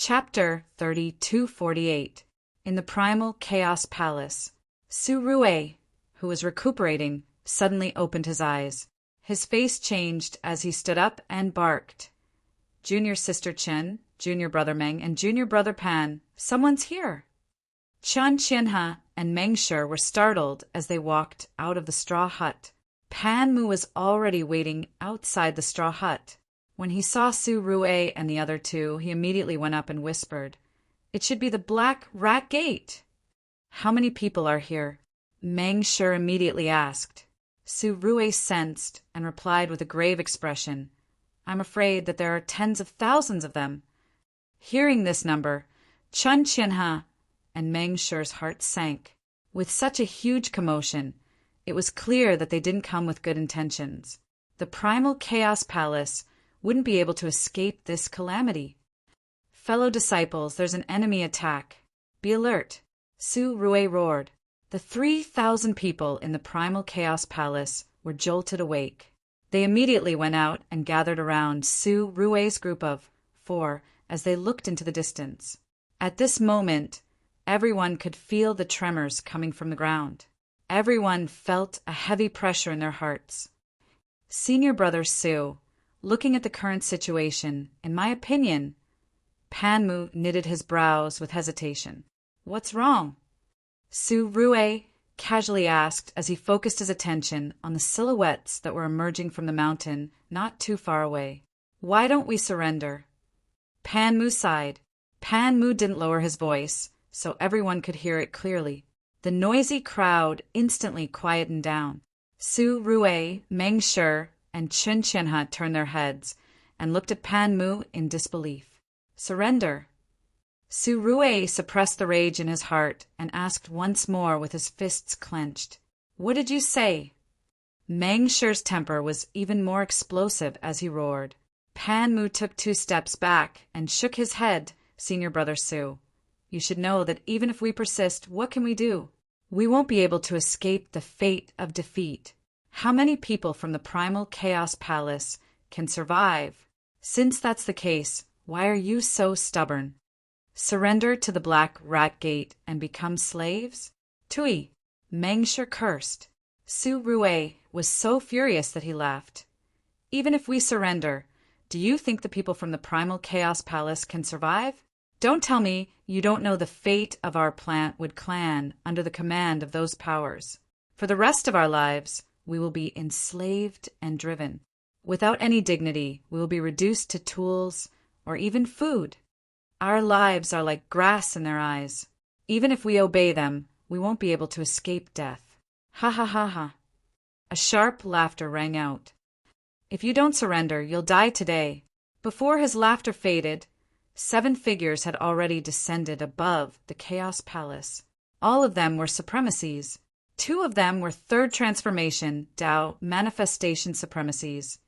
Chapter 3248. In the Primal Chaos Palace, Su Rue, who was recuperating, suddenly opened his eyes. His face changed as he stood up and barked. Junior Sister Chen, Junior Brother Meng, and Junior Brother Pan, someone's here! Chen Qianhe and Meng Shi were startled as they walked out of the straw hut. Pan Mu was already waiting outside the straw hut. When he saw Su Rue and the other two, he immediately went up and whispered, "It should be the Black Rat Gate." "How many people are here?" Meng Shi immediately asked. Su Rue sensed and replied with a grave expression, "I'm afraid that there are tens of thousands of them." Hearing this number, Chen Qianhe and Meng Shi's heart sank. With such a huge commotion, it was clear that they didn't come with good intentions. The Primal Chaos Palace wouldn't be able to escape this calamity. "Fellow disciples, there's an enemy attack. Be alert," Su Rue roared. The 3,000 people in the Primal Chaos Palace were jolted awake. They immediately went out and gathered around Su Rue's group of 4 as they looked into the distance. At this moment, everyone could feel the tremors coming from the ground. Everyone felt a heavy pressure in their hearts. Senior Brother Su, looking at the current situation, in my opinion, Pan Mu knitted his brows with hesitation. "What's wrong?" Su Rue casually asked as he focused his attention on the silhouettes that were emerging from the mountain not too far away. "Why don't we surrender?" Pan Mu sighed. Pan Mu didn't lower his voice, so everyone could hear it clearly. The noisy crowd instantly quietened down. Su Rue, Meng Shi, and Chen Qianhe turned their heads and looked at Pan Mu in disbelief. "Surrender?" Su Rue suppressed the rage in his heart and asked once more with his fists clenched, "What did you say?" Meng Shi's temper was even more explosive as he roared. Pan Mu took 2 steps back and shook his head. "Senior Brother Su, you should know that even if we persist, what can we do? We won't be able to escape the fate of defeat. How many people from the Primal Chaos Palace can survive? Since that's the case, why are you so stubborn? Surrender to the Black Rat Gate and become slaves? Tui!" Meng Shi cursed. Su Rue was so furious that he laughed. "Even if we surrender, do you think the people from the Primal Chaos Palace can survive? Don't tell me you don't know the fate of our Plantwood clan under the command of those powers. For the rest of our lives, we will be enslaved and driven. Without any dignity, we will be reduced to tools or even food. Our lives are like grass in their eyes. Even if we obey them, we won't be able to escape death. Ha ha ha ha." A sharp laughter rang out. "If you don't surrender, you'll die today." Before his laughter faded, 7 figures had already descended above the Chaos Palace. All of them were supremacies. 2 of them were 3rd Transformation Tao Manifestation Supremacies.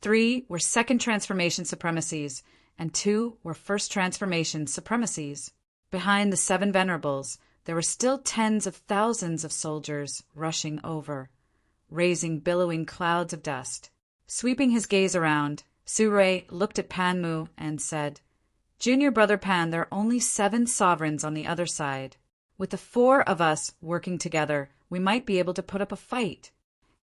3 were 2nd Transformation Supremacies, and 2 were 1st Transformation Supremacies. Behind the 7 Venerables, there were still tens of thousands of soldiers rushing over, raising billowing clouds of dust. Sweeping his gaze around, Su Rue looked at Pan Mu and said, "Junior Brother Pan, there are only 7 sovereigns on the other side. With the 4 of us working together, we might be able to put up a fight."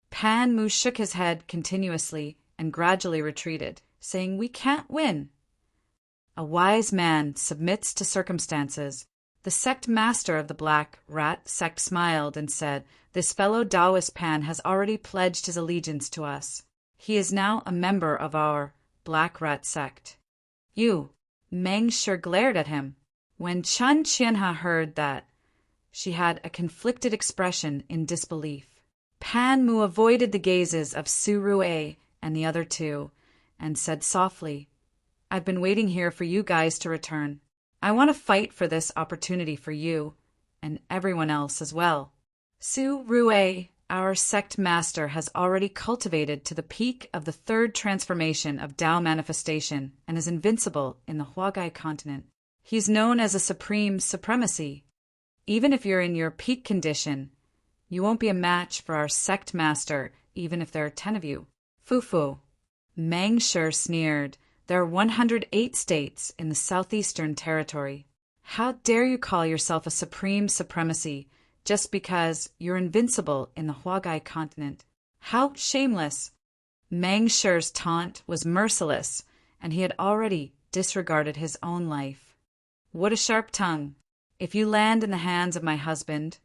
Pan Mu shook his head continuously and gradually retreated, saying, "We can't win." A wise man submits to circumstances. The sect master of the Black Rat sect smiled and said, "This fellow Taoist Pan has already pledged his allegiance to us. He is now a member of our Black Rat sect." "You!" Meng Shi glared at him. When Chen Qianhe heard that, she had a conflicted expression in disbelief. Pan Mu avoided the gazes of Su Rue and the other 2 and said softly, "I've been waiting here for you guys to return. I want to fight for this opportunity for you and everyone else as well. Su Rue, our sect master, has already cultivated to the peak of the 3rd transformation of Tao manifestation and is invincible in the Huagai continent. He's known as a supreme supremacy. Even if you're in your peak condition, you won't be a match for our sect master, even if there are 10 of you." "Fufu." Meng Shi sneered, There are 108 states in the Southeastern Territory. How dare you call yourself a supreme supremacy just because you're invincible in the Huagai continent? How shameless! Meng Shi's taunt was merciless, and he had already disregarded his own life. What a sharp tongue! If you land in the hands of my husband,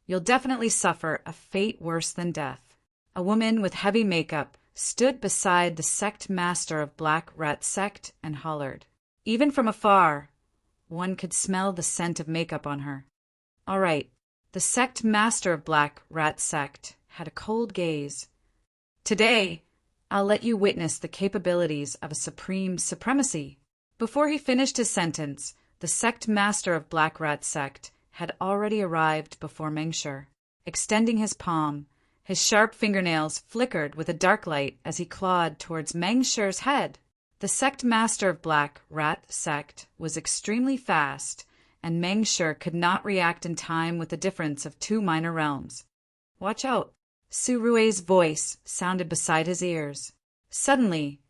you'll definitely suffer a fate worse than death. A woman with heavy makeup stood beside the sect master of Black Rat Sect and hollered. Even from afar, one could smell the scent of makeup on her. All right, the sect master of Black Rat Sect had a cold gaze. Today, I'll let you witness the capabilities of a supreme supremacy. Before he finished his sentence, the sect master of Black Rat Sect had already arrived before Meng Shi. Extending his palm, his sharp fingernails flickered with a dark light as he clawed towards Meng Shi's head. The sect master of Black Rat Sect was extremely fast, and Meng Shi could not react in time with the difference of 2 minor realms. Watch out! Su Rui's voice sounded beside his ears. Suddenly,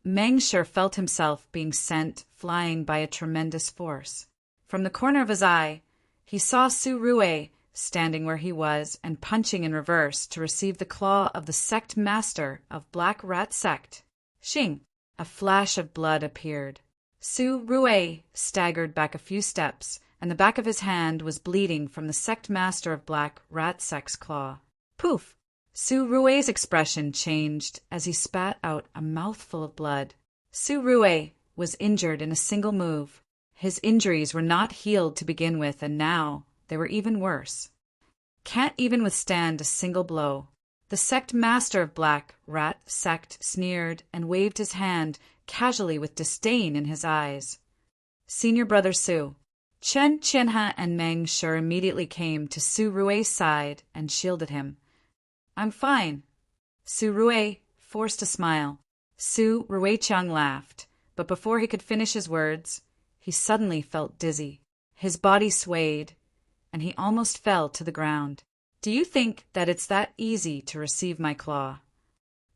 Meng Shi felt himself being sent flying by a tremendous force. From the corner of his eye, he saw Su Rui standing where he was and punching in reverse to receive the claw of the sect master of Black Rat Sect. Xing! A flash of blood appeared. Su Rui staggered back a few steps, and the back of his hand was bleeding from the sect master of Black Rat Sect's claw. Poof! Su Rui's expression changed as he spat out a mouthful of blood. Su Rui was injured in a single move. His injuries were not healed to begin with, and now they were even worse. Can't even withstand a single blow. The sect master of Black Rat Sect sneered and waved his hand casually with disdain in his eyes. Senior Brother Su. Chen Qianhe and Meng Shi immediately came to Su Rui's side and shielded him. I'm fine. Su Rui forced a smile. Su Ruicheng laughed, but before he could finish his words, he suddenly felt dizzy. His body swayed, and he almost fell to the ground. Do you think that it's that easy to receive my claw?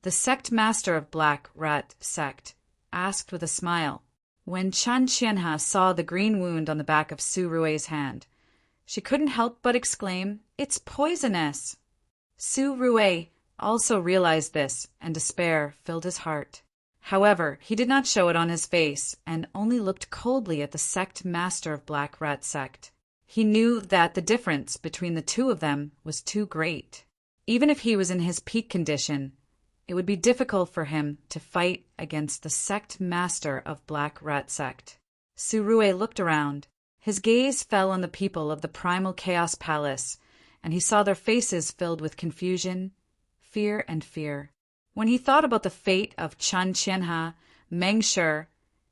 The sect master of Black Rat Sect asked with a smile. When Chen Qianhe saw the green wound on the back of Su Rui's hand, she couldn't help but exclaim, "It's poisonous!" Su Rui also realized this, and despair filled his heart. However, he did not show it on his face, and only looked coldly at the sect master of Black Rat Sect. He knew that the difference between the two of them was too great. Even if he was in his peak condition, it would be difficult for him to fight against the sect master of Black Rat Sect. Su Rui looked around. His gaze fell on the people of the Primal Chaos Palace, and he saw their faces filled with confusion, fear, and fear. When he thought about the fate of Chen Qianhe, Meng Shi,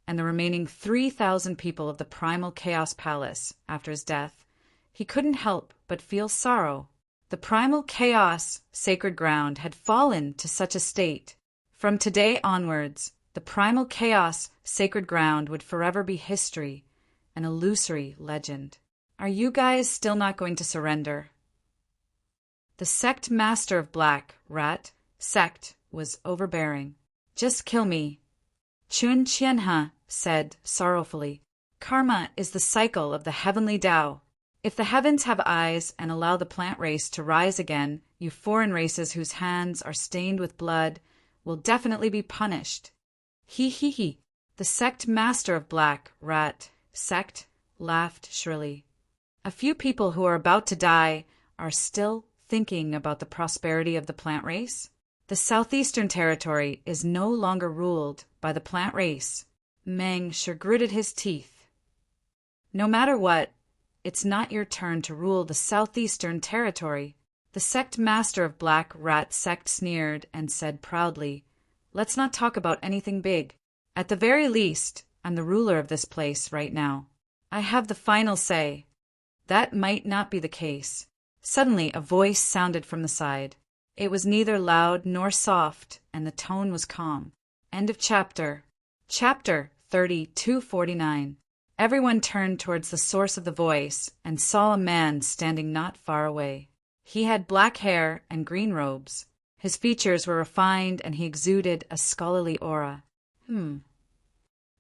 and the remaining 3,000 people of the Primal Chaos Palace after his death, he couldn't help but feel sorrow. The Primal Chaos sacred ground had fallen to such a state. From today onwards, the Primal Chaos sacred ground would forever be history, an illusory legend. Are you guys still not going to surrender? The sect master of Black Rat Sect was overbearing. Just kill me, Chen Qianhe said sorrowfully. Karma is the cycle of the heavenly Tao. If the heavens have eyes and allow the plant race to rise again, you foreign races whose hands are stained with blood will definitely be punished. He. The sect master of Black Rat Sect laughed shrilly. A few people who are about to die are still thinking about the prosperity of the plant race. The Southeastern Territory is no longer ruled by the plant race. Meng Shi gritted his teeth. No matter what, it's not your turn to rule the Southeastern Territory. The sect master of Black Rat Sect sneered and said proudly, Let's not talk about anything big. At the very least, I'm the ruler of this place right now. I have the final say. That might not be the case. Suddenly, a voice sounded from the side. It was neither loud nor soft, and the tone was calm. End of chapter. Chapter 3249. Everyone turned towards the source of the voice and saw a man standing not far away. He had black hair and green robes. His features were refined and he exuded a scholarly aura.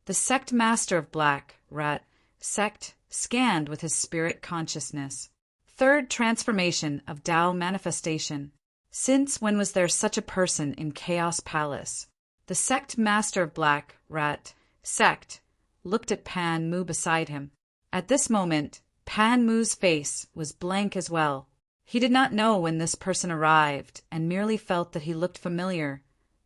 The sect master of Black Rat Sect scanned with his spirit consciousness. Third transformation of Tao manifestation. Since when was there such a person in Chaos Palace? The sect master of Black Rat Sect looked at Pan Mu beside him. At this moment, Pan Mu's face was blank as well. He did not know when this person arrived and merely felt that he looked familiar,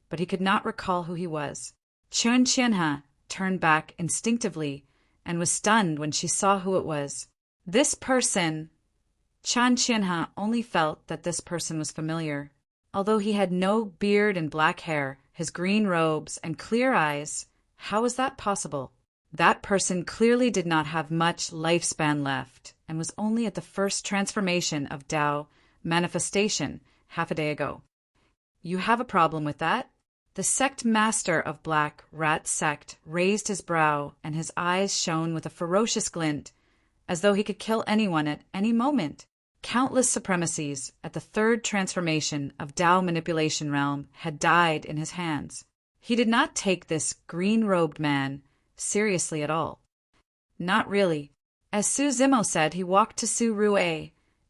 but he could not recall who he was. Chun Qianhe turned back instinctively and was stunned when she saw who it was. This person... Chun Qianhe only felt that this person was familiar. Although he had no beard and black hair, his green robes and clear eyes, how was that possible? That person clearly did not have much lifespan left and was only at the first transformation of Tao manifestation half a day ago. You have a problem with that? The sect master of Black Rat Sect raised his brow and his eyes shone with a ferocious glint, as though he could kill anyone at any moment. Countless supremacies at the third transformation of Tao manipulation realm had died in his hands. He did not take this green-robed man seriously at all. Not really. As Su Zimo said, he walked to Su Rue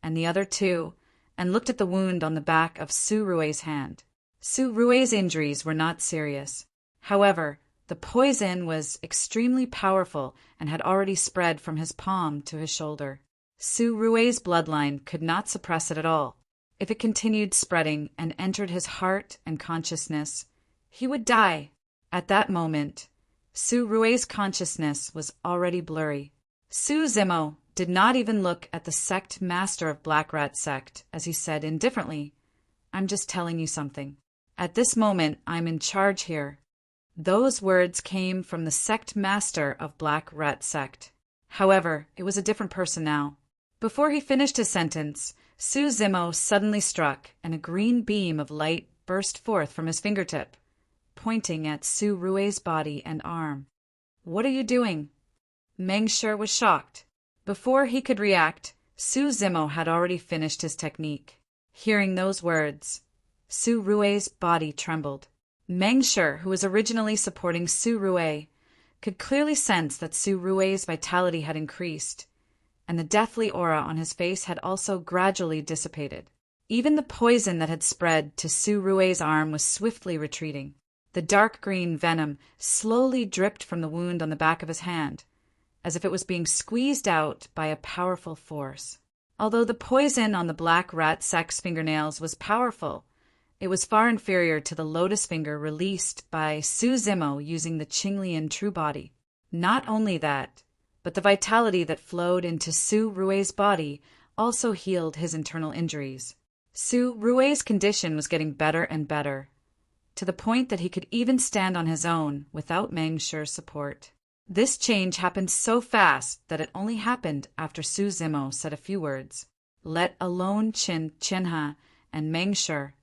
and the other two and looked at the wound on the back of Su Rue's hand. Su Rue's injuries were not serious. However, the poison was extremely powerful and had already spread from his palm to his shoulder. Su Rue's bloodline could not suppress it at all. If it continued spreading and entered his heart and consciousness, he would die. At that moment, Su Rue's consciousness was already blurry. Su Zimo did not even look at the sect master of Black Rat Sect as he said indifferently, "I'm just telling you something. At this moment, I'm in charge here." Those words came from the sect master of Black Rat Sect. However, it was a different person now. Before he finished his sentence, Su Zimo suddenly struck, and a green beam of light burst forth from his fingertip, pointing at Su Rue's body and arm. "What are you doing?" Meng Shi was shocked. Before he could react, Su Zimo had already finished his technique. Hearing those words, Su Rue's body trembled. Meng Shi, who was originally supporting Su Rue, could clearly sense that Su Rue's vitality had increased, and the deathly aura on his face had also gradually dissipated. Even the poison that had spread to Su Rue's arm was swiftly retreating. The dark green venom slowly dripped from the wound on the back of his hand, as if it was being squeezed out by a powerful force. Although the poison on the Black Rat Sect's fingernails was powerful, it was far inferior to the lotus finger released by Su Zimo using the Qinglian True Body. Not only that, but the vitality that flowed into Su Rue's body also healed his internal injuries. Su Rue's condition was getting better and better, to the point that he could even stand on his own without Meng Shi's support. This change happened so fast that it only happened after Su Zimo said a few words, let alone Qianhe and Meng Shi.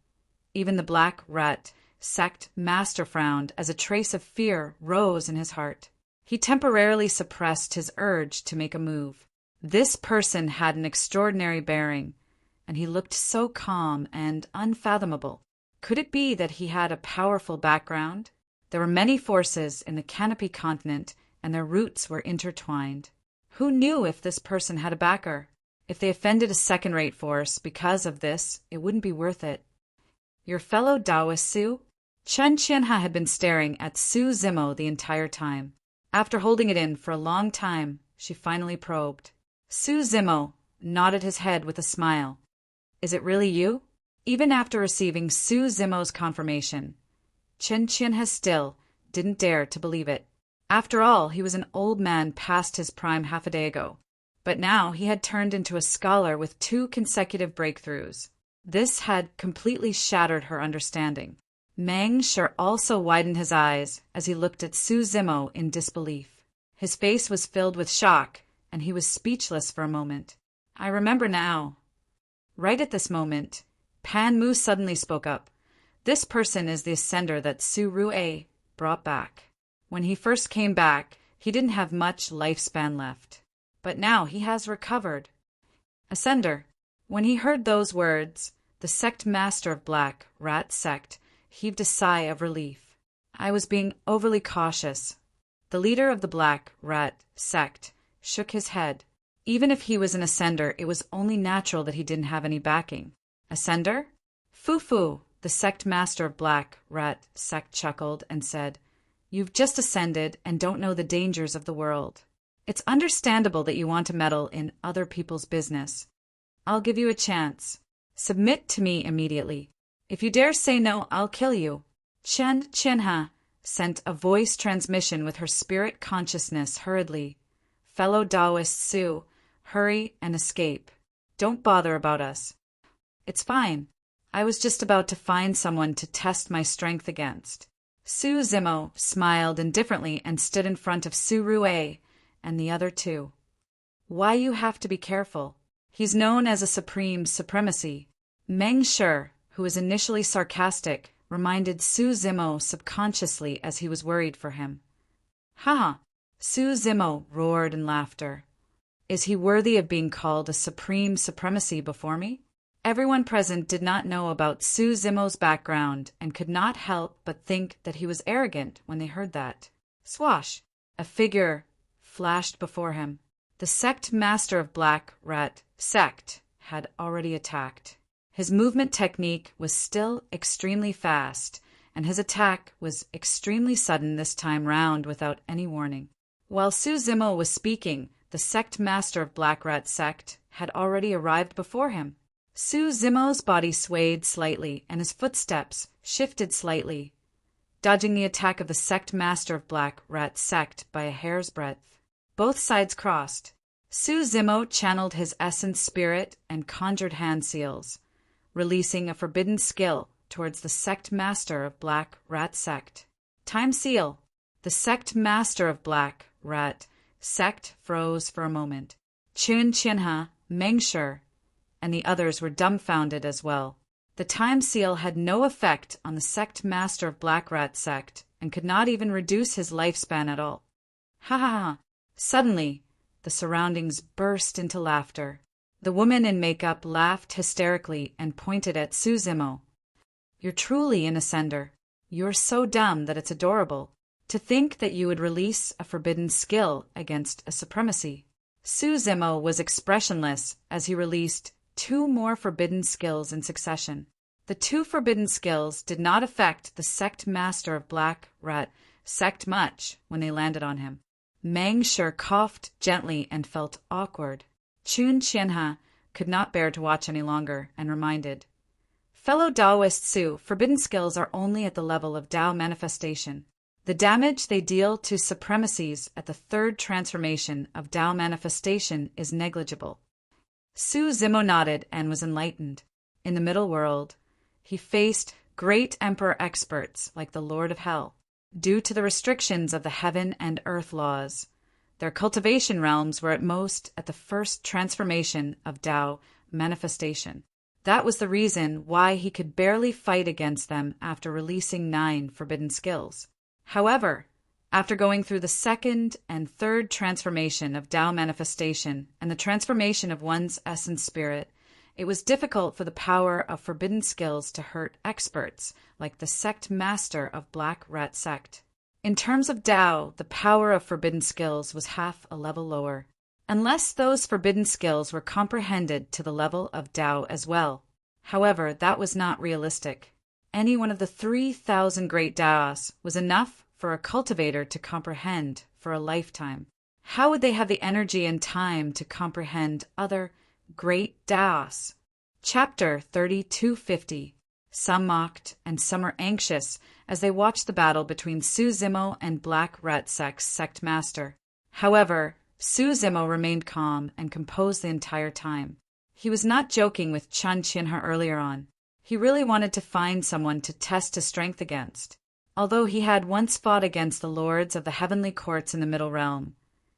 Even the Black Rat Sect master frowned as a trace of fear rose in his heart. He temporarily suppressed his urge to make a move. This person had an extraordinary bearing, and he looked so calm and unfathomable. Could it be that he had a powerful background? There were many forces in the Canopy continent, and their roots were intertwined. Who knew if this person had a backer? If they offended a second-rate force because of this, it wouldn't be worth it. Your fellow Taoist, Su? Chun Qianhe had been staring at Su Zimo the entire time. After holding it in for a long time, she finally probed. Su Zimo nodded his head with a smile. Is it really you? Even after receiving Su Zimo's confirmation, Chun Qianhe still didn't dare to believe it. After all, he was an old man past his prime half a day ago. But now he had turned into a scholar with 2 consecutive breakthroughs. This had completely shattered her understanding. Meng Shi also widened his eyes as he looked at Su Zimo in disbelief. His face was filled with shock, and he was speechless for a moment. I remember now. Right at this moment, Pan Mu suddenly spoke up. This person is the ascender that Su Rue brought back. When he first came back, he didn't have much lifespan left. But now he has recovered. Ascender. When he heard those words, the sect master of Black Rat Sect heaved a sigh of relief. I was being overly cautious. The leader of the Black Rat sect shook his head. Even if he was an ascender, it was only natural that he didn't have any backing. Ascender? Foo-foo, the sect master of Black Rat sect chuckled and said, "You've just ascended and don't know the dangers of the world. It's understandable that you want to meddle in other people's business. I'll give you a chance. Submit to me immediately. If you dare say no, I'll kill you." Chen Chinha sent a voice transmission with her spirit consciousness hurriedly. "Fellow Taoist Su, hurry and escape. Don't bother about us." "It's fine. I was just about to find someone to test my strength against." Su Zimo smiled indifferently and stood in front of Su Rue and the other two. "Why you have to be careful? He's known as a supreme supremacy." Meng Shi, who was initially sarcastic, reminded Su Zimo subconsciously as he was worried for him. "Ha!" Su Zimo roared in laughter. "Is he worthy of being called a supreme supremacy before me?" Everyone present did not know about Su Zimo's background and could not help but think that he was arrogant when they heard that. Swash! A figure flashed before him. The sect master of Black Rat sect had already attacked. His movement technique was still extremely fast, and his attack was extremely sudden this time round without any warning. While Su Zimo was speaking, the sect master of Black Rat sect had already arrived before him. Su Zimo's body swayed slightly, and his footsteps shifted slightly, dodging the attack of the sect master of Black Rat sect by a hair's breadth. Both sides crossed. Su Zimo channeled his essence spirit and conjured hand seals, releasing a forbidden skill towards the sect master of Black Rat sect. Time seal. The sect master of Black Rat sect froze for a moment. Chun Chinha, Meng Shi, and the others were dumbfounded as well. The time seal had no effect on the sect master of Black Rat sect and could not even reduce his lifespan at all. Ha ha ha! Suddenly, the surroundings burst into laughter. The woman in makeup laughed hysterically and pointed at Su Zimo. "You're truly an ascender. You're so dumb that it's adorable. To think that you would release a forbidden skill against a supremacy." Su Zimo was expressionless as he released 2 more forbidden skills in succession. The 2 forbidden skills did not affect the sect master of Black Rat sect much when they landed on him. Meng Shi coughed gently and felt awkward. Chun Chinha could not bear to watch any longer and reminded, "Fellow Taoist Su, forbidden skills are only at the level of Tao manifestation. The damage they deal to supremacies at the 3rd transformation of Tao manifestation is negligible." Su Zimo nodded and was enlightened. In the middle world, he faced great emperor experts like the Lord of Hell. Due to the restrictions of the heaven and earth laws, their cultivation realms were at most at the 1st transformation of Tao manifestation. That was the reason why he could barely fight against them after releasing 9 forbidden skills. However, after going through the 2nd and 3rd transformation of Tao manifestation and the transformation of one's essence spirit, it was difficult for the power of forbidden skills to hurt experts like the sect master of Black Rat sect. In terms of Tao, the power of forbidden skills was half a level lower, unless those forbidden skills were comprehended to the level of Tao as well. However, that was not realistic. Any one of the 3,000 great Taos was enough for a cultivator to comprehend for a lifetime. How would they have the energy and time to comprehend other great Taos? Chapter 3250. Some mocked and some were anxious as they watched the battle between Su Zimo and Black Rat sect's sect master. However, Su Zimo remained calm and composed the entire time. He was not joking with Chun Chinha earlier on. He really wanted to find someone to test his strength against. Although he had once fought against the lords of the heavenly courts in the Middle Realm,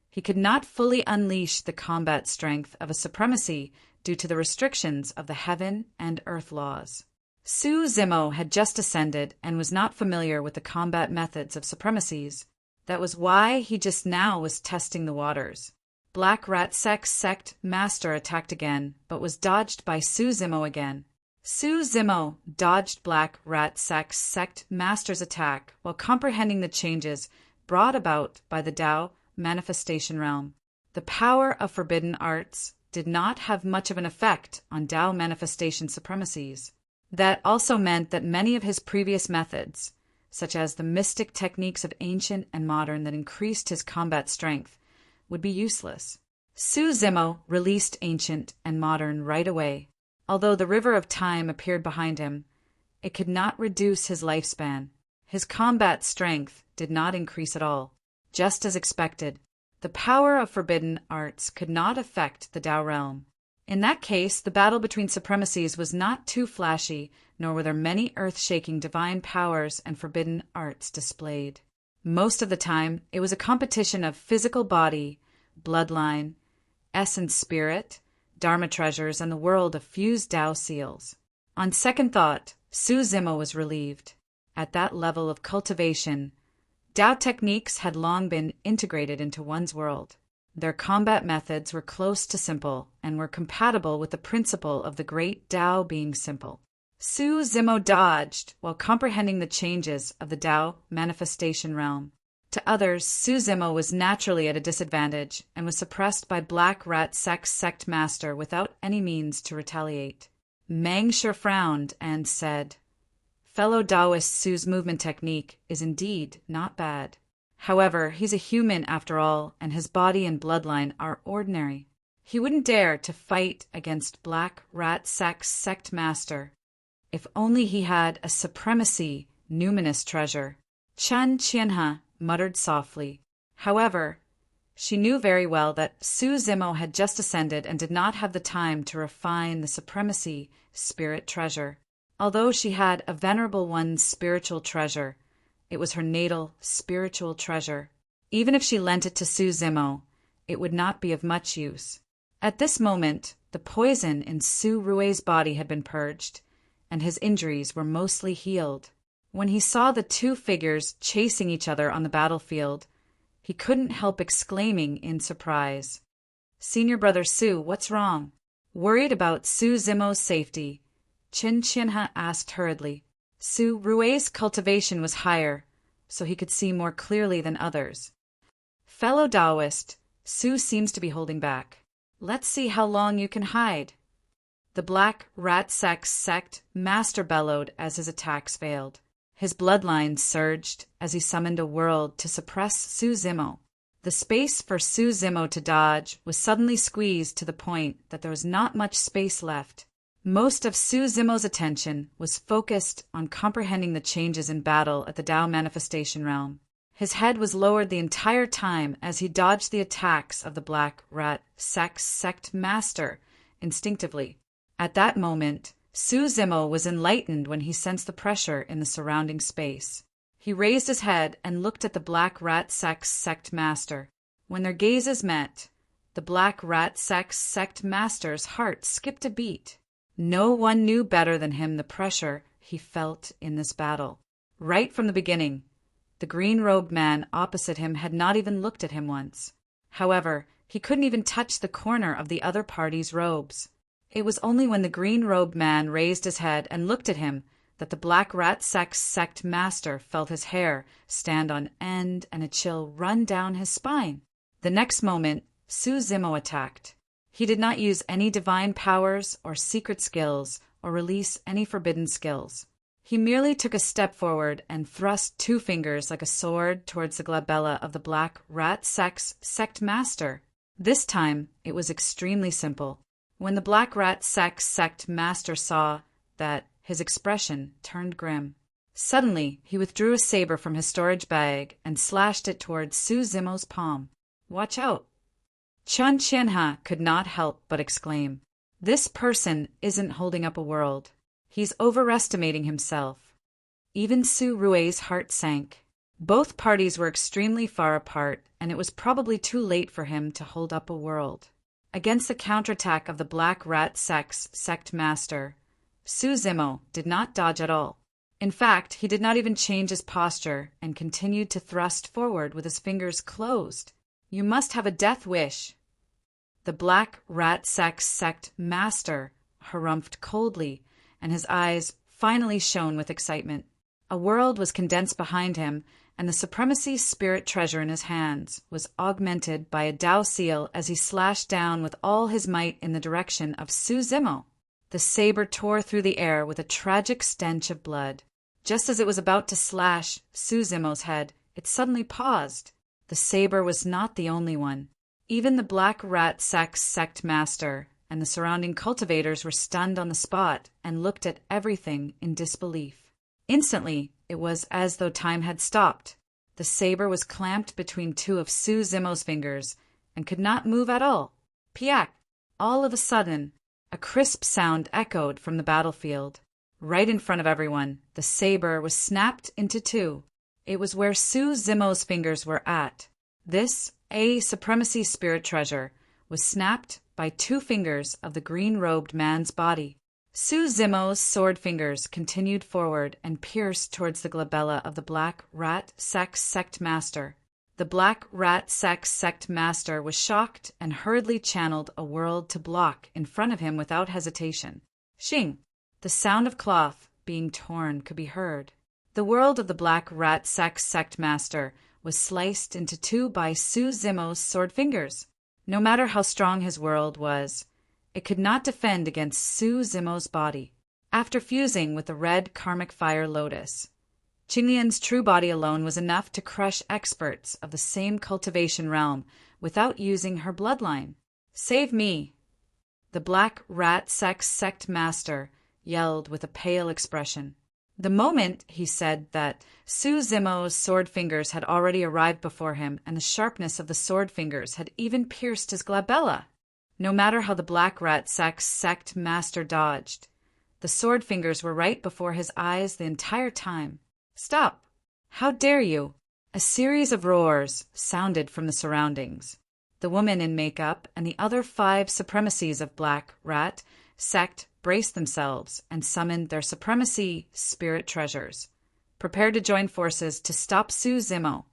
he could not fully unleash the combat strength of a supremacy due to the restrictions of the heaven and earth laws. Su Zimo had just ascended and was not familiar with the combat methods of supremacies. That was why he just now was testing the waters. Black Rat sect master attacked again, but was dodged by Su Zimo again. Su Zimo dodged Black Rat sect master's attack while comprehending the changes brought about by the Tao manifestation realm. The power of forbidden arts did not have much of an effect on Tao manifestation supremacies. That also meant that many of his previous methods, such as the mystic techniques of ancient and modern that increased his combat strength, would be useless. Su Zimo released ancient and modern right away. Although the river of time appeared behind him, it could not reduce his lifespan. His combat strength did not increase at all. Just as expected, the power of forbidden arts could not affect the Tao realm. In that case, the battle between supremacies was not too flashy, nor were there many earth-shaking divine powers and forbidden arts displayed. Most of the time, it was a competition of physical body, bloodline, essence spirit, Dharma treasures, and the world of fused Tao seals. On second thought, Su Zimo was relieved. At that level of cultivation, Tao techniques had long been integrated into one's world. Their combat methods were close to simple and were compatible with the principle of the great Tao being simple. Su Zimo dodged while comprehending the changes of the Tao manifestation realm. To others, Su Zimo was naturally at a disadvantage and was suppressed by Black Rat Sect's sect master without any means to retaliate. Meng Shi frowned and said, "Fellow Taoist Su's movement technique is indeed not bad. However, he's a human after all, and his body and bloodline are ordinary. He wouldn't dare to fight against Black Rat Sect's sect master. If only he had a supremacy numinous treasure." Chen Qianhe muttered softly. However, she knew very well that Su Zimo had just ascended and did not have the time to refine the supremacy spirit treasure. Although she had a venerable one's spiritual treasure, it was her natal spiritual treasure. Even if she lent it to Su Zimo, it would not be of much use. At this moment, the poison in Su Rui's body had been purged, and his injuries were mostly healed. When he saw the two figures chasing each other on the battlefield, he couldn't help exclaiming in surprise, "Senior brother Su, what's wrong?" Worried about Su Zimo's safety, Chen Qianhe asked hurriedly. Su Rui's cultivation was higher, so he could see more clearly than others. "Fellow Taoist, Su seems to be holding back. Let's see how long you can hide." The Black Rat Sect's sect master bellowed as his attacks failed. His bloodline surged as he summoned a world to suppress Su Zimo. The space for Su Zimo to dodge was suddenly squeezed to the point that there was not much space left. Most of Su Zimo's attention was focused on comprehending the changes in battle at the Tao manifestation realm. His head was lowered the entire time as he dodged the attacks of the Black Rat Sect's sect master instinctively. At that moment, Su Zimo was enlightened when he sensed the pressure in the surrounding space. He raised his head and looked at the Black Rat Sect's sect master. When their gazes met, the Black Rat Sect's sect master's heart skipped a beat. No one knew better than him the pressure he felt in this battle. Right from the beginning, the green-robed man opposite him had not even looked at him once. However, he couldn't even touch the corner of the other party's robes. It was only when the green-robed man raised his head and looked at him that the Black Rat Sect's sect master felt his hair stand on end and a chill run down his spine. The next moment, Su Zimo attacked. He did not use any divine powers or secret skills or release any forbidden skills. He merely took a step forward and thrust two fingers like a sword towards the glabella of the Black Rat Sect's sect master. This time, it was extremely simple. When the Black Rat Sect's sect master saw that, his expression turned grim. Suddenly, he withdrew a saber from his storage bag and slashed it towards Su Zimo's palm. "Watch out!" Chen Qianhe could not help but exclaim, "This person isn't holding up a world. He's overestimating himself." Even Su Rui's heart sank. Both parties were extremely far apart, and it was probably too late for him to hold up a world. Against the counterattack of the Black Rat Sect's sect master, Su Zimo did not dodge at all. In fact, he did not even change his posture and continued to thrust forward with his fingers closed. "You must have a death wish." The Black Rat Sect's sect master harumphed coldly, and his eyes finally shone with excitement. A world was condensed behind him, and the supremacy spirit treasure in his hands was augmented by a Dao seal as he slashed down with all his might in the direction of Su Zimo. The saber tore through the air with a tragic stench of blood. Just as it was about to slash Su Zimo's head, it suddenly paused. The saber was not the only one. Even the Black Rat sect master and the surrounding cultivators were stunned on the spot and looked at everything in disbelief. Instantly, it was as though time had stopped. The saber was clamped between two of Su Zimo's fingers and could not move at all. Piak! All of a sudden, a crisp sound echoed from the battlefield. Right in front of everyone, the saber was snapped into two. It was where Su Zimo's fingers were at. This, a supremacy spirit treasure, was snapped by two fingers of the green-robed man's body. Su Zimo's sword fingers continued forward and pierced towards the glabella of the Black Rat sect master. The Black Rat sect master was shocked and hurriedly channeled a world to block in front of him without hesitation. Shing! The sound of cloth being torn could be heard. The world of the Black Rat sect master was sliced into two by Su Zimo's sword fingers. No matter how strong his world was, it could not defend against Su Zimo's body. After fusing with the red karmic fire lotus, Qinglian's true body alone was enough to crush experts of the same cultivation realm without using her bloodline. Save me! The Black Rat sect master yelled with a pale expression. The moment he said that, Su Zimo's sword fingers had already arrived before him, and the sharpness of the sword fingers had even pierced his glabella. No matter how the Black Rat sect master dodged, the sword fingers were right before his eyes the entire time. Stop! How dare you! A series of roars sounded from the surroundings. The woman in makeup and the other 5 supremacies of Black Rat sect braced themselves and summoned their supremacy spirit treasures, prepared to join forces to stop Su Zimo.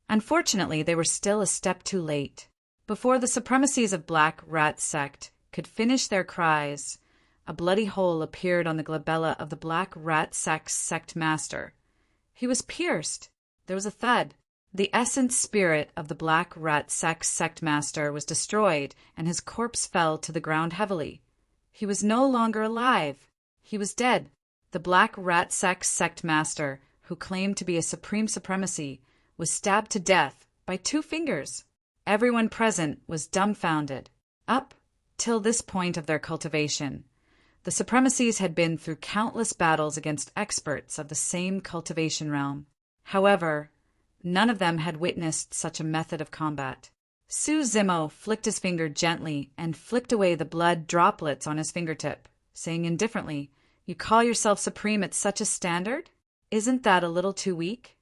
Unfortunately, they were still a step too late. Before the supremacies of Black Rat sect could finish their cries, a bloody hole appeared on the glabella of the Black Rat sect master. He was pierced. There was a thud. The essence spirit of the Black Rat sect master was destroyed, and his corpse fell to the ground heavily. He was no longer alive. He was dead. The Black Rat sect master, who claimed to be a supreme supremacy, was stabbed to death by 2 fingers. Everyone present was dumbfounded. Up till this point of their cultivation, the supremacies had been through countless battles against experts of the same cultivation realm. However, none of them had witnessed such a method of combat. Su Zimo flicked his finger gently and flicked away the blood droplets on his fingertip, saying indifferently, "You call yourself supreme at such a standard? Isn't that a little too weak?"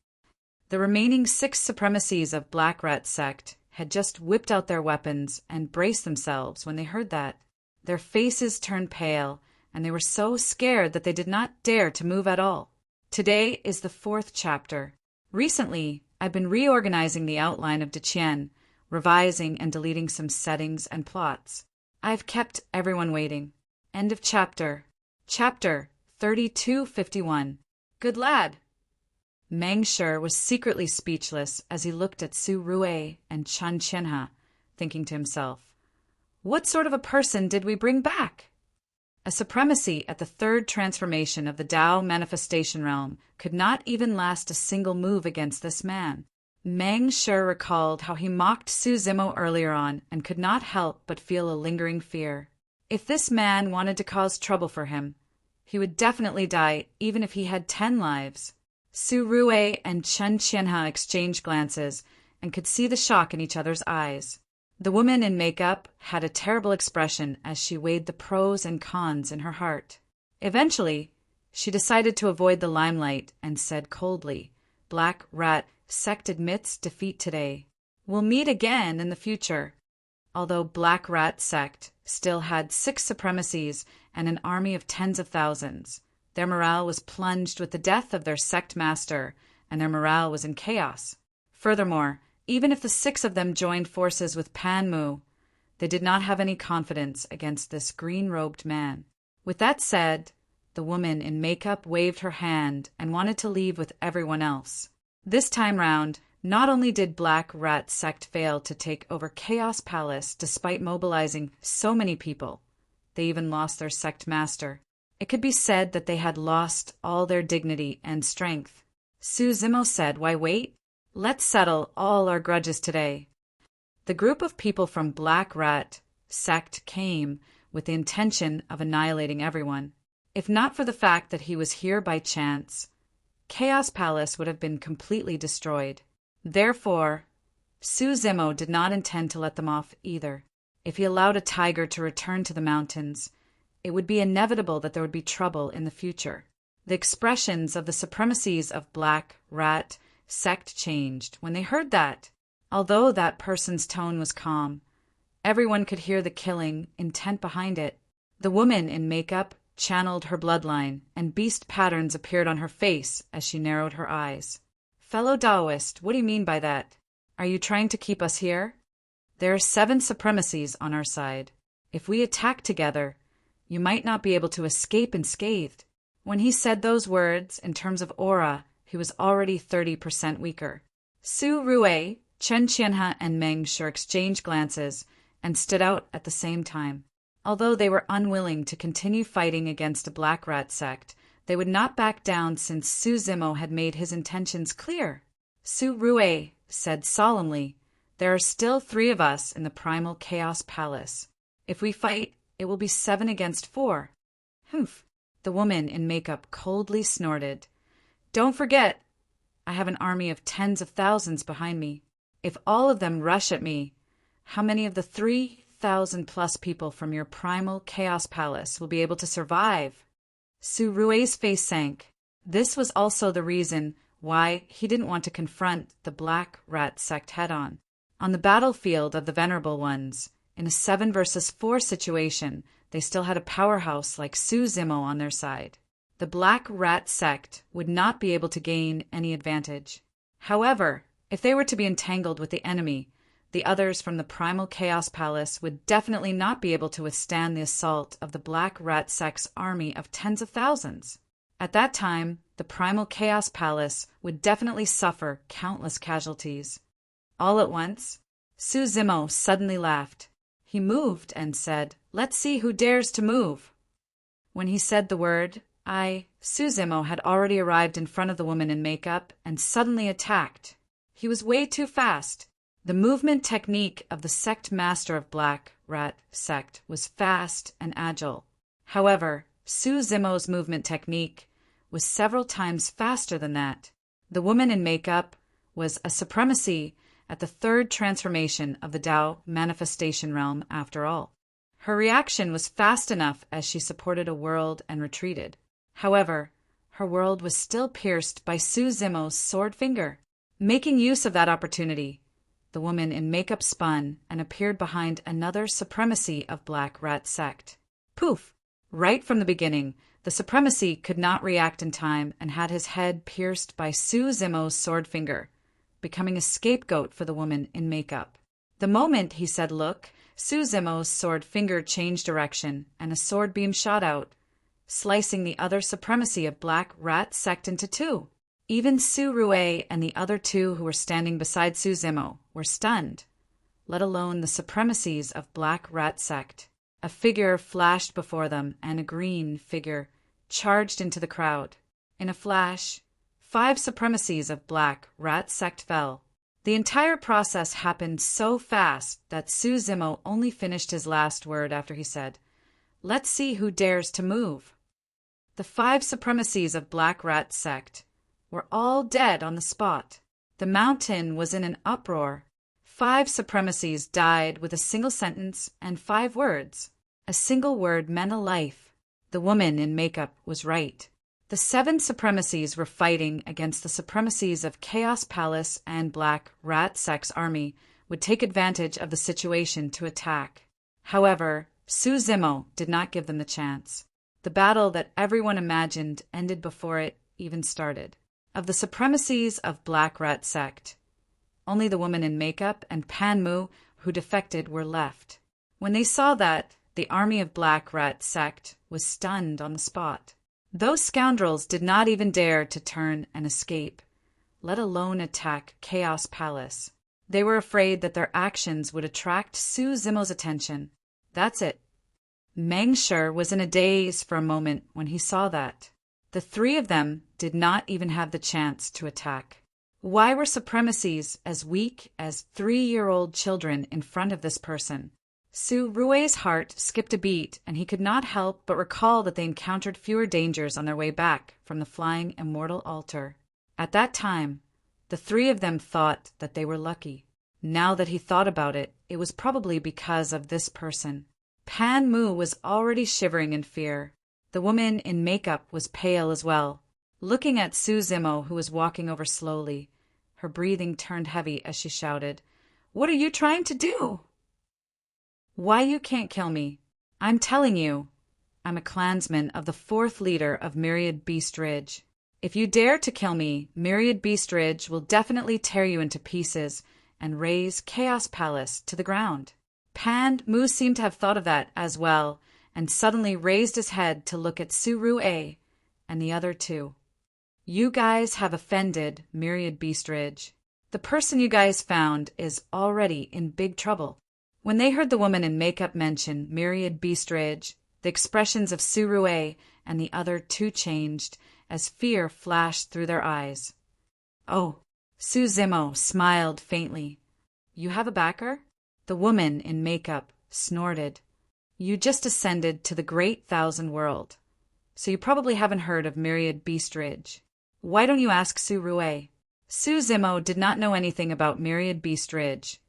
The remaining 6 supremacies of Black Rat sect had just whipped out their weapons and braced themselves when they heard that. Their faces turned pale, and they were so scared that they did not dare to move at all. Today is the 4th chapter. Recently, I've been reorganizing the outline of Deqian, revising and deleting some settings and plots. I've kept everyone waiting. End of chapter. Chapter 3251. Good lad! Meng Shi was secretly speechless as he looked at Su Rue and Chen Qianhe, thinking to himself, what sort of a person did we bring back? A supremacy at the 3rd transformation of the Tao manifestation realm could not even last a single move against this man. Meng Shi recalled how he mocked Su Zimo earlier on and could not help but feel a lingering fear. If this man wanted to cause trouble for him, he would definitely die even if he had 10 lives. Su Rue and Chen Qianhe exchanged glances and could see the shock in each other's eyes. The woman in makeup had a terrible expression as she weighed the pros and cons in her heart. Eventually, she decided to avoid the limelight and said coldly, Black Rat sect admits defeat today. We'll meet again in the future. Although Black Rat sect still had 6 supremacies and an army of tens of thousands, their morale was plunged with the death of their sect master, and their morale was in chaos. Furthermore, even if the 6 of them joined forces with Panmu, they did not have any confidence against this green-robed man. With that said, the woman in makeup waved her hand and wanted to leave with everyone else. This time round, not only did Black Rat Sect fail to take over Chaos Palace despite mobilizing so many people, they even lost their sect master. It could be said that they had lost all their dignity and strength. Su Zimo said, "Why wait? Let's settle all our grudges today." The group of people from Black Rat Sect came with the intention of annihilating everyone. If not for the fact that he was here by chance, Chaos Palace would have been completely destroyed. Therefore, Su Zimo did not intend to let them off either. If he allowed a tiger to return to the mountains, it would be inevitable that there would be trouble in the future. The expressions of the supremacies of Black Rat Sect changed when they heard that. Although that person's tone was calm, everyone could hear the killing intent behind it. The woman in makeup channeled her bloodline, and beast patterns appeared on her face as she narrowed her eyes. "Fellow Taoist, what do you mean by that? Are you trying to keep us here? There are 7 supremacies on our side. If we attack together, you might not be able to escape unscathed." When he said those words, in terms of aura, he was already 30% weaker. Su Rue, Chen Qianhe, and Meng Sure exchanged glances and stood out at the same time. Although they were unwilling to continue fighting against a Black Rat Sect, they would not back down since Su Zimo had made his intentions clear. Su Rue said solemnly, "There are still 3 of us in the Primal Chaos Palace. If we fight, it will be 7 against 4. Humph. The woman in makeup coldly snorted. "Don't forget, I have an army of tens of thousands behind me. If all of them rush at me, how many of the 3,000 plus people from your Primal Chaos Palace will be able to survive?" Su Rue's face sank. This was also the reason why he didn't want to confront the Black Rat Sect head-on. On the battlefield of the Venerable Ones, in a 7 versus 4 situation, they still had a powerhouse like Su Zimo on their side. The Black Rat Sect would not be able to gain any advantage. However, if they were to be entangled with the enemy, the others from the Primal Chaos Palace would definitely not be able to withstand the assault of the Black Rat Sect's army of tens of thousands. At that time, the Primal Chaos Palace would definitely suffer countless casualties. All at once, Su Zimo suddenly laughed. He moved and said, "Let's see who dares to move." When he said the word, Su Zimo had already arrived in front of the woman in makeup and suddenly attacked. He was way too fast. The movement technique of the sect master of Black Rat Sect was fast and agile. However, Su Zimo's movement technique was several times faster than that. The woman in makeup was a supremacy at the 3rd transformation of the Tao manifestation realm after all. Her reaction was fast enough as she supported a world and retreated. However, her world was still pierced by Su Zimo's sword finger. Making use of that opportunity, the woman in makeup spun and appeared behind another supremacy of Black Rat Sect. Poof! Right from the beginning, the supremacy could not react in time and had his head pierced by Su Zimo's sword finger, becoming a scapegoat for the woman in makeup. The moment he said look, Su Zimo's sword finger changed direction and a sword beam shot out, slicing the other supremacy of Black Rat Sect into 2. Even Su Rue and the other 2 who were standing beside Su Zimo were stunned, let alone the supremacies of Black Rat Sect. A figure flashed before them and a green figure charged into the crowd. In a flash, 5 supremacies of Black Rat Sect fell. The entire process happened so fast that Su Zimo only finished his last word after he said, "Let's see who dares to move." The 5 supremacies of Black Rat Sect were all dead on the spot. The mountain was in an uproar. 5 supremacies died with a single sentence and 5 words. A single word meant a life. The woman in makeup was right. The 7 supremacies were fighting against the supremacies of Chaos Palace, and Black Rat Sect's army would take advantage of the situation to attack. However, Su Zimo did not give them the chance. The battle that everyone imagined ended before it even started. Of the supremacies of Black Rat Sect, only the woman in makeup and Pan Mu, who defected, were left. When they saw that, the army of Black Rat Sect was stunned on the spot. Those scoundrels did not even dare to turn and escape, let alone attack Chaos Palace. They were afraid that their actions would attract Su Zimo's attention. That's it. Meng Shi was in a daze for a moment when he saw that. The three of them did not even have the chance to attack. Why were supremacies as weak as 3-year-old children in front of this person? Su Rui's heart skipped a beat, and he could not help but recall that they encountered fewer dangers on their way back from the flying immortal altar. At that time, the three of them thought that they were lucky. Now that he thought about it, it was probably because of this person. Pan Mu was already shivering in fear. The woman in makeup was pale as well. Looking at Su Zimo, who was walking over slowly, her breathing turned heavy as she shouted, "What are you trying to do?" "Why you can't kill me? I'm telling you. I'm a clansman of the 4th leader of Myriad Beast Ridge. If you dare to kill me, Myriad Beast Ridge will definitely tear you into pieces and raze Chaos Palace to the ground." Pan Mu seemed to have thought of that as well, and suddenly raised his head to look at Su Rue and the other two. "You guys have offended Myriad Beast Ridge. The person you guys found is already in big trouble." When they heard the woman in makeup mention Myriad Beast Ridge, the expressions of Su Rue and the other two changed as fear flashed through their eyes. "Oh," Su Zimo smiled faintly. "You have a backer?" The woman in makeup snorted. "You just ascended to the Great Thousand World, so you probably haven't heard of Myriad Beast Ridge. Why don't you ask Su Rue?" Su Zimo did not know anything about Myriad Beast Ridge,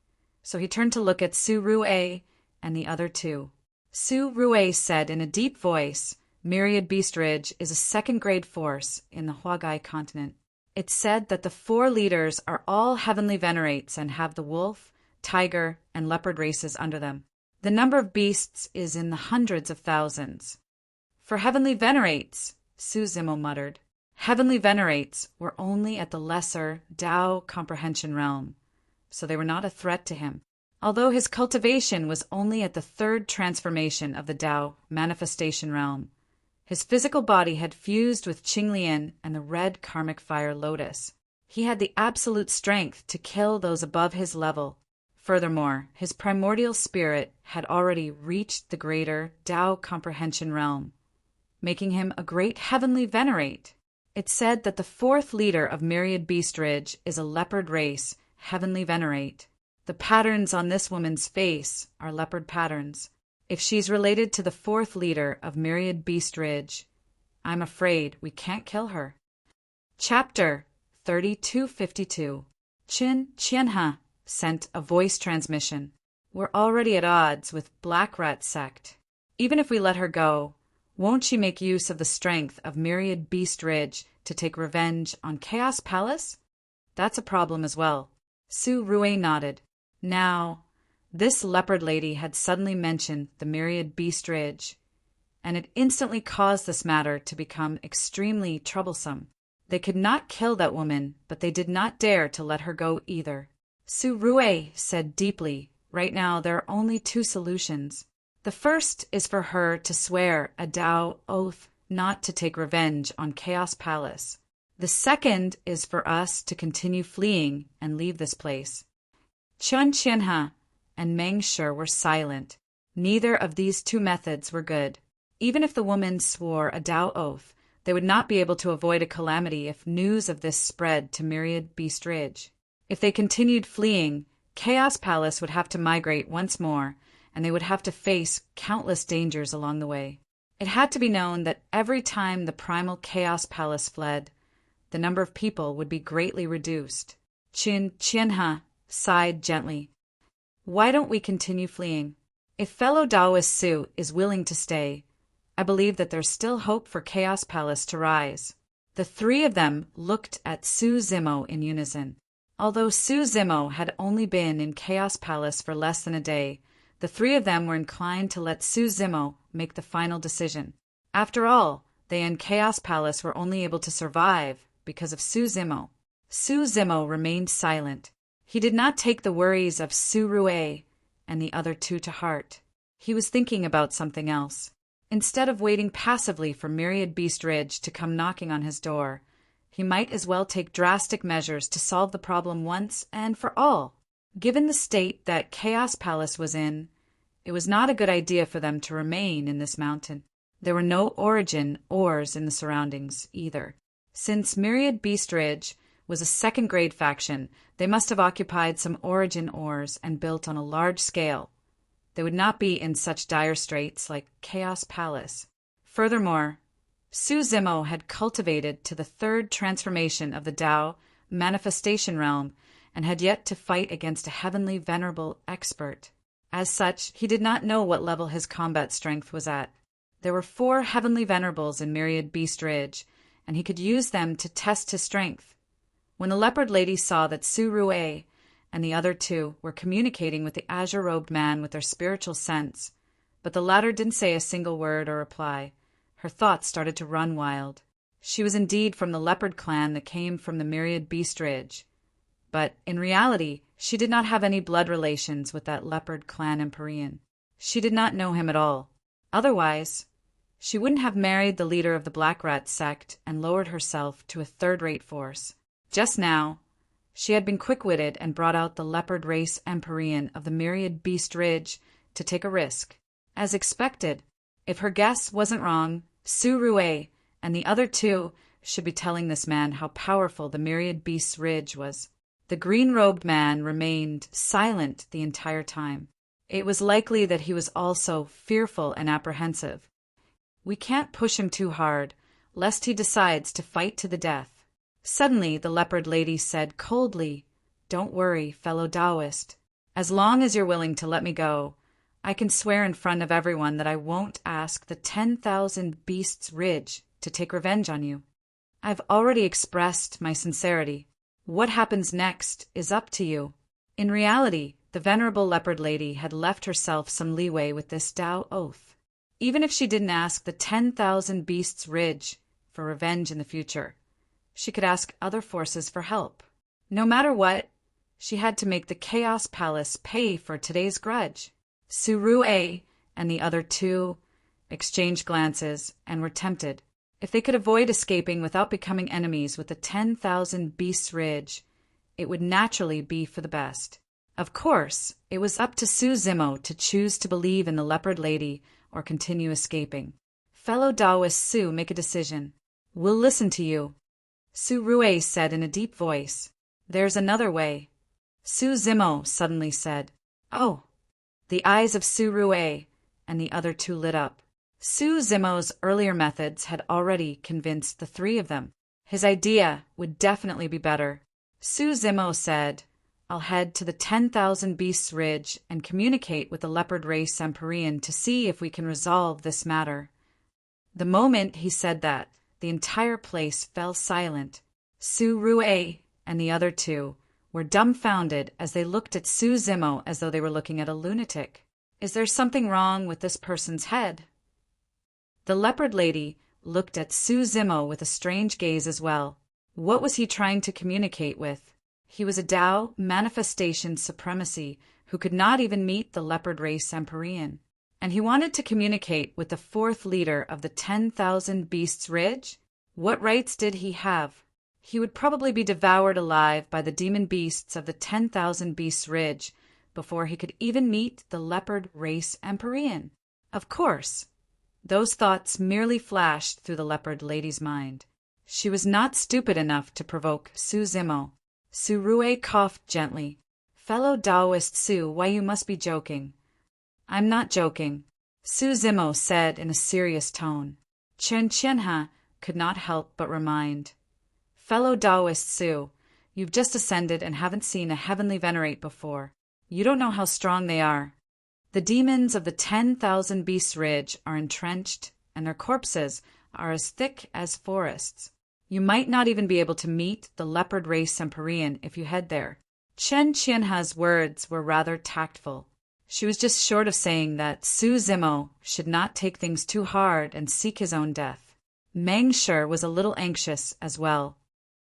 so he turned to look at Su Rue and the other two. Su Rue said in a deep voice, "Myriad Beast Ridge is a 2nd-grade force in the Huagai continent. It's said that the 4 leaders are all heavenly venerates and have the wolf, tiger, and leopard races under them. The number of beasts is in the hundreds of thousands." "For heavenly venerates," Su Zimo muttered. Heavenly venerates were only at the lesser Tao comprehension realm, so they were not a threat to him. Although his cultivation was only at the 3rd transformation of the Tao manifestation realm, his physical body had fused with Qinglian and the red karmic fire lotus. He had the absolute strength to kill those above his level. Furthermore, his primordial spirit had already reached the greater Tao comprehension realm, making him a great heavenly venerate. It's said that the 4th leader of Myriad Beast Ridge is a leopard race heavenly venerate. The patterns on this woman's face are leopard patterns. If she's related to the 4th leader of Myriad Beast Ridge, I'm afraid we can't kill her. Chapter 3252. Qianhe sent a voice transmission. "We're already at odds with Black Rat Sect. Even if we let her go, won't she make use of the strength of Myriad Beast Ridge to take revenge on Chaos Palace? That's a problem as well." Su Rue nodded. Now, this leopard lady had suddenly mentioned the Myriad Beast Ridge, and it instantly caused this matter to become extremely troublesome. They could not kill that woman, but they did not dare to let her go either. Su Rue said deeply, "Right now there are only 2 solutions. The first is for her to swear a Tao oath not to take revenge on Chaos Palace. The second is for us to continue fleeing and leave this place." Qianhe and Meng Shi were silent. Neither of these 2 methods were good. Even if the woman swore a Tao oath, they would not be able to avoid a calamity if news of this spread to Myriad Beast Ridge. If they continued fleeing, Chaos Palace would have to migrate once more, and they would have to face countless dangers along the way. It had to be known that every time the primal Chaos Palace fled, the number of people would be greatly reduced. Qianhe sighed gently. "Why don't we continue fleeing? If fellow Taoist Su is willing to stay, I believe that there's still hope for Chaos Palace to rise." The 3 of them looked at Su Zimo in unison. Although Su Zimo had only been in Chaos Palace for less than a day, the 3 of them were inclined to let Su Zimo make the final decision. After all, they in Chaos Palace were only able to survive because of Su Zimo. Su Zimo remained silent. He did not take the worries of Su Rue and the other 2 to heart. He was thinking about something else. Instead of waiting passively for Myriad Beast Ridge to come knocking on his door, He might as well take drastic measures to solve the problem once and for all. Given the state that Chaos Palace was in, it was not a good idea for them to remain in this mountain. There were no origin ores in the surroundings, either. Since Myriad Beast Ridge was a second-grade faction, they must have occupied some origin ores and built on a large scale. They would not be in such dire straits like Chaos Palace. Furthermore, Su Zimo had cultivated to the third transformation of the Tao manifestation realm and had yet to fight against a heavenly venerable expert. As such, he did not know what level his combat strength was at. There were 4 heavenly venerables in Myriad Beast Ridge, and he could use them to test his strength. When the leopard lady saw that Su Rue and the other 2 were communicating with the azure-robed man with their spiritual sense, but the latter didn't say a single word or reply, her thoughts started to run wild. She was indeed from the leopard clan that came from the Myriad Beast Ridge, but in reality she did not have any blood relations with that leopard clan Empyrean. She did not know him at all. Otherwise, she wouldn't have married the leader of the Black Rat sect and lowered herself to a third-rate force. Just now, she had been quick-witted and brought out the leopard race Empyrean of the Myriad Beast Ridge to take a risk. As expected, if her guess wasn't wrong, Su Rue and the other 2 should be telling this man how powerful the Myriad Beast Ridge was. The green-robed man remained silent the entire time. It was likely that he was also fearful and apprehensive. We can't push him too hard, lest he decides to fight to the death. Suddenly, the leopard lady said coldly, "Don't worry, fellow Taoist. As long as you're willing to let me go, I can swear in front of everyone that I won't ask the 10,000 Beasts Ridge to take revenge on you. I've already expressed my sincerity. What happens next is up to you." In reality, the venerable leopard lady had left herself some leeway with this Tao oath. Even if she didn't ask the 10,000 Beasts Ridge for revenge in the future, she could ask other forces for help. No matter what, she had to make the Chaos Palace pay for today's grudge. Su Rue and the other 2 exchanged glances and were tempted. If they could avoid escaping without becoming enemies with the 10,000 Beasts Ridge, it would naturally be for the best. Of course, it was up to Su Zimo to choose to believe in the leopard lady or continue escaping. Fellow Taoist Su, make a decision. We'll listen to you. Su Rue said in a deep voice. There's another way. Su Zimo suddenly said. Oh. The eyes of Su Rue and the other 2 lit up. Su Zimo's earlier methods had already convinced the 3 of them. His idea would definitely be better. Su Zimo said, I'll head to the 10,000 Beasts Ridge and communicate with the leopard race Empyrean to see if we can resolve this matter. The moment he said that, the entire place fell silent. Su Rue and the other 2 were dumbfounded as they looked at Su Zimo as though they were looking at a lunatic. Is there something wrong with this person's head? The leopard lady looked at Su Zimo with a strange gaze as well. What was he trying to communicate with? He was a Tao manifestation supremacy who could not even meet the leopard race Empyrean. And he wanted to communicate with the 4th leader of the 10,000 Beasts Ridge? What rights did he have? He would probably be devoured alive by the demon beasts of the 10,000 Beasts Ridge before he could even meet the leopard race Empyrean. Of course, those thoughts merely flashed through the leopard lady's mind. She was not stupid enough to provoke Su Zimo. Su Rue coughed gently. Fellow Taoist Su, why you must be joking. I'm not joking, Su Zimo said in a serious tone. Chen Qianha could not help but remind. Fellow Taoist Su, you've just ascended and haven't seen a heavenly venerate before. You don't know how strong they are. The demons of the 10,000 Beasts Ridge are entrenched, and their corpses are as thick as forests. You might not even be able to meet the leopard race Empyrean if you head there. Chen Qianha's words were rather tactful. She was just short of saying that Su Zimo should not take things too hard and seek his own death. Meng Shi was a little anxious as well.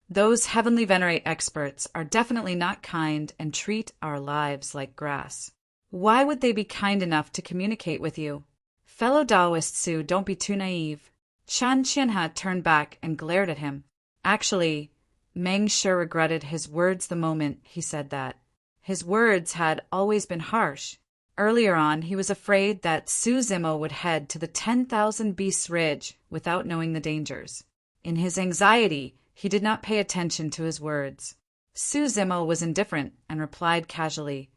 Those heavenly venerate experts are definitely not kind and treat our lives like grass. Why would they be kind enough to communicate with you? Fellow Taoist Su, don't be too naive. Chen Qianha turned back and glared at him. Actually, Meng sure regretted his words the moment he said that. His words had always been harsh. Earlier on, he was afraid that Su Zimo would head to the 10,000 Beasts Ridge without knowing the dangers. In his anxiety, he did not pay attention to his words. Su Zimo was indifferent and replied casually,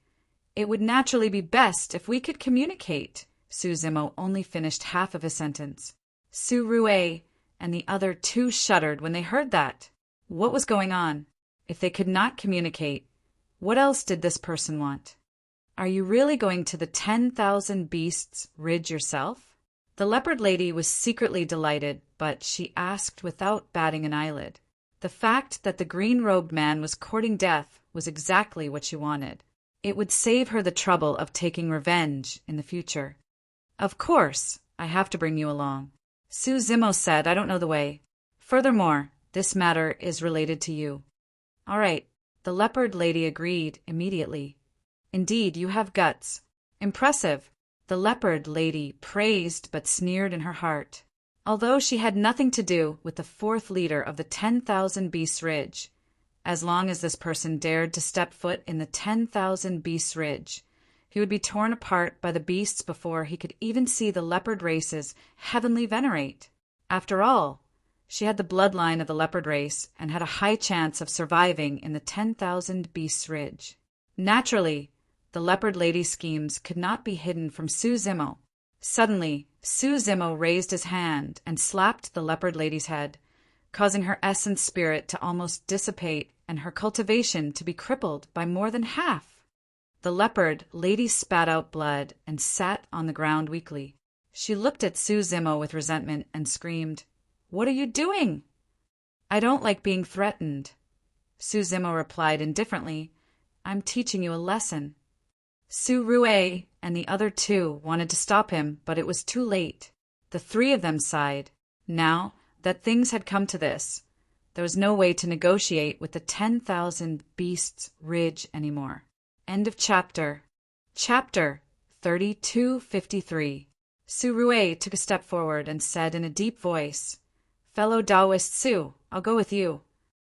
"It would naturally be best if we could communicate." Su Zimo only finished half of his sentence. Su Rue and the other two shuddered when they heard that. What was going on? If they could not communicate, what else did this person want? "Are you really going to the 10,000 Beasts Ridge yourself?" The leopard lady was secretly delighted, but she asked without batting an eyelid. The fact that the green-robed man was courting death was exactly what she wanted. It would save her the trouble of taking revenge in the future. "Of course, I have to bring you along." Su Zimo said, "I don't know the way. Furthermore, this matter is related to you." "All right," the leopard lady agreed immediately. "Indeed, you have guts." "Impressive," the leopard lady praised but sneered in her heart. Although she had nothing to do with the fourth leader of the 10,000 Beasts Ridge, as long as this person dared to step foot in the 10,000 Beasts Ridge, he would be torn apart by the beasts before he could even see the leopard race's heavenly venerate. After all, she had the bloodline of the leopard race and had a high chance of surviving in the 10,000 Beasts Ridge. Naturally, the leopard lady's schemes could not be hidden from Su Zimo. Suddenly, Su Zimo raised his hand and slapped the leopard lady's head, causing her essence spirit to almost dissipate and her cultivation to be crippled by more than half. The leopard lady spat out blood and sat on the ground weakly. She looked at Su Zimo with resentment and screamed, "What are you doing?" "I don't like being threatened." Su Zimo replied indifferently, "I'm teaching you a lesson." Su Rue and the other two wanted to stop him, but it was too late. The three of them sighed. Now that things had come to this, there was no way to negotiate with the 10,000 Beasts Ridge anymore. End of chapter. Chapter 3253. Su Rue took a step forward and said in a deep voice, "Fellow Taoist Su, I'll go with you."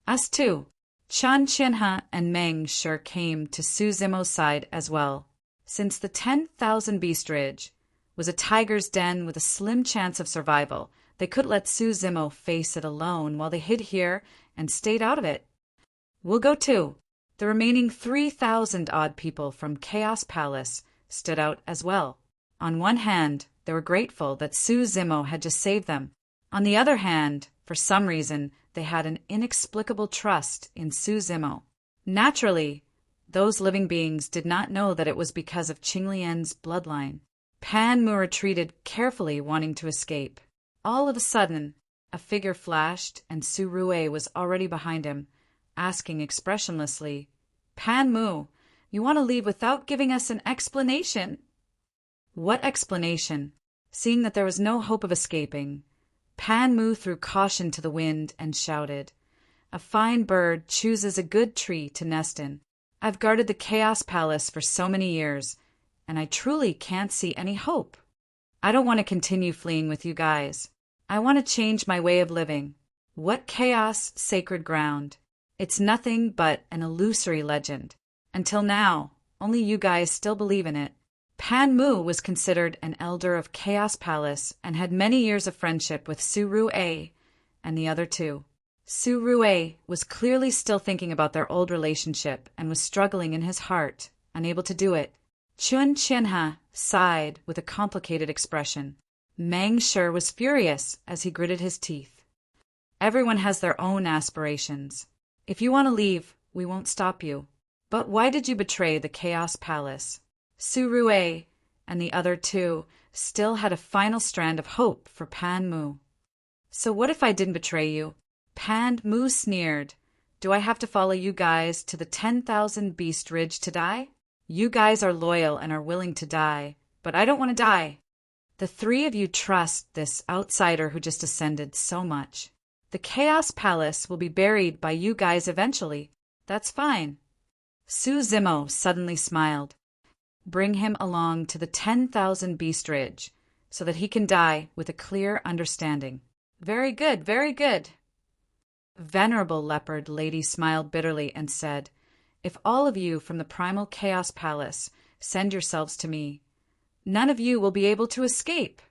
"Us too." Chan Chinha and Meng sure came to Su Zimo's side as well. Since the 10,000 Beast Ridge was a tiger's den with a slim chance of survival, they could let Su Zimo face it alone while they hid here and stayed out of it. "We'll go too." The remaining 3,000-odd people from Chaos Palace stood out as well. On one hand, they were grateful that Su Zimo had just saved them. On the other hand, for some reason, they had an inexplicable trust in Su Zimo. Naturally, those living beings did not know that it was because of Qinglian's bloodline. Pan Mu retreated carefully, wanting to escape. All of a sudden, a figure flashed, and Su Rue was already behind him, asking expressionlessly, "Pan Mu, you want to leave without giving us an explanation?" What explanation? Seeing that there was no hope of escaping, Pan Mu threw caution to the wind and shouted, "A fine bird chooses a good tree to nest in. I've guarded the Chaos Palace for so many years, and I truly can't see any hope. I don't want to continue fleeing with you guys. I want to change my way of living. What chaos, sacred ground? It's nothing but an illusory legend. Until now, only you guys still believe in it." Pan Mu was considered an elder of Chaos Palace and had many years of friendship with Su Rue and the other two. Su Rue was clearly still thinking about their old relationship and was struggling in his heart, unable to do it. Chun Chinha sighed with a complicated expression. Meng Sure was furious as he gritted his teeth. Everyone has their own aspirations. If you want to leave, we won't stop you. But why did you betray the Chaos Palace? Su Rue and the other two still had a final strand of hope for Pan Mu. "So what if I didn't betray you?" Pan Mu sneered. "Do I have to follow you guys to the 10,000 Beast Ridge to die? You guys are loyal and are willing to die, but I don't want to die. The three of you trust this outsider who just ascended so much. The Chaos Palace will be buried by you guys eventually. That's fine." Su Zimo suddenly smiled. "Bring him along to the 10,000 Beast Ridge so that he can die with a clear understanding." "Very good, very good." venerable leopard lady smiled bitterly and said, "If all of you from the primal chaos palace send yourselves to me, none of you will be able to escape."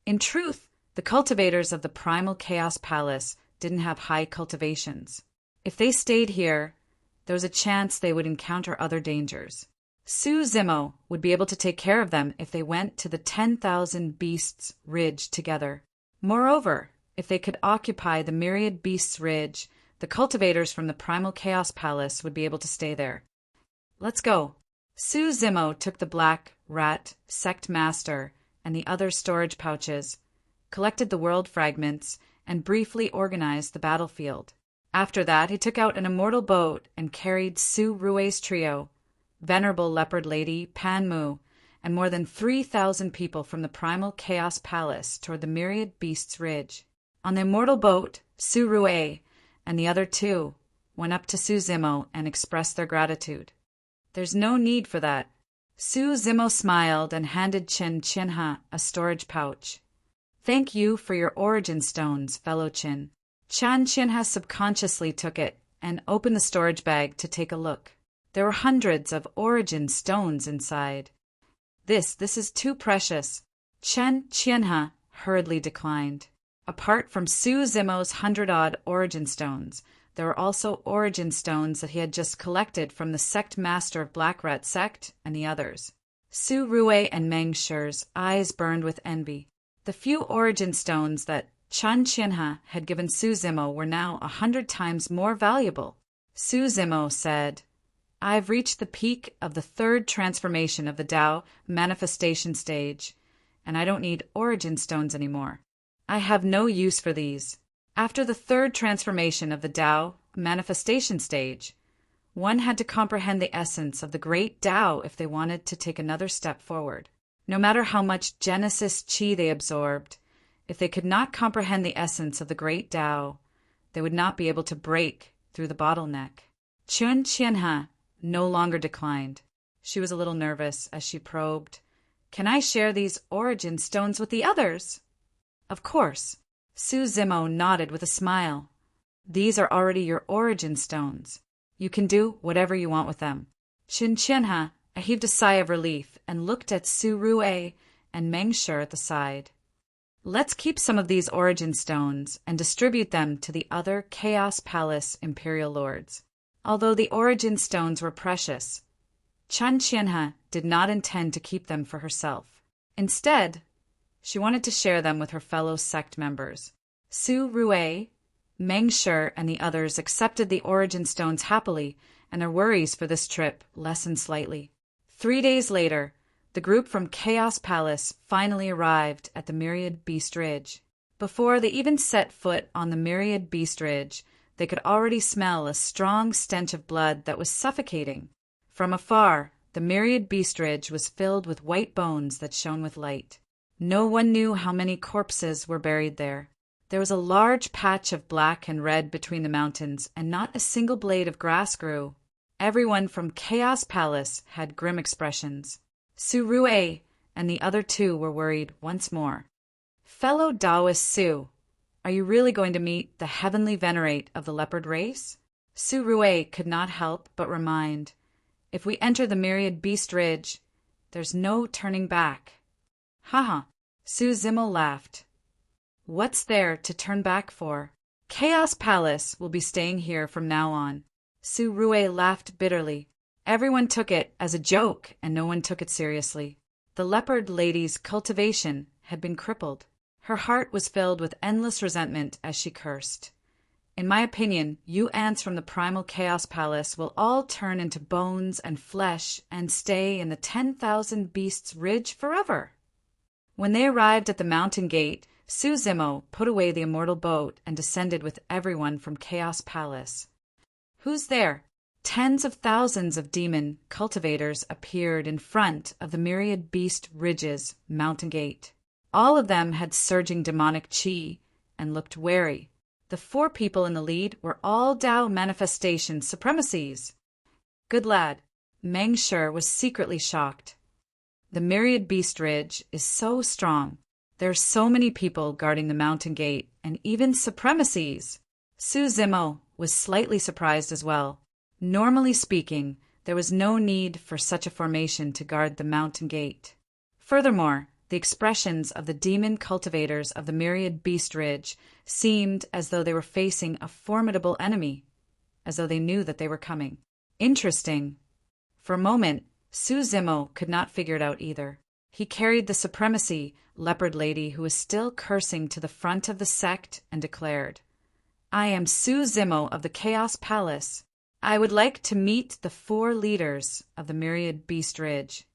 In truth, the cultivators of the primal chaos palace didn't have high cultivations. If they stayed here, there was a chance they would encounter other dangers. Su Zimo would be able to take care of them if they went to the 10,000 Beasts Ridge together. Moreover, if they could occupy the Myriad Beasts Ridge, the cultivators from the Primal Chaos Palace would be able to stay there. "Let's go." Su Zimo took the Black Rat Sect Master and the other storage pouches, collected the world fragments, and briefly organized the battlefield. After that, he took out an immortal boat and carried Su Rue's trio, venerable leopard lady Pan Mu, and more than 3,000 people from the Primal Chaos Palace toward the Myriad Beasts Ridge. On the immortal boat, Su Rue and the other two went up to Su Zimo and expressed their gratitude. "There's no need for that." Su Zimo smiled and handed Chin Chinha a storage pouch. "Thank you for your origin stones, fellow Chin." Chan Chinha subconsciously took it and opened the storage bag to take a look. There were hundreds of origin stones inside. This is too precious." Chen Chinha hurriedly declined. Apart from Su Zimo's 100-odd origin stones, there were also origin stones that he had just collected from the sect master of Black Rat Sect and the others. Su Rue and Meng Shi's eyes burned with envy. The few origin stones that Chan Chinha had given Su Zimo were now 100 times more valuable. Su Zimo said, "I've reached the peak of the third transformation of the Tao manifestation stage, and I don't need origin stones anymore. I have no use for these." After the third transformation of the Tao manifestation stage, one had to comprehend the essence of the great Tao if they wanted to take another step forward. No matter how much Genesis Qi they absorbed, if they could not comprehend the essence of the great Tao, they would not be able to break through the bottleneck. Chun Qianha no longer declined. She was a little nervous as she probed, "Can I share these origin stones with the others?" "Of course." Su Zimo nodded with a smile. "These are already your origin stones. You can do whatever you want with them." Chin Qianha heaved a sigh of relief and looked at Su Rue and Meng Shi at the side. "Let's keep some of these origin stones and distribute them to the other Chaos Palace Imperial Lords." Although the origin stones were precious, Chan Qianha did not intend to keep them for herself. Instead, she wanted to share them with her fellow sect members. Su Rue, Meng Shi, and the others accepted the origin stones happily, and their worries for this trip lessened slightly. 3 days later, the group from Chaos Palace finally arrived at the Myriad Beast Ridge. Before they even set foot on the Myriad Beast Ridge, they could already smell a strong stench of blood that was suffocating. From afar, the Myriad Beast Ridge was filled with white bones that shone with light. No one knew how many corpses were buried there. There was a large patch of black and red between the mountains, and not a single blade of grass grew. Everyone from Chaos Palace had grim expressions. Su Rue and the other two were worried once more. "Fellow Taoist Su, are you really going to meet the heavenly venerate of the leopard race?" Su Rue could not help but remind, "If we enter the Myriad Beast Ridge, there's no turning back." "Haha," Su Zimo laughed. "What's there to turn back for? Chaos Palace will be staying here from now on." Su Rue laughed bitterly. Everyone took it as a joke, and no one took it seriously. The leopard lady's cultivation had been crippled. Her heart was filled with endless resentment as she cursed. "In my opinion, you ants from the Primal Chaos Palace will all turn into bones and flesh and stay in the 10,000 Beasts Ridge forever." When they arrived at the mountain gate, Su Zimo put away the immortal boat and descended with everyone from Chaos Palace. "Who's there?" Tens of thousands of demon cultivators appeared in front of the Myriad Beast Ridge's mountain gate. All of them had surging demonic chi and looked wary. The 4 people in the lead were all Tao manifestation supremacies. "Good lad." Meng Shi was secretly shocked. "The Myriad Beast Ridge is so strong. There are so many people guarding the mountain gate, and even supremacies." Zimo was slightly surprised as well. Normally speaking, there was no need for such a formation to guard the mountain gate. Furthermore, the expressions of the demon cultivators of the Myriad Beast Ridge seemed as though they were facing a formidable enemy, as though they knew that they were coming. Interesting. For a moment, Zimo could not figure it out either. He carried the supremacy leopard lady who was still cursing to the front of the sect and declared, "I am Zimo of the Chaos Palace. I would like to meet the 4 leaders of the Myriad Beast Ridge."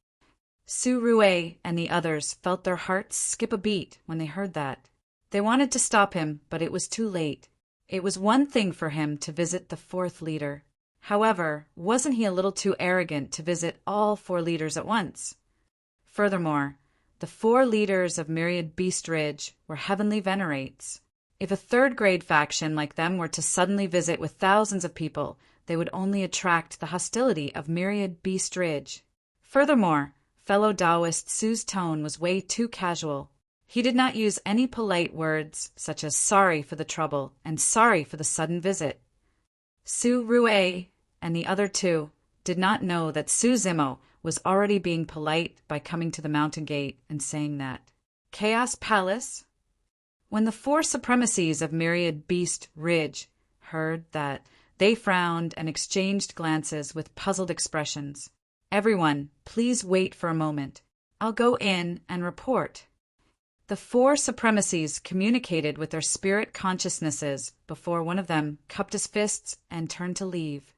Rue and the others felt their hearts skip a beat when they heard that. They wanted to stop him, but it was too late. It was one thing for him to visit the 4th leader. However, wasn't he a little too arrogant to visit all 4 leaders at once? Furthermore, the 4 leaders of Myriad Beast Ridge were heavenly venerates. If a 3rd-grade faction like them were to suddenly visit with thousands of people, they would only attract the hostility of Myriad Beast Ridge. Furthermore, fellow Taoist Su's tone was way too casual. He did not use any polite words such as sorry for the trouble and sorry for the sudden visit. Rue and the other 2 did not know that Zimo was already being polite by coming to the mountain gate and saying that. Chaos Palace? When the 4 supremacies of Myriad Beast Ridge heard that, they frowned and exchanged glances with puzzled expressions. "Everyone, please wait for a moment. I'll go in and report." The 4 supremacies communicated with their spirit consciousnesses before one of them cupped his fists and turned to leave.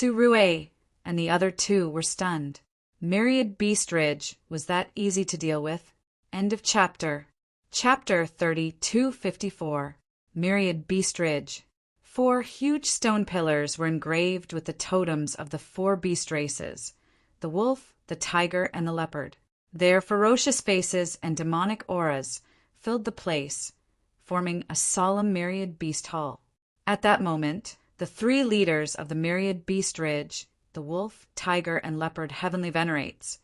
Rue and the other 2 were stunned. Myriad Beast Ridge was that easy to deal with. End of chapter. Chapter 3254. Myriad Beast Ridge. 4 huge stone pillars were engraved with the totems of the 4 beast races: the wolf, the tiger, and the leopard. Their ferocious faces and demonic auras filled the place, forming a solemn Myriad Beast Hall. At that moment, the 3 leaders of the Myriad Beast Ridge, the wolf, tiger, and leopard heavenly venerates,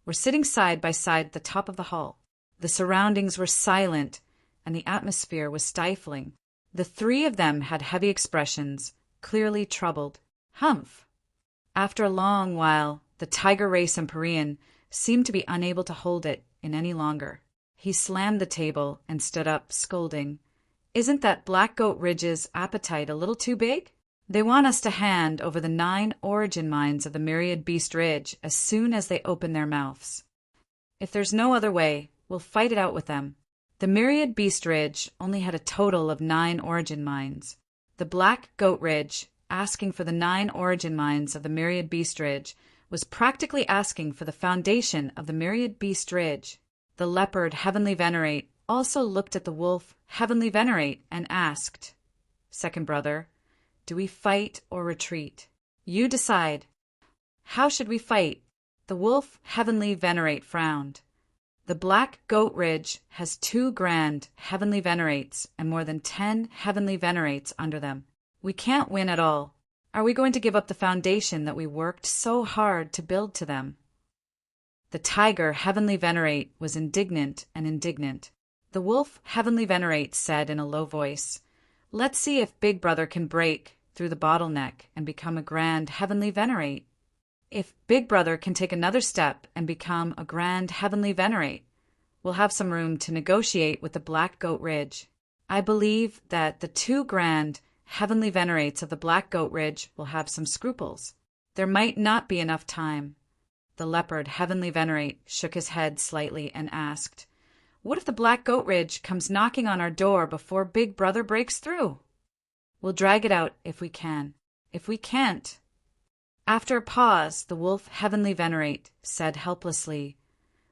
were sitting side by side at the top of the hall. The surroundings were silent, and the atmosphere was stifling. The 3 of them had heavy expressions, clearly troubled. Humph! After a long while, the tiger race Empyrean seemed to be unable to hold it in any longer. He slammed the table and stood up, scolding. "Isn't that Black Goat Ridge's appetite a little too big? They want us to hand over the 9 origin mines of the Myriad Beast Ridge as soon as they open their mouths. If there's no other way, we'll fight it out with them." The Myriad Beast Ridge only had a total of 9 origin mines. The Black Goat Ridge, asking for the 9 origin mines of the Myriad Beast Ridge, was practically asking for the foundation of the Myriad Beast Ridge. The leopard heavenly venerate also looked at the wolf heavenly venerate and asked, "Second brother, do we fight or retreat? You decide." "How should we fight?" The wolf heavenly venerate frowned. "The Black Goat Ridge has 2 grand heavenly venerates and more than 10 heavenly venerates under them. We can't win at all. Are we going to give up the foundation that we worked so hard to build to them?" The tiger heavenly venerate was indignant. The wolf heavenly venerate said in a low voice, "Let's see if Big Brother can break through the bottleneck and become a grand heavenly venerate. If Big Brother can take another step and become a grand heavenly venerate, we'll have some room to negotiate with the Black Goat Ridge. I believe that the 2 grand heavenly venerates of the Black Goat Ridge will have some scruples. There might not be enough time." The leopard heavenly venerate shook his head slightly and asked, "What if the Black Goat Ridge comes knocking on our door before Big Brother breaks through?" "We'll drag it out if we can. If we can't—" After a pause, the wolf heavenly venerate said helplessly,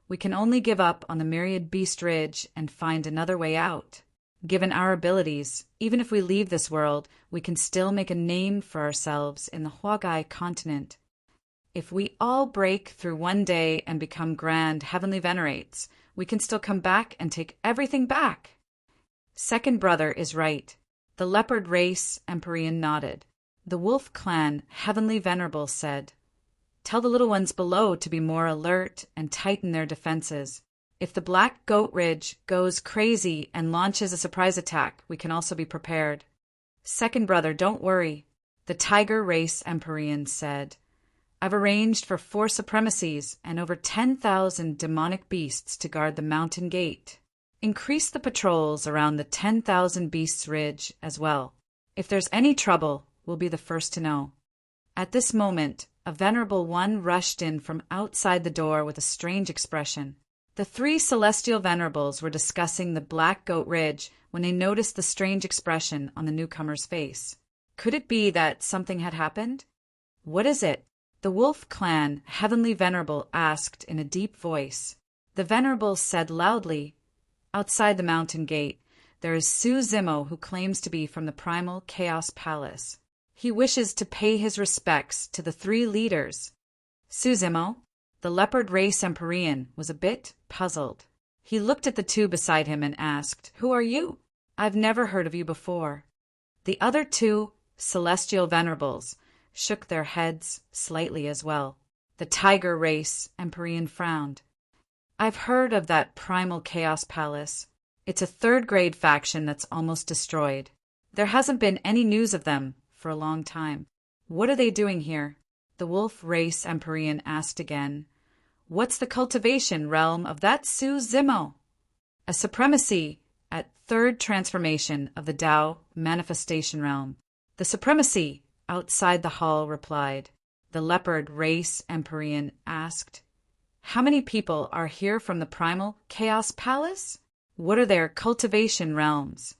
"We can only give up on the Myriad Beast Ridge and find another way out. Given our abilities, even if we leave this world, we can still make a name for ourselves in the Huagai continent. If we all break through one day and become grand heavenly venerates, we can still come back and take everything back." Second brother is right. The leopard race Empyrean nodded. The wolf clan heavenly venerable said, "Tell the little ones below to be more alert and tighten their defenses. If the Black Goat Ridge goes crazy and launches a surprise attack, we can also be prepared." Second brother, don't worry, the tiger race Empyrean said. I've arranged for 4 supremacies and over 10,000 demonic beasts to guard the mountain gate. Increase the patrols around the 10,000 Beasts Ridge as well. If there's any trouble, we'll be the first to know. At this moment, a venerable one rushed in from outside the door with a strange expression. The 3 celestial venerables were discussing the Black Goat Ridge when they noticed the strange expression on the newcomer's face. Could it be that something had happened? What is it? The Wolf Clan Heavenly Venerable asked in a deep voice. The Venerable said loudly, outside the mountain gate, there is Su Zimo who claims to be from the Primal Chaos Palace. He wishes to pay his respects to the 3 leaders. Su Zimo, the leopard race Empyrean, was a bit puzzled. He looked at the 2 beside him and asked, Who are you? I've never heard of you before. The other 2 celestial venerables shook their heads slightly as well. The tiger race Empyrean frowned. I've heard of that Primal Chaos Palace. It's a 3rd-grade faction that's almost destroyed. There hasn't been any news of them for a long time. What are they doing here? The wolf race Empyrean asked again. What's the cultivation realm of that Su Zimo? A supremacy at 3rd transformation of the Tao manifestation realm. The supremacy outside the hall replied. The leopard race Empyrean asked, How many people are here from the Primal Chaos Palace? What are their cultivation realms?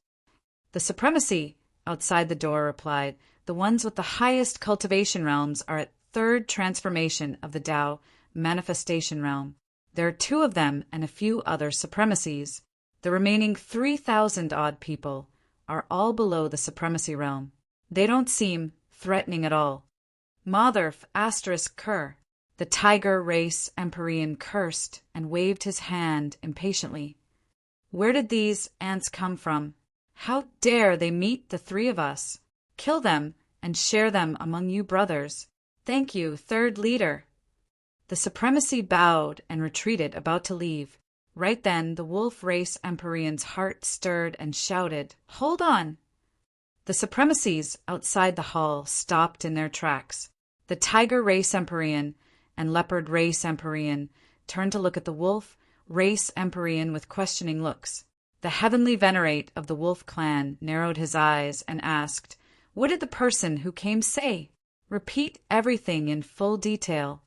The supremacy outside the door replied, The ones with the highest cultivation realms are at 3rd transformation of the Tao manifestation realm. There are 2 of them and a few other supremacies. The remaining 3,000-odd people are all below the supremacy realm. They don't seem threatening at all. Motherf * cur. The tiger race Empyrean cursed and waved his hand impatiently. Where did these ants come from? How dare they meet the 3 of us? Kill them and share them among you brothers. Thank you, 3rd leader. The supremacy bowed and retreated, about to leave. Right then, the wolf race Empyrean's heart stirred and shouted, Hold on! The supremacies outside the hall stopped in their tracks. The tiger race Empyrean and leopard race Empyrean turned to look at the wolf race Empyrean with questioning looks. The heavenly venerate of the wolf clan narrowed his eyes and asked, What did the person who came say? Repeat everything in full detail.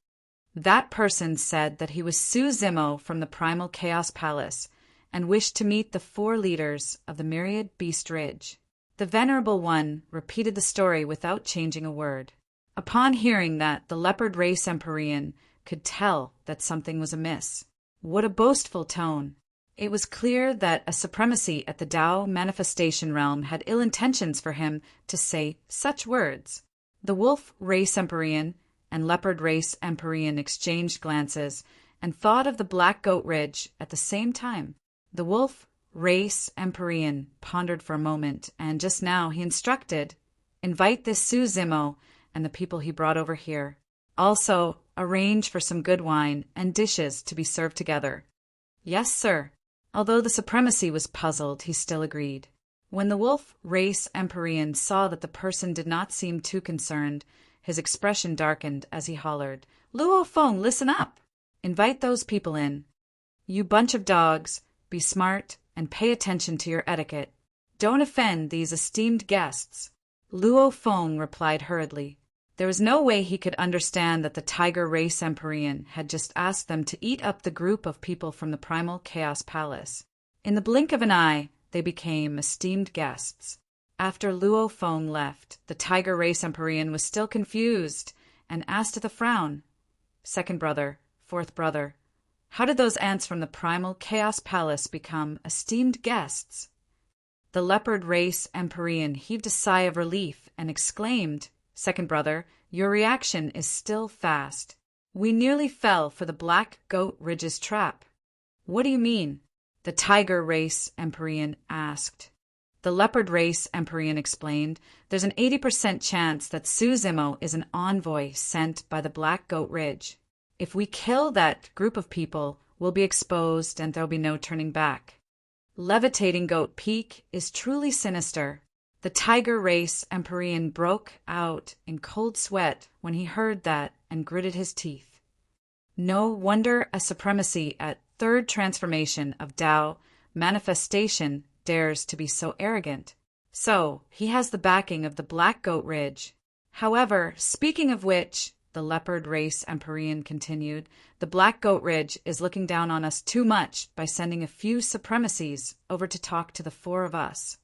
That person said that he was Su Zimo from the Primal Chaos Palace and wished to meet the 4 leaders of the Myriad Beast Ridge. The Venerable One repeated the story without changing a word. Upon hearing that, the leopard race Empyrean could tell that something was amiss. What a boastful tone! It was clear that a supremacy at the Tao manifestation realm had ill intentions for him to say such words. The wolf race Empyrean and leopard race Empyrean exchanged glances and thought of the Black Goat Ridge at the same time. The wolf race Empyrean pondered for a moment, and just now he instructed, Invite this Su Zimo and the people he brought over here. Also, arrange for some good wine and dishes to be served together. Yes, sir. Although the supremacy was puzzled, he still agreed. When the wolf race Empyrean saw that the person did not seem too concerned, his expression darkened as he hollered, Luo Feng, listen up! Invite those people in. You bunch of dogs, be smart and pay attention to your etiquette. Don't offend these esteemed guests. Luo Feng replied hurriedly. There was no way he could understand that the tiger race Empyrean had just asked them to eat up the group of people from the Primal Chaos Palace. In the blink of an eye, they became esteemed guests. After Luo Feng left, the tiger race Empyrean was still confused and asked with a frown, Second brother, 4th brother, how did those ants from the Primal Chaos Palace become esteemed guests? The leopard race Empyrean heaved a sigh of relief and exclaimed, Second brother, your reaction is still fast. We nearly fell for the Black Goat Ridge's trap. What do you mean? The tiger race Empyrean asked. The leopard race Empyrean explained, there's an 80% chance that Su Zimo is an envoy sent by the Black Goat Ridge. If we kill that group of people, we'll be exposed and there'll be no turning back. Levitating Goat Peak is truly sinister. The tiger race Empyrean broke out in cold sweat when he heard that and gritted his teeth. No wonder a supremacy at third transformation of Tao manifestation dares to be so arrogant. So, he has the backing of the Black Goat Ridge. However, speaking of which, the leopard race Empyrean continued, the Black Goat Ridge is looking down on us too much by sending a few supremacies over to talk to the four of us.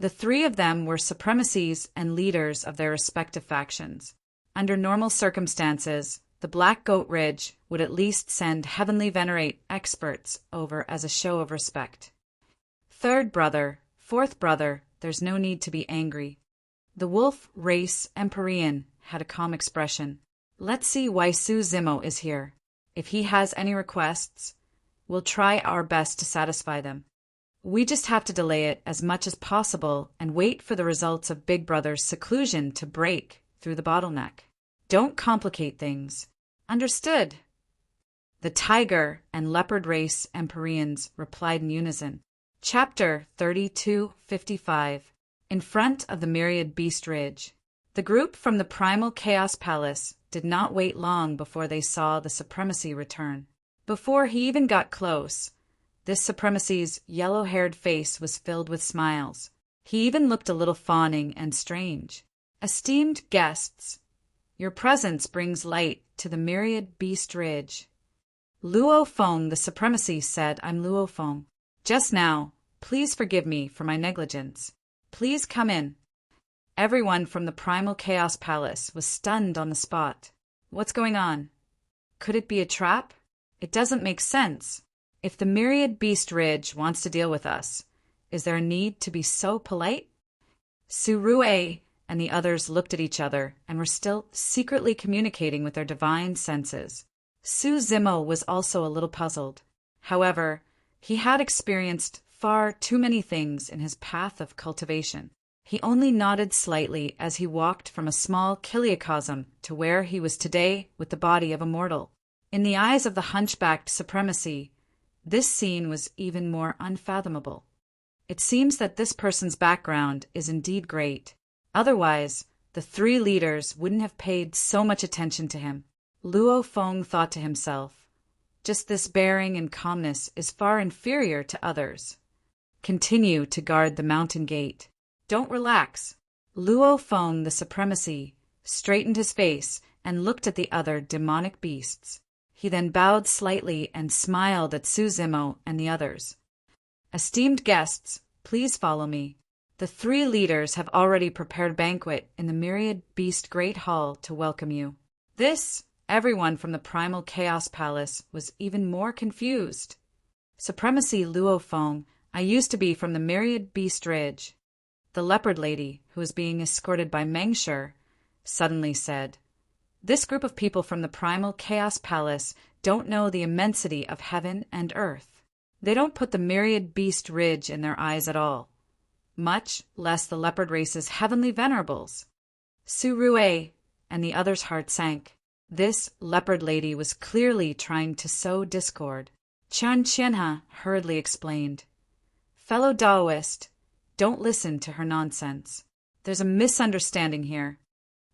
The three of them were supremacies and leaders of their respective factions. Under normal circumstances, the Black Goat Ridge would at least send Heavenly Venerate experts over as a show of respect. Third brother, fourth brother, there's no need to be angry. The wolf race Empyrean had a calm expression. Let's see why Su Zimo is here. If he has any requests, we'll try our best to satisfy them. We just have to delay it as much as possible and wait for the results of Big Brother's seclusion to break through the bottleneck. Don't complicate things. Understood. The tiger and leopard race Empyreans replied in unison. Chapter 3255. In front of the myriad beast ridge. The group from the primal chaos palace did not wait long before they saw the supremacy return. Before he even got close, this supremacy's yellow-haired face was filled with smiles. He even looked a little fawning and strange. Esteemed guests, your presence brings light to the myriad beast ridge. Luo Feng, the supremacy, said, I'm Luo Feng. Just now, please forgive me for my negligence. Please come in. Everyone from the primal chaos palace was stunned on the spot. What's going on? Could it be a trap? It doesn't make sense. If the myriad beast ridge wants to deal with us, is there a need to be so polite? Su Rue and the others looked at each other and were still secretly communicating with their divine senses. Su Zimo was also a little puzzled. However, he had experienced far too many things in his path of cultivation. He only nodded slightly as he walked from a small kiliocosm to where he was today with the body of a mortal. In the eyes of the hunchbacked supremacy, this scene was even more unfathomable. It seems that this person's background is indeed great. Otherwise, the three leaders wouldn't have paid so much attention to him. Luo Feng thought to himself, just this bearing and calmness is far inferior to others. Continue to guard the mountain gate. Don't relax. Luo Feng, the supremacy, straightened his face and looked at the other demonic beasts. He then bowed slightly and smiled at Su Zimo and the others. Esteemed guests, please follow me. The three leaders have already prepared a banquet in the myriad beast great hall to welcome you. Everyone from the primal chaos palace was even more confused. Supremacy Luo Feng, I used to be from the myriad beast ridge. The leopard lady, who was being escorted by Mengshi, suddenly said, This group of people from the primal chaos palace don't know the immensity of heaven and earth. They don't put the myriad beast ridge in their eyes at all, much less the leopard race's heavenly venerables. Su Rue and the others' heart sank. This leopard lady was clearly trying to sow discord. Qian Qianhe hurriedly explained, Fellow Taoist, don't listen to her nonsense. There's a misunderstanding here.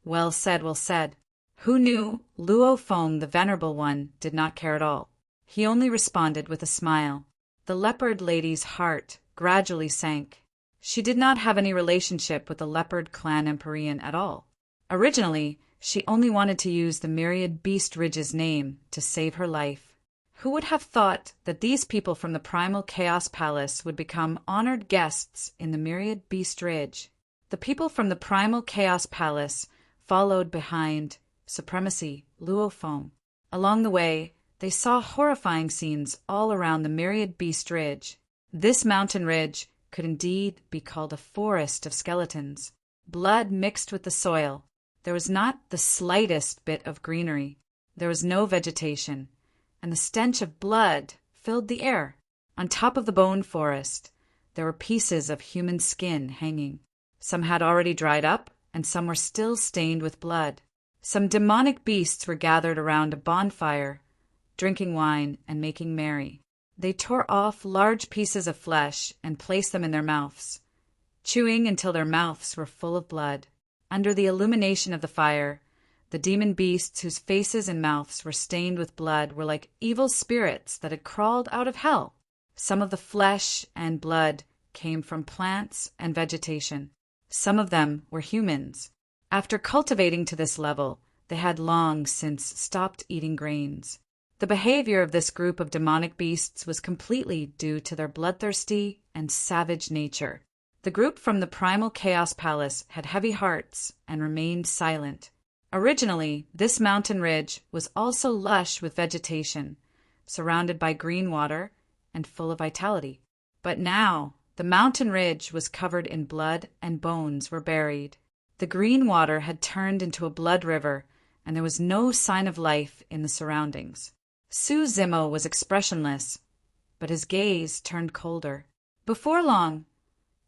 Well said, well said. Who knew? Luo Feng, the Venerable One, did not care at all. He only responded with a smile. The leopard lady's heart gradually sank. She did not have any relationship with the leopard clan Empyrean at all. Originally, she only wanted to use the myriad beast ridge's name to save her life. Who would have thought that these people from the primal chaos palace would become honored guests in the myriad beast ridge? The people from the primal chaos palace followed behind supremacy Luo Feng. Along the way, they saw horrifying scenes all around the myriad beast ridge. This mountain ridge could indeed be called a forest of skeletons. Blood mixed with the soil. There was not the slightest bit of greenery. There was no vegetation, and the stench of blood filled the air. On top of the bone forest, there were pieces of human skin hanging. Some had already dried up, and some were still stained with blood. Some demonic beasts were gathered around a bonfire, drinking wine and making merry. They tore off large pieces of flesh and placed them in their mouths, chewing until their mouths were full of blood. Under the illumination of the fire, the demon beasts whose faces and mouths were stained with blood were like evil spirits that had crawled out of hell. Some of the flesh and blood came from plants and vegetation. Some of them were humans. After cultivating to this level, they had long since stopped eating grains. The behavior of this group of demonic beasts was completely due to their bloodthirsty and savage nature. The group from the primal Chaos Palace had heavy hearts and remained silent. Originally, this mountain ridge was also lush with vegetation, surrounded by green water and full of vitality. But now, the mountain ridge was covered in blood and bones were buried. The green water had turned into a blood river, and there was no sign of life in the surroundings. Su Zimo was expressionless, but his gaze turned colder. Before long,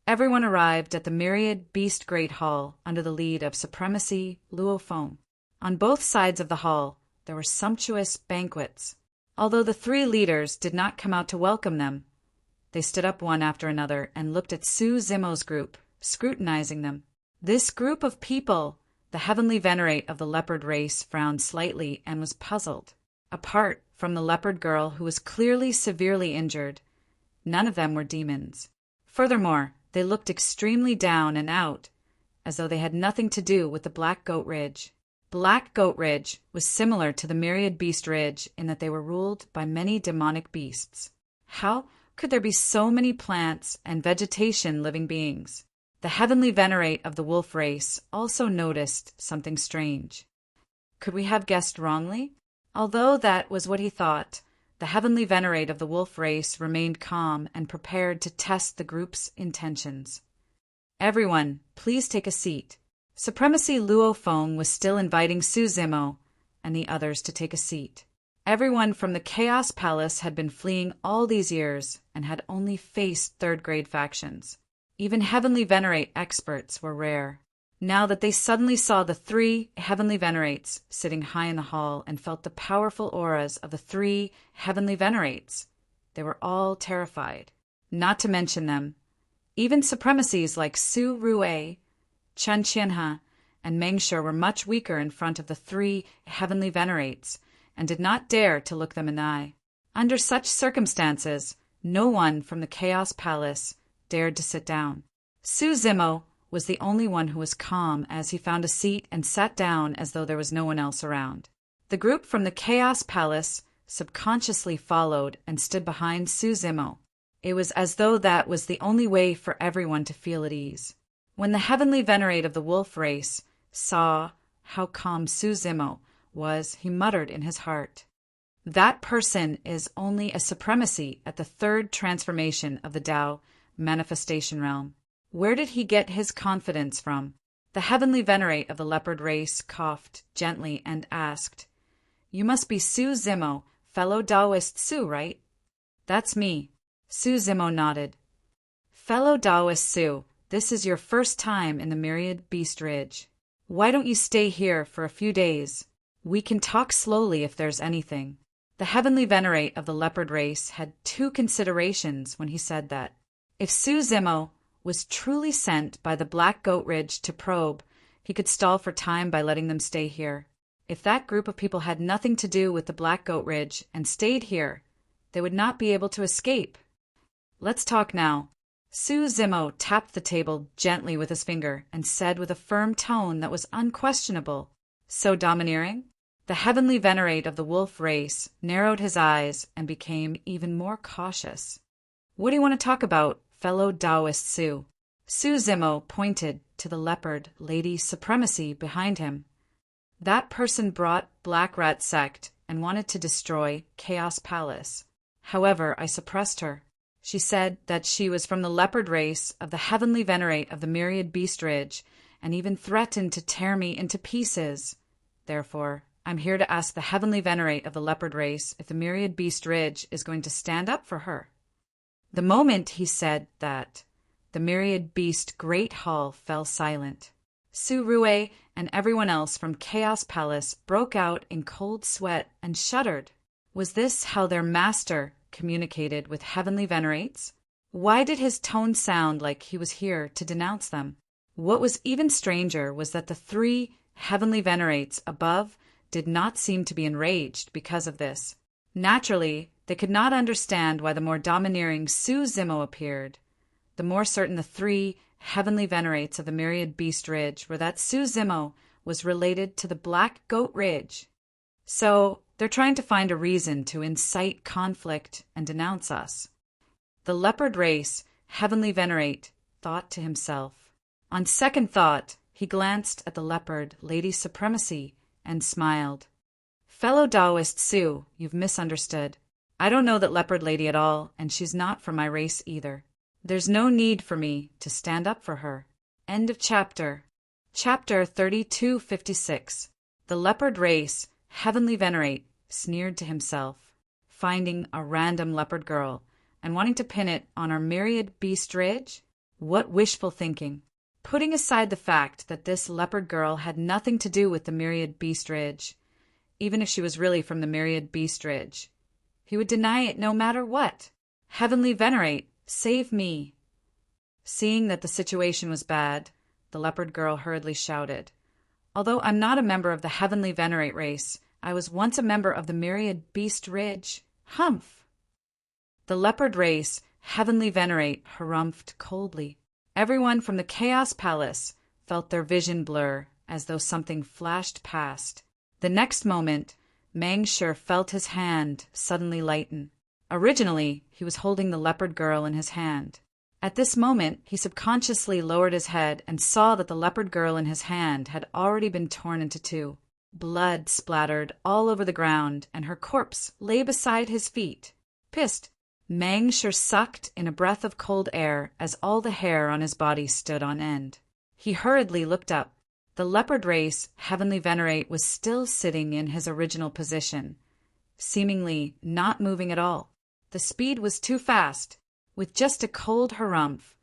everyone arrived at the myriad beast great hall under the lead of Supremacy Luo Feng. On both sides of the hall, there were sumptuous banquets. Although the three leaders did not come out to welcome them, they stood up one after another and looked at Su Zimo's group, scrutinizing them. This group of people, the heavenly venerate of the leopard race, frowned slightly and was puzzled. Apart from the leopard girl who was clearly severely injured, none of them were demons. Furthermore, they looked extremely down and out, as though they had nothing to do with the Black Goat Ridge. Black Goat Ridge was similar to the Myriad Beast Ridge in that they were ruled by many demonic beasts. How could there be so many plants and vegetation living beings? The heavenly venerate of the wolf race also noticed something strange. Could we have guessed wrongly? Although that was what he thought, the heavenly venerate of the wolf race remained calm and prepared to test the group's intentions. Everyone, please take a seat. Supremacy Luo Feng was still inviting Su Zimo and the others to take a seat. Everyone from the Chaos Palace had been fleeing all these years and had only faced third-grade factions. Even heavenly venerate experts were rare. Now that they suddenly saw the three heavenly venerates sitting high in the hall and felt the powerful auras of the three heavenly venerates, they were all terrified. Not to mention them, even supremacies like Su Rue, Chen Qianhe, and Mengshe were much weaker in front of the three heavenly venerates and did not dare to look them in the eye. Under such circumstances, no one from the Chaos Palace dared to sit down. Su Zimo was the only one who was calm as he found a seat and sat down as though there was no one else around. The group from the Chaos Palace subconsciously followed and stood behind Su Zimo. It was as though that was the only way for everyone to feel at ease. When the heavenly venerate of the wolf race saw how calm Su Zimo was, he muttered in his heart, "That person is only a supremacy at the third transformation of the Tao manifestation realm. Where did he get his confidence from?" The heavenly venerate of the leopard race coughed gently and asked, "You must be Su Zimo, fellow Taoist Su, right?" "That's me." Su Zimo nodded. "Fellow Taoist Su, this is your first time in the Myriad Beast Ridge. Why don't you stay here for a few days? We can talk slowly if there's anything." The heavenly venerate of the leopard race had two considerations when he said that. If Su Zimo was truly sent by the Black Goat Ridge to probe, he could stall for time by letting them stay here. If that group of people had nothing to do with the Black Goat Ridge and stayed here, they would not be able to escape. "Let's talk now." Su Zimo tapped the table gently with his finger and said with a firm tone that was unquestionable, "So domineering?" The heavenly venerate of the wolf race narrowed his eyes and became even more cautious. "What do you want to talk about, fellow Taoist Su?" Su Zimo pointed to the leopard lady supremacy behind him. "That person brought Black Rat Sect and wanted to destroy Chaos Palace. However, I suppressed her. She said that she was from the leopard race of the heavenly venerate of the Myriad Beast Ridge and even threatened to tear me into pieces. Therefore, I'm here to ask the heavenly venerate of the leopard race if the Myriad Beast Ridge is going to stand up for her." The moment he said that, the Myriad Beast Great Hall fell silent. Su Rue and everyone else from Chaos Palace broke out in cold sweat and shuddered. Was this how their master communicated with heavenly venerates? Why did his tone sound like he was here to denounce them? What was even stranger was that the three heavenly venerates above did not seem to be enraged because of this. Naturally, they could not understand why the more domineering Su Zimo appeared. The more certain the three heavenly venerates of the Myriad Beast Ridge were that Su Zimo was related to the Black Goat Ridge. So, they're trying to find a reason to incite conflict and denounce us. The leopard race, heavenly venerate, thought to himself. On second thought, he glanced at the leopard, Lady Supremacy, and smiled. Fellow Taoist Su, you've misunderstood. I don't know that leopard lady at all, and she's not from my race either. There's no need for me to stand up for her. End of chapter. Chapter 3256. The leopard race, heavenly venerate, sneered to himself, finding a random leopard girl and wanting to pin it on our Myriad Beast Ridge? What wishful thinking. Putting aside the fact that this leopard girl had nothing to do with the Myriad Beast Ridge, even if she was really from the Myriad Beast Ridge, he would deny it no matter what. Heavenly venerate, save me. Seeing that the situation was bad, the leopard girl hurriedly shouted, Although I'm not a member of the heavenly venerate race, I was once a member of the Myriad Beast Ridge. Humph! The leopard race, heavenly venerate, harumphed coldly. Everyone from the Chaos Palace felt their vision blur as though something flashed past. The next moment, Mang Sure felt his hand suddenly lighten. Originally, he was holding the leopard girl in his hand. At this moment, he subconsciously lowered his head and saw that the leopard girl in his hand had already been torn into two. Blood splattered all over the ground, and her corpse lay beside his feet. Pissed, Mang Sure sucked in a breath of cold air as all the hair on his body stood on end. He hurriedly looked up. The leopard race, heavenly venerate, was still sitting in his original position, seemingly not moving at all. The speed was too fast. With just a cold harumph,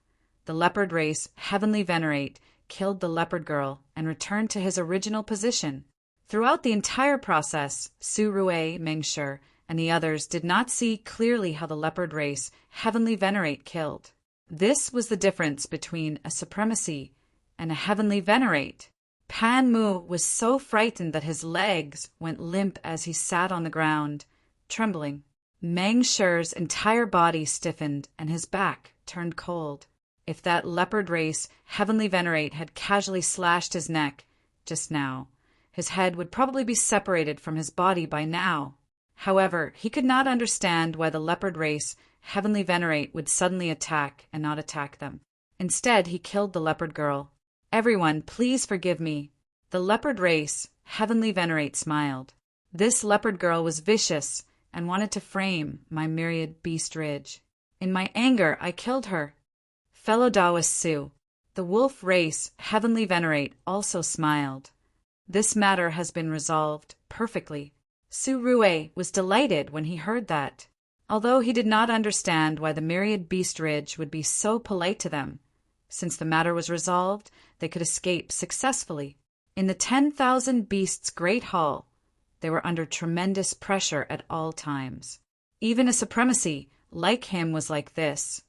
the leopard race, heavenly venerate, killed the leopard girl and returned to his original position. Throughout the entire process, Su Rue, Meng Sure, and the others did not see clearly how the leopard race, heavenly venerate, killed. This was the difference between a supremacy and a heavenly venerate. Pan Mu was so frightened that his legs went limp as he sat on the ground, trembling. Mang Sure's entire body stiffened and his back turned cold. If that leopard race, heavenly venerate, had casually slashed his neck just now, his head would probably be separated from his body by now. However, he could not understand why the leopard race, heavenly venerate, would suddenly attack and not attack them. Instead, he killed the leopard girl. Everyone, please forgive me. The leopard race, heavenly venerate, smiled. This leopard girl was vicious and wanted to frame my Myriad Beast Ridge. In my anger, I killed her. Fellow Taoist Su, the wolf race, heavenly venerate, also smiled. This matter has been resolved perfectly. Su Rue was delighted when he heard that. Although he did not understand why the Myriad Beast Ridge would be so polite to them, since the matter was resolved, they could escape successfully. In the 10,000 Beasts' Great Hall, they were under tremendous pressure at all times. Even a supremacy like him was like this,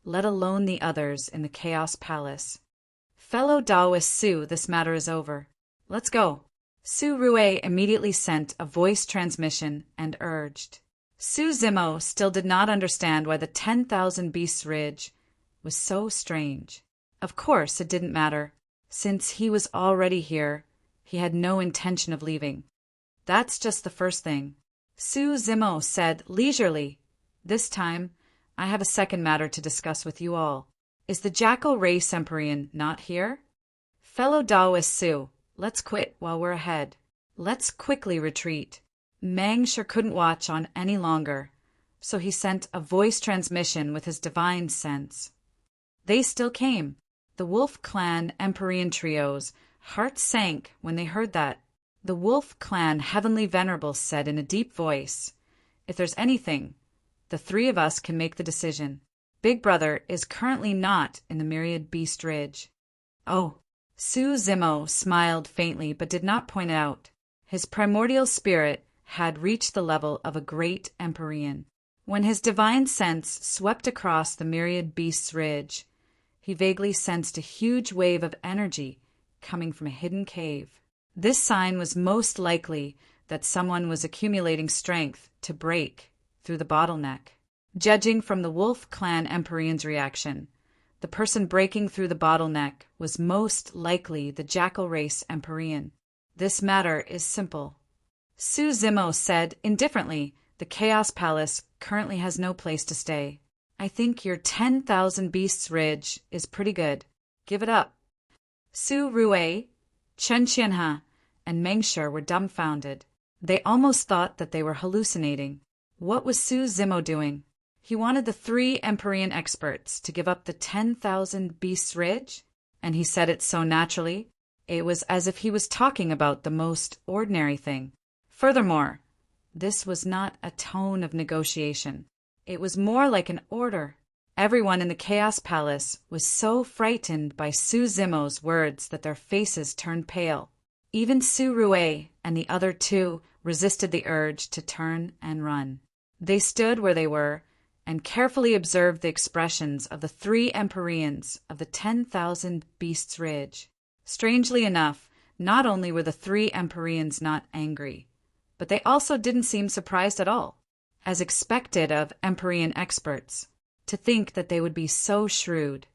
let alone the others in the Chaos Palace. Fellow Taoist Su, this matter is over. Let's go. Su Rue immediately sent a voice transmission and urged. Su Zimo still did not understand why the 10,000 Beasts Ridge was so strange. Of course, it didn't matter. Since he was already here, he had no intention of leaving. That's just the first thing. Su Zimo said leisurely, This time, I have a second matter to discuss with you all. Is the Jackal Race Empyrean not here? Fellow Taoist Su, let's quit while we're ahead. Let's quickly retreat. Mang Sure couldn't watch on any longer, so he sent a voice transmission with his divine sense. They still came. The Wolf Clan Empyrean Trio's hearts sank when they heard that. The Wolf Clan Heavenly Venerable said in a deep voice, If there's anything, the three of us can make the decision. Big Brother is currently not in the Myriad Beast Ridge. Oh, Su Zimo smiled faintly but did not point it out. His primordial spirit had reached the level of a great Empyrean. When his divine sense swept across the myriad beasts' ridge, he vaguely sensed a huge wave of energy coming from a hidden cave. This sign was most likely that someone was accumulating strength to break through the bottleneck. Judging from the Wolf Clan Empyrean's reaction, the person breaking through the bottleneck was most likely the Jackal Race Empyrean. This matter is simple. Su Zimo said indifferently, the Chaos Palace currently has no place to stay. I think your 10,000 Beasts Ridge is pretty good. Give it up. Su Rue, Chen Qianhe, and Mengshi were dumbfounded. They almost thought that they were hallucinating. What was Su Zimo doing? He wanted the 3 Empyrean experts to give up the 10,000 Beasts Ridge, and he said it so naturally, it was as if he was talking about the most ordinary thing. Furthermore, this was not a tone of negotiation. It was more like an order. Everyone in the Chaos Palace was so frightened by Su Zimo's words that their faces turned pale. Even Su Rue and the other 2 resisted the urge to turn and run. They stood where they were and carefully observed the expressions of the 3 Empyreans of the 10,000 Beasts Ridge. Strangely enough, not only were the 3 Empyreans not angry, but they also didn't seem surprised at all, as expected of Empyrean experts, to think that they would be so shrewd.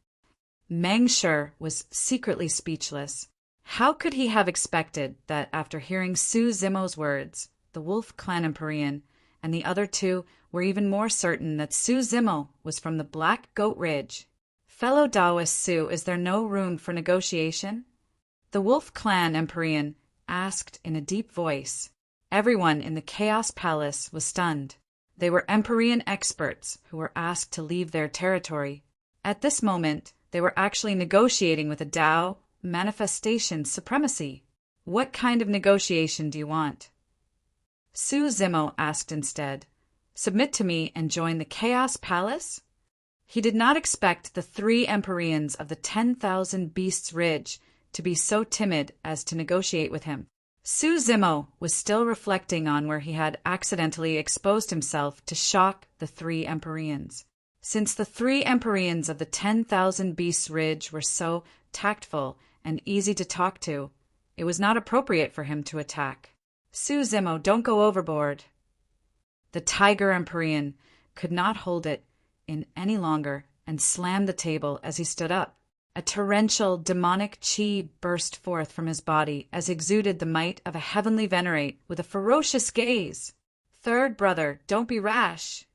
Mengshi was secretly speechless. How could he have expected that after hearing Su Zimo's words, the Wolf Clan Empyrean and the other 2 were even more certain that Su Zimo was from the Black Goat Ridge? Fellow Taoist Su, is there no room for negotiation? The Wolf Clan Empyrean asked in a deep voice. Everyone in the Chaos Palace was stunned. They were Empyrean experts who were asked to leave their territory. At this moment, they were actually negotiating with a Tao manifestation supremacy. What kind of negotiation do you want? Su Zimo asked instead. Submit to me and join the Chaos Palace? He did not expect the 3 Empyreans of the 10,000 Beasts Ridge to be so timid as to negotiate with him. Su Zimo was still reflecting on where he had accidentally exposed himself to shock the 3 Empyreans. Since the 3 Empyreans of the 10,000 Beasts Ridge were so tactful and easy to talk to, it was not appropriate for him to attack. Su Zimo, don't go overboard. The Tiger Empyrean could not hold it in any longer and slammed the table as he stood up. A torrential, demonic chi burst forth from his body as he exuded the might of a heavenly venerate with a ferocious gaze. Third brother, don't be rash.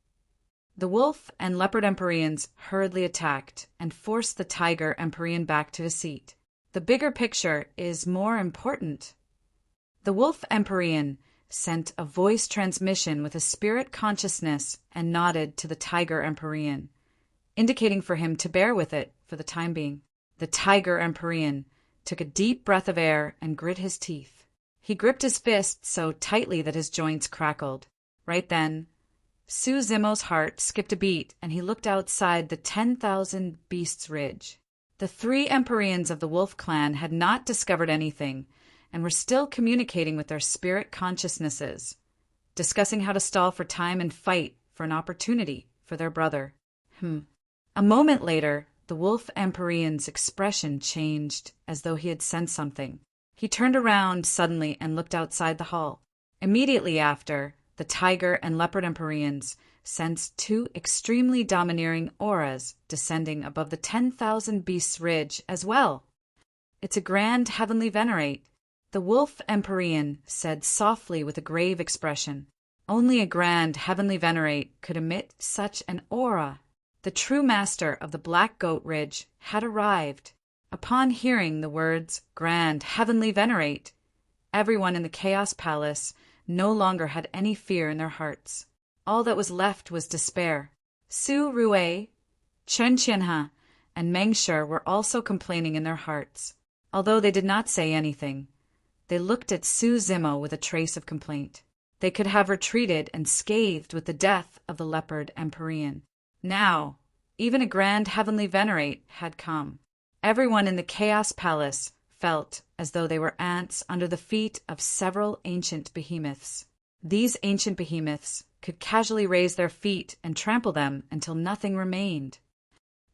The Wolf and Leopard Empyreans hurriedly attacked and forced the Tiger Empyrean back to his seat. The bigger picture is more important. The Wolf Empyrean sent a voice transmission with a spirit consciousness and nodded to the Tiger Empyrean, indicating for him to bear with it for the time being. The Tiger Empyrean took a deep breath of air and grit his teeth. He gripped his fist so tightly that his joints crackled. Right then, Su Zimo's heart skipped a beat and he looked outside the 10,000 Beasts Ridge. The 3 Empyreans of the Wolf Clan had not discovered anything and were still communicating with their spirit consciousnesses, discussing how to stall for time and fight for an opportunity for their brother. A moment later, the Wolf Empyrean's expression changed as though he had sensed something. He turned around suddenly and looked outside the hall. Immediately after, the Tiger and Leopard Empyreans sensed 2 extremely domineering auras descending above the 10,000 Beasts Ridge as well. It's a grand heavenly venerate, the Wolf Empyrean said softly with a grave expression. Only a grand heavenly venerate could emit such an aura. The true master of the Black Goat Ridge had arrived. Upon hearing the words grand heavenly venerate, everyone in the Chaos Palace no longer had any fear in their hearts. All that was left was despair. Su Rue, Chen Qianhe, and Mengshi were also complaining in their hearts. Although they did not say anything, they looked at Su Zimo with a trace of complaint. They could have retreated and scathed with the death of the Leopard Empyrean. Now, even a grand heavenly venerate had come. Everyone in the Chaos Palace felt as though they were ants under the feet of several ancient behemoths. These ancient behemoths could casually raise their feet and trample them until nothing remained.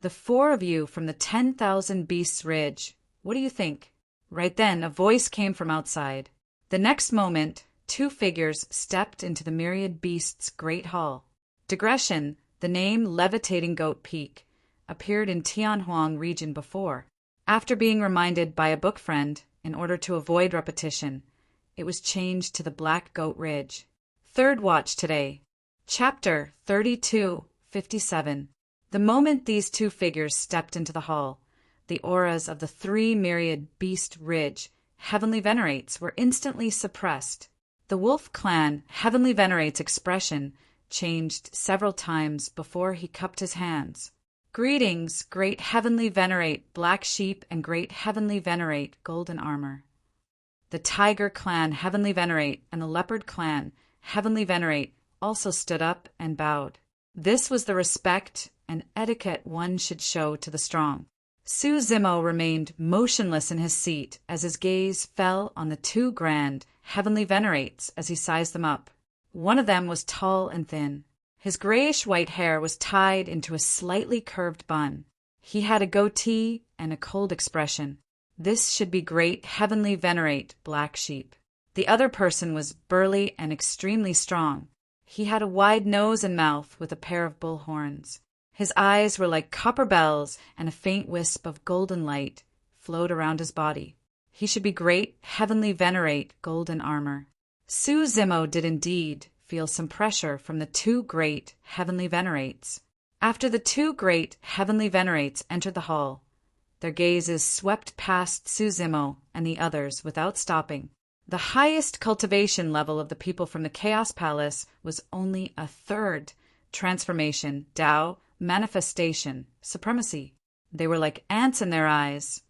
The 4 of you from the 10,000 Beasts Ridge, what do you think? Right then, a voice came from outside. The next moment, 2 figures stepped into the myriad beasts' great hall. Digression, the name Levitating Goat Peak appeared in Tianhuang region before. After being reminded by a book friend, in order to avoid repetition, it was changed to the Black Goat Ridge. Third watch today. Chapter 32:57. The moment these 2 figures stepped into the hall, the auras of the 3 myriad Beast Ridge Heavenly Venerates were instantly suppressed. The Wolf Clan Heavenly Venerates expression changed several times before he cupped his hands. Greetings, Great Heavenly Venerate Black Sheep and Great Heavenly Venerate Golden Armor. The Tiger Clan Heavenly Venerate and the Leopard Clan Heavenly Venerate also stood up and bowed. This was the respect and etiquette one should show to the strong. Su Zimo remained motionless in his seat as his gaze fell on the 2 grand Heavenly Venerates as he sized them up. One of them was tall and thin. His grayish-white hair was tied into a slightly curved bun. He had a goatee and a cold expression. This should be Great Heavenly Venerate Black Sheep. The other person was burly and extremely strong. He had a wide nose and mouth with a pair of bull horns. His eyes were like copper bells, and a faint wisp of golden light flowed around his body. He should be Great Heavenly Venerate Golden Armor. Su Zimo did indeed feel some pressure from the 2 great Heavenly Venerates. After the 2 great Heavenly Venerates entered the hall, their gazes swept past Su Zimo and the others without stopping. The highest cultivation level of the people from the Chaos Palace was only a 3rd transformation, Tao, manifestation, supremacy. They were like ants in their eyes,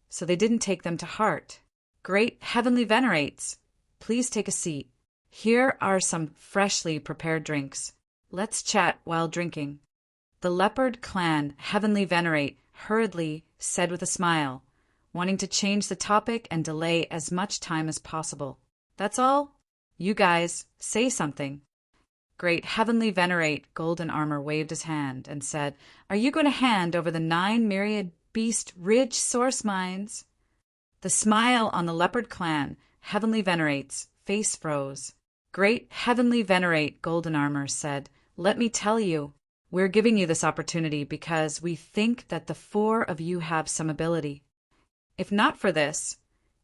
so they didn't take them to heart. Great Heavenly Venerates, please take a seat. Here are some freshly prepared drinks. Let's chat while drinking. The Leopard Clan Heavenly Venerate hurriedly said with a smile, wanting to change the topic and delay as much time as possible. That's all? You guys, say something. Great Heavenly Venerate Golden Armor waved his hand and said, Are you going to hand over the 9 myriad Beast Ridge source mines? The smile on the Leopard Clan Heavenly Venerate's face froze. Great Heavenly Venerate Golden Armor said, Let me tell you, we're giving you this opportunity because we think that the 4 of you have some ability. If not for this,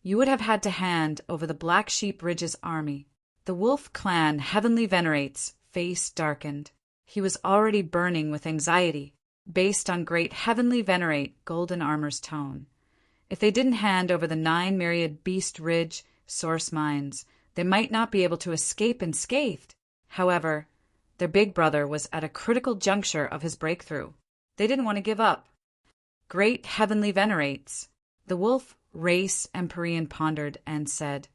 you would have had to hand over the Black Sheep Ridge's army. The Wolf Clan Heavenly Venerate's face darkened. He was already burning with anxiety, based on Great Heavenly Venerate Golden Armor's tone. If they didn't hand over the 9 myriad Beast Ridge source mines, they might not be able to escape unscathed. However, their big brother was at a critical juncture of his breakthrough. They didn't want to give up. Great Heavenly Venerates. The wolf race Empyrean pondered and said,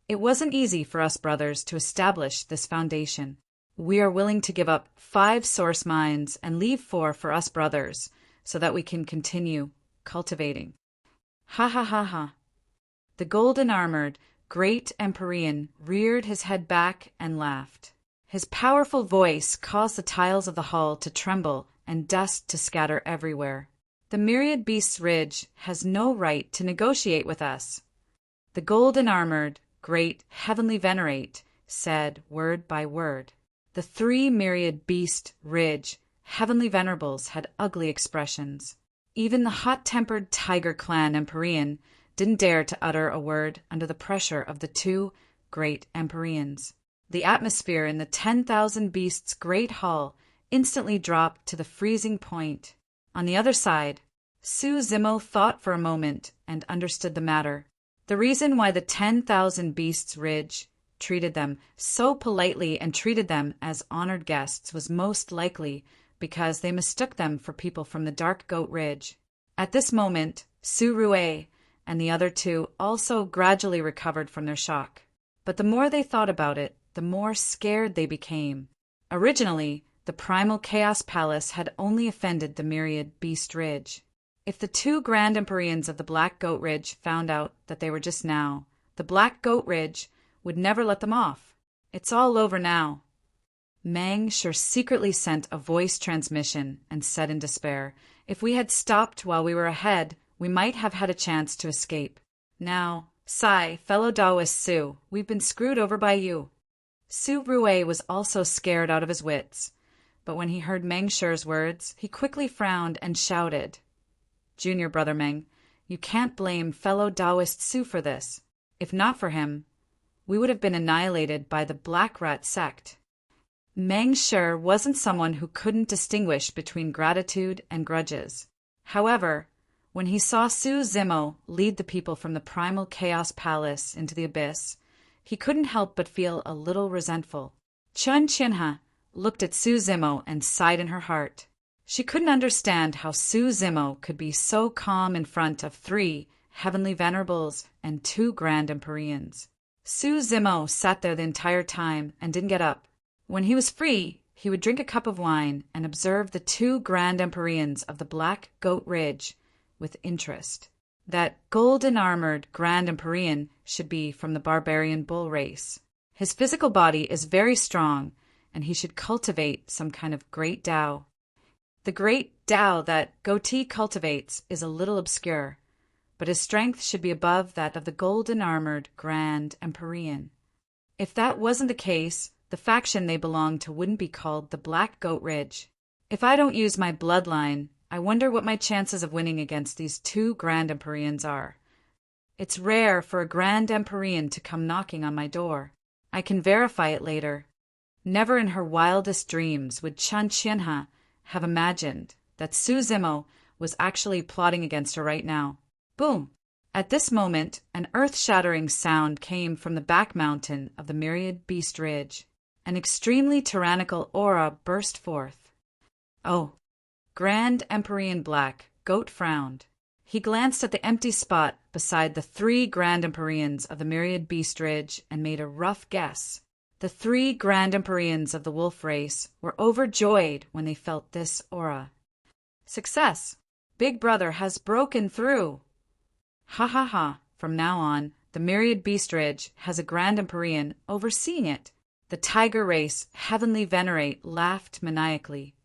It wasn't easy for us brothers to establish this foundation. We are willing to give up 5 source mines and leave 4 for us brothers so that we can continue cultivating. Ha ha ha ha. The golden-armored Great Empyrean reared his head back and laughed. His powerful voice caused the tiles of the hall to tremble and dust to scatter everywhere. The Myriad Beasts Ridge has no right to negotiate with us. The golden-armored Great Heavenly Venerate said word by word. The 3 Myriad Beast Ridge Heavenly Venerables had ugly expressions. Even the hot-tempered Tiger Clan Empyrean didn't dare to utter a word under the pressure of the 2 great Empyreans. The atmosphere in the 10,000 Beasts' Great Hall instantly dropped to the freezing point. On the other side, Su Zimo thought for a moment and understood the matter. The reason why the 10,000 Beasts Ridge treated them so politely and treated them as honored guests was most likely because they mistook them for people from the Dark Goat Ridge. At this moment, Su Rue and the other 2 also gradually recovered from their shock. But the more they thought about it, the more scared they became. Originally, the primal Chaos Palace had only offended the Myriad Beast Ridge. If the 2 Grand Empyreans of the Black Goat Ridge found out that they were just now, the Black Goat Ridge would never let them off. It's all over now. Mang sure secretly sent a voice transmission and said in despair, "If we had stopped while we were ahead, we might have had a chance to escape. Now, sigh, fellow Taoist Su, we've been screwed over by you." Su Rue was also scared out of his wits, but when he heard Meng Shu's words, he quickly frowned and shouted, "Junior brother Meng, you can't blame fellow Taoist Su for this. If not for him, we would have been annihilated by the Black Rat sect." Meng Shu wasn't someone who couldn't distinguish between gratitude and grudges. However, when he saw Su Zimo lead the people from the primal chaos palace into the abyss, he couldn't help but feel a little resentful. Chun Chinha looked at Su Zimo and sighed in her heart. She couldn't understand how Su Zimo could be so calm in front of 3 heavenly venerables and 2 grand Empyreans. Su Zimo sat there the entire time and didn't get up. When he was free, he would drink a cup of wine and observe the 2 grand Empyreans of the Black Goat Ridge with interest. That golden-armored grand Empyrean should be from the barbarian bull race. His physical body is very strong, and he should cultivate some kind of great Tao. The great Tao that Goatee cultivates is a little obscure, but his strength should be above that of the golden-armored grand Empyrean. If that wasn't the case, the faction they belong to wouldn't be called the Black Goat Ridge. If I don't use my bloodline, I wonder what my chances of winning against these 2 grand Empyreans are. It's rare for a grand Empyrean to come knocking on my door. I can verify it later. Never in her wildest dreams would Chun Chinha have imagined that Su Zimo was actually plotting against her right now. Boom! At this moment, an earth-shattering sound came from the back mountain of the Myriad Beast Ridge. An extremely tyrannical aura burst forth. "Oh!" Grand Empyrean Black Goat frowned. He glanced at the empty spot beside the 3 grand Empyreans of the Myriad Beast Ridge and made a rough guess. The 3 grand Empyreans of the wolf race were overjoyed when they felt this aura. "Success! Big Brother has broken through!" Ha ha ha! From now on, the Myriad Beast Ridge has a grand Empyrean overseeing it. The tiger race heavenly venerate laughed maniacally.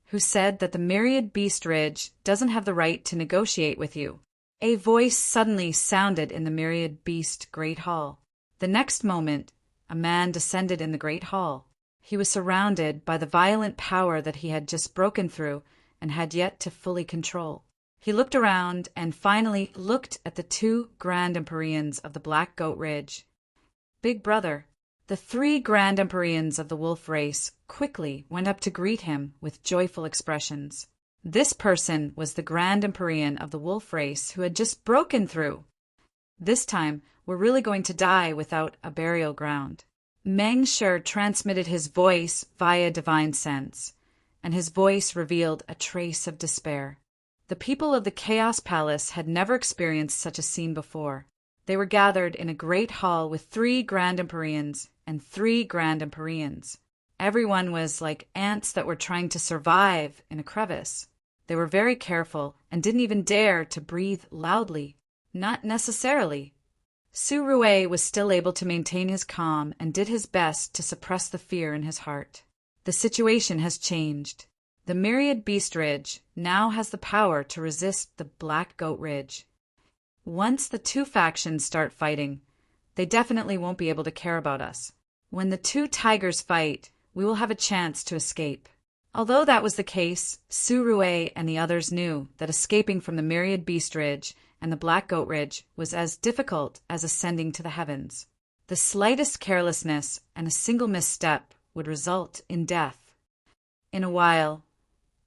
"Who said that the Myriad Beast Ridge doesn't have the right to negotiate with you?" A voice suddenly sounded in the Myriad Beast Great Hall. The next moment, a man descended in the Great Hall. He was surrounded by the violent power that he had just broken through and had yet to fully control. He looked around and finally looked at the 2 grand Empyreans of the Black Goat Ridge. "Big Brother." The 3 grand Empyreans of the wolf race quickly went up to greet him with joyful expressions. This person was the grand Empyrean of the wolf race who had just broken through. This time, we're really going to die without a burial ground. Meng Shu transmitted his voice via divine sense, and his voice revealed a trace of despair. The people of the Chaos Palace had never experienced such a scene before. They were gathered in a great hall with 3 grand Empyreans and 3 grand Empyreans. Everyone was like ants that were trying to survive in a crevice. They were very careful and didn't even dare to breathe loudly. Not necessarily. Su Rue was still able to maintain his calm and did his best to suppress the fear in his heart. The situation has changed. The Myriad Beast Ridge now has the power to resist the Black Goat Ridge. Once the 2 factions start fighting, they definitely won't be able to care about us. When the 2 tigers fight, we will have a chance to escape. Although that was the case, Su Rue and the others knew that escaping from the Myriad Beast Ridge and the Black Goat Ridge was as difficult as ascending to the heavens. The slightest carelessness and a single misstep would result in death. In a while,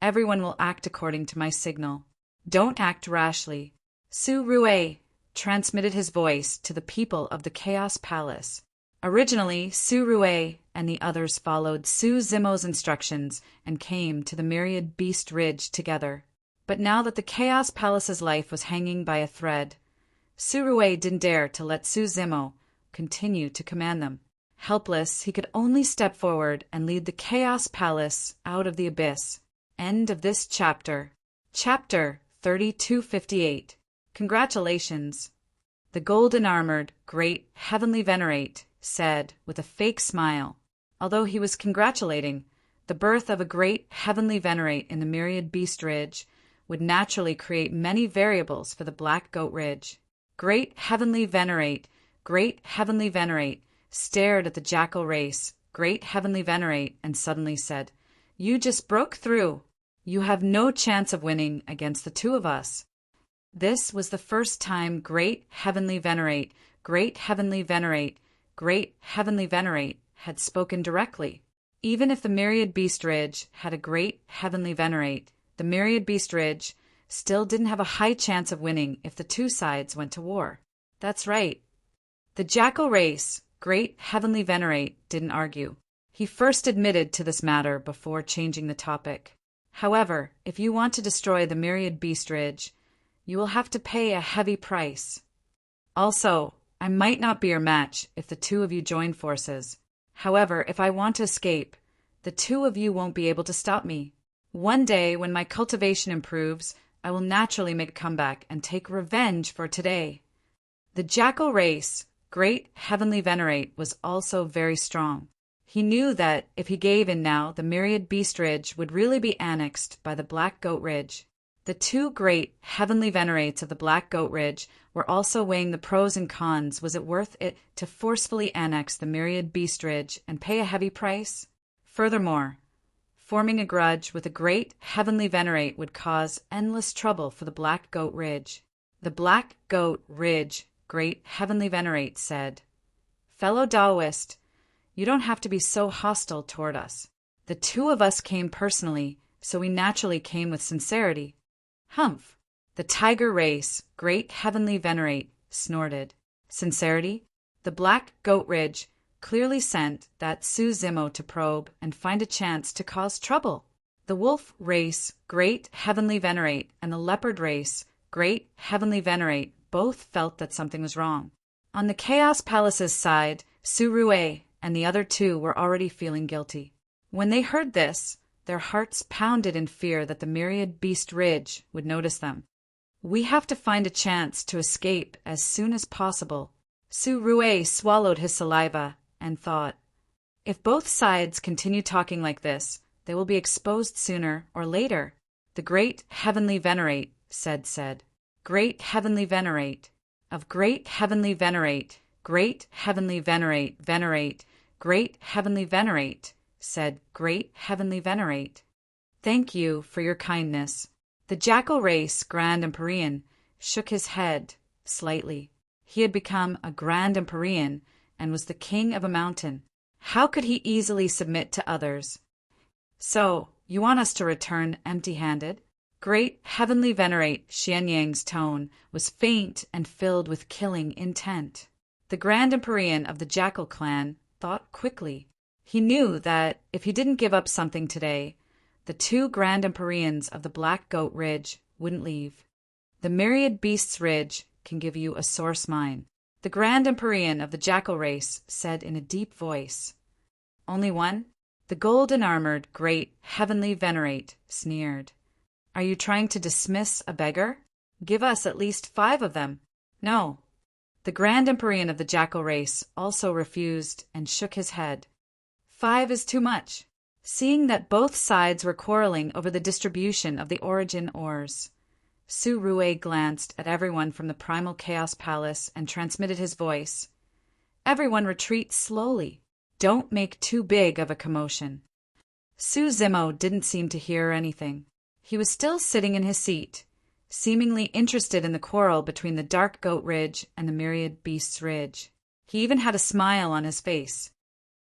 everyone will act according to my signal. Don't act rashly. Su Rue transmitted his voice to the people of the Chaos Palace. Originally, Su Rue and the others followed Su Zimo's instructions and came to the Myriad Beast Ridge together. But now that the Chaos Palace's life was hanging by a thread, Su Rue didn't dare to let Su Zimo continue to command them. Helpless, he could only step forward and lead the Chaos Palace out of the abyss. End of this chapter. Chapter 3258. Congratulations. The golden-armored, great heavenly venerate said with a fake smile. Although he was congratulating, the birth of a great heavenly venerate in the myriad beast ridge would naturally create many variables for the black goat ridge. Great heavenly venerate stared at the jackal race, great heavenly venerate, and suddenly said, "You just broke through. You have no chance of winning against the two of us." This was the first time great heavenly venerate had spoken directly. Even if the myriad beast ridge had a great heavenly venerate, the myriad beast ridge still didn't have a high chance of winning if the two sides went to war. That's right. The jackal race, great heavenly venerate, didn't argue. He first admitted to this matter before changing the topic. However, if you want to destroy the myriad beast ridge, you will have to pay a heavy price. Also, I might not be your match if the two of you join forces. However, if I want to escape, the two of you won't be able to stop me. One day, when my cultivation improves, I will naturally make a comeback and take revenge for today. The jackal race, great heavenly venerate, was also very strong. He knew that if he gave in now, the myriad beast ridge would really be annexed by the black goat ridge. The two great heavenly venerates of the black goat ridge were also weighing the pros and cons. Was it worth it to forcefully annex the myriad beast ridge and pay a heavy price? Furthermore, forming a grudge with a great heavenly venerate would cause endless trouble for the black goat ridge. The black goat ridge, great heavenly venerate, said, "Fellow Taoist, you don't have to be so hostile toward us. The two of us came personally, so we naturally came with sincerity." Humph! The tiger race, great heavenly venerate, snorted. Sincerity? The black goat ridge clearly sent that Su Zimo to probe and find a chance to cause trouble. The wolf race, great heavenly venerate, and the leopard race, great heavenly venerate, both felt that something was wrong. On the Chaos Palace's side, Su Rue and the other two were already feeling guilty. When they heard this, their hearts pounded in fear that the myriad beast ridge would notice them. "We have to find a chance to escape as soon as possible." Su Rue swallowed his saliva and thought, "If both sides continue talking like this, they will be exposed sooner or later." The great heavenly venerate said, "Great heavenly venerate, of great heavenly venerate, great heavenly venerate, great heavenly venerate," said great heavenly venerate. "Thank you for your kindness." The jackal race, Grand Empyrean, shook his head slightly. He had become a Grand Empyrean and was the king of a mountain. How could he easily submit to others? "So, you want us to return empty-handed?" Great heavenly venerate Xianyang's tone was faint and filled with killing intent. The Grand Empyrean of the Jackal clan thought quickly. He knew that if he didn't give up something today, the two Grand Empyreans of the Black Goat Ridge wouldn't leave. "The Myriad Beasts Ridge can give you a source mine," the Grand Empyrean of the Jackal race said in a deep voice. "Only one?" The golden-armored Great Heavenly Venerate sneered. "Are you trying to dismiss a beggar? Give us at least 5 of them." "No." The Grand Empyrean of the Jackal race also refused and shook his head. 5 is too much. Seeing that both sides were quarreling over the distribution of the origin ores, Su Rue glanced at everyone from the Primal Chaos Palace and transmitted his voice. "Everyone retreat slowly. Don't make too big of a commotion." Su Zimo didn't seem to hear anything. He was still sitting in his seat, seemingly interested in the quarrel between the Dark Goat Ridge and the Myriad Beasts Ridge. He even had a smile on his face.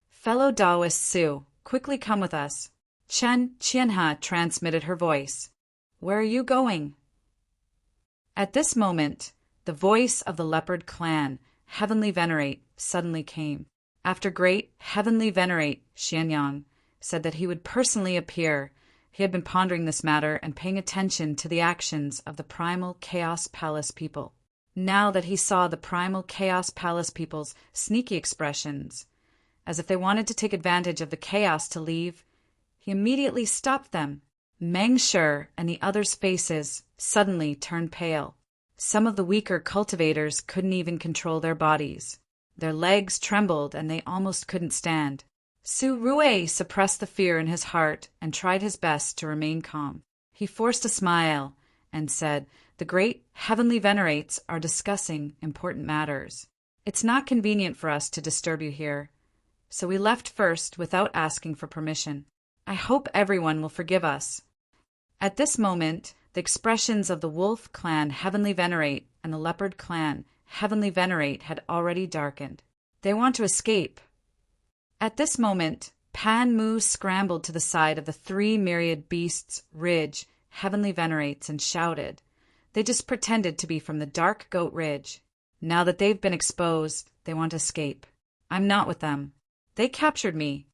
"Fellow Taoist Su, quickly come with us." Chen Qianhe transmitted her voice. "Where are you going?" At this moment, the voice of the Leopard clan, Heavenly Venerate, suddenly came. After Great Heavenly Venerate Xianyang said that he would personally appear, he had been pondering this matter and paying attention to the actions of the Primal Chaos Palace people. Now that he saw the Primal Chaos Palace people's sneaky expressions, as if they wanted to take advantage of the chaos to leave, he immediately stopped them. Meng Shi and the others' faces suddenly turned pale. Some of the weaker cultivators couldn't even control their bodies. Their legs trembled and they almost couldn't stand. Su Rue suppressed the fear in his heart and tried his best to remain calm. He forced a smile and said, "The great heavenly venerates are discussing important matters. It's not convenient for us to disturb you here, so we left first without asking for permission. I hope everyone will forgive us." At this moment, the expressions of the Wolf clan Heavenly Venerate and the Leopard clan Heavenly Venerate had already darkened. They want to escape. At this moment, Pan Mu scrambled to the side of the 3 myriad beasts' ridge Heavenly Venerates and shouted. They just pretended to be from the Dark Goat Ridge. Now that they've been exposed, they want to escape. I'm not with them. They captured me.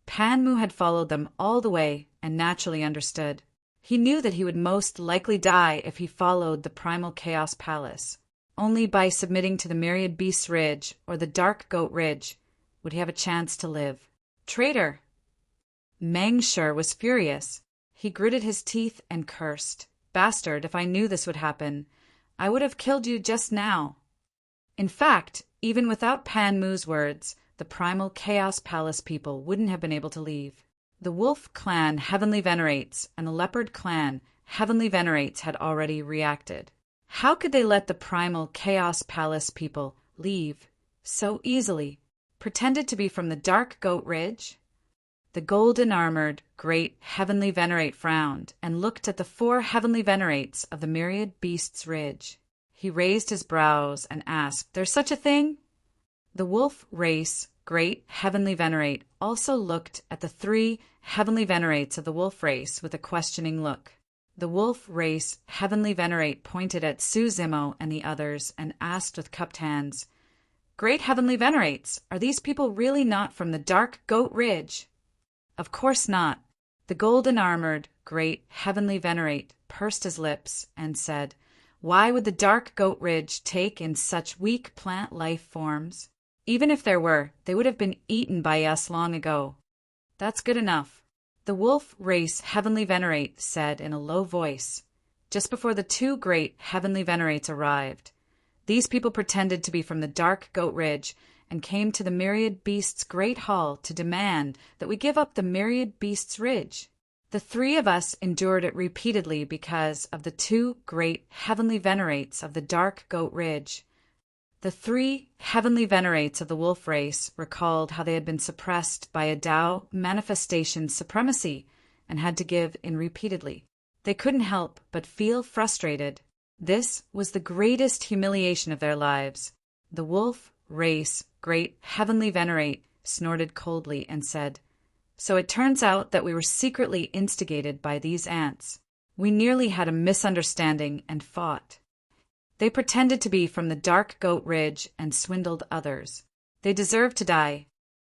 Pan Mu had followed them all the way and naturally understood. He knew that he would most likely die if he followed the Primal Chaos Palace. Only by submitting to the Myriad Beasts Ridge or the Dark Goat Ridge would he have a chance to live. Traitor! Mangshur was furious. He gritted his teeth and cursed. Bastard, if I knew this would happen, I would have killed you just now. In fact, even without Pan Mu's words, the Primal Chaos Palace people wouldn't have been able to leave. The Wolf clan Heavenly Venerates and the Leopard clan Heavenly Venerates had already reacted. How could they let the Primal Chaos Palace people leave so easily? Pretended to be from the Dark Goat Ridge? The golden-armored, great Heavenly Venerate frowned and looked at the 4 Heavenly Venerates of the Myriad Beasts Ridge. He raised his brows and asked, "There's such a thing?" The Wolf race, great Heavenly Venerate, also looked at the 3 Heavenly Venerates of the Wolf race with a questioning look. The Wolf race Heavenly Venerate pointed at Su Zimo and the others and asked with cupped hands, "Great Heavenly Venerates, are these people really not from the Dark Goat Ridge?" Of course not. The golden-armored, great Heavenly Venerate pursed his lips and said, "Why would the Dark Goat Ridge take in such weak plant life forms? Even if there were, they would have been eaten by us long ago." "That's good enough," the Wolf race Heavenly Venerate said in a low voice, just before the 2 great Heavenly Venerates arrived. These people pretended to be from the Dark Goat Ridge and came to the Myriad Beasts' Great Hall to demand that we give up the Myriad Beasts Ridge. The 3 of us endured it repeatedly because of the 2 great Heavenly Venerates of the Dark Goat Ridge. The 3 Heavenly Venerates of the Wolf race recalled how they had been suppressed by a Tao manifestation supremacy and had to give in repeatedly. They couldn't help but feel frustrated. This was the greatest humiliation of their lives. The Wolf race great Heavenly Venerate snorted coldly and said, "So it turns out that we were secretly instigated by these ants. We nearly had a misunderstanding and fought. They pretended to be from the Dark Goat Ridge and swindled others. They deserve to die."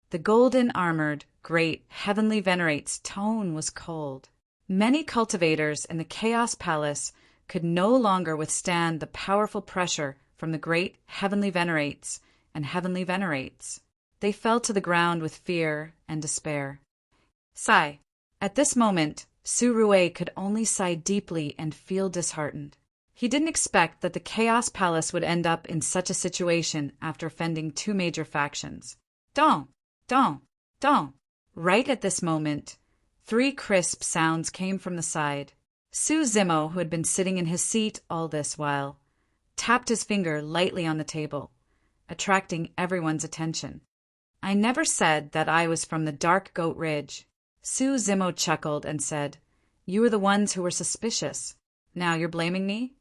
The golden-armored, great Heavenly Venerate's tone was cold. Many cultivators in the Chaos Palace could no longer withstand the powerful pressure from the great Heavenly Venerates and Heavenly Venerates. They fell to the ground with fear and despair. Sigh. At this moment, Su Rue could only sigh deeply and feel disheartened. He didn't expect that the Chaos Palace would end up in such a situation after fending 2 major factions. Don! Don! Don! Right at this moment, 3 crisp sounds came from the side. Su Zimo, who had been sitting in his seat all this while, tapped his finger lightly on the table, attracting everyone's attention. "I never said that I was from the Dark Goat Ridge." Su Zimo chuckled and said, "You were the ones who were suspicious. Now you're blaming me?"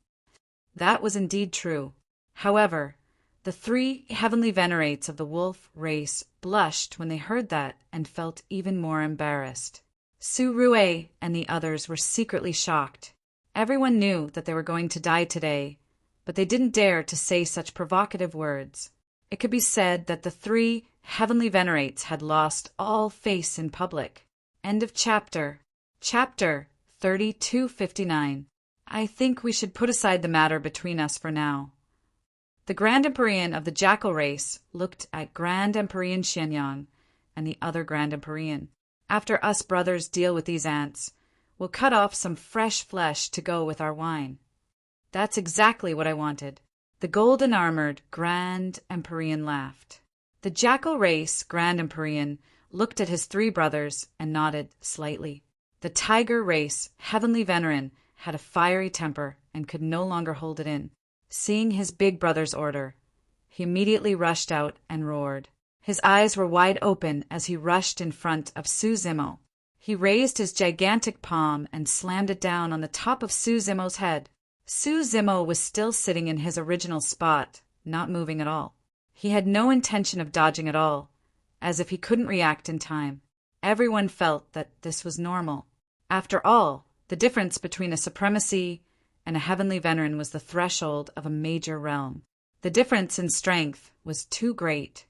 That was indeed true. However, the 3 Heavenly Venerates of the Wolf race blushed when they heard that and felt even more embarrassed. Su Rue and the others were secretly shocked. Everyone knew that they were going to die today, but they didn't dare to say such provocative words. It could be said that the 3 Heavenly Venerates had lost all face in public. End of chapter. Chapter 3259. I think we should put aside the matter between us for now. The Grand Empyrean of the Jackal race looked at Grand Empyrean Xianyang and the other Grand Empyrean. "After us brothers deal with these ants, we'll cut off some fresh flesh to go with our wine." That's exactly what I wanted. The golden-armored Grand Empyrean laughed. The Jackal race Grand Empyrean looked at his three brothers, and nodded slightly. The tiger race, heavenly veteran, had a fiery temper and could no longer hold it in. Seeing his big brother's order, he immediately rushed out and roared. His eyes were wide open as he rushed in front of Su Zimo. He raised his gigantic palm and slammed it down on the top of Su Zimo's head. Su Zimo was still sitting in his original spot, not moving at all. He had no intention of dodging at all, as if he couldn't react in time. Everyone felt that this was normal. After all, the difference between a supremacy and a heavenly veteran was the threshold of a major realm. The difference in strength was too great.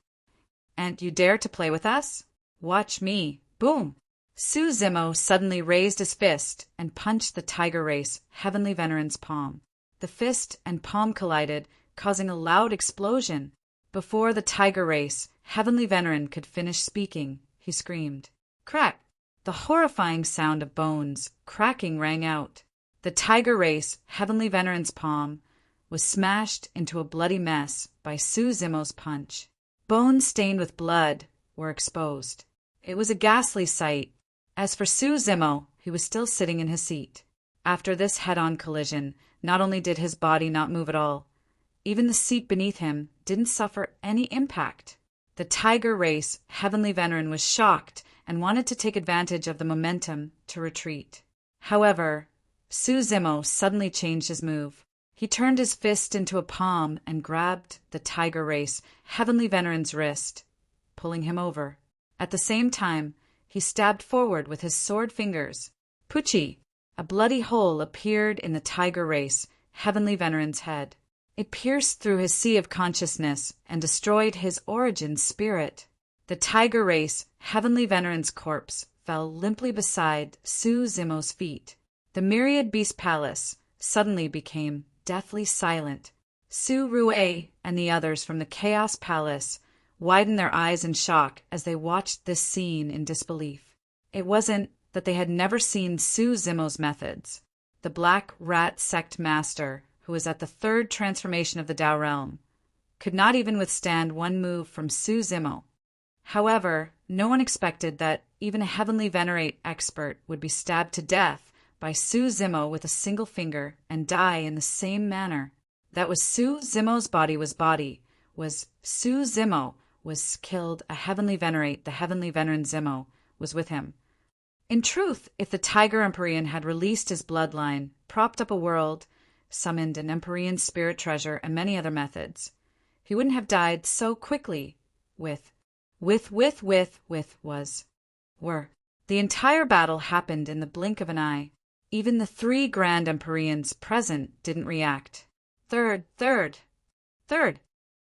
"And you dare to play with us? Watch me." Boom! Su Zimo suddenly raised his fist and punched the tiger race heavenly veteran's palm. The fist and palm collided, causing a loud explosion. Before the tiger race heavenly veteran could finish speaking, he screamed. Crack! The horrifying sound of bones cracking rang out. The tiger race heavenly veteran's palm was smashed into a bloody mess by Su Zimo's punch. Bones stained with blood were exposed. It was a ghastly sight. As for Su Zimo, he was still sitting in his seat. After this head-on collision, not only did his body not move at all, even the seat beneath him didn't suffer any impact. The tiger race heavenly veteran was shocked and wanted to take advantage of the momentum to retreat. However, Su Zimo suddenly changed his move. He turned his fist into a palm and grabbed the tiger race heavenly veteran's wrist, pulling him over. At the same time, he stabbed forward with his sword fingers. Pucci! A bloody hole appeared in the tiger race heavenly veteran's head. It pierced through his sea of consciousness and destroyed his origin spirit. The tiger race heavenly veteran's corpse fell limply beside Su Zimo's feet. The myriad beast palace suddenly became deathly silent. Su Rue and the others from the Chaos Palace widened their eyes in shock as they watched this scene in disbelief. It wasn't that they had never seen Su Zimo's methods. The Black Rat Sect Master, who was at the third transformation of the Tao realm, could not even withstand one move from Su Zimo. However, no one expected that even a heavenly venerate expert would be stabbed to death by Su Zimo with a single finger and die in the same manner. That was Su Zimo's body was Su Zimo was killed a heavenly venerate, the heavenly veteran Zimo was with him. In truth, if the Tiger Empyrean had released his bloodline, propped up a world, summoned an Empyrean spirit treasure, and many other methods, he wouldn't have died so quickly were. The entire battle happened in the blink of an eye. Even the three Grand Empyreans present didn't react. Third.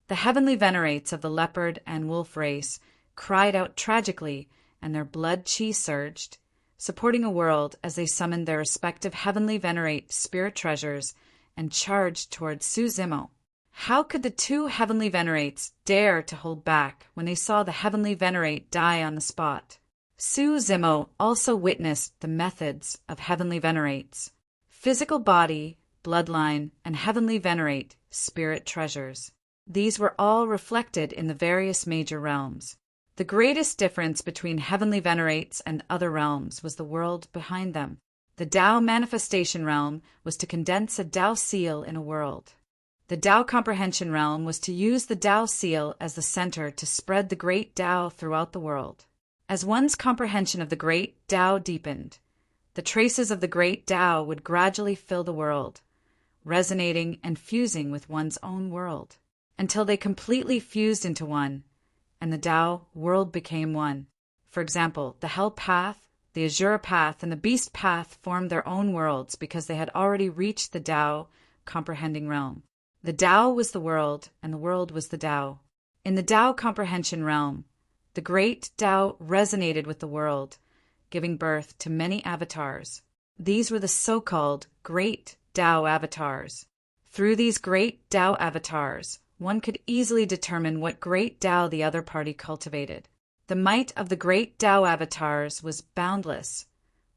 The heavenly venerates of the leopard and wolf race cried out tragically, and their blood chi surged, supporting a world as they summoned their respective heavenly venerate spirit treasures and charged towards Su Zimo. How could the two heavenly venerates dare to hold back when they saw the heavenly venerate die on the spot? Su Zimo also witnessed the methods of heavenly venerates: physical body, bloodline, and heavenly venerate spirit treasures. These were all reflected in the various major realms. The greatest difference between heavenly venerates and other realms was the world behind them. The Tao manifestation realm was to condense a Tao seal in a world. The Tao comprehension realm was to use the Tao seal as the center to spread the great Tao throughout the world. As one's comprehension of the great Tao deepened, the traces of the great Tao would gradually fill the world, resonating and fusing with one's own world, until they completely fused into one, and the Tao world became one. For example, the Hell Path, the Azura Path, and the Beast Path formed their own worlds because they had already reached the Tao comprehending realm. The Tao was the world, and the world was the Tao. In the Tao comprehension realm, the great Tao resonated with the world, giving birth to many avatars. These were the so-called Great Tao avatars. Through these Great Tao avatars, one could easily determine what great Tao the other party cultivated. The might of the great Tao avatars was boundless,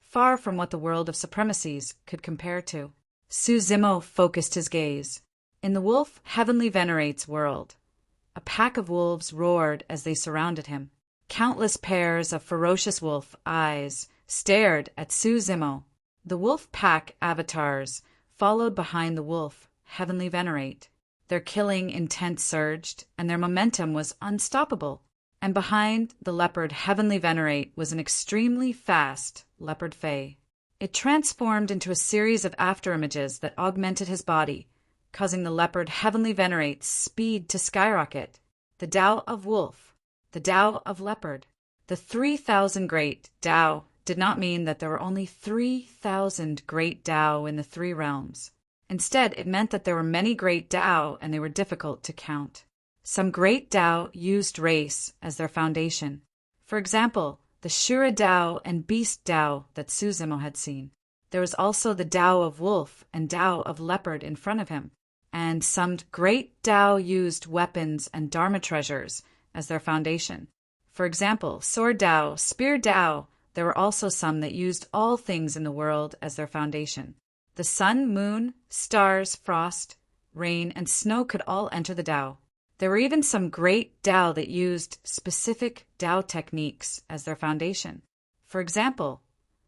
far from what the world of supremacies could compare to. Su Zimo focused his gaze. In the wolf heavenly venerates world, a pack of wolves roared as they surrounded him. Countless pairs of ferocious wolf eyes stared at Su Zimo. The wolf pack avatars followed behind the wolf, Heavenly Venerate. Their killing intent surged, and their momentum was unstoppable. And behind the leopard Heavenly Venerate was an extremely fast leopard fae. It transformed into a series of afterimages that augmented his body, causing the leopard Heavenly Venerate's speed to skyrocket. The Tao of Wolf, the Tao of Leopard. The 3,000 great Tao did not mean that there were only 3,000 great Tao in the three realms. Instead, it meant that there were many great Tao and they were difficult to count. Some great Tao used race as their foundation. For example, the Shura Tao and Beast Tao that Su Zimo had seen. There was also the Tao of Wolf and Tao of Leopard in front of him. And some great Tao used weapons and Dharma treasures as their foundation. For example, Sword Tao, Spear Tao. There were also some that used all things in the world as their foundation. The sun, moon, stars, frost, rain, and snow could all enter the Tao. There were even some great Tao that used specific Tao techniques as their foundation. For example,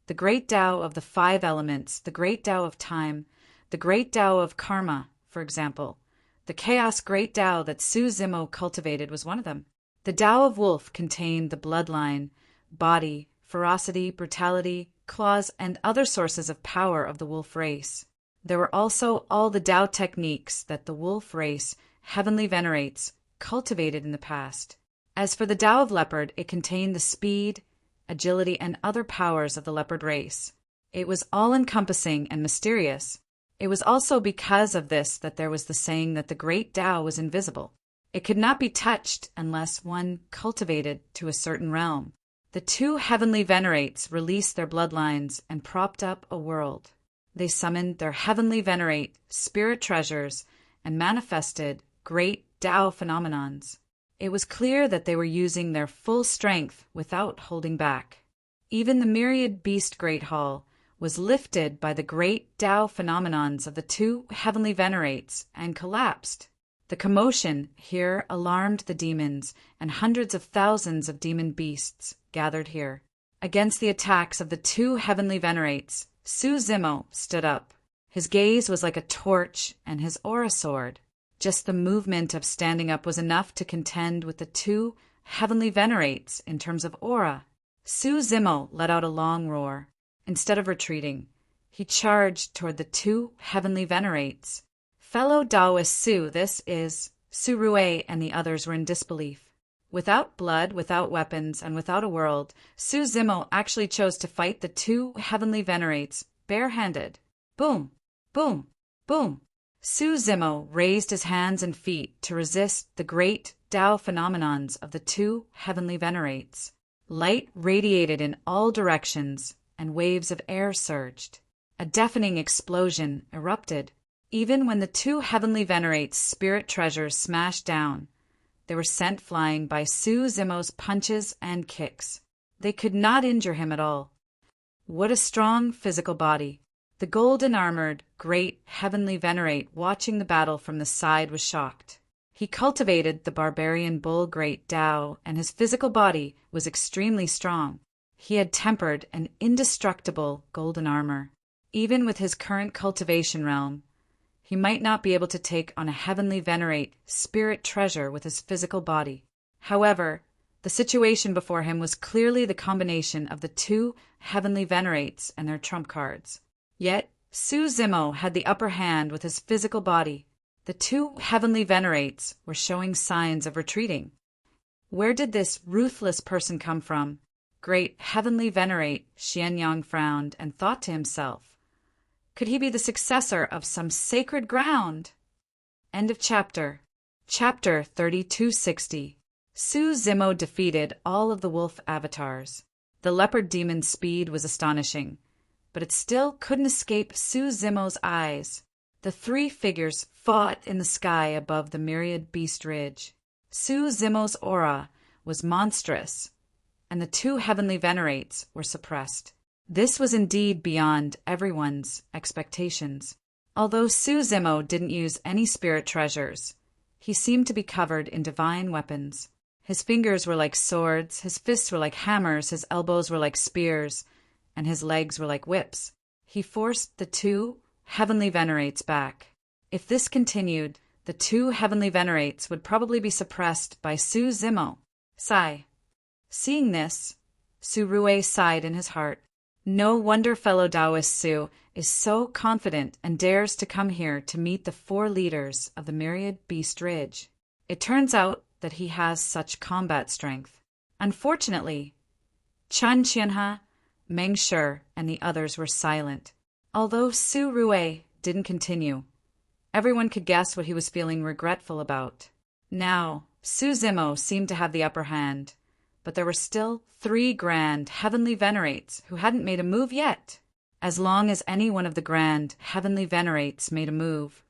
the great Tao of the 5 elements, the great Tao of time, the great Tao of karma, for example. The chaos great Tao that Su Zimo cultivated was one of them. The Tao of Wolf contained the bloodline, body, ferocity, brutality, claws, and other sources of power of the wolf race. There were also all the Tao techniques that the wolf race, Heavenly Venerates, cultivated in the past. As for the Tao of Leopard, it contained the speed, agility, and other powers of the leopard race. It was all-encompassing and mysterious. It was also because of this that there was the saying that the great Tao was invisible. It could not be touched unless one cultivated to a certain realm. The 2 Heavenly Venerates released their bloodlines and propped up a world. They summoned their Heavenly Venerate spirit treasures and manifested great Tao phenomenons. It was clear that they were using their full strength without holding back. Even the myriad beast Great Hall was lifted by the great Tao phenomenons of the 2 Heavenly Venerates and collapsed. The commotion here alarmed the demons, and hundreds of thousands of demon beasts gathered here. Against the attacks of the 2 Heavenly Venerates, Su Zimo stood up. His gaze was like a torch and his aura soared. Just the movement of standing up was enough to contend with the 2 Heavenly Venerates in terms of aura. Su Zimo let out a long roar. Instead of retreating, he charged toward the 2 Heavenly Venerates. Fellow Taoist Su, this is Su Rue, and the others were in disbelief. Without blood, without weapons, and without a world, Su Zimo actually chose to fight the 2 Heavenly Venerates barehanded. Boom, boom, boom. Su Zimo raised his hands and feet to resist the great Tao phenomenons of the 2 Heavenly Venerates. Light radiated in all directions, and waves of air surged. A deafening explosion erupted. Even when the 2 Heavenly Venerates' spirit treasures smashed down, they were sent flying by Su Zimo's punches and kicks. They could not injure him at all. What a strong physical body. The golden-armored, great Heavenly Venerate watching the battle from the side was shocked. He cultivated the barbarian bull great Tao, and his physical body was extremely strong. He had tempered an indestructible golden armor. Even with his current cultivation realm, he might not be able to take on a Heavenly Venerate spirit treasure with his physical body. However, the situation before him was clearly the combination of the 2 Heavenly Venerates and their trump cards. Yet, Su Zimo had the upper hand with his physical body. The 2 Heavenly Venerates were showing signs of retreating. Where did this ruthless person come from? Great Heavenly Venerate Xianyang frowned and thought to himself, could he be the successor of some sacred ground? End of chapter. Chapter 3260. Su Zimo defeated all of the wolf avatars. The leopard demon's speed was astonishing, but it still couldn't escape Su Zimo's eyes. The 3 figures fought in the sky above the myriad beast ridge. Su Zimo's aura was monstrous, and the 2 Heavenly Venerates were suppressed. This was indeed beyond everyone's expectations. Although Su Zimo didn't use any spirit treasures, he seemed to be covered in divine weapons. His fingers were like swords, his fists were like hammers, his elbows were like spears, and his legs were like whips. He forced the two heavenly venerates back. If this continued, the two heavenly venerates would probably be suppressed by Su Zimo. Sigh. Seeing this, Su Rue sighed in his heart. No wonder fellow Taoist Su is so confident and dares to come here to meet the 4 leaders of the Myriad Beast Ridge. It turns out that he has such combat strength. Unfortunately, Chen Qianhe, Meng Shi, and the others were silent. Although Su Rue didn't continue, everyone could guess what he was feeling regretful about. Now, Su Zimo seemed to have the upper hand, but there were still 3 grand heavenly venerates who hadn't made a move yet. As long as any one of the grand heavenly venerates made a move,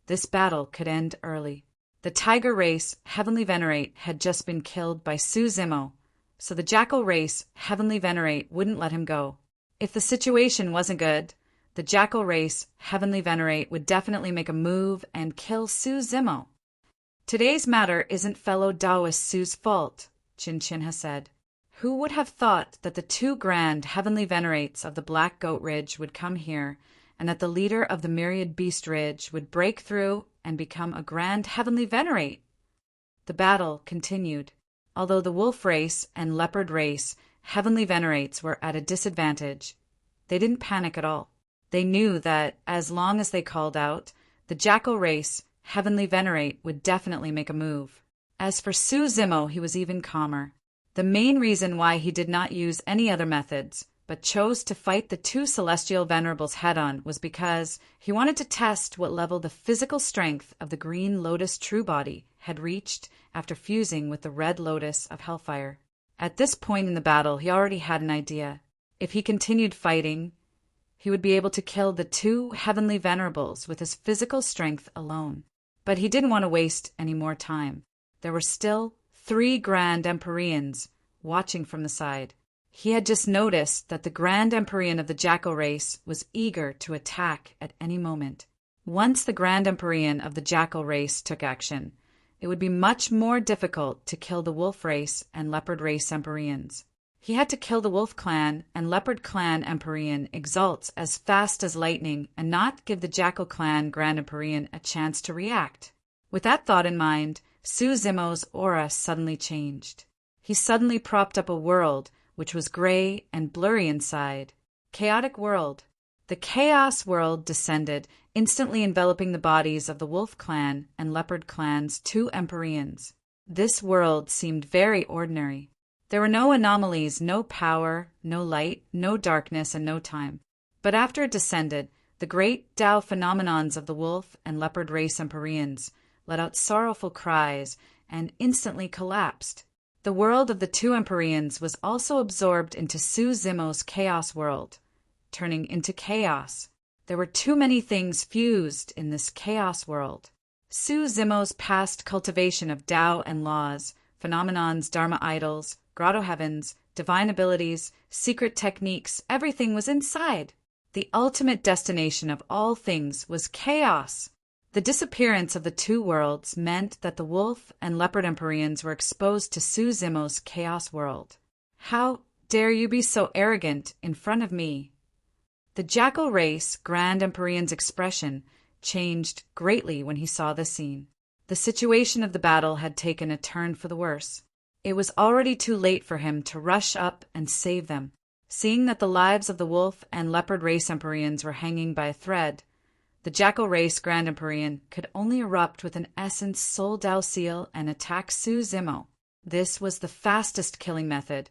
this battle could end early. The tiger race heavenly venerate had just been killed by Su Zimo, so the jackal race heavenly venerate wouldn't let him go. If the situation wasn't good, the jackal race heavenly venerate would definitely make a move and kill Su Zimo. Today's matter isn't fellow Taoist Su's fault, Qin Qianhe said. Who would have thought that the 2 grand heavenly venerates of the Black Goat Ridge would come here, and that the leader of the Myriad Beast Ridge would break through and become a grand heavenly venerate? The battle continued. Although the wolf race and leopard race heavenly venerates were at a disadvantage, they didn't panic at all. They knew that as long as they called out, the jackal race heavenly venerate would definitely make a move. As for Su Zimo, he was even calmer. The main reason why he did not use any other methods, but chose to fight the 2 celestial venerables head-on, was because he wanted to test what level the physical strength of the Green Lotus True Body had reached after fusing with the Red Lotus of Hellfire. At this point in the battle, he already had an idea. If he continued fighting, he would be able to kill the 2 heavenly venerables with his physical strength alone. But he didn't want to waste any more time. There were still 3 Grand Empyreans watching from the side. He had just noticed that the Grand Empyrean of the Jackal race was eager to attack at any moment. Once the Grand Empyrean of the Jackal race took action, it would be much more difficult to kill the Wolf race and Leopard race Empyreans. He had to kill the Wolf clan and Leopard clan Empyrean exalts as fast as lightning and not give the Jackal clan Grand Empyrean a chance to react. With that thought in mind, Su Zimo's aura suddenly changed. He suddenly propped up a world which was gray and blurry inside. Chaotic world. The chaos world descended, instantly enveloping the bodies of the Wolf clan and Leopard clan's 2 Empyreans. This world seemed very ordinary. There were no anomalies, no power, no light, no darkness, and no time. But after it descended, the great Tao phenomenons of the Wolf and Leopard race Empyreans let out sorrowful cries and instantly collapsed. The world of the 2 Empyreans was also absorbed into Su Zimo's chaos world, turning into chaos. There were too many things fused in this chaos world. Su Zimo's past cultivation of Tao and laws, phenomenons, Dharma idols, grotto heavens, divine abilities, secret techniques, everything was inside. The ultimate destination of all things was chaos. The disappearance of the 2 worlds meant that the Wolf and Leopard Empyreans were exposed to Su Zimo's chaos world. How dare you be so arrogant in front of me? The Jackal race Grand Empyrean's expression changed greatly when he saw the scene. The situation of the battle had taken a turn for the worse. It was already too late for him to rush up and save them. Seeing that the lives of the Wolf and Leopard race Empyreans were hanging by a thread, the Jackal race Grand Empyrean could only erupt with an Essence Soul Tao Seal and attack Su Zimo. This was the fastest killing method,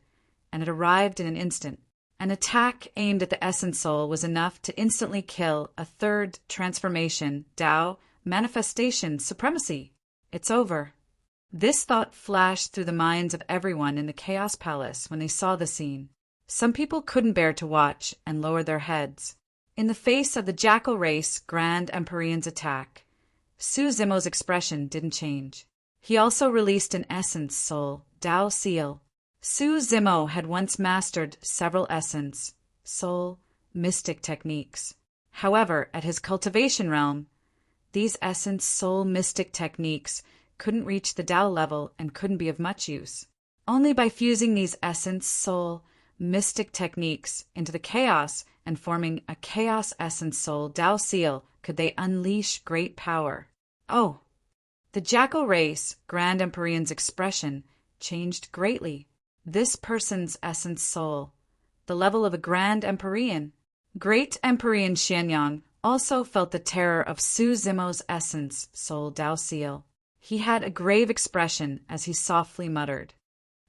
and it arrived in an instant. An attack aimed at the Essence Soul was enough to instantly kill a 3rd transformation, Tao, manifestation, supremacy. It's over. This thought flashed through the minds of everyone in the Chaos Palace when they saw the scene. Some people couldn't bear to watch and lowered their heads. In the face of the Jackal race Grand Empyrean's attack, Su Zimo's expression didn't change. He also released an Essence Soul, Tao Seal. Su Zimo had once mastered several Essence, Soul, mystic techniques. However, at his cultivation realm, these Essence Soul mystic techniques couldn't reach the Tao level and couldn't be of much use. Only by fusing these essence, soul, mystic techniques into the chaos and forming a chaos essence soul Tao seal could they unleash great power. Oh! The Jackal Race Grand Empyrean's expression changed greatly. This person's essence soul, the level of a Grand Empyrean. Great Empyrean Xianyang also felt the terror of Su Zimo's essence soul Tao seal. He had a grave expression as he softly muttered.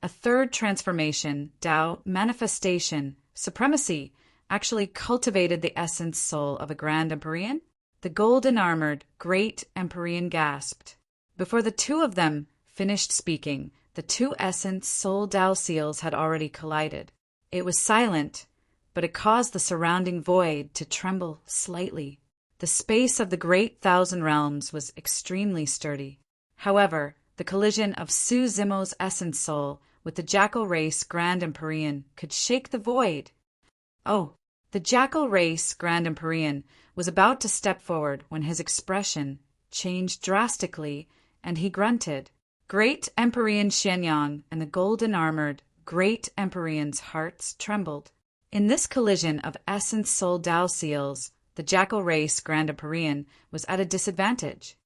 A third transformation, Tao, manifestation, supremacy, actually cultivated the essence soul of a Grand Empyrean? The golden-armored, great Empyrean gasped. Before the two of them finished speaking, the two essence soul Tao seals had already collided. It was silent, but it caused the surrounding void to tremble slightly. The space of the great thousand realms was extremely sturdy. However, the collision of Su Zimo's essence soul with the Jackal Race Grand Empyrean could shake the void. Oh, the Jackal Race Grand Empyrean was about to step forward when his expression changed drastically and he grunted. Great Empyrean Xianyang and the golden-armored Great Empyrean's hearts trembled. In this collision of essence soul Tao seals, the Jackal Race Grand Empyrean was at a disadvantage.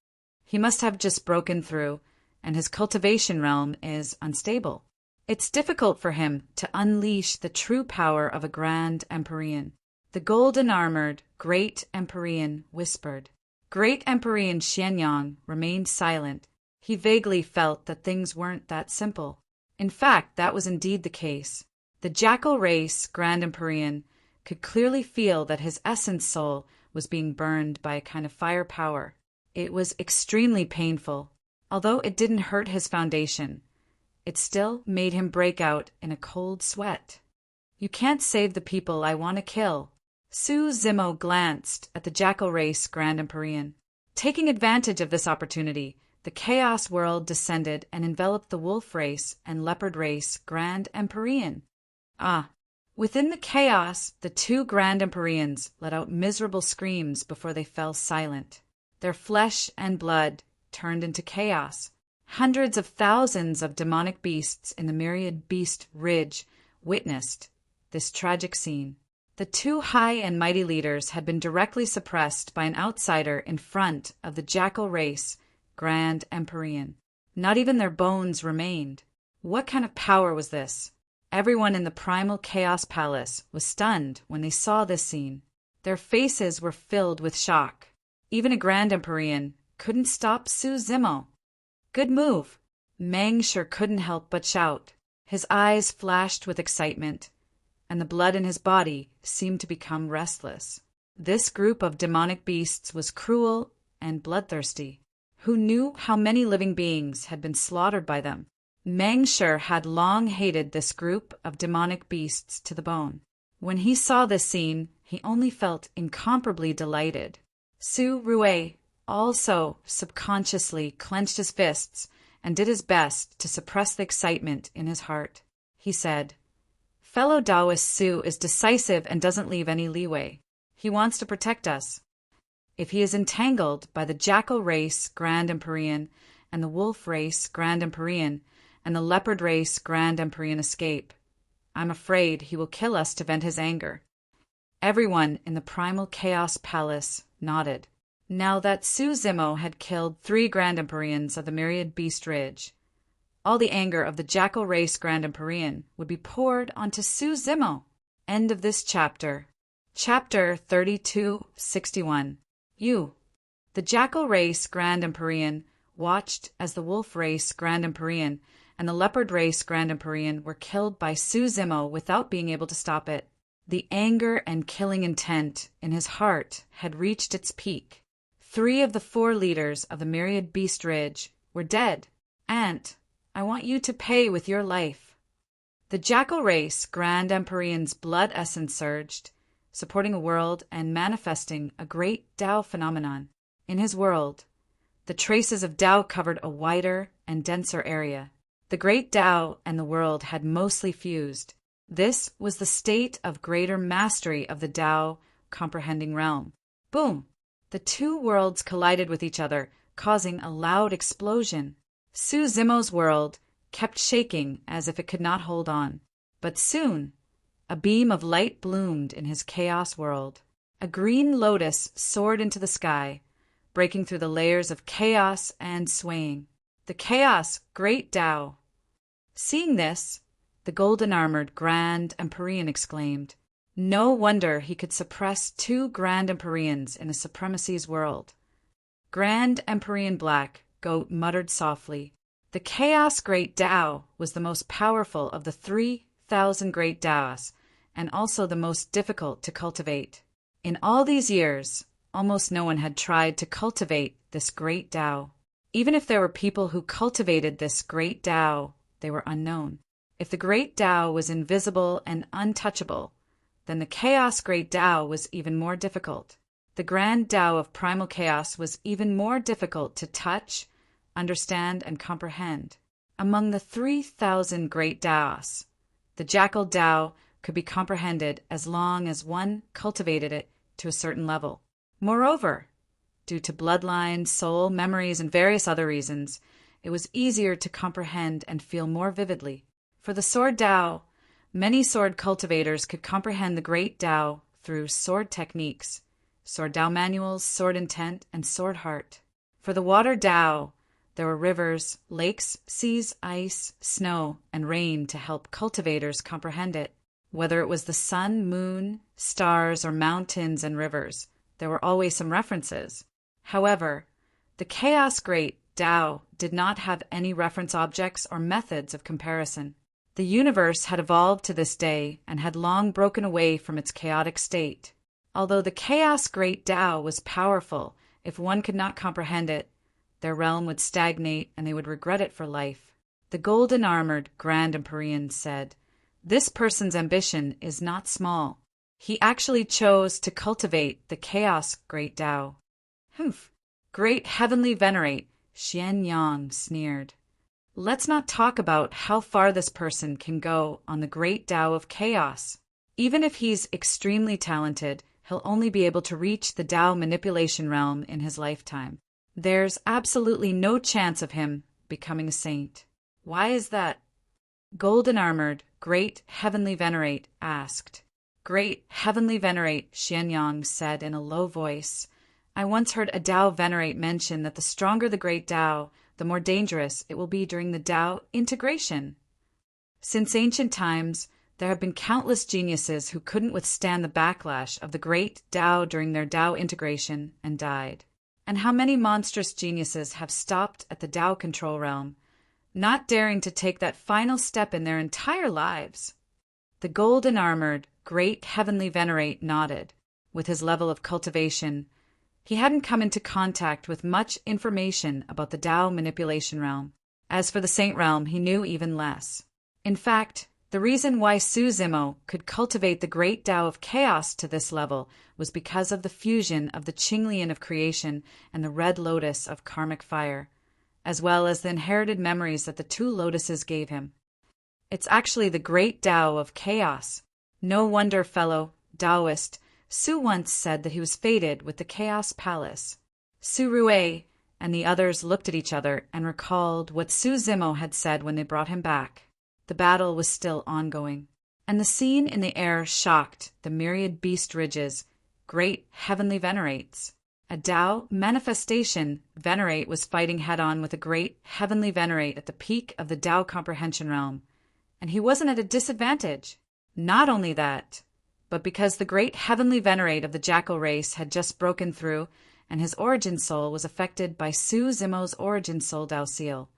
He must have just broken through, and his cultivation realm is unstable. It's difficult for him to unleash the true power of a Grand Empyrean. The golden-armored Great Empyrean whispered. Great Empyrean Xianyang remained silent. He vaguely felt that things weren't that simple. In fact, that was indeed the case. The Jackal Race Grand Empyrean could clearly feel that his essence soul was being burned by a kind of fire power. It was extremely painful. Although it didn't hurt his foundation, it still made him break out in a cold sweat. You can't save the people I want to kill. Su Zimo glanced at the Jackal Race Grand Empyrean. Taking advantage of this opportunity, the Chaos World descended and enveloped the Wolf Race and Leopard Race Grand Empyrean. Within the chaos, the two Grand Empyreans let out miserable screams before they fell silent. Their flesh and blood turned into chaos. Hundreds of thousands of demonic beasts in the Myriad Beast Ridge witnessed this tragic scene. The two high and mighty leaders had been directly suppressed by an outsider in front of the Jackal Race Grand Empyrean. Not even their bones remained. What kind of power was this? Everyone in the Primal Chaos Palace was stunned when they saw this scene. Their faces were filled with shock. Even a Grand Empyrean couldn't stop Su Zimo. Good move. Meng sure couldn't help but shout. His eyes flashed with excitement, and the blood in his body seemed to become restless. This group of demonic beasts was cruel and bloodthirsty. Who knew how many living beings had been slaughtered by them? Meng Sure had long hated this group of demonic beasts to the bone. When he saw this scene, he only felt incomparably delighted. Su Rue also subconsciously clenched his fists and did his best to suppress the excitement in his heart. He said, "Fellow Taoist Su is decisive and doesn't leave any leeway. He wants to protect us. If he is entangled by the Jackal Race Grand Empyrean and the Wolf Race Grand Empyrean and the Leopard Race Grand Empyrean escape, I'm afraid he will kill us to vent his anger." Everyone in the Primal Chaos Palace nodded. Now that Su Zimo had killed 3 Grand Empyreans of the Myriad Beast Ridge, all the anger of the Jackal Race Grand Empyrean would be poured onto Su Zimo. End of this chapter. Chapter 3261. The Jackal Race Grand Empyrean watched as the Wolf Race Grand Empyrean and the Leopard Race Grand Empyrean were killed by Su Zimo without being able to stop it. The anger and killing intent in his heart had reached its peak. 3 of the 4 leaders of the Myriad Beast Ridge were dead. Aunt, I want you to pay with your life. The Jackal Race Grand Empyrean's blood essence surged, supporting a world and manifesting a great Tao phenomenon. In his world, the traces of Tao covered a wider and denser area. The great Tao and the world had mostly fused. This was the state of greater mastery of the Tao comprehending realm. Boom! The 2 worlds collided with each other, causing a loud explosion. Su Zimo's world kept shaking as if it could not hold on. But soon, a beam of light bloomed in his chaos world. A green lotus soared into the sky, breaking through the layers of chaos and swaying. The chaos great Tao. Seeing this, the golden-armored Grand Empyrean exclaimed. No wonder he could suppress 2 Grand Empyreans in a supremacy's world. Grand Empyrean Black Goat muttered softly. The chaos great Tao was the most powerful of the 3,000 great Taos, and also the most difficult to cultivate. In all these years, almost no one had tried to cultivate this great Tao. Even if there were people who cultivated this great Tao, they were unknown. If the great Tao was invisible and untouchable, then the chaos great Tao was even more difficult. The grand Tao of primal chaos was even more difficult to touch, understand, and comprehend. Among the 3,000 great Taos, the jackal Tao could be comprehended as long as one cultivated it to a certain level. Moreover, due to bloodline, soul, memories, and various other reasons, it was easier to comprehend and feel more vividly. For the sword Tao, many sword cultivators could comprehend the great Tao through sword techniques, sword Tao manuals, sword intent, and sword heart. For the water Tao, there were rivers, lakes, seas, ice, snow, and rain to help cultivators comprehend it. Whether it was the sun, moon, stars, or mountains and rivers, there were always some references. However, the chaos great Tao did not have any reference objects or methods of comparison. The universe had evolved to this day and had long broken away from its chaotic state. Although the chaos great Tao was powerful, if one could not comprehend it, their realm would stagnate and they would regret it for life. The golden-armored Grand Empyrean said, "This person's ambition is not small. He actually chose to cultivate the chaos great Tao." "Humph! Great heavenly venerate," Xian Yang sneered. "Let's not talk about how far this person can go on the great Tao of chaos. Even if he's extremely talented, he'll only be able to reach the Tao manipulation realm in his lifetime. There's absolutely no chance of him becoming a saint." "Why is that?" Golden-armored Great Heavenly Venerate asked. "Great Heavenly Venerate," Xianyang said in a low voice, "I once heard a Tao Venerate mention that the stronger the great Tao, the more dangerous it will be during the Tao integration. Since ancient times, there have been countless geniuses who couldn't withstand the backlash of the great Tao during their Tao integration and died. And how many monstrous geniuses have stopped at the Tao control realm, not daring to take that final step in their entire lives?" The golden-armored Great Heavenly Venerate nodded. With his level of cultivation, he hadn't come into contact with much information about the Tao manipulation realm. As for the Saint realm, he knew even less. In fact, the reason why Su Zimo could cultivate the great Tao of chaos to this level was because of the fusion of the Qinglian of creation and the red lotus of karmic fire, as well as the inherited memories that the 2 lotuses gave him. It's actually the great Tao of chaos. No wonder, fellow Taoist, Su once said that he was fated with the Chaos Palace. Su Rue and the others looked at each other and recalled what Su Zimo had said when they brought him back. The battle was still ongoing, and the scene in the air shocked the myriad beast ridges, great heavenly venerates. A Tao manifestation venerate was fighting head-on with a great heavenly venerate at the peak of the Tao comprehension realm, and he wasn't at a disadvantage. Not only that, but because the great heavenly venerate of the jackal race had just broken through, and his origin soul was affected by Su Zimo's origin soul Tao seal,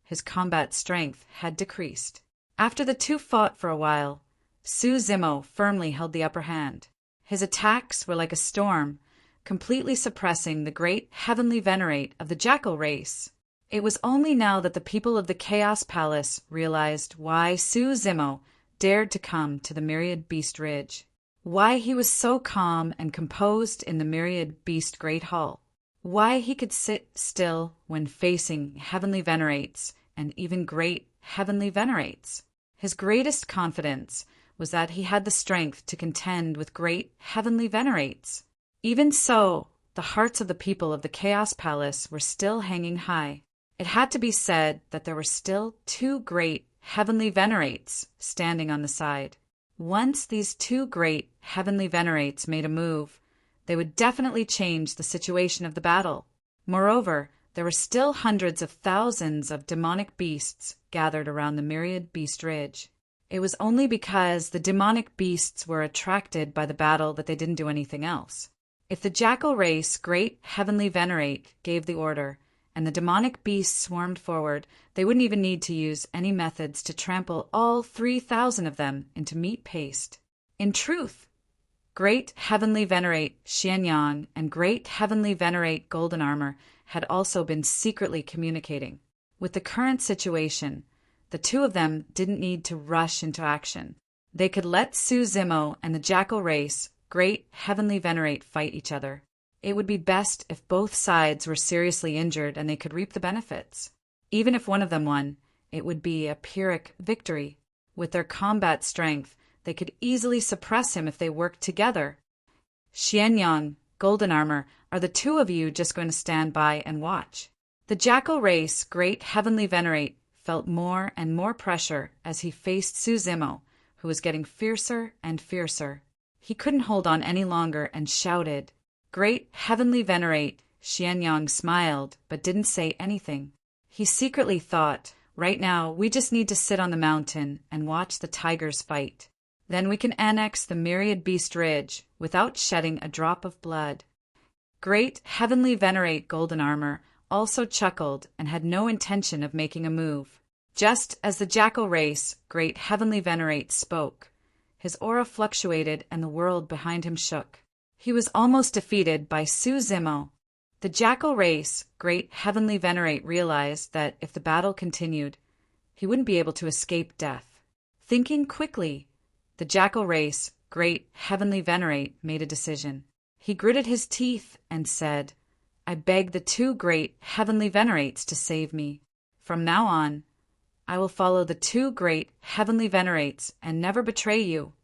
his combat strength had decreased. After the 2 fought for a while, Su Zimo firmly held the upper hand. His attacks were like a storm, completely suppressing the great heavenly venerate of the jackal race. It was only now that the people of the Chaos Palace realized why Su Zimo dared to come to the Myriad Beast Ridge, why he was so calm and composed in the Myriad Beast Great Hall, why he could sit still when facing heavenly venerates and even great heavenly venerates. His greatest confidence was that he had the strength to contend with great heavenly venerates. Even so, the hearts of the people of the Chaos Palace were still hanging high. It had to be said that there were still two great heavenly venerates standing on the side. Once these two great heavenly venerates made a move, they would definitely change the situation of the battle. Moreover, there were still hundreds of thousands of demonic beasts gathered around the myriad beast ridge. It was only because the demonic beasts were attracted by the battle that they didn't do anything else. If the jackal race great heavenly venerate gave the order, and the demonic beasts swarmed forward, they wouldn't even need to use any methods to trample all 3,000 of them into meat paste. In truth, great heavenly venerate Xianyang and great heavenly venerate Golden Armor had also been secretly communicating. With the current situation, the two of them didn't need to rush into action. They could let Su Zimo and the jackal race great heavenly venerate fight each other. It would be best if both sides were seriously injured and they could reap the benefits. Even if one of them won, it would be a Pyrrhic victory. With their combat strength, they could easily suppress him if they worked together. Xianyang, Golden Armor, are the two of you just going to stand by and watch? The jackal race great heavenly venerate felt more and more pressure as he faced Su Zimo, who was getting fiercer and fiercer. He couldn't hold on any longer and shouted. Great heavenly venerate Xianyang smiled but didn't say anything. He secretly thought, right now we just need to sit on the mountain and watch the tigers fight. Then we can annex the myriad beast ridge without shedding a drop of blood. Great heavenly venerate Golden Armor also chuckled and had no intention of making a move. Just as the jackal race great heavenly venerate spoke, his aura fluctuated and the world behind him shook. He was almost defeated by Su Zimo. The jackal race great heavenly venerate realized that if the battle continued, he wouldn't be able to escape death. Thinking quickly, the jackal race great heavenly venerate made a decision. He gritted his teeth and said, I beg the two great heavenly venerates to save me. From now on, I will follow the two great heavenly venerates and never betray you.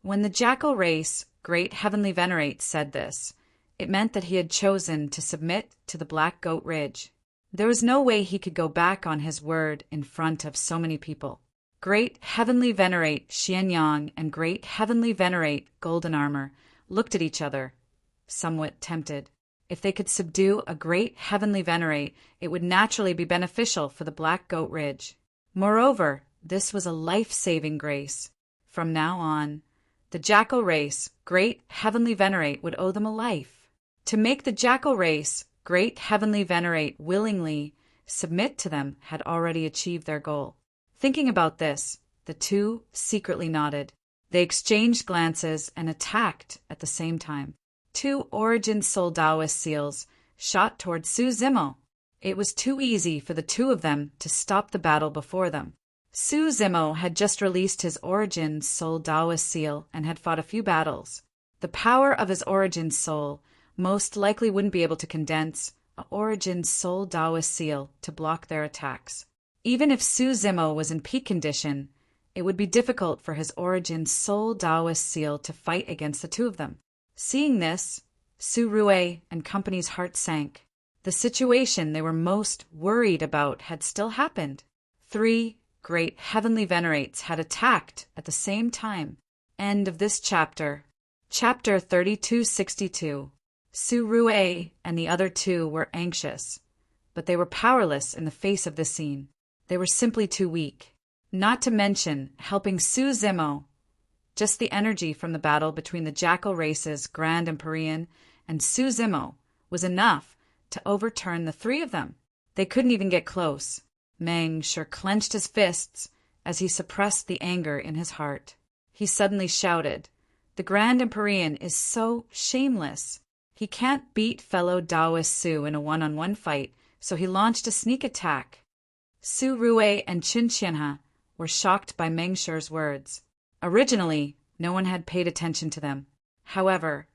When the jackal race great heavenly venerate said this, it meant that he had chosen to submit to the Black Goat Ridge. There was no way he could go back on his word in front of so many people. Great heavenly venerate Xianyang and great heavenly venerate Golden Armor looked at each other, somewhat tempted. If they could subdue a great heavenly venerate, it would naturally be beneficial for the Black Goat Ridge. Moreover, this was a life-saving grace. From now on, the jackal race great heavenly venerate would owe them a life. To make the jackal race great heavenly venerate willingly submit to them had already achieved their goal. Thinking about this, the two secretly nodded. They exchanged glances and attacked at the same time. Two Origin Soul Taoist seals shot toward Su Zimo. It was too easy for the two of them to stop the battle before them. Su Zimo had just released his Origin Soul Taoist seal and had fought a few battles. The power of his Origin Soul most likely wouldn't be able to condense an Origin Soul Taoist seal to block their attacks. Even if Su Zimo was in peak condition, it would be difficult for his Origin Soul Taoist seal to fight against the two of them. Seeing this, Su Rue and company's heart sank. The situation they were most worried about had still happened. 3 great heavenly venerates had attacked at the same time. End of this chapter. Chapter 3262. Su Rue and the other two were anxious, but they were powerless in the face of this scene. They were simply too weak. Not to mention helping Su Zimo. Just the energy from the battle between the jackal races Grand Empyrean and Su Zimo was enough to overturn the three of them. They couldn't even get close. Meng sure clenched his fists as he suppressed the anger in his heart. He suddenly shouted, "The Grand Empyrean is so shameless. He can't beat fellow Taoist Su in a one-on-one fight, so he launched a sneak attack." Su Rue and Qin Qianhe were shocked by Meng Shi's words. Originally, no one had paid attention to them. However,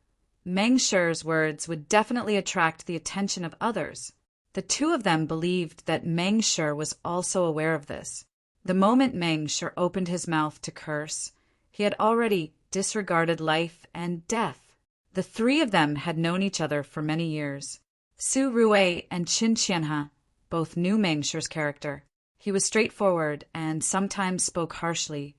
Meng Shi's words would definitely attract the attention of others. The two of them believed that Meng Shi was also aware of this. The moment Meng Shi opened his mouth to curse, he had already disregarded life and death. The three of them had known each other for many years. Su Rue and Qin Qianhe both knew Mengsher's character. He was straightforward and sometimes spoke harshly,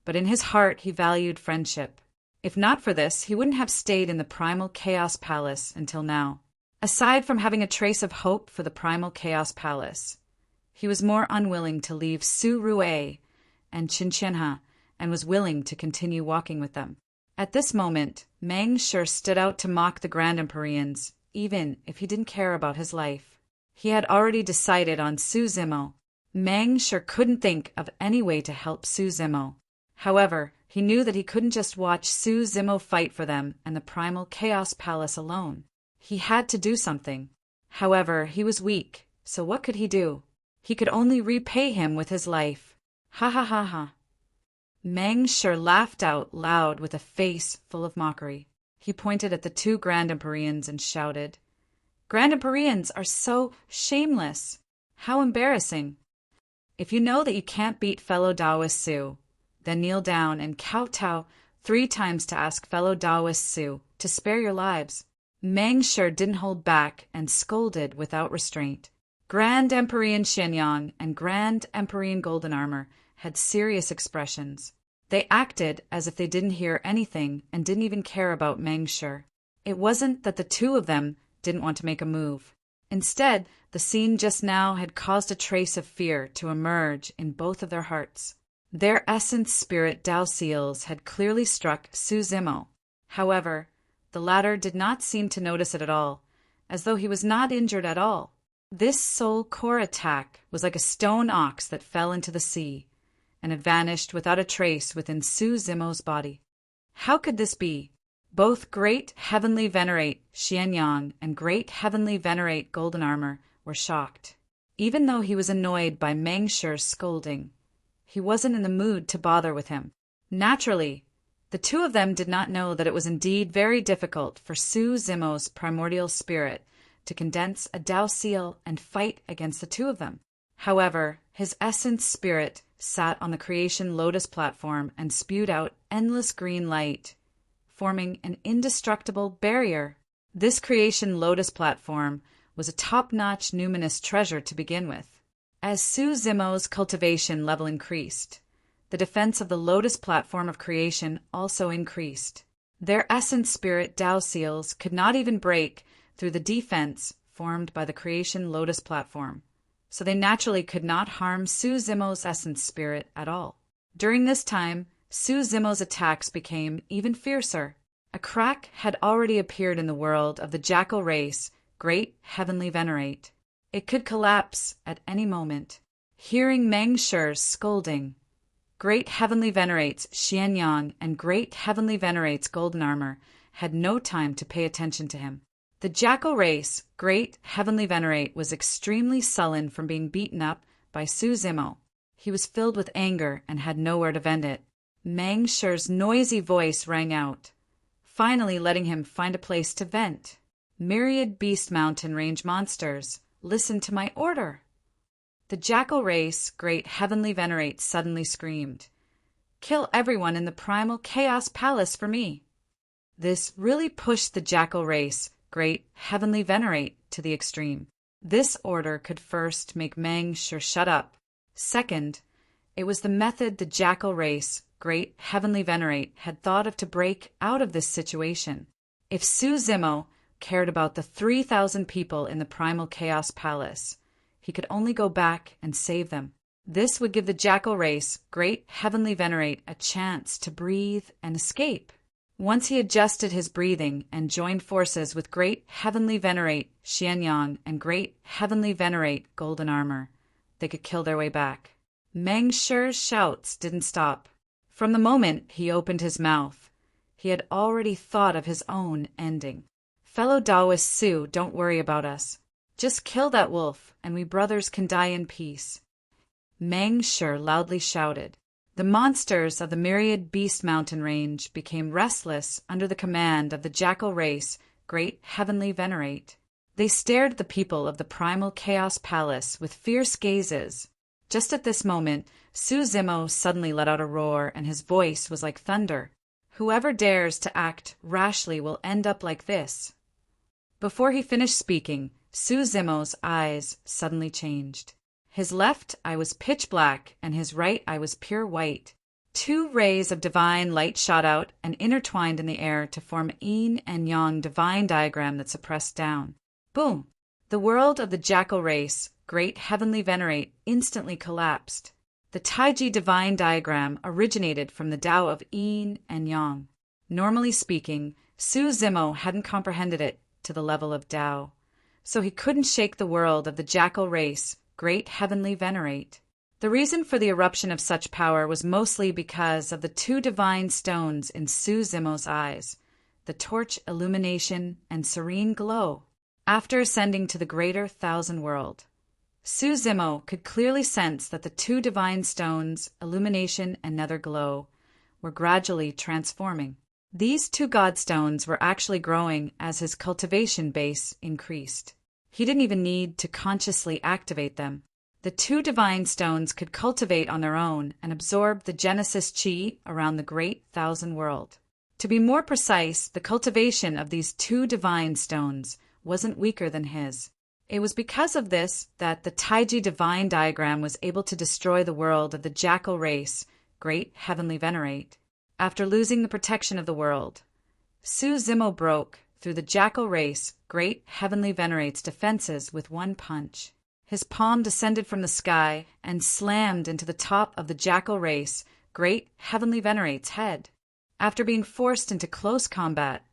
but in his heart he valued friendship. If not for this, he wouldn't have stayed in the Primal Chaos Palace until now. Aside from having a trace of hope for the Primal Chaos Palace, he was more unwilling to leave Su Rue and Qianqianhe and was willing to continue walking with them. At this moment, Mengsher stood out to mock the Grand Empyreans, even if he didn't care about his life. He had already decided on Su Zimo. Mengsher couldn't think of any way to help Su Zimo. However, he knew that he couldn't just watch Su Zimo fight for them and the Primal Chaos Palace alone. He had to do something. However, he was weak, so what could he do? He could only repay him with his life. Ha ha ha ha. Mengsher laughed out loud with a face full of mockery. He pointed at the two Grand Empyreans and shouted, "Grand Empyreans are so shameless! How embarrassing! If you know that you can't beat fellow Taoist Su, then kneel down and kowtow 3 times to ask fellow Taoist Su to spare your lives." Mengsher didn't hold back and scolded without restraint. Grand Empyrean Xianyang and Grand Empyrean Golden Armor had serious expressions. They acted as if they didn't hear anything and didn't even care about Mengsher. It wasn't that the two of them didn't want to make a move. Instead, the scene just now had caused a trace of fear to emerge in both of their hearts. Their essence spirit Dao seals had clearly struck Su Zimo. However, the latter did not seem to notice it at all, as though he was not injured at all. This soul core attack was like a stone ox that fell into the sea, and had vanished without a trace within Su Zimo's body. How could this be? Both Great Heavenly Venerate Xianyang and Great Heavenly Venerate Golden Armor were shocked. Even though he was annoyed by Mengsher's scolding, he wasn't in the mood to bother with him. Naturally, the two of them did not know that it was indeed very difficult for Su Zimo's primordial spirit to condense a Dao seal and fight against the two of them. However, his essence spirit sat on the creation lotus platform and spewed out endless green light, forming an indestructible barrier. This creation lotus platform was a top-notch numinous treasure to begin with. As Su Zimo's cultivation level increased, the defense of the lotus platform of creation also increased. Their essence spirit Dao seals could not even break through the defense formed by the creation lotus platform, so they naturally could not harm Su Zimo's essence spirit at all. During this time, Su Zimo's attacks became even fiercer. A crack had already appeared in the world of the jackal race, Great Heavenly Venerate. It could collapse at any moment. Hearing Mengsher's scolding, Great Heavenly Venerates Xianyang and Great Heavenly Venerates Golden Armor had no time to pay attention to him. The jackal race, Great Heavenly Venerate, was extremely sullen from being beaten up by Su Zimo. He was filled with anger and had nowhere to vent it. Mengsher's noisy voice rang out, finally letting him find a place to vent. "Myriad beast mountain range monsters, listen to my order." The jackal race, Great Heavenly Venerate, suddenly screamed, "Kill everyone in the Primal Chaos Palace for me." This really pushed the jackal race, Great Heavenly Venerate, to the extreme. This order could first make Mengsher shut up. Second, it was the method the jackal race, Great Heavenly Venerate, had thought of to break out of this situation. If Su Zimo cared about the 3,000 people in the Primal Chaos Palace, he could only go back and save them. This would give the jackal race, Great Heavenly Venerate, a chance to breathe and escape. Once he adjusted his breathing and joined forces with Great Heavenly Venerate Xianyang and Great Heavenly Venerate Golden Armor, they could kill their way back. Mengsher's shouts didn't stop. From the moment he opened his mouth, he had already thought of his own ending. "Fellow Taoist Su, don't worry about us. Just kill that wolf, and we brothers can die in peace," Mengsher loudly shouted. The monsters of the Myriad Beast Mountain Range became restless under the command of the jackal race, Great Heavenly Venerate. They stared at the people of the Primal Chaos Palace with fierce gazes. Just at this moment, Su Zimo suddenly let out a roar, and his voice was like thunder. "Whoever dares to act rashly will end up like this." Before he finished speaking, Su Zimo's eyes suddenly changed. His left eye was pitch black and his right eye was pure white. Two rays of divine light shot out and intertwined in the air to form yin and yang divine diagram that suppressed down. Boom! The world of the jackal race, great heavenly venerate, instantly collapsed. The Taiji divine diagram originated from the Tao of yin and yang. Normally speaking, Su Zimo hadn't comprehended it to the level of Tao, so he couldn't shake the world of the jackal race, great heavenly venerate. The reason for the eruption of such power was mostly because of the two divine stones in Su Zimo's eyes, the torch illumination and serene glow. After ascending to the greater thousand world, Su Zimo could clearly sense that the two divine stones, illumination and nether glow, were gradually transforming. These two godstones were actually growing as his cultivation base increased. He didn't even need to consciously activate them. The two divine stones could cultivate on their own and absorb the Genesis Chi around the great thousand world. To be more precise, the cultivation of these two divine stones wasn't weaker than his. It was because of this that the Taiji divine diagram was able to destroy the world of the jackal race, great heavenly venerate. After losing the protection of the world, Su Zimo broke through the jackal race, great heavenly venerate's defenses with one punch. His palm descended from the sky and slammed into the top of the jackal race, great heavenly venerate's head. After being forced into close combat,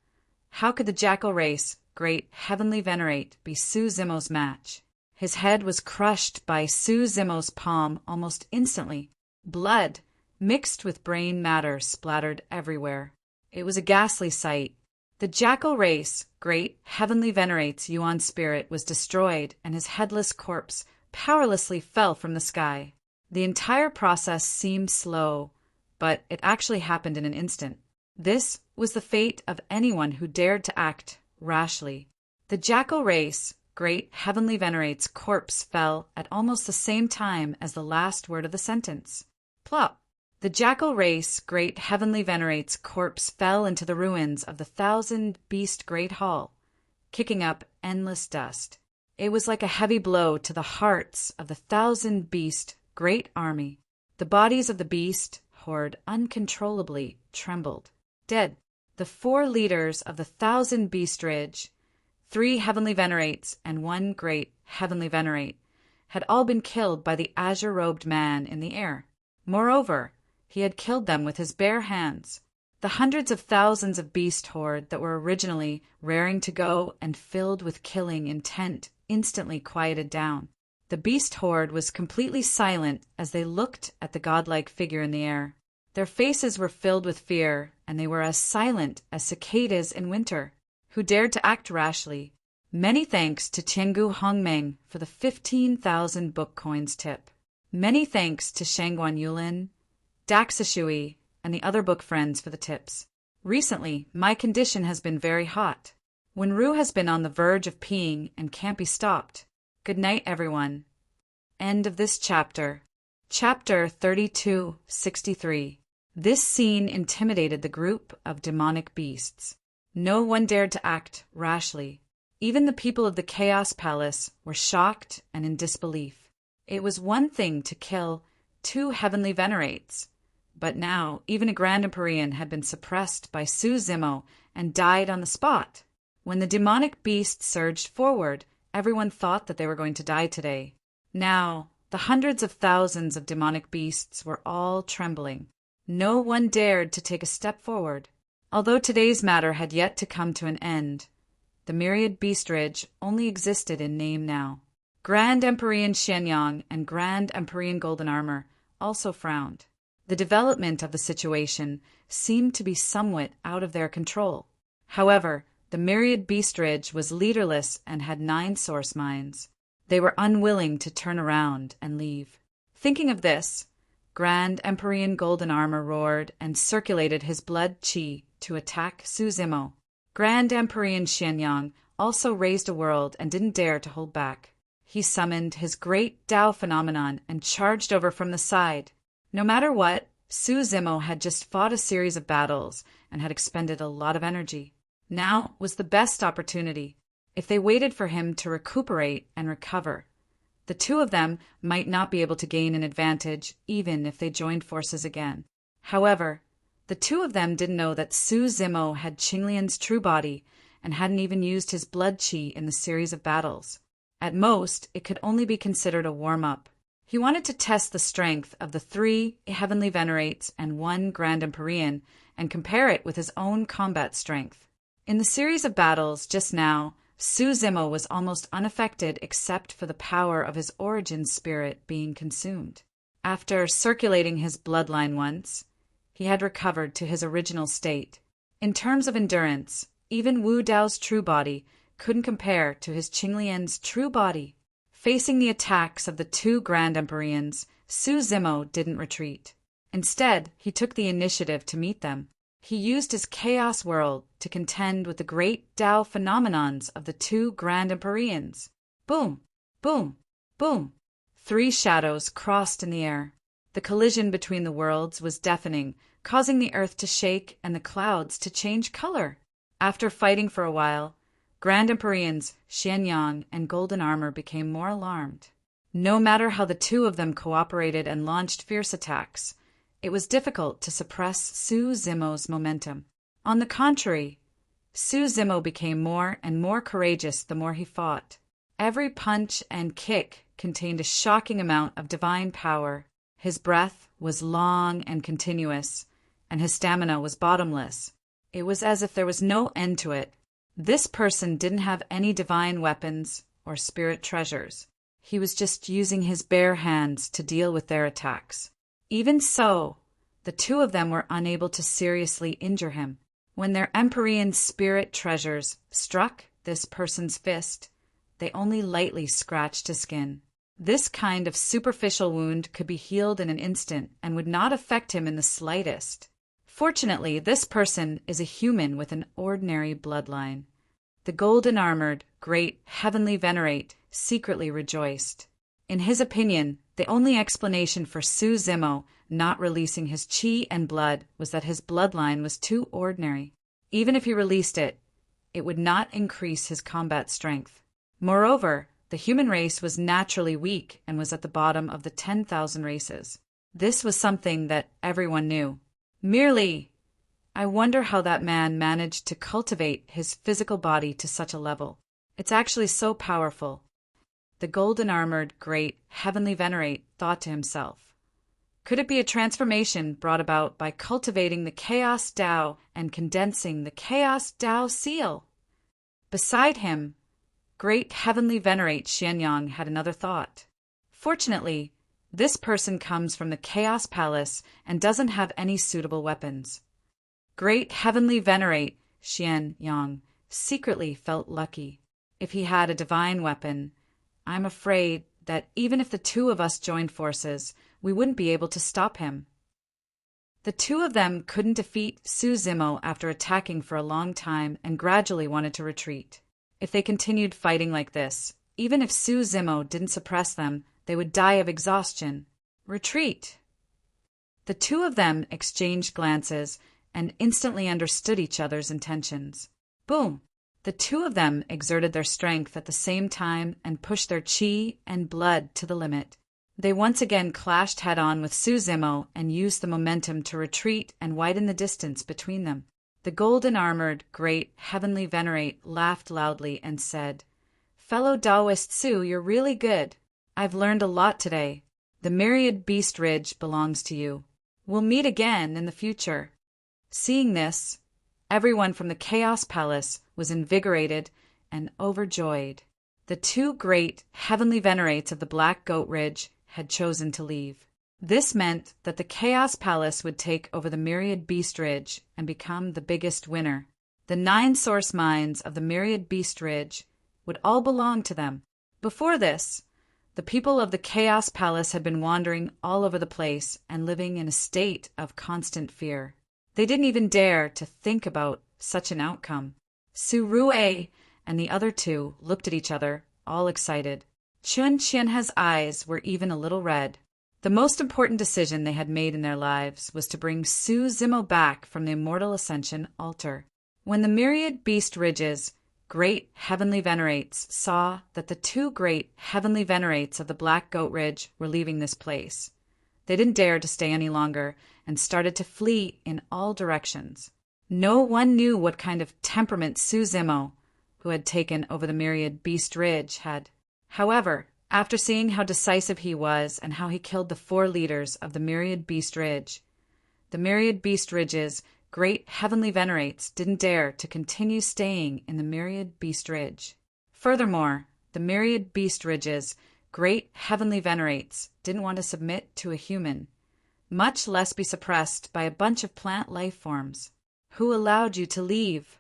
how could the jackal race, great heavenly venerate, be Su Zimo's match? His head was crushed by Su Zimo's palm almost instantly. Blood, mixed with brain matter, splattered everywhere. It was a ghastly sight. The jackal race, great heavenly venerate's Yuan spirit, was destroyed, and his headless corpse powerlessly fell from the sky. The entire process seemed slow, but it actually happened in an instant. This was the fate of anyone who dared to act rashly. The jackal race, great heavenly venerate's corpse fell at almost the same time as the last word of the sentence. Plop! The jackal race, great heavenly venerate's corpse fell into the ruins of the thousand-beast great hall, kicking up endless dust. It was like a heavy blow to the hearts of the thousand-beast great army. The bodies of the beast horde uncontrollably trembled. Dead. The four leaders of the thousand-beast ridge, 3 heavenly venerates and 1 great heavenly venerate, had all been killed by the azure-robed man in the air. Moreover, he had killed them with his bare hands. The hundreds of thousands of beast horde that were originally raring to go and filled with killing intent instantly quieted down. The beast horde was completely silent as they looked at the godlike figure in the air. Their faces were filled with fear, and they were as silent as cicadas in winter. Who dared to act rashly? Many thanks to Tiangu Hongmeng for the 15,000 book coins tip. Many thanks to Shangguan Yulin, Daxishui, and the other book friends for the tips. Recently, my condition has been very hot. When Ru has been on the verge of peeing and can't be stopped. Good night, everyone. End of this chapter. Chapter 3263. This scene intimidated the group of demonic beasts. No one dared to act rashly. Even the people of the Chaos Palace were shocked and in disbelief. It was one thing to kill 2 heavenly venerates, but now even a Grand Empyrean had been suppressed by Su Zimo and died on the spot. When the demonic beast surged forward, everyone thought that they were going to die today. Now, the hundreds of thousands of demonic beasts were all trembling. No one dared to take a step forward. Although today's matter had yet to come to an end, the myriad beast ridge only existed in name now. Grand Empyrean Xianyang and Grand Empyrean Golden Armor also frowned. The development of the situation seemed to be somewhat out of their control. However, the myriad beast ridge was leaderless and had 9 source minds. They were unwilling to turn around and leave. Thinking of this, Grand Empyrean Golden Armor roared and circulated his blood chi to attack Su Zimo. Grand Empyrean Xianyang also raised a world and didn't dare to hold back. He summoned his great Tao phenomenon and charged over from the side. No matter what, Su Zimo had just fought a series of battles and had expended a lot of energy. Now was the best opportunity. If they waited for him to recuperate and recover, the two of them might not be able to gain an advantage even if they joined forces again. However, the two of them didn't know that Su Zimo had Qinglian's true body and hadn't even used his blood qi in the series of battles. At most, it could only be considered a warm-up. He wanted to test the strength of the 3 Heavenly Venerates and 1 Grand Empyrean and compare it with his own combat strength. In the series of battles just now, Su Zimo was almost unaffected except for the power of his origin spirit being consumed. After circulating his bloodline once, he had recovered to his original state. In terms of endurance, even Wu Dao's true body couldn't compare to his Qinglian's true body. Facing the attacks of the 2 Grand Empyreans, Su Zimo didn't retreat. Instead, he took the initiative to meet them. He used his chaos world to contend with the great Dao phenomenons of the 2 Grand Empyreans. Boom! Boom! Boom! 3 shadows crossed in the air. The collision between the worlds was deafening, causing the earth to shake and the clouds to change color. After fighting for a while, Grand Empyreans Xianyang and Golden Armor became more alarmed. No matter how the two of them cooperated and launched fierce attacks, it was difficult to suppress Su Zimo's momentum. On the contrary, Su Zimo became more and more courageous the more he fought. Every punch and kick contained a shocking amount of divine power. His breath was long and continuous, and his stamina was bottomless. It was as if there was no end to it. This person didn't have any divine weapons or spirit treasures. He was just using his bare hands to deal with their attacks. Even so, the two of them were unable to seriously injure him. When their Empyrean spirit treasures struck this person's fist, they only lightly scratched his skin. This kind of superficial wound could be healed in an instant and would not affect him in the slightest. Fortunately, this person is a human with an ordinary bloodline. The golden-armored, great Heavenly Venerate secretly rejoiced. In his opinion, the only explanation for Su Zimo not releasing his qi and blood was that his bloodline was too ordinary. Even if he released it, it would not increase his combat strength. Moreover, the human race was naturally weak and was at the bottom of the 10,000 races. This was something that everyone knew. Merely, I wonder how that man managed to cultivate his physical body to such a level. It's actually so powerful. The golden-armored, great, Heavenly Venerate thought to himself. Could it be a transformation brought about by cultivating the Chaos Dao and condensing the Chaos Dao seal? Beside him, great Heavenly Venerate Xianyang had another thought. Fortunately, this person comes from the Chaos Palace and doesn't have any suitable weapons. Great Heavenly Venerate Xianyang secretly felt lucky. If he had a divine weapon, I'm afraid that even if the two of us joined forces, we wouldn't be able to stop him. The two of them couldn't defeat Su Zimo after attacking for a long time and gradually wanted to retreat. If they continued fighting like this, even if Su Zimo didn't suppress them, they would die of exhaustion. Retreat! The two of them exchanged glances and instantly understood each other's intentions. Boom! The two of them exerted their strength at the same time and pushed their qi and blood to the limit. They once again clashed head-on with Su Zimo and used the momentum to retreat and widen the distance between them. The golden-armored, great, Heavenly Venerate laughed loudly and said, "Fellow Taoist Su, you're really good. I've learned a lot today. The Myriad Beast Ridge belongs to you. We'll meet again in the future." Seeing this, everyone from the Chaos Palace was invigorated and overjoyed. The two great Heavenly Venerates of the Black Goat Ridge had chosen to leave. This meant that the Chaos Palace would take over the Myriad Beast Ridge and become the biggest winner. The 9 source mines of the Myriad Beast Ridge would all belong to them. Before this, the people of the Chaos Palace had been wandering all over the place and living in a state of constant fear. They didn't even dare to think about such an outcome. Su Rue and the other two looked at each other, all excited. Chun Qianhe's eyes were even a little red. The most important decision they had made in their lives was to bring Su Zimo back from the Immortal Ascension altar. When the Myriad Beast Ridges great heavenly venerates saw that the two great heavenly venerates of the Black Goat Ridge were leaving this place. They didn't dare to stay any longer and started to flee in all directions. No one knew what kind of temperament Su Zimo, who had taken over the Myriad Beast Ridge, had. However, after seeing how decisive he was and how he killed the 4 leaders of the Myriad Beast Ridge, the Myriad Beast Ridge's great heavenly venerates didn't dare to continue staying in the Myriad Beast Ridge. Furthermore, the Myriad Beast Ridge's great heavenly venerates didn't want to submit to a human, much less be suppressed by a bunch of plant life forms. Who allowed you to leave?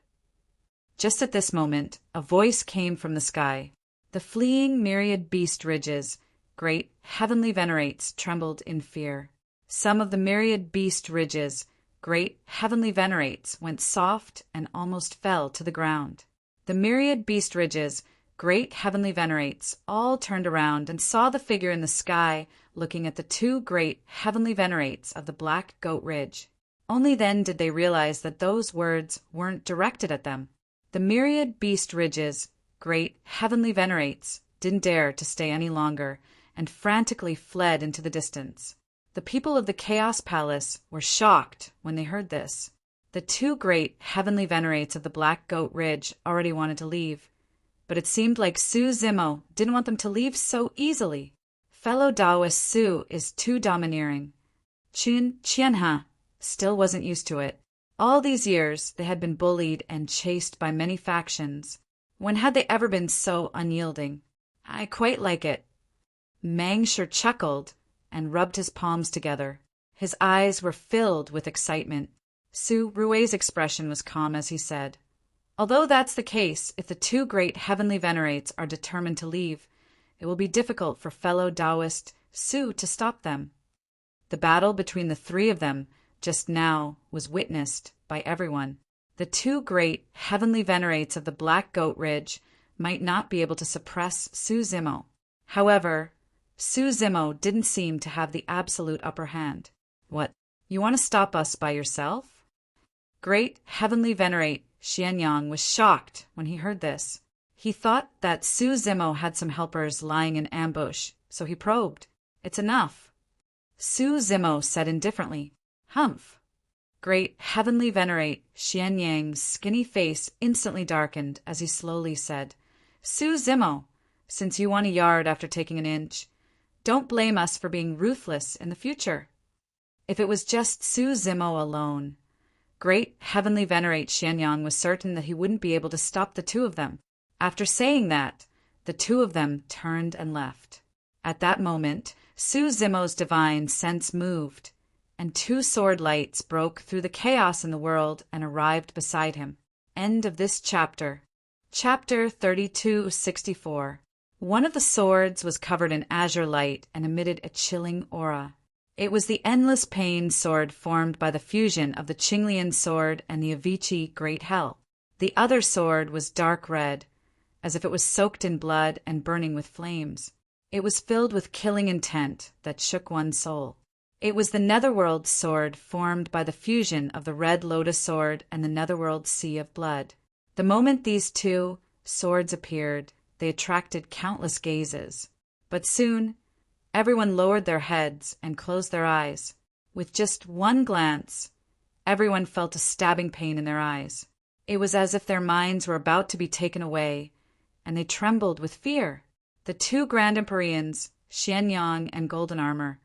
Just at this moment, a voice came from the sky. The fleeing Myriad Beast Ridge's great heavenly venerates trembled in fear. Some of the Myriad Beast Ridge's great heavenly venerates went soft and almost fell to the ground. The Myriad Beast Ridge's great heavenly venerates all turned around and saw the figure in the sky looking at the 2 great heavenly venerates of the Black Goat Ridge. Only then did they realize that those words weren't directed at them. The Myriad Beast Ridge's great heavenly venerates didn't dare to stay any longer and frantically fled into the distance. The people of the Chaos Palace were shocked when they heard this. The 2 great heavenly venerates of the Black Goat Ridge already wanted to leave, but it seemed like Su Zimo didn't want them to leave so easily. Fellow Taoist Su is too domineering. Qianha still wasn't used to it. All these years they had been bullied and chased by many factions. When had they ever been so unyielding? I quite like it. Mangshur chuckled and rubbed his palms together. His eyes were filled with excitement. Su Rui's expression was calm as he said, "Although that's the case, if the 2 great heavenly venerates are determined to leave, it will be difficult for fellow Taoist Su to stop them." The battle between the 3 of them just now was witnessed by everyone. The 2 great heavenly venerates of the Black Goat Ridge might not be able to suppress Su Zimo. However, Su Zimo didn't seem to have the absolute upper hand. "What, you want to stop us by yourself?" Great heavenly venerate Xianyang was shocked when he heard this. He thought that Su Zimo had some helpers lying in ambush, so he probed. "It's enough." Su Zimo said indifferently, "Humph." Great heavenly venerate Xianyang's skinny face instantly darkened as he slowly said, "Su Zimo, since you won a yard after taking an inch, don't blame us for being ruthless in the future." If it was just Su Zimo alone, great heavenly venerate Xianyang was certain that he wouldn't be able to stop the 2 of them. After saying that, the 2 of them turned and left. At that moment, Su Zimo's divine sense moved, and 2 sword lights broke through the chaos in the world and arrived beside him. End of this chapter. Chapter 3264. One of the swords was covered in azure light and emitted a chilling aura. It was the Endless Pain sword formed by the fusion of the Qinglian sword and the Avicii Great Hell. The other sword was dark red, as if it was soaked in blood and burning with flames. It was filled with killing intent that shook one's soul. It was the Netherworld sword formed by the fusion of the Red Lotus sword and the Netherworld Sea of Blood. The moment these 2 swords appeared, they attracted countless gazes. But soon, everyone lowered their heads and closed their eyes. With just one glance, everyone felt a stabbing pain in their eyes. It was as if their minds were about to be taken away, and they trembled with fear. The 2 Grand Empyreans, Xianyang and Golden Armor,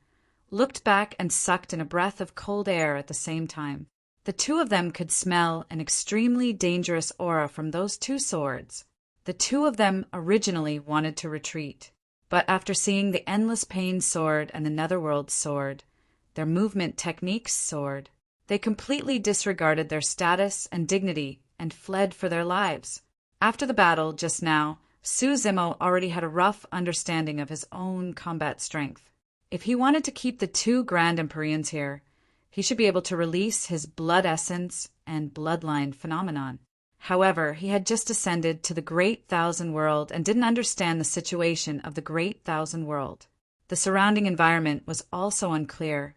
looked back and sucked in a breath of cold air at the same time. The 2 of them could smell an extremely dangerous aura from those 2 swords. The 2 of them originally wanted to retreat, but after seeing the Endless Pain sword and the Netherworld sword, their movement techniques soared. They completely disregarded their status and dignity and fled for their lives. After the battle just now, Su Zimo already had a rough understanding of his own combat strength. If he wanted to keep the 2 Grand Empyreans here, he should be able to release his blood essence and bloodline phenomenon. However, he had just ascended to the Great Thousand World and didn't understand the situation of the Great Thousand World. The surrounding environment was also unclear,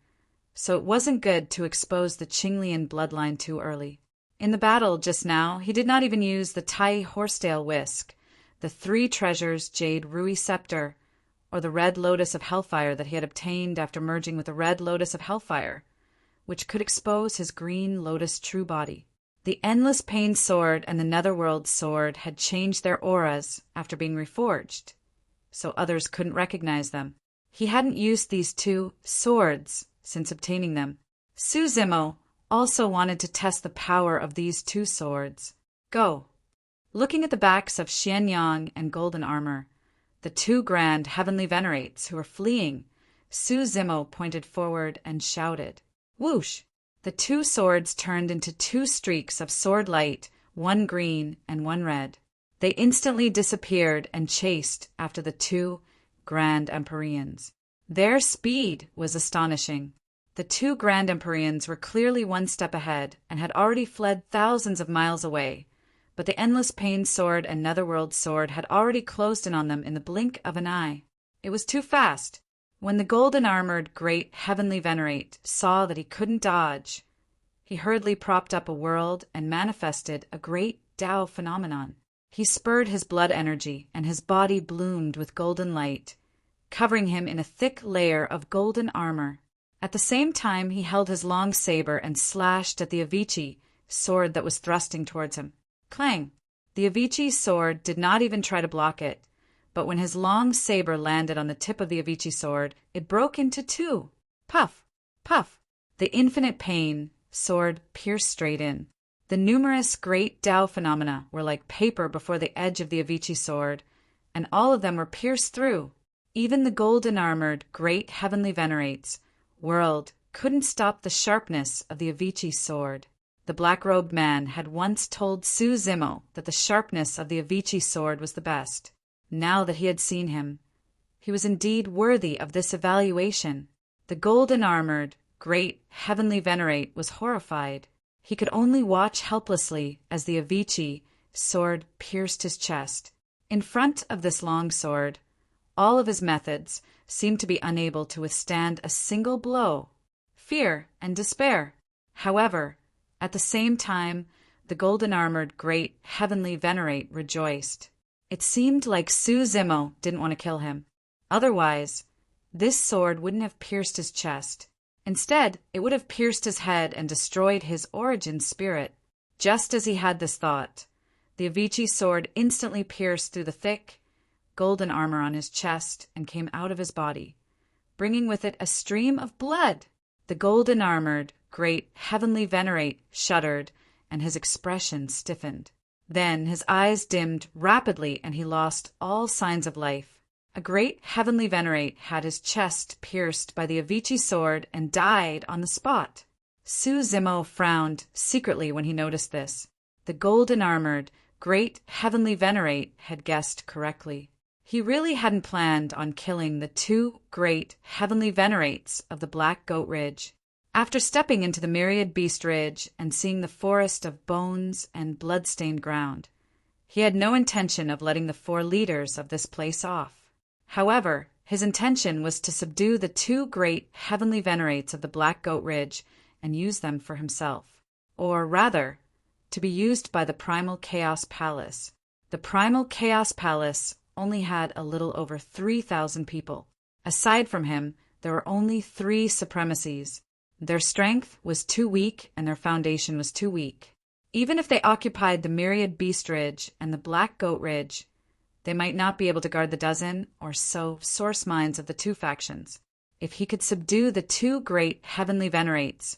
so it wasn't good to expose the Qinglian bloodline too early. In the battle just now, he did not even use the Tai Horsetail Whisk, the 3 treasures Jade Rui Scepter, or the Red Lotus of Hellfire that he had obtained after merging with the Red Lotus of Hellfire, which could expose his Green Lotus true body. The Endless Pain Sword and the Netherworld Sword had changed their auras after being reforged, so others couldn't recognize them. He hadn't used these 2 swords since obtaining them. Su Zimo also wanted to test the power of these 2 swords. Go. Looking at the backs of Xian Yang and Golden Armor, the 2 grand heavenly venerates who were fleeing, Su Zimo pointed forward and shouted. Whoosh! The 2 swords turned into 2 streaks of sword light, 1 green and 1 red. They instantly disappeared and chased after the 2 Grand Empyreans. Their speed was astonishing. The 2 Grand Empyreans were clearly 1 step ahead and had already fled thousands of miles away, but the Endless Pain Sword and Netherworld Sword had already closed in on them in the blink of an eye. It was too fast. When the golden-armored great heavenly venerate saw that he couldn't dodge, he hurriedly propped up a world and manifested a great Tao phenomenon. He spurred his blood energy, and his body bloomed with golden light, covering him in a thick layer of golden armor. At the same time, he held his long saber and slashed at the Avicii sword that was thrusting towards him. Clang! The Avicii sword did not even try to block it, but when his long saber landed on the tip of the Avicii sword, it broke into 2. Puff! Puff! The Infinite Pain sword pierced straight in. The numerous great Tao phenomena were like paper before the edge of the Avicii sword, and all of them were pierced through. Even the golden-armored great heavenly venerates world couldn't stop the sharpness of the Avicii sword. The black-robed man had once told Su Zimo that the sharpness of the Avicii sword was the best. Now that he had seen him, he was indeed worthy of this evaluation. The golden-armored great heavenly venerate was horrified. He could only watch helplessly as the Avicii sword pierced his chest. In front of this long sword, all of his methods seemed to be unable to withstand a single blow. Fear and despair. However, at the same time, the golden-armored great heavenly venerate rejoiced. It seemed like Su Zimo didn't want to kill him. Otherwise, this sword wouldn't have pierced his chest. Instead, it would have pierced his head and destroyed his origin spirit. Just as he had this thought, the Avicii sword instantly pierced through the thick, golden armor on his chest and came out of his body, bringing with it a stream of blood. The golden-armored great heavenly venerate shuddered, and his expression stiffened. Then his eyes dimmed rapidly, and he lost all signs of life. A great heavenly venerate had his chest pierced by the Avicii sword and died on the spot. Su Zimo frowned secretly when he noticed this. The golden-armored great heavenly venerate had guessed correctly. He really hadn't planned on killing the 2 great heavenly venerates of the Black Goat Ridge. After stepping into the Myriad Beast Ridge and seeing the forest of bones and blood-stained ground, he had no intention of letting the 4 leaders of this place off. However, his intention was to subdue the 2 great heavenly venerates of the Black Goat Ridge and use them for himself. Or rather, to be used by the Primal Chaos Palace. The Primal Chaos Palace only had a little over 3,000 people. Aside from him, there were only 3 supremacies. Their strength was too weak and their foundation was too weak. Even if they occupied the Myriad Beast Ridge and the Black Goat Ridge, they might not be able to guard the dozen or so source mines of the 2 factions. If he could subdue the 2 great heavenly venerates,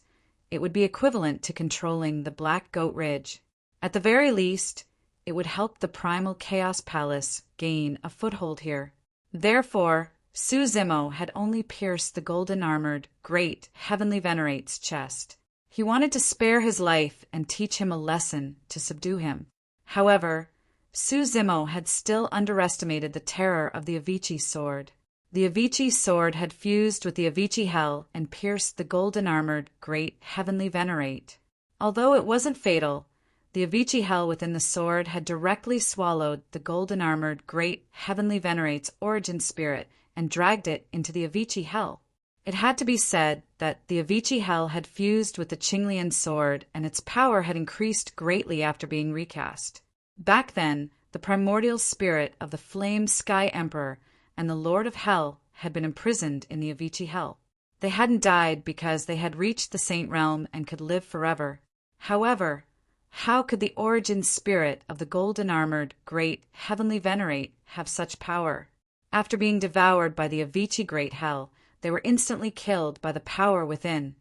it would be equivalent to controlling the Black Goat Ridge. At the very least, it would help the Primal Chaos Palace gain a foothold here. Therefore, Su Zimo had only pierced the golden-armored great heavenly venerate's chest. He wanted to spare his life and teach him a lesson to subdue him. However, Su Zimo had still underestimated the terror of the Avicii sword. The Avicii sword had fused with the Avicii hell and pierced the golden-armored great heavenly venerate. Although it wasn't fatal, the Avicii hell within the sword had directly swallowed the golden-armored great heavenly venerate's origin spirit and dragged it into the Avicii hell. It had to be said that the Avicii Hell had fused with the Qinglian sword and its power had increased greatly after being recast. Back then, the primordial spirit of the Flame Sky Emperor and the Lord of Hell had been imprisoned in the Avicii Hell. They hadn't died because they had reached the Saint Realm and could live forever. However, how could the origin spirit of the golden-armored, great, heavenly Venerate have such power? After being devoured by the Avicii Great Hell, they were instantly killed by the power within,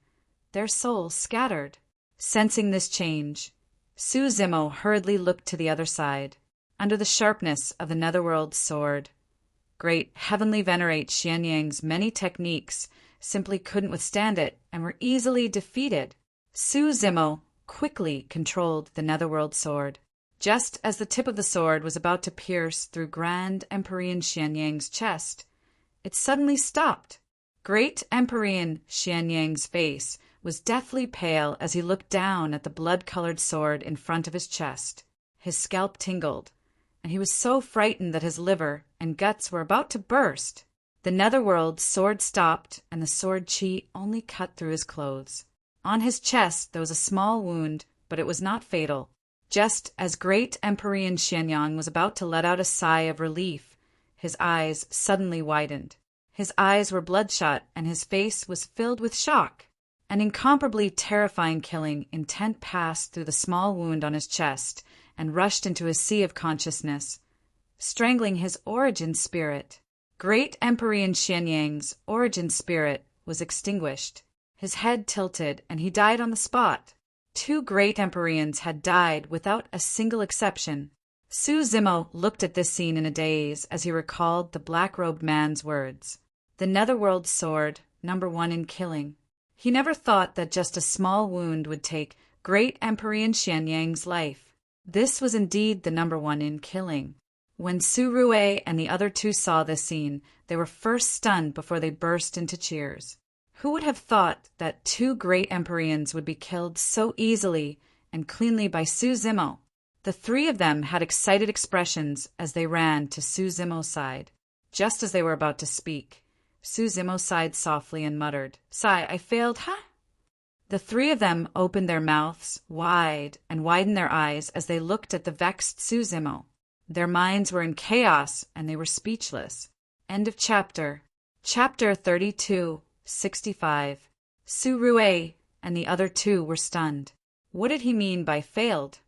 their souls scattered. Sensing this change, Su Zimo hurriedly looked to the other side. Under the sharpness of the Netherworld sword, great heavenly Venerate Xianyang's many techniques simply couldn't withstand it and were easily defeated. Su Zimo quickly controlled the Netherworld sword. Just as the tip of the sword was about to pierce through Grand Emperor Xianyang's chest, it suddenly stopped. Great Emperor Xianyang's face was deathly pale as he looked down at the blood-colored sword in front of his chest. His scalp tingled, and he was so frightened that his liver and guts were about to burst. The Netherworld sword stopped, and the sword chi only cut through his clothes. On his chest there was a small wound, but it was not fatal. Just as Great Emperor Xianyang was about to let out a sigh of relief, his eyes suddenly widened. His eyes were bloodshot, and his face was filled with shock. An incomparably terrifying killing intent passed through the small wound on his chest and rushed into a sea of consciousness, strangling his origin spirit. Great Emperor Xianyang's origin spirit was extinguished. His head tilted, and he died on the spot. 2 great Emperors had died without a single exception. Su Zimo looked at this scene in a daze as he recalled the black-robed man's words. The Netherworld sword, #1 in killing. He never thought that just a small wound would take Great Emperor Xianyang's life. This was indeed the #1 in killing. When Su Rue and the other 2 saw this scene, they were first stunned before they burst into cheers. Who would have thought that 2 great Emperors would be killed so easily and cleanly by Su Zimo? The 3 of them had excited expressions as they ran to Su Zimo's side. Just as they were about to speak, Su Zimo sighed softly and muttered, "Sigh, I failed, huh?" The 3 of them opened their mouths wide and widened their eyes as they looked at the vexed Su Zimo. Their minds were in chaos and they were speechless. End of chapter. Chapter 32. 65. Su Rue and the other 2 were stunned. What did he mean by failed?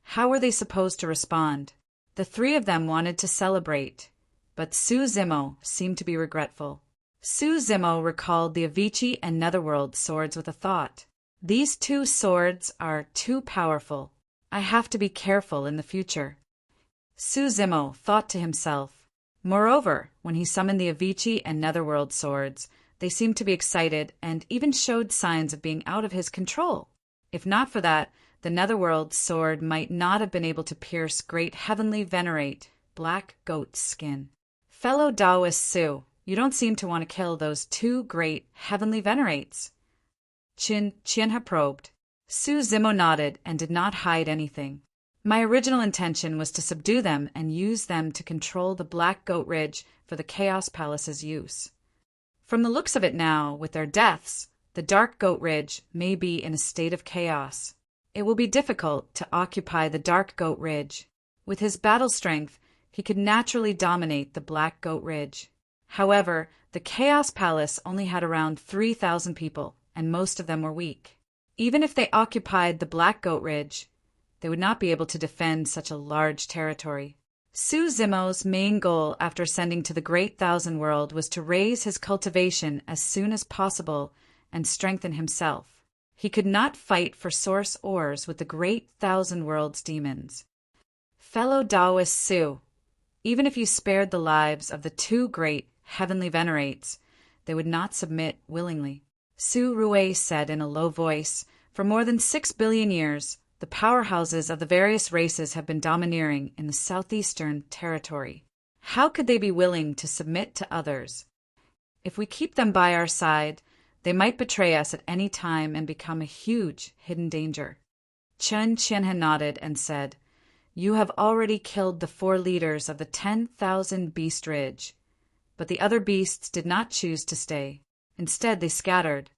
How were they supposed to respond? The 3 of them wanted to celebrate, but Su Zimo seemed to be regretful. Su Zimo recalled the Avicii and Netherworld swords with a thought. These 2 swords are too powerful. I have to be careful in the future. Su Zimo thought to himself. Moreover, when he summoned the Avicii and Netherworld swords, they seemed to be excited and even showed signs of being out of his control. If not for that, the Netherworld sword might not have been able to pierce Great Heavenly Venerate Black Goat's skin. Fellow Taoist Su, you don't seem to want to kill those 2 great Heavenly Venerates. Qianha probed. Su Zimo nodded and did not hide anything. My original intention was to subdue them and use them to control the Black Goat Ridge for the Chaos Palace's use. From the looks of it now, with their deaths, the Dark Goat Ridge may be in a state of chaos. It will be difficult to occupy the Dark Goat Ridge. With his battle strength, he could naturally dominate the Black Goat Ridge. However, the Chaos Palace only had around 3,000 people, and most of them were weak. Even if they occupied the Black Goat Ridge, they would not be able to defend such a large territory. Su Zimo's main goal after ascending to the Great Thousand World was to raise his cultivation as soon as possible and strengthen himself. He could not fight for source ores with the Great Thousand World's demons. Fellow Taoist Su, even if you spared the lives of the 2 great heavenly venerates, they would not submit willingly. Su Rue said in a low voice, "For more than 6 billion years, the powerhouses of the various races have been domineering in the southeastern territory. How could they be willing to submit to others? If we keep them by our side, they might betray us at any time and become a huge hidden danger." Qianha nodded and said, "You have already killed the 4 leaders of the 10,000 Beast Ridge." But the other beasts did not choose to stay. Instead, they scattered.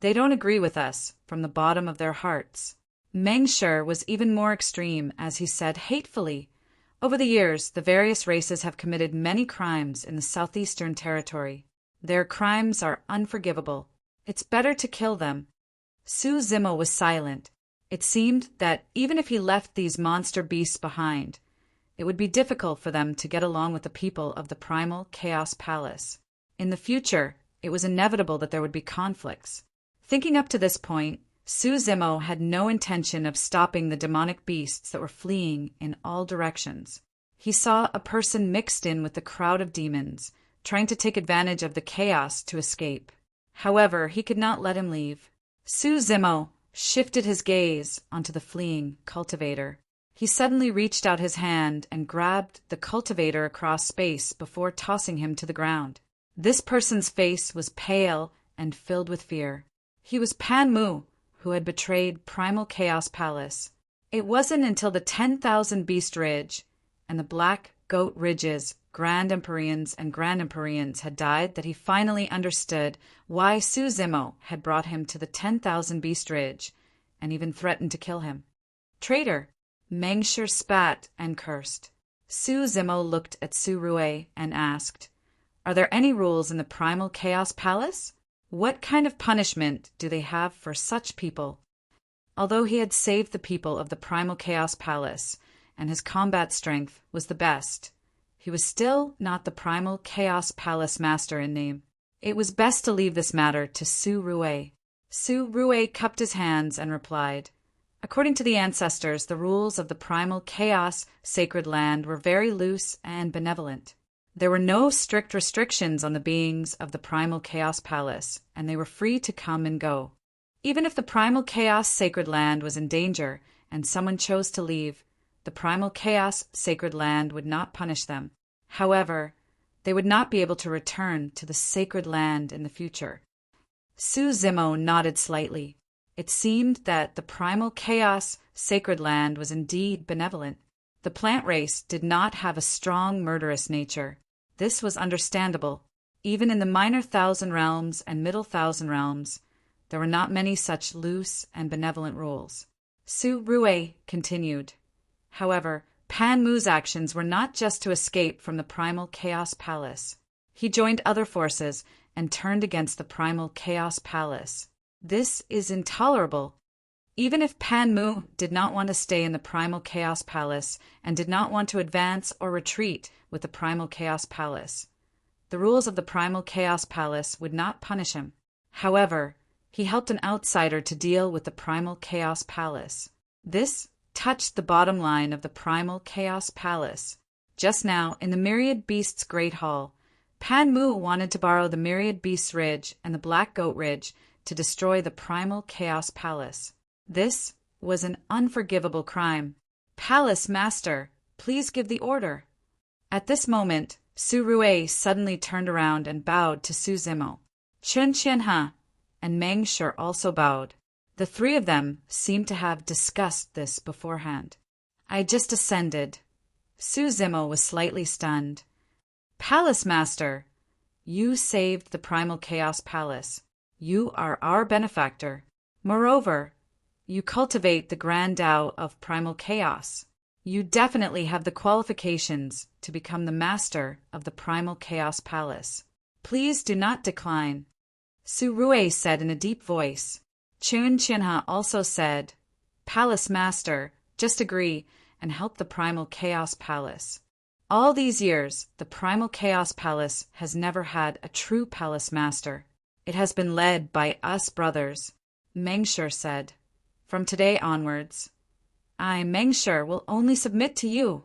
They don't agree with us from the bottom of their hearts. Mengshi was even more extreme as he said hatefully, "Over the years, the various races have committed many crimes in the southeastern territory. Their crimes are unforgivable. It's better to kill them." Su Zimo was silent. It seemed that even if he left these monster beasts behind, it would be difficult for them to get along with the people of the primal Chaos Palace. In the future, it was inevitable that there would be conflicts. Thinking up to this point, Su Zimo had no intention of stopping the demonic beasts that were fleeing in all directions. He saw a person mixed in with the crowd of demons, trying to take advantage of the chaos to escape. However, he could not let him leave. Su Zimo shifted his gaze onto the fleeing cultivator. He suddenly reached out his hand and grabbed the cultivator across space before tossing him to the ground. This person's face was pale and filled with fear. He was Pan Mu, who had betrayed Primal Chaos Palace. It wasn't until the 10,000 Beast Ridge and the Black Goat Ridge's Grand Empyreans and Grand Empyreans had died that he finally understood why Su Zimo had brought him to the 10,000 Beast Ridge and even threatened to kill him. "Traitor!" Mengshi spat and cursed. Su Zimo looked at Su Rue and asked, "Are there any rules in the Primal Chaos Palace? What kind of punishment do they have for such people?" Although he had saved the people of the Primal Chaos Palace, and his combat strength was the best, he was still not the Primal Chaos Palace Master in name. It was best to leave this matter to Su Rue. Su Rue cupped his hands and replied, "According to the ancestors, the rules of the Primal Chaos Sacred Land were very loose and benevolent. There were no strict restrictions on the beings of the Primal Chaos Palace, and they were free to come and go. Even if the Primal Chaos Sacred Land was in danger and someone chose to leave, the Primal Chaos Sacred Land would not punish them. However, they would not be able to return to the Sacred Land in the future." Su Zimo nodded slightly. It seemed that the Primal Chaos Sacred Land was indeed benevolent. The plant race did not have a strong murderous nature. This was understandable. Even in the minor Thousand Realms and middle Thousand Realms, there were not many such loose and benevolent rules. Su Rue continued. However, Pan Mu's actions were not just to escape from the Primal Chaos Palace. He joined other forces and turned against the Primal Chaos Palace. This is intolerable. Even if Pan Mu did not want to stay in the Primal Chaos Palace and did not want to advance or retreat with the Primal Chaos Palace, the rules of the Primal Chaos Palace would not punish him. However, he helped an outsider to deal with the Primal Chaos Palace. This touched the bottom line of the Primal Chaos Palace. Just now, in the Myriad Beasts' Great Hall, Pan Mu wanted to borrow the Myriad Beasts Ridge and the Black Goat Ridge to destroy the Primal Chaos Palace. This was an unforgivable crime. "Palace Master, please give the order." At this moment, Su Rue suddenly turned around and bowed to Su Zimo. Chen Qianhe and Mengshi also bowed. The three of them seemed to have discussed this beforehand. "I just ascended." Su Zimo was slightly stunned. "Palace Master, you saved the Primal Chaos Palace. You are our benefactor. Moreover, you cultivate the Grand Tao of Primal Chaos. You definitely have the qualifications to become the master of the Primal Chaos Palace. Please do not decline." Su Rue said in a deep voice. Chen Qianhe also said, "Palace Master, just agree and help the Primal Chaos Palace. All these years, the Primal Chaos Palace has never had a true Palace Master. It has been led by us brothers," Mengshi said. "From today onwards, I, Mengshi, will only submit to you."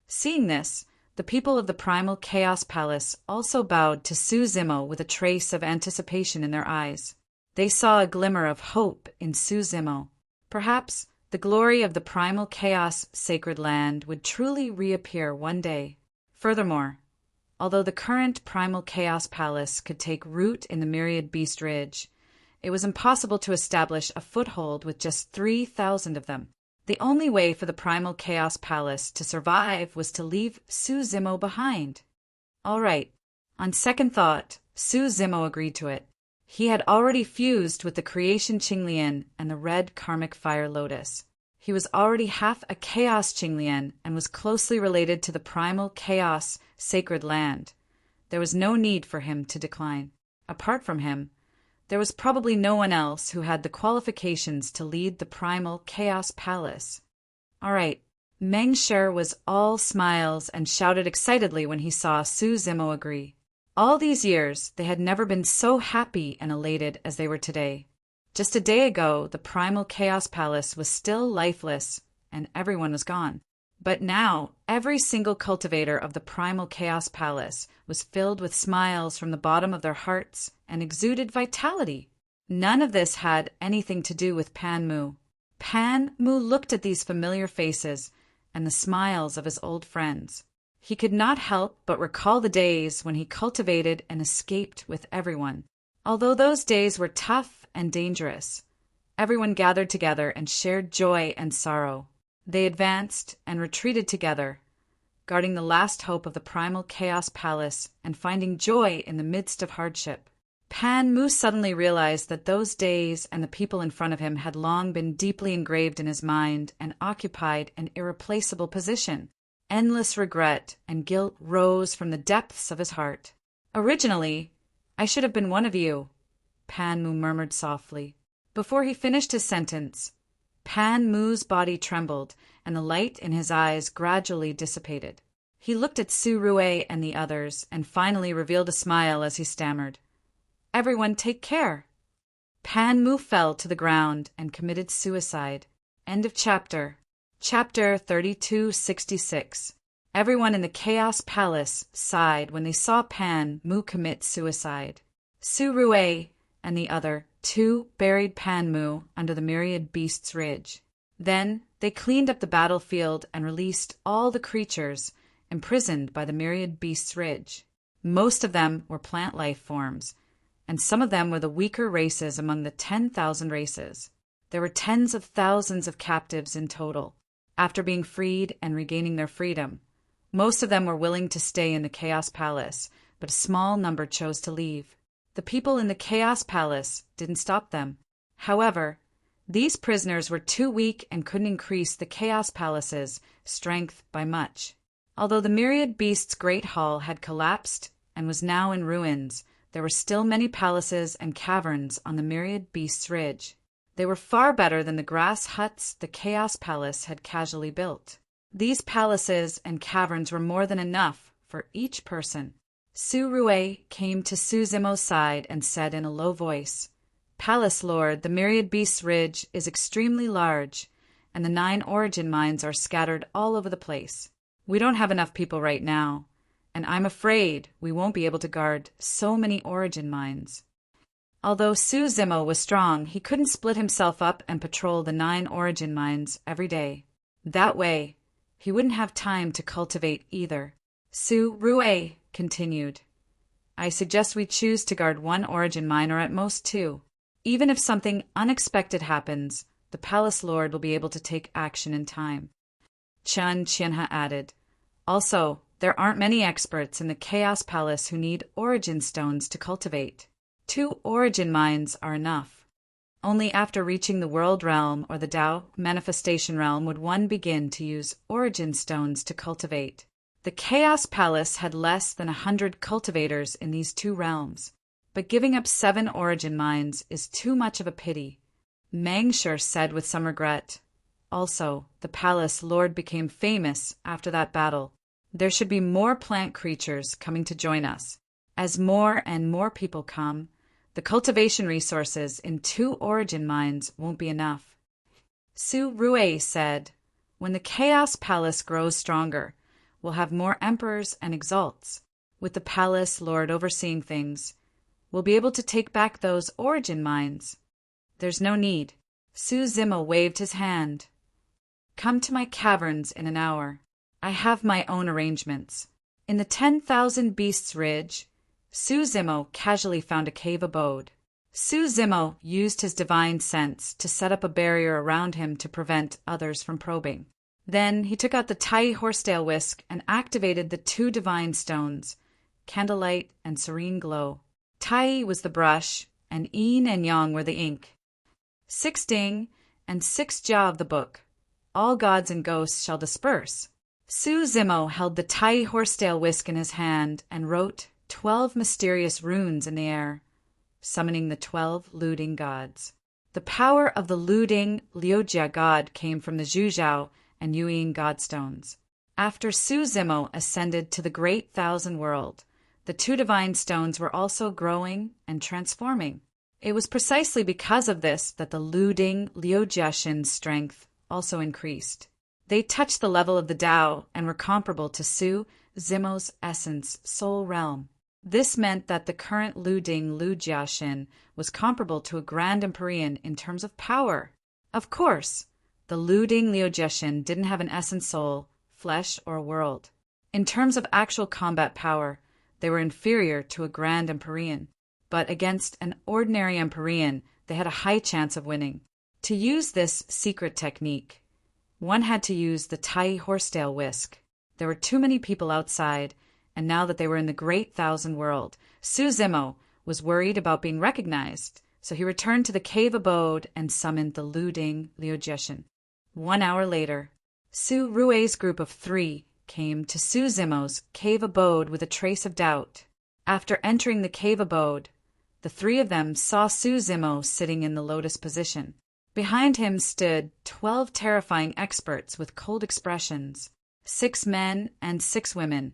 Seeing this, the people of the Primal Chaos Palace also bowed to Su Zimo with a trace of anticipation in their eyes. They saw a glimmer of hope in Su Zimo. Perhaps the glory of the Primal Chaos Sacred Land would truly reappear one day. Furthermore, although the current Primal Chaos Palace could take root in the Myriad Beast Ridge, it was impossible to establish a foothold with just 3,000 of them. The only way for the Primal Chaos Palace to survive was to leave Su Zimo behind. All right. On second thought, Su Zimo agreed to it. He had already fused with the creation Qinglian and the red karmic fire lotus. He was already half a chaos Qinglian and was closely related to the primal chaos sacred land. There was no need for him to decline. Apart from him, there was probably no one else who had the qualifications to lead the primal chaos palace. All right. Meng Shi was all smiles and shouted excitedly when he saw Su Zimo agree. All these years, they had never been so happy and elated as they were today. Just a day ago, the primal chaos palace was still lifeless, and everyone was gone. But now, every single cultivator of the primal chaos palace was filled with smiles from the bottom of their hearts and exuded vitality. None of this had anything to do with Pan Mu. Pan Mu looked at these familiar faces and the smiles of his old friends. He could not help but recall the days when he cultivated and escaped with everyone. Although those days were tough and dangerous, everyone gathered together and shared joy and sorrow. They advanced and retreated together, guarding the last hope of the primal chaos palace and finding joy in the midst of hardship. Pan Mu suddenly realized that those days and the people in front of him had long been deeply engraved in his mind and occupied an irreplaceable position. Endless regret and guilt rose from the depths of his heart. Originally, I should have been one of you, Pan Mu murmured softly. Before he finished his sentence, Pan Mu's body trembled, and the light in his eyes gradually dissipated. He looked at Su Rue and the others, and finally revealed a smile as he stammered. Everyone take care. Pan Mu fell to the ground and committed suicide. End of chapter. Chapter 3266. Everyone in the Chaos Palace sighed when they saw Pan Mu commit suicide. Su Rue and the other two buried Pan Mu under the myriad beasts' ridge. Then they cleaned up the battlefield and released all the creatures imprisoned by the myriad beasts' ridge. Most of them were plant life forms, and some of them were the weaker races among the 10,000 races. There were tens of thousands of captives in total. After being freed and regaining their freedom, most of them were willing to stay in the Chaos Palace, but a small number chose to leave. The people in the Chaos Palace didn't stop them. However, these prisoners were too weak and couldn't increase the Chaos Palace's strength by much. Although the myriad beasts' great hall had collapsed and was now in ruins, there were still many palaces and caverns on the myriad beasts' ridge. They were far better than the grass huts the Chaos Palace had casually built. These palaces and caverns were more than enough for each person. Su Rue came to Su Zimo's side and said in a low voice, "Palace Lord, the myriad beasts' ridge is extremely large, and the 9 origin mines are scattered all over the place. We don't have enough people right now, and I'm afraid we won't be able to guard so many origin mines." Although Su Zimo was strong, he couldn't split himself up and patrol the 9 origin mines every day. That way, he wouldn't have time to cultivate either. Su Rue continued, "I suggest we choose to guard 1 origin mine or at most 2. Even if something unexpected happens, the Palace Lord will be able to take action in time." Chen Qianhe added, "Also, there aren't many experts in the Chaos Palace who need origin stones to cultivate. 2 origin mines are enough. Only after reaching the World Realm or the Tao Manifestation Realm would one begin to use origin stones to cultivate. The Chaos Palace had less than 100 cultivators in these 2 realms, but giving up 7 origin mines is too much of a pity," Meng Shi said with some regret. "Also, the Palace Lord became famous after that battle. There should be more plant creatures coming to join us. As more and more people come, the cultivation resources in 2 origin mines won't be enough." Su Rue said, "When the Chaos Palace grows stronger, we'll have more emperors and exalts. With the Palace Lord overseeing things, we'll be able to take back those origin mines. There's no need." Su Zimo waved his hand. "Come to my caverns in an hour. I have my own arrangements." In the 10,000 Beasts Ridge, Su Zimo casually found a cave abode. Su Zimo used his divine sense to set up a barrier around him to prevent others from probing. Then he took out the Tai horsetail whisk and activated the 2 divine stones, Candlelight and Serene Glow. Tai was the brush, and yin and yang were the ink. 6 ding, and 6 jia of the book. All gods and ghosts shall disperse. Su Zimo held the Tai horsetail whisk in his hand and wrote 12 mysterious runes in the air, summoning the 12 looting gods. The power of the looting Liujia god came from the Zhuzhao and Yueying godstones. After Su Zimo ascended to the great thousand world, the 2 divine stones were also growing and transforming. It was precisely because of this that the looting Liujiaxin's strength also increased. They touched the level of the Tao and were comparable to Su Zimo's essence, soul realm. This meant that the current looting Liujiaxin was comparable to a Grand Empyrean in terms of power. Of course, the looting Liujiaxin didn't have an essence soul, flesh, or world. In terms of actual combat power, they were inferior to a Grand Empyrean. But against an ordinary Empyrean, they had a high chance of winning. To use this secret technique, one had to use the Tai horsetail whisk. There were too many people outside, and now that they were in the great thousand world, Su Zimo was worried about being recognized, so he returned to the cave abode and summoned the looting Liujiaxin. 1 hour later, Su Rui's group of 3 came to Su Zimo's cave abode with a trace of doubt. After entering the cave abode, the 3 of them saw Su Zimo sitting in the lotus position. Behind him stood 12 terrifying experts with cold expressions, 6 men and 6 women,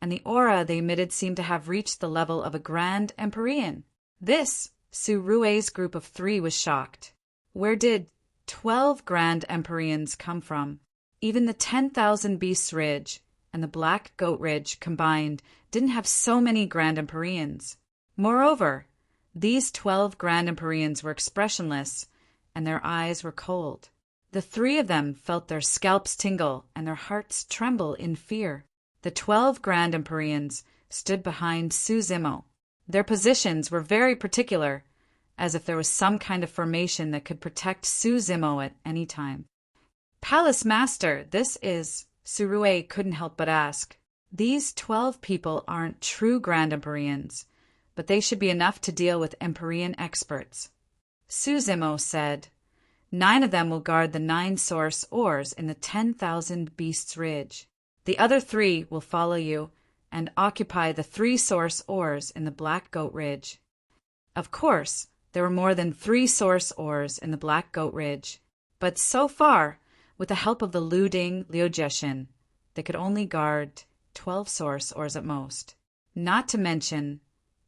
and the aura they emitted seemed to have reached the level of a Grand Empyrean. This, Su Rui's group of 3 was shocked. Where did 12 Grand Empyreans come from? Even the 10,000 Beasts Ridge and the Black Goat Ridge combined didn't have so many Grand Empyreans. Moreover, these 12 Grand Empyreans were expressionless, and their eyes were cold. The 3 of them felt their scalps tingle and their hearts tremble in fear. The 12 Grand Empyreans stood behind Su Zimo. Their positions were very particular, as if there was some kind of formation that could protect Su Zimo at any time. Palace Master, this is, Su Rui couldn't help but ask. These 12 people aren't true Grand Empyreans, but they should be enough to deal with Empyrean experts. Su Zimo said, 9 of them will guard the 9 source ores in the 10,000 Beasts Ridge. The other 3 will follow you and occupy the 3 source ores in the Black Goat Ridge. Of course, there were more than 3 source ores in the Black Goat Ridge, but so far, with the help of the looting Liujiaxin, they could only guard 12 source ores at most. Not to mention,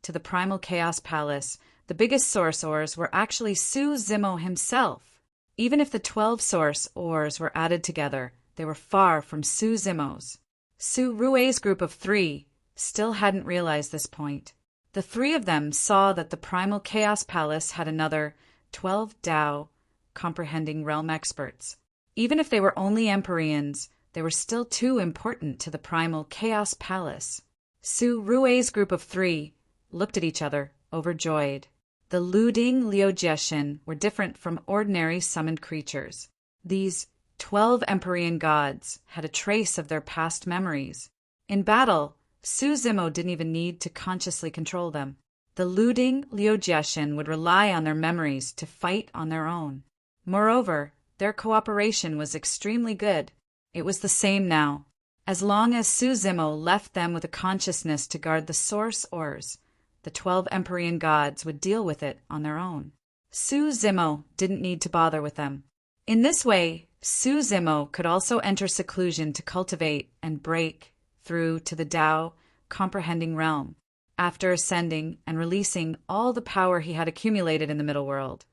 to the Primal Chaos Palace, the biggest source ores were actually Su Zimo himself. Even if the 12 source ores were added together, they were far from Su Zimo's. Su Rui's group of 3 still hadn't realized this point. The 3 of them saw that the Primal Chaos Palace had another 12 Tao comprehending realm experts. Even if they were only Empyreans, they were still too important to the Primal Chaos Palace. Su Rui's group of 3 looked at each other, overjoyed. The looting Liujiaxin were different from ordinary summoned creatures. These 12 Empyrean gods had a trace of their past memories. In battle, Su Zimo didn't even need to consciously control them. The looting Liujiaxin would rely on their memories to fight on their own. Moreover, their cooperation was extremely good. It was the same now. As long as Su Zimo left them with a consciousness to guard the source ores, the 12 Empyrean gods would deal with it on their own. Su Zimo didn't need to bother with them. In this way, Su Zimo could also enter seclusion to cultivate and break through to the Tao comprehending realm, after ascending and releasing all the power he had accumulated in the middle world.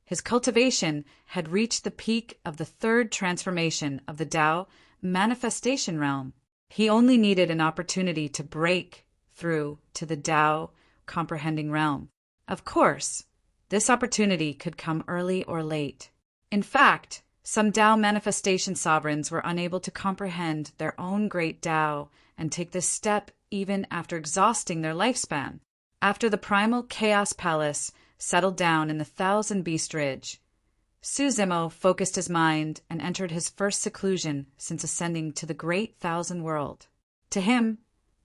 His cultivation had reached the peak of the 3rd transformation of the Tao manifestation realm. He only needed an opportunity to break through to the Tao comprehending realm. Of course, this opportunity could come early or late. In fact, some Tao manifestation sovereigns were unable to comprehend their own great Tao and take this step even after exhausting their lifespan. After the Primal Chaos Palace settled down in the 1,000 Beast Ridge, Su Zimo focused his mind and entered his first seclusion since ascending to the Great Thousand World. To him,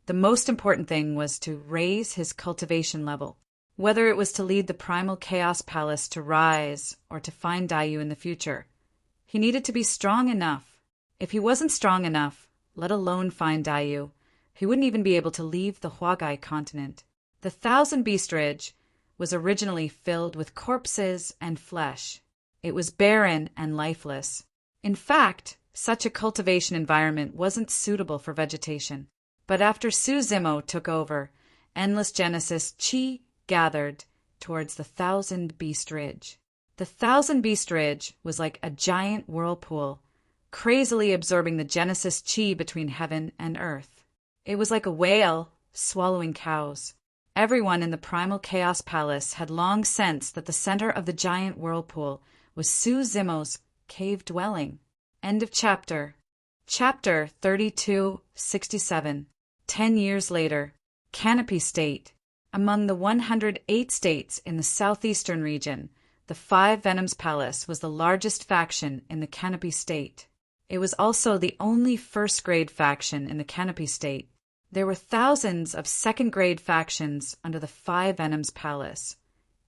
the most important thing was to raise his cultivation level. Whether it was to lead the primal Chaos Palace to rise or to find Dayu in the future, he needed to be strong enough. If he wasn't strong enough, let alone find Dayu, he wouldn't even be able to leave the Huagai continent. The Thousand Beast Ridge was originally filled with corpses and flesh. It was barren and lifeless. In fact, such a cultivation environment wasn't suitable for vegetation. But after Su Zimo took over, endless Genesis Chi gathered towards the Thousand Beast Ridge. The Thousand Beast Ridge was like a giant whirlpool, crazily absorbing the Genesis Chi between heaven and earth. It was like a whale swallowing cows. Everyone in the Primal Chaos Palace had long sensed that the center of the giant whirlpool was Su Zimo's cave dwelling. End of chapter. Chapter 3267. 10 years later. Canopy State. Among the 108 states in the southeastern region, the Five Venoms Palace was the largest faction in the Canopy State. It was also the only first-grade faction in the Canopy State. There were thousands of second-grade factions under the Five Venoms Palace,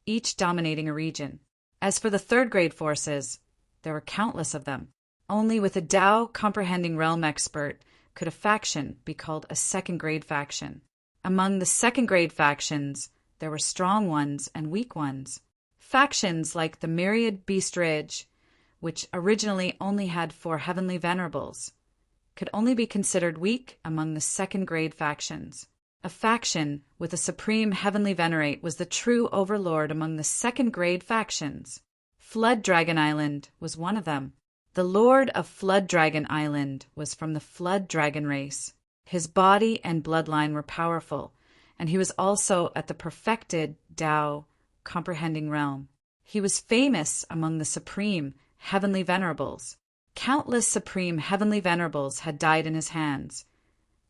each dominating a region. As for the third-grade forces, there were countless of them. Only with a Tao comprehending realm expert could a faction be called a second-grade faction. Among the second-grade factions, there were strong ones and weak ones. Factions like the Myriad Beast Ridge, which originally only had 4 heavenly venerables, could only be considered weak among the second-grade factions. A faction with a supreme heavenly venerate was the true overlord among the second-grade factions. Flood Dragon Island was one of them. The Lord of Flood Dragon Island was from the Flood Dragon race. His body and bloodline were powerful, and he was also at the perfected Tao comprehending realm. He was famous among the supreme heavenly venerables. Countless supreme heavenly venerables had died in his hands,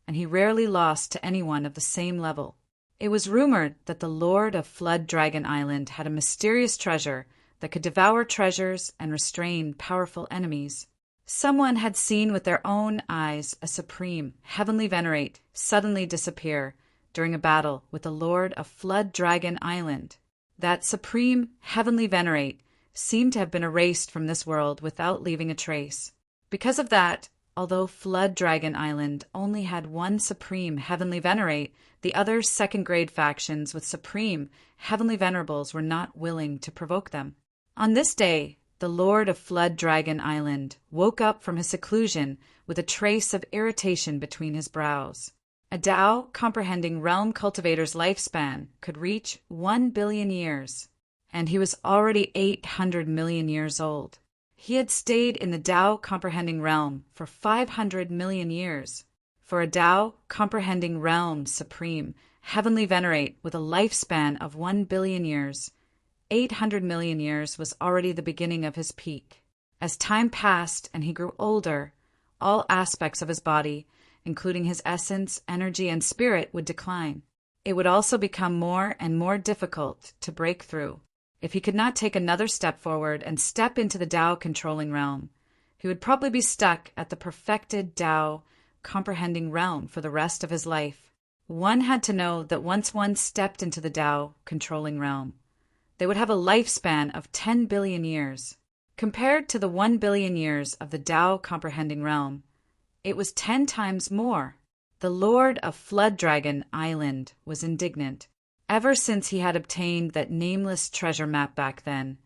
and he rarely lost to anyone of the same level. It was rumored that the Lord of Flood Dragon Island had a mysterious treasure that could devour treasures and restrain powerful enemies. Someone had seen with their own eyes a supreme heavenly venerate suddenly disappear during a battle with the Lord of Flood Dragon Island. That supreme heavenly venerate seemed to have been erased from this world without leaving a trace. Because of that, although Flood Dragon Island only had one supreme heavenly venerate, the other second-grade factions with supreme heavenly venerables were not willing to provoke them. On this day, the Lord of Flood Dragon Island woke up from his seclusion with a trace of irritation between his brows. A Tao comprehending realm cultivator's lifespan could reach 1 billion years, and he was already 800 million years old. He had stayed in the Tao comprehending realm for 500 million years. For a Tao comprehending realm supreme, heavenly venerate with a lifespan of 1 billion years, 800 million years was already the beginning of his peak. As time passed and he grew older, all aspects of his body, including his essence, energy, and spirit, would decline. It would also become more and more difficult to break through. If he could not take another step forward and step into the Tao controlling realm, he would probably be stuck at the perfected Tao comprehending realm for the rest of his life. One had to know that once one stepped into the Tao controlling realm, they would have a lifespan of 10 billion years. Compared to the 1 billion years of the Tao comprehending realm, it was 10 times more. The Lord of Flood Dragon Island was indignant. Ever since he had obtained that nameless treasure map back then,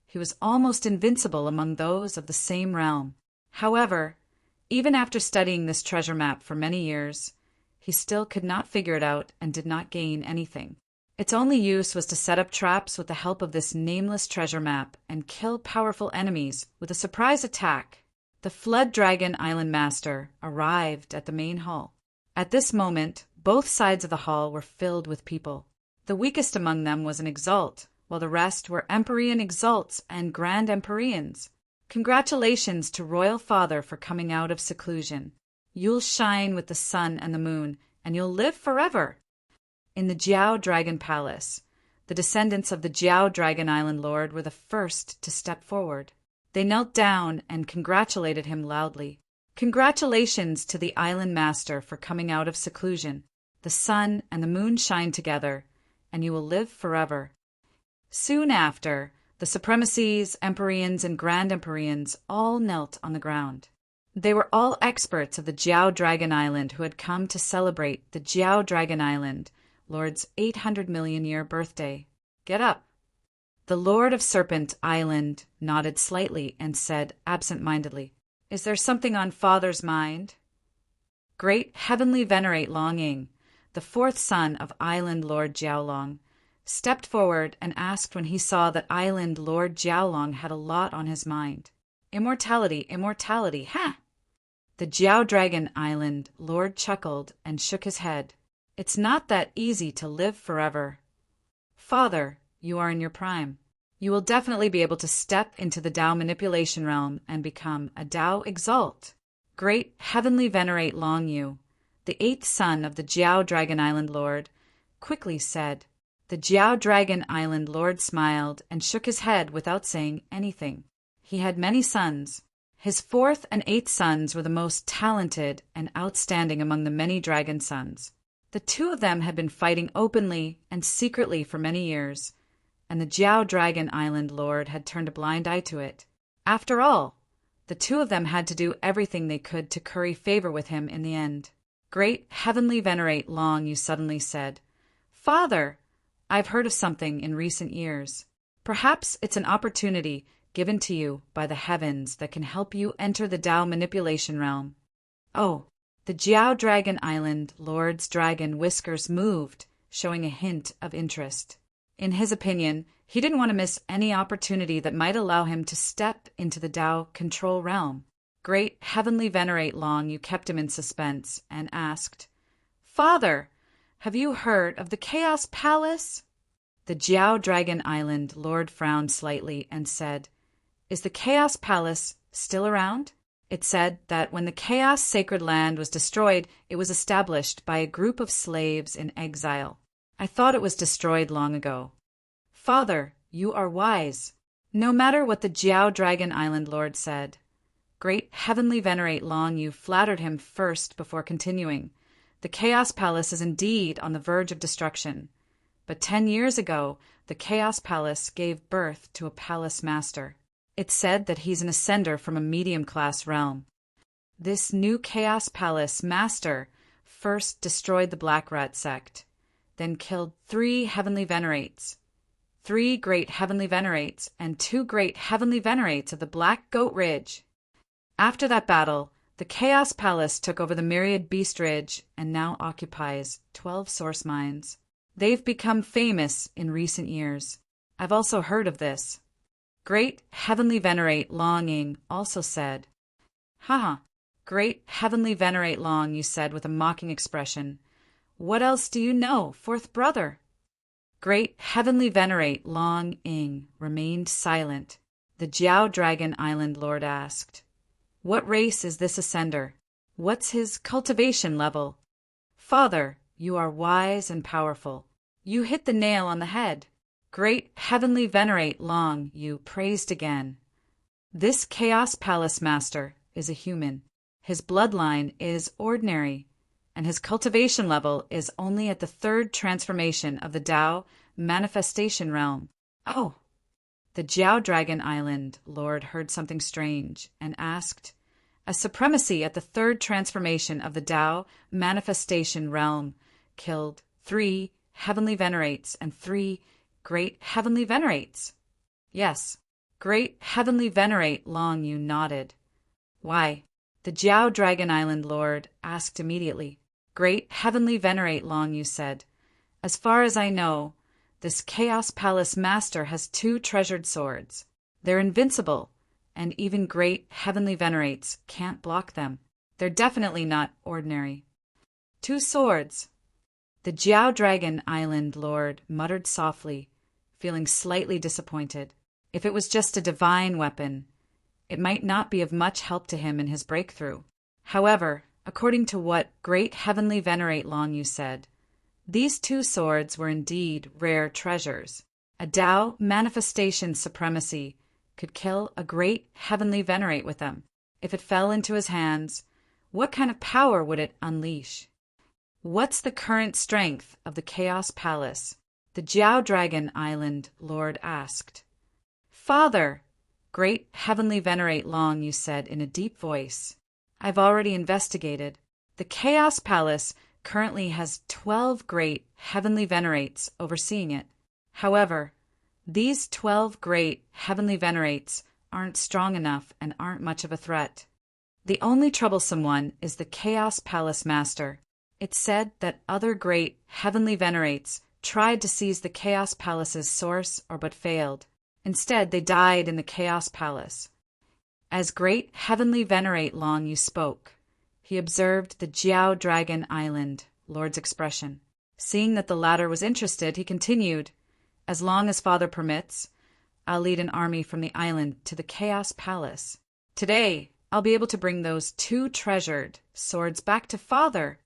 he was almost invincible among those of the same realm. However, even after studying this treasure map for many years, he still could not figure it out and did not gain anything. Its only use was to set up traps with the help of this nameless treasure map and kill powerful enemies with a surprise attack. The Flood Dragon Island Master arrived at the main hall. At this moment, both sides of the hall were filled with people. The weakest among them was an Exalt, while the rest were Empyrean Exalts and Grand Empyreans. Congratulations to Royal Father for coming out of seclusion. You'll shine with the sun and the moon, and you'll live forever. In the Jiao Dragon Palace, the descendants of the Jiao Dragon Island Lord were the first to step forward. They knelt down and congratulated him loudly. Congratulations to the Island Master for coming out of seclusion. The sun and the moon shine together, and you will live forever." Soon after, the Supremacies, Empyreans, and Grand Empyreans all knelt on the ground. They were all experts of the Jiao Dragon Island who had come to celebrate the Jiao Dragon Island, Lord's 800 million year birthday. "Get up." The Lord of Serpent Island nodded slightly and said absent-mindedly, "Is there something on Father's mind?" Great Heavenly Venerate Longing, the fourth son of Island Lord Jiaolong, stepped forward and asked when he saw that Island Lord Jiaolong had a lot on his mind. "Immortality, immortality, ha!" The Jiao Dragon Island Lord chuckled and shook his head. "It's not that easy to live forever. Father, you are in your prime. You will definitely be able to step into the Tao manipulation realm and become a Tao Exalt." Great Heavenly Venerate Long Yu, the eighth son of the Jiao Dragon Island Lord, quickly said. The Jiao Dragon Island Lord smiled and shook his head without saying anything. He had many sons. His fourth and eighth sons were the most talented and outstanding among the many dragon sons. The two of them had been fighting openly and secretly for many years, and the Jiao Dragon Island Lord had turned a blind eye to it. After all, the two of them had to do everything they could to curry favor with him in the end. Great Heavenly Venerate Long Yu suddenly said, "Father, I've heard of something in recent years. Perhaps it's an opportunity given to you by the heavens that can help you enter the Tao manipulation realm." Oh, the Jiao Dragon Island Lord's dragon whiskers moved, showing a hint of interest. In his opinion, he didn't want to miss any opportunity that might allow him to step into the Tao control realm. Great Heavenly Venerate Long Yu kept him in suspense and asked, "Father, have you heard of the Chaos Palace?" The Jiao Dragon Island Lord frowned slightly and said, "Is the Chaos Palace still around?" It said that when the Chaos Sacred Land was destroyed, it was established by a group of slaves in exile. I thought it was destroyed long ago. "Father, you are wise." No matter what the Jiao Dragon Island Lord said, Great Heavenly Venerate Long Yu flattered him first before continuing. The Chaos Palace is indeed on the verge of destruction. But 10 years ago, the Chaos Palace gave birth to a palace master. It's said that he's an ascender from a medium-class realm. This new Chaos Palace master first destroyed the Black Rat sect, then killed 3 heavenly venerates, 3 great heavenly venerates, and 2 great heavenly venerates of the Black Goat Ridge. After that battle, the Chaos Palace took over the Myriad Beast Ridge and now occupies 12 source mines. They've become famous in recent years. I've also heard of this. Great Heavenly Venerate Longing also said, "Haha, Great Heavenly Venerate Long," you said with a mocking expression. "What else do you know, fourth brother?" Great Heavenly Venerate Long Ing remained silent. The Jiao Dragon Island Lord asked, "What race is this ascender? What's his cultivation level?" "Father, you are wise and powerful. You hit the nail on the head." Great Heavenly Venerate Long Yu praised again. "This Chaos Palace Master is a human. His bloodline is ordinary, and his cultivation level is only at the 3rd transformation of the Tao manifestation realm." Oh! The Jiao Dragon Island Lord heard something strange and asked, "A supremacy at the 3rd transformation of the Tao manifestation realm killed 3 heavenly venerates and 3 great heavenly venerates?" "Yes." Great Heavenly Venerate Long Yu nodded. "Why?" The Jiao Dragon Island Lord asked immediately. Great Heavenly Venerate Long Yu said, "As far as I know, this Chaos Palace Master has 2 treasured swords. They're invincible, and even great heavenly venerates can't block them. They're definitely not ordinary." 2 swords. The Jiao Dragon Island Lord muttered softly, feeling slightly disappointed. If it was just a divine weapon, it might not be of much help to him in his breakthrough. However, according to what Great Heavenly Venerate Long Yu said, these 2 swords were indeed rare treasures. A Tao manifestation supremacy could kill a great heavenly venerate with them. If it fell into his hands, what kind of power would it unleash? "What's the current strength of the Chaos Palace?" the Jiao Dragon Island Lord asked. Father, Great Heavenly Venerate Long, you said in a deep voice. I've already investigated. The Chaos Palace currently has 12 great Heavenly Venerates overseeing it. However, these 12 great Heavenly Venerates aren't strong enough and aren't much of a threat. The only troublesome one is the Chaos Palace Master. It's said that other great Heavenly Venerates tried to seize the Chaos Palace's source but failed. Instead, they died in the Chaos Palace. As Great Heavenly Venerate Long you spoke, he observed the Jiao Dragon Island Lord's expression. Seeing that the latter was interested, he continued, As long as Father permits, I'll lead an army from the island to the Chaos Palace. Today, I'll be able to bring those 2 treasured swords back to Father.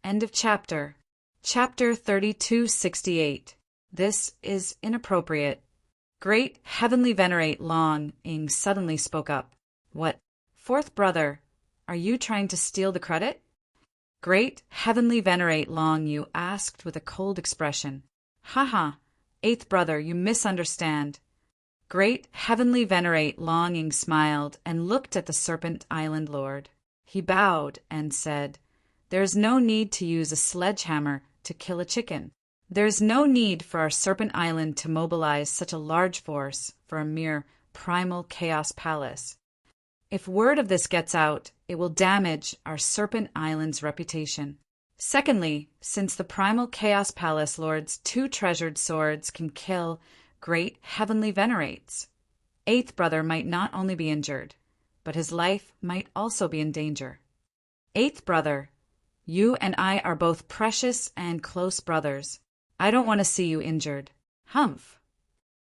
End of chapter. Chapter 3268. This is inappropriate. Great Heavenly Venerate Long Ing suddenly spoke up. What? 4th brother, are you trying to steal the credit? Great Heavenly Venerate Long you asked with a cold expression. Haha, 8th brother, you misunderstand. Great Heavenly Venerate Long Ing smiled and looked at the Serpent Island Lord. He bowed and said, There is no need to use a sledgehammer to kill a chicken. There is no need for our Serpent Island to mobilize such a large force for a mere primal Chaos Palace. If word of this gets out, it will damage our Serpent Island's reputation. Secondly, since the primal Chaos Palace Lord's 2 treasured swords can kill Great Heavenly Venerates, 8th brother might not only be injured, but his life might also be in danger. 8th brother, you and I are both precious and close brothers. I don't want to see you injured. Humph.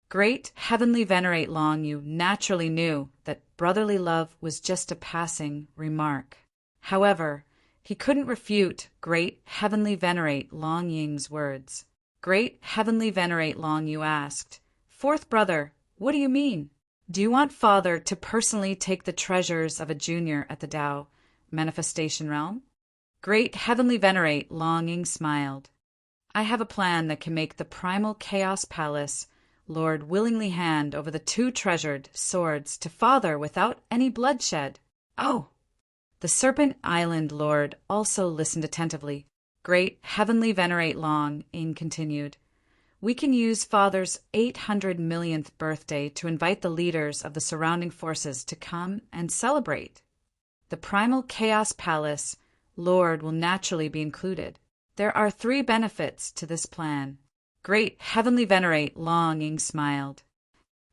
Great Heavenly Venerate Long you naturally knew that brotherly love was just a passing remark. However, he couldn't refute Great Heavenly Venerate Long Ying's words. Great Heavenly Venerate Long you asked, 4th brother, what do you mean? Do you want Father to personally take the treasures of a junior at the Tao manifestation realm? Great Heavenly Venerate Long Ying smiled. I have a plan that can make the primal Chaos Palace Lord willingly hand over the 2 treasured swords to Father without any bloodshed. Oh! The Serpent Island Lord also listened attentively. Great Heavenly Venerate Long Ing continued, We can use Father's 800 millionth birthday to invite the leaders of the surrounding forces to come and celebrate. The primal Chaos Palace Lord will naturally be included. There are 3 benefits to this plan. Great Heavenly Venerate Long Ing smiled.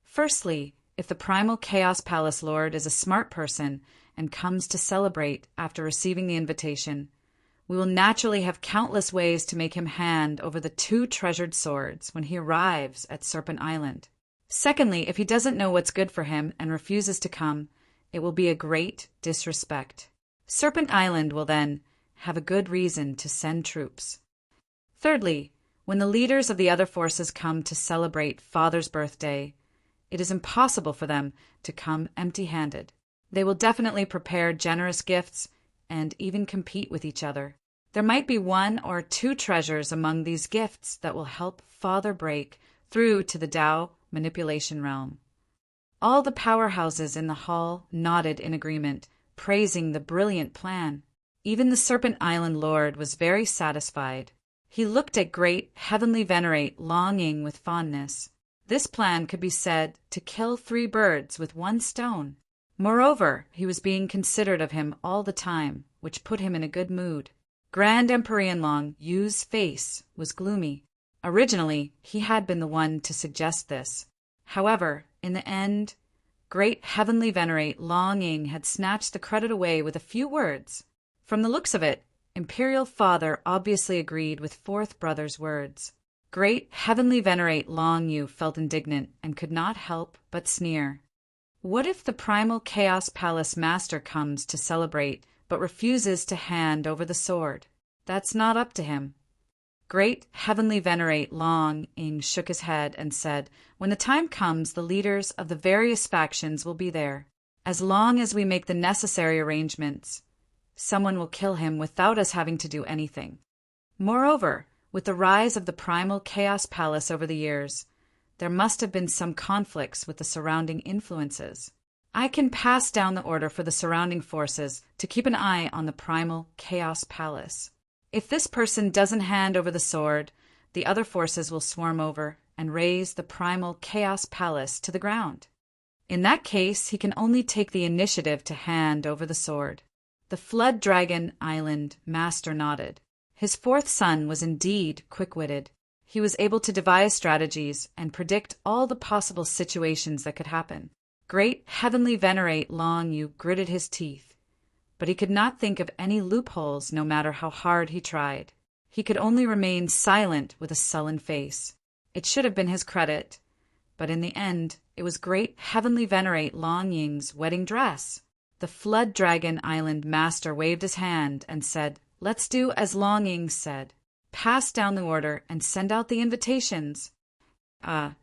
Firstly, if the primal Chaos Palace Lord is a smart person and comes to celebrate after receiving the invitation, we will naturally have countless ways to make him hand over the 2 treasured swords when he arrives at Serpent Island. Secondly, if he doesn't know what's good for him and refuses to come, it will be a great disrespect. Serpent Island will then have a good reason to send troops. Thirdly, when the leaders of the other forces come to celebrate Father's birthday, it is impossible for them to come empty-handed. They will definitely prepare generous gifts and even compete with each other. There might be 1 or 2 treasures among these gifts that will help Father break through to the Tao manipulation realm. All the powerhouses in the hall nodded in agreement, praising the brilliant plan. Even the Serpent Island Lord was very satisfied. He looked at Great Heavenly Venerate Long Ing with fondness. This plan could be said to kill 3 birds with 1 stone. Moreover, he was being considerate of him all the time, which put him in a good mood. Grand Emperor Long Yu's face was gloomy. Originally, he had been the one to suggest this. However, in the end, Great Heavenly Venerate Long Ing had snatched the credit away with a few words. From the looks of it, Imperial Father obviously agreed with 4th brother's words. Great Heavenly Venerate Long Yu felt indignant and could not help but sneer. What if the primal Chaos Palace Master comes to celebrate but refuses to hand over the sword? That's not up to him. Great Heavenly Venerate Long Ing shook his head and said, When the time comes, the leaders of the various factions will be there. As long as we make the necessary arrangements, someone will kill him without us having to do anything. Moreover, With the rise of the primal Chaos Palace over the years, there must have been some conflicts with the surrounding influences. I can pass down the order for the surrounding forces to keep an eye on the primal Chaos Palace. If this person doesn't hand over the sword, the other forces will swarm over and raze the primal Chaos Palace to the ground. In that case, he can only take the initiative to hand over the sword. The Flood Dragon Island Master nodded. His fourth son was indeed quick-witted. He was able to devise strategies and predict all the possible situations that could happen. Great Heavenly Venerate Long Yu gritted his teeth, but he could not think of any loopholes no matter how hard he tried. He could only remain silent with a sullen face. It should have been his credit, but in the end, it was Great Heavenly Venerate Long Ying's wedding dress. The Flood Dragon Island Master waved his hand and said, "Let's do as Long Ying said. Pass down the order and send out the invitations." The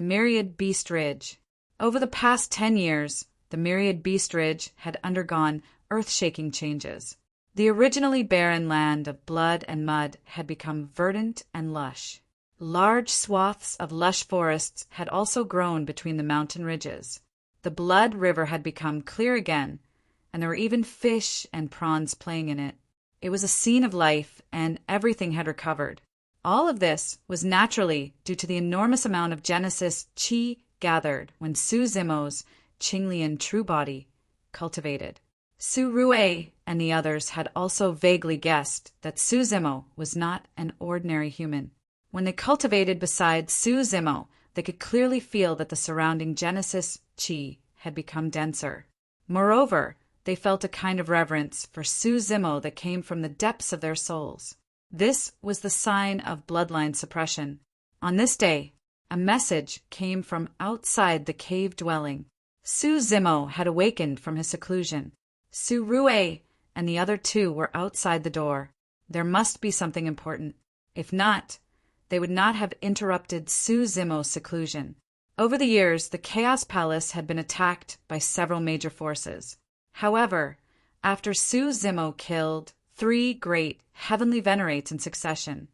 Myriad Beast Ridge. Over the past 10 years, the Myriad Beast Ridge had undergone earth-shaking changes. The originally barren land of blood and mud had become verdant and lush. Large swaths of lush forests had also grown between the mountain ridges. The Blood River had become clear again, and there were even fish and prawns playing in it. It was a scene of life, and everything had recovered. All of this was naturally due to the enormous amount of Genesis Qi gathered when Su Zimo's Qinglian true body cultivated. Su Rue and the others had also vaguely guessed that Su Zimo was not an ordinary human. When they cultivated beside Su Zimo, they could clearly feel that the surrounding Genesis Qi had become denser. Moreover, they felt a kind of reverence for Su Zimo that came from the depths of their souls. This was the sign of bloodline suppression. On this day, a message came from outside the cave dwelling. Su Zimo had awakened from his seclusion. Su Rue and the other two were outside the door. There must be something important. If not, they would not have interrupted Su Zimo's seclusion. Over the years, the Chaos Palace had been attacked by several major forces. However, after Su Zimo killed 3 great heavenly venerates in succession,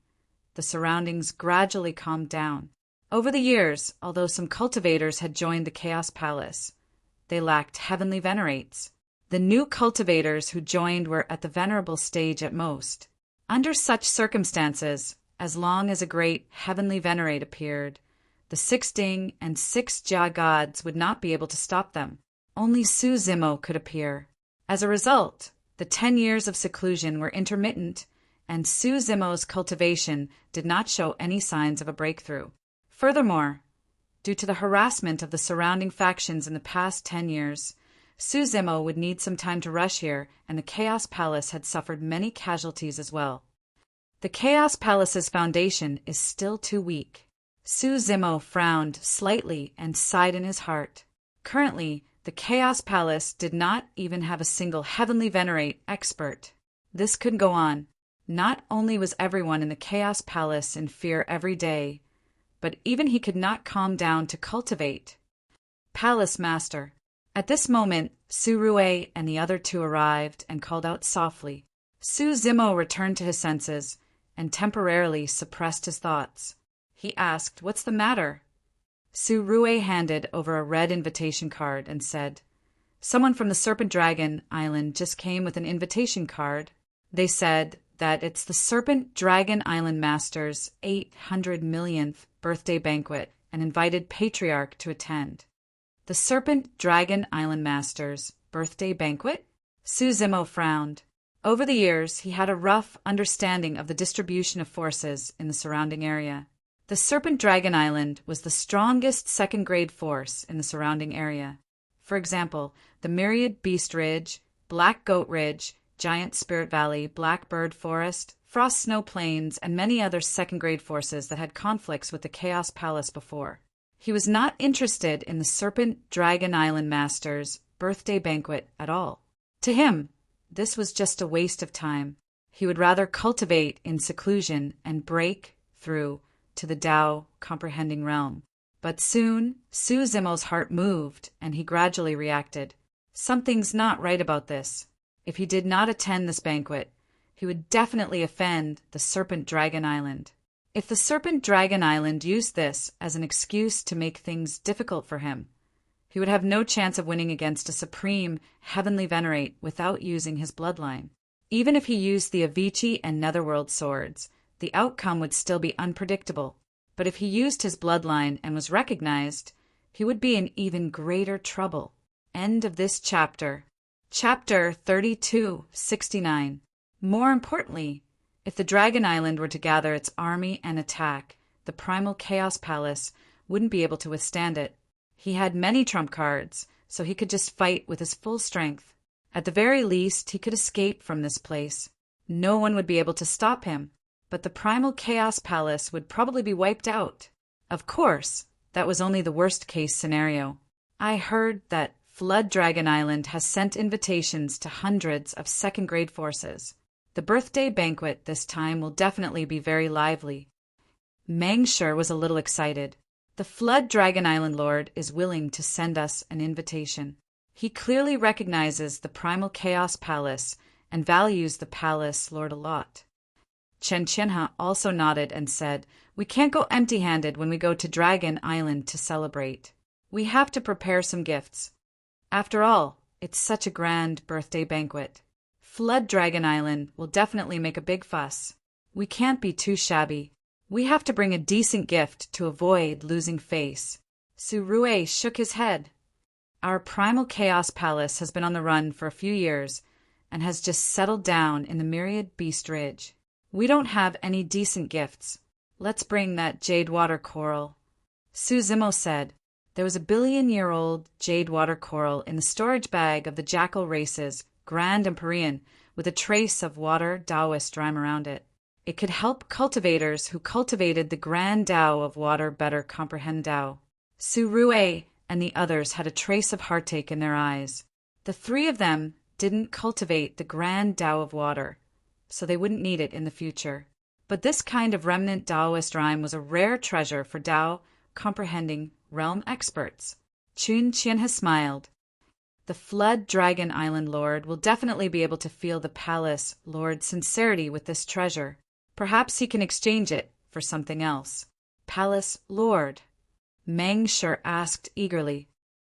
the surroundings gradually calmed down. Over the years, although some cultivators had joined the Chaos Palace, they lacked heavenly venerates. The new cultivators who joined were at the venerable stage at most. Under such circumstances, as long as a great heavenly venerate appeared, the 6 Ding and 6 Jia gods would not be able to stop them. Only Su Zimo could appear. As a result, the 10 years of seclusion were intermittent, and Su Zimo's cultivation did not show any signs of a breakthrough. Furthermore, due to the harassment of the surrounding factions in the past 10 years, Su Zimo would need some time to rush here, and the Chaos Palace had suffered many casualties as well. The Chaos Palace's foundation is still too weak. Su Zimo frowned slightly and sighed in his heart. Currently, the Chaos Palace did not even have a single heavenly venerate expert. This couldn't go on. Not only was everyone in the Chaos Palace in fear every day, but even he could not calm down to cultivate. Palace Master. At this moment, Su Rue and the other two arrived and called out softly. Su Zimo returned to his senses and temporarily suppressed his thoughts. He asked, "What's the matter?" Su Rue handed over a red invitation card and said, "Someone from the Serpent Dragon Island just came with an invitation card. They said that it's the Serpent Dragon Island Master's 800 millionth birthday banquet and invited Patriarch to attend." The Serpent Dragon Island Master's birthday banquet? Su Zimo frowned. Over the years, he had a rough understanding of the distribution of forces in the surrounding area. The Serpent Dragon Island was the strongest second-grade force in the surrounding area. For example, the Myriad Beast Ridge, Black Goat Ridge, Giant Spirit Valley, Blackbird Forest, Frost Snow Plains, and many other second-grade forces that had conflicts with the Chaos Palace before. He was not interested in the Serpent Dragon Island Master's birthday banquet at all. To him, this was just a waste of time. He would rather cultivate in seclusion and break through to the Tao comprehending realm. But soon, Su Zimo's heart moved, and he gradually reacted. Something's not right about this. If he did not attend this banquet, he would definitely offend the Serpent Dragon Island. If the Serpent Dragon Island used this as an excuse to make things difficult for him, he would have no chance of winning against a supreme heavenly venerate without using his bloodline. Even if he used the Avicii and Netherworld swords, the outcome would still be unpredictable. But if he used his bloodline and was recognized, he would be in even greater trouble. End of this chapter. Chapter 3269. More importantly, if the Dragon Island were to gather its army and attack, the Primal Chaos Palace wouldn't be able to withstand it. He had many trump cards, so he could just fight with his full strength. At the very least, he could escape from this place. No one would be able to stop him, but the Primal Chaos Palace would probably be wiped out. Of course, that was only the worst-case scenario. I heard that Flood Dragon Island has sent invitations to hundreds of second-grade forces. The birthday banquet this time will definitely be very lively. Mangshur was a little excited. The Flood Dragon Island Lord is willing to send us an invitation. He clearly recognizes the Primal Chaos Palace and values the Palace Lord a lot. Chen Qianhe also nodded and said, "We can't go empty-handed when we go to Dragon Island to celebrate. We have to prepare some gifts. After all, it's such a grand birthday banquet. Flood Dragon Island will definitely make a big fuss. We can't be too shabby. We have to bring a decent gift to avoid losing face." Su Rue shook his head. "Our Primal Chaos Palace has been on the run for a few years and has just settled down in the Myriad Beast Ridge. We don't have any decent gifts. Let's bring that jade water coral." Su Zimo said, "There was a billion-year-old jade water coral in the storage bag of the jackal race's Grand Empyrean with a trace of water Taoist rhyme around it. It could help cultivators who cultivated the Grand Tao of water better comprehend Tao." Su Rue and the others had a trace of heartache in their eyes. The three of them didn't cultivate the Grand Tao of water, so they wouldn't need it in the future. But this kind of remnant Taoist rhyme was a rare treasure for Tao comprehending realm experts. Chun Qianhe smiled. "The Flood Dragon Island Lord will definitely be able to feel the Palace Lord's sincerity with this treasure. Perhaps he can exchange it for something else." "Palace Lord," Mangshur asked eagerly,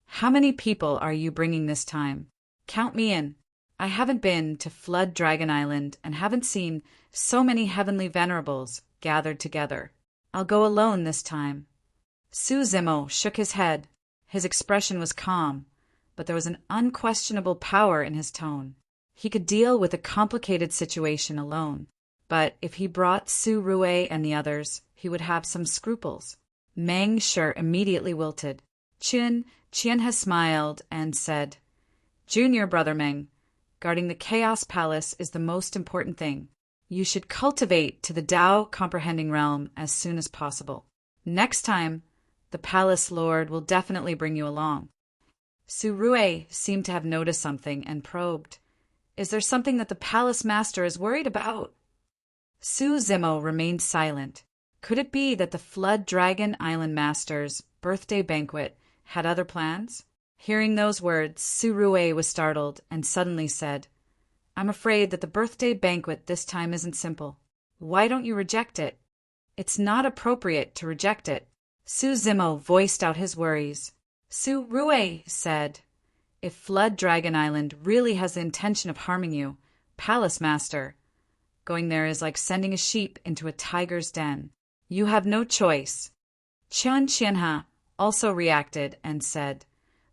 "how many people are you bringing this time? Count me in. I haven't been to Flood Dragon Island and haven't seen so many heavenly venerables gathered together. I'll go alone this time." Su Zimo shook his head. His expression was calm, but there was an unquestionable power in his tone. He could deal with a complicated situation alone, but if he brought Su Rue and the others, he would have some scruples. Mangshur immediately wilted. Chun Qianhe smiled and said, "Junior Brother Meng, guarding the Chaos Palace is the most important thing. You should cultivate to the Tao comprehending realm as soon as possible. Next time, the Palace Lord will definitely bring you along." Su Rue seemed to have noticed something and probed. "Is there something that the Palace Master is worried about?" Su Zimo remained silent. Could it be that the Flood Dragon Island Master's birthday banquet had other plans? Hearing those words, Su Rue was startled and suddenly said, "I'm afraid that the birthday banquet this time isn't simple. Why don't you reject it?" "It's not appropriate to reject it." Su Zimo voiced out his worries. Su Rue said, "If Flood Dragon Island really has the intention of harming you, Palace Master, going there is like sending a sheep into a tiger's den. You have no choice." Chun Qianhe also reacted and said,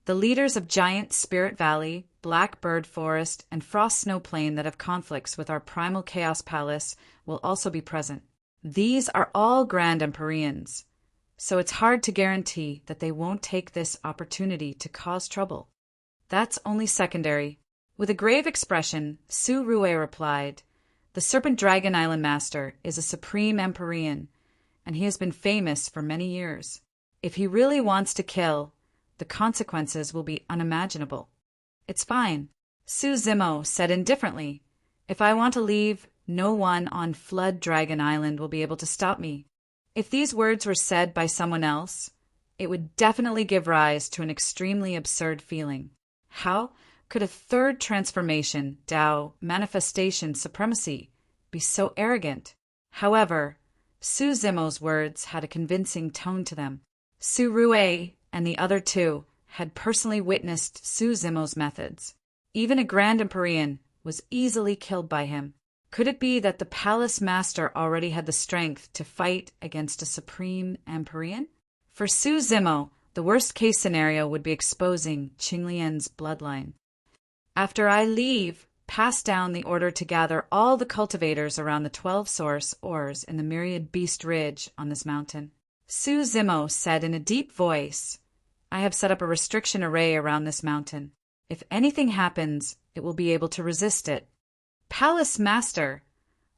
"The leaders of Giant Spirit Valley, Black Bird Forest, and Frost Snow Plain that have conflicts with our Primal Chaos Palace will also be present. These are all Grand Empyreans, so it's hard to guarantee that they won't take this opportunity to cause trouble." "That's only secondary." With a grave expression, Su Rue replied, "The Serpent Dragon Island Master is a supreme Empyrean, and he has been famous for many years. If he really wants to kill, the consequences will be unimaginable." "It's fine," Su Zimo said indifferently. "If I want to leave, no one on Flood Dragon Island will be able to stop me." If these words were said by someone else, it would definitely give rise to an extremely absurd feeling. How could a third transformation, Tao, manifestation supremacy, be so arrogant? However, Suzumo's words had a convincing tone to them. Surue and the other two had personally witnessed Suzumo's methods. Even a Grand Empyrean was easily killed by him. Could it be that the palace master already had the strength to fight against a supreme Empyrean? For Suzumo, the worst-case scenario would be exposing Qinglian's bloodline. After I leave, pass down the order to gather all the cultivators around the 12 source ores in the Myriad Beast Ridge on this mountain. Suzumo said in a deep voice, I have set up a restriction array around this mountain. If anything happens, it will be able to resist it. Palace Master,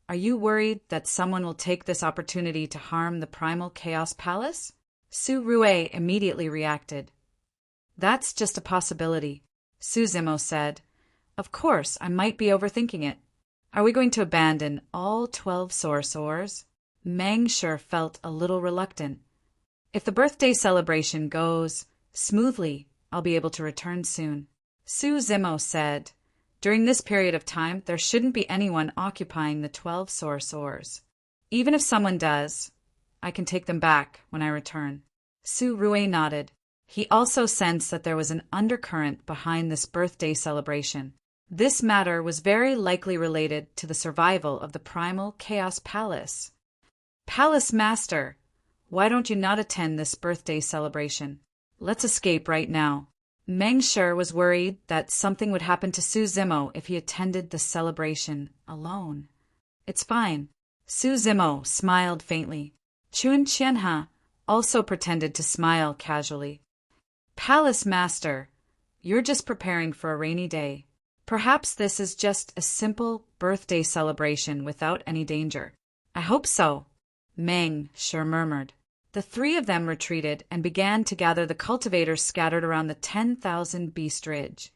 are you worried that someone will take this opportunity to harm the Primal Chaos Palace? Surue immediately reacted. That's just a possibility, Suzumo said. Of course, I might be overthinking it. Are we going to abandon all 12 source ores? Mangshur felt a little reluctant. If the birthday celebration goes smoothly, I'll be able to return soon. Suzumo said, during this period of time, there shouldn't be anyone occupying the 12 source ores. Even if someone does, I can take them back when I return. Surue nodded. He also sensed that there was an undercurrent behind this birthday celebration. This matter was very likely related to the survival of the Primal Chaos Palace. Palace Master, why don't you not attend this birthday celebration? Let's escape right now. Mangshur was worried that something would happen to Suzumo if he attended the celebration alone. It's fine. Suzumo smiled faintly. Chun Qianha also pretended to smile casually. Palace Master, you're just preparing for a rainy day. Perhaps this is just a simple birthday celebration without any danger. I hope so, Mangshur murmured. The three of them retreated and began to gather the cultivators scattered around the 10,000 Beast Ridge,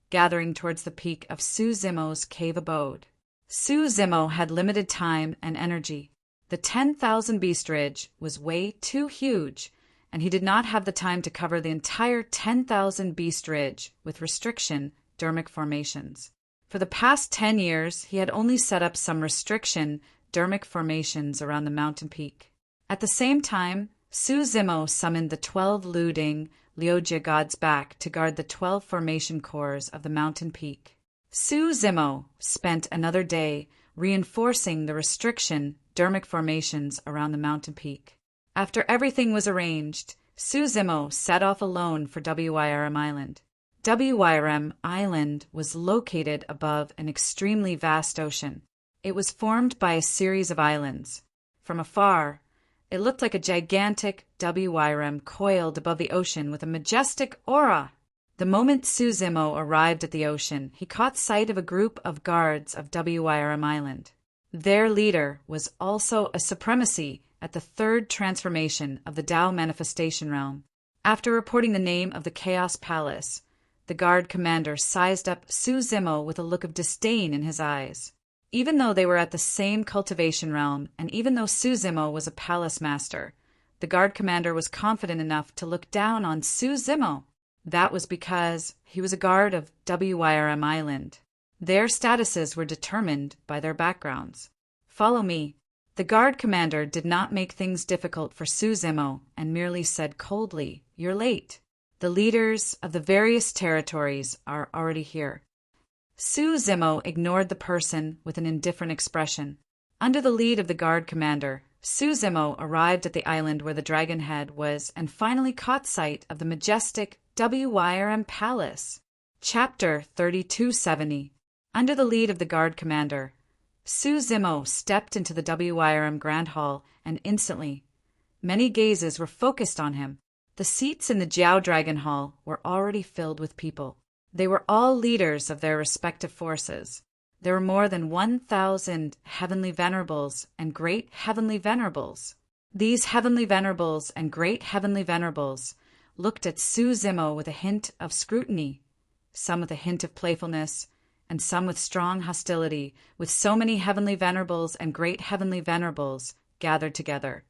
gathering towards the peak of Suzumo's cave abode. Suzumo had limited time and energy. The 10,000 Beast Ridge was way too huge, and he did not have the time to cover the entire 10,000 Beast Ridge with restriction dermic formations. For the past 10 years, he had only set up some restriction dermic formations around the mountain peak. At the same time, Suzumo summoned the 12 Luding Liujia gods back to guard the 12 formation cores of the mountain peak. Suzumo spent another day reinforcing the restriction dermic formations around the mountain peak. After everything was arranged, Suzumo set off alone for Wyrm Island. Wyrm Island was located above an extremely vast ocean. It was formed by a series of islands. From afar, it looked like a gigantic Wyrm coiled above the ocean with a majestic aura. The moment Suzumo arrived at the ocean, he caught sight of a group of guards of Wyrm Island. Their leader was also a supremacy at the third transformation of the Tao manifestation realm. After reporting the name of the Chaos Palace, the guard commander sized up Suzumo with a look of disdain in his eyes. Even though they were at the same cultivation realm, and even though Suzumo was a palace master, the guard commander was confident enough to look down on Suzumo. That was because he was a guard of Wyrm Island. Their statuses were determined by their backgrounds. Follow me. The guard commander did not make things difficult for Suzumo and merely said coldly, You're late. The leaders of the various territories are already here. Suzumo ignored the person with an indifferent expression. Under the lead of the guard commander, Suzumo arrived at the island where the dragon head was and finally caught sight of the majestic Wyrm Palace. Chapter 3270. Under the lead of the guard commander, Suzumo stepped into the Wyrm Grand Hall, and instantly, many gazes were focused on him. The seats in the Jiao Dragon Hall were already filled with people. They were all leaders of their respective forces. There were more than 1,000 heavenly venerables and great heavenly venerables. These heavenly venerables and great heavenly venerables looked at Suzumo with a hint of scrutiny, some with a hint of playfulness, and some with strong hostility. With so many heavenly venerables and great heavenly venerables gathered together,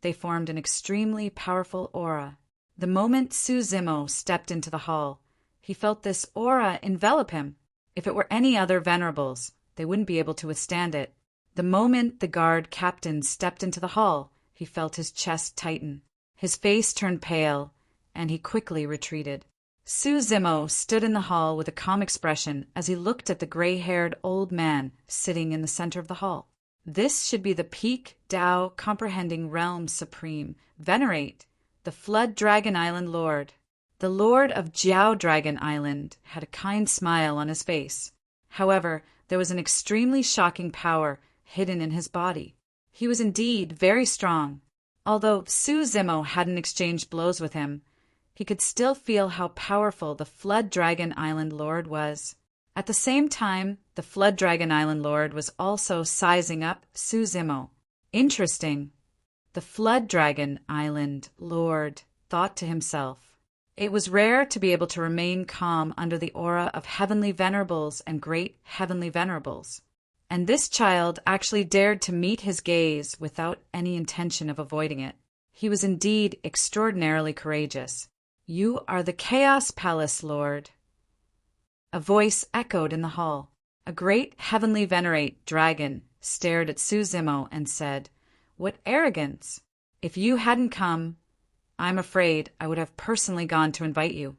they formed an extremely powerful aura. The moment Suzumo stepped into the hall, he felt this aura envelop him. If it were any other venerables, they wouldn't be able to withstand it. The moment the guard captain stepped into the hall, he felt his chest tighten. His face turned pale, and he quickly retreated. Su Zimo stood in the hall with a calm expression as he looked at the gray-haired old man sitting in the center of the hall. This should be the peak Tao comprehending realm supreme. Venerate, the Flood Dragon Island Lord. The Lord of Jiao Dragon Island had a kind smile on his face. However, there was an extremely shocking power hidden in his body. He was indeed very strong. Although Su Zimo hadn't exchanged blows with him, he could still feel how powerful the Flood Dragon Island Lord was. At the same time, the Flood Dragon Island Lord was also sizing up Su Zimo. Interesting. The Flood Dragon Island Lord thought to himself. It was rare to be able to remain calm under the aura of heavenly venerables and great heavenly venerables. And this child actually dared to meet his gaze without any intention of avoiding it. He was indeed extraordinarily courageous. You are the Chaos Palace Lord. A voice echoed in the hall. A great heavenly venerate dragon stared at Su Zimo and said, "What arrogance! If you hadn't come, I'm afraid I would have personally gone to invite you.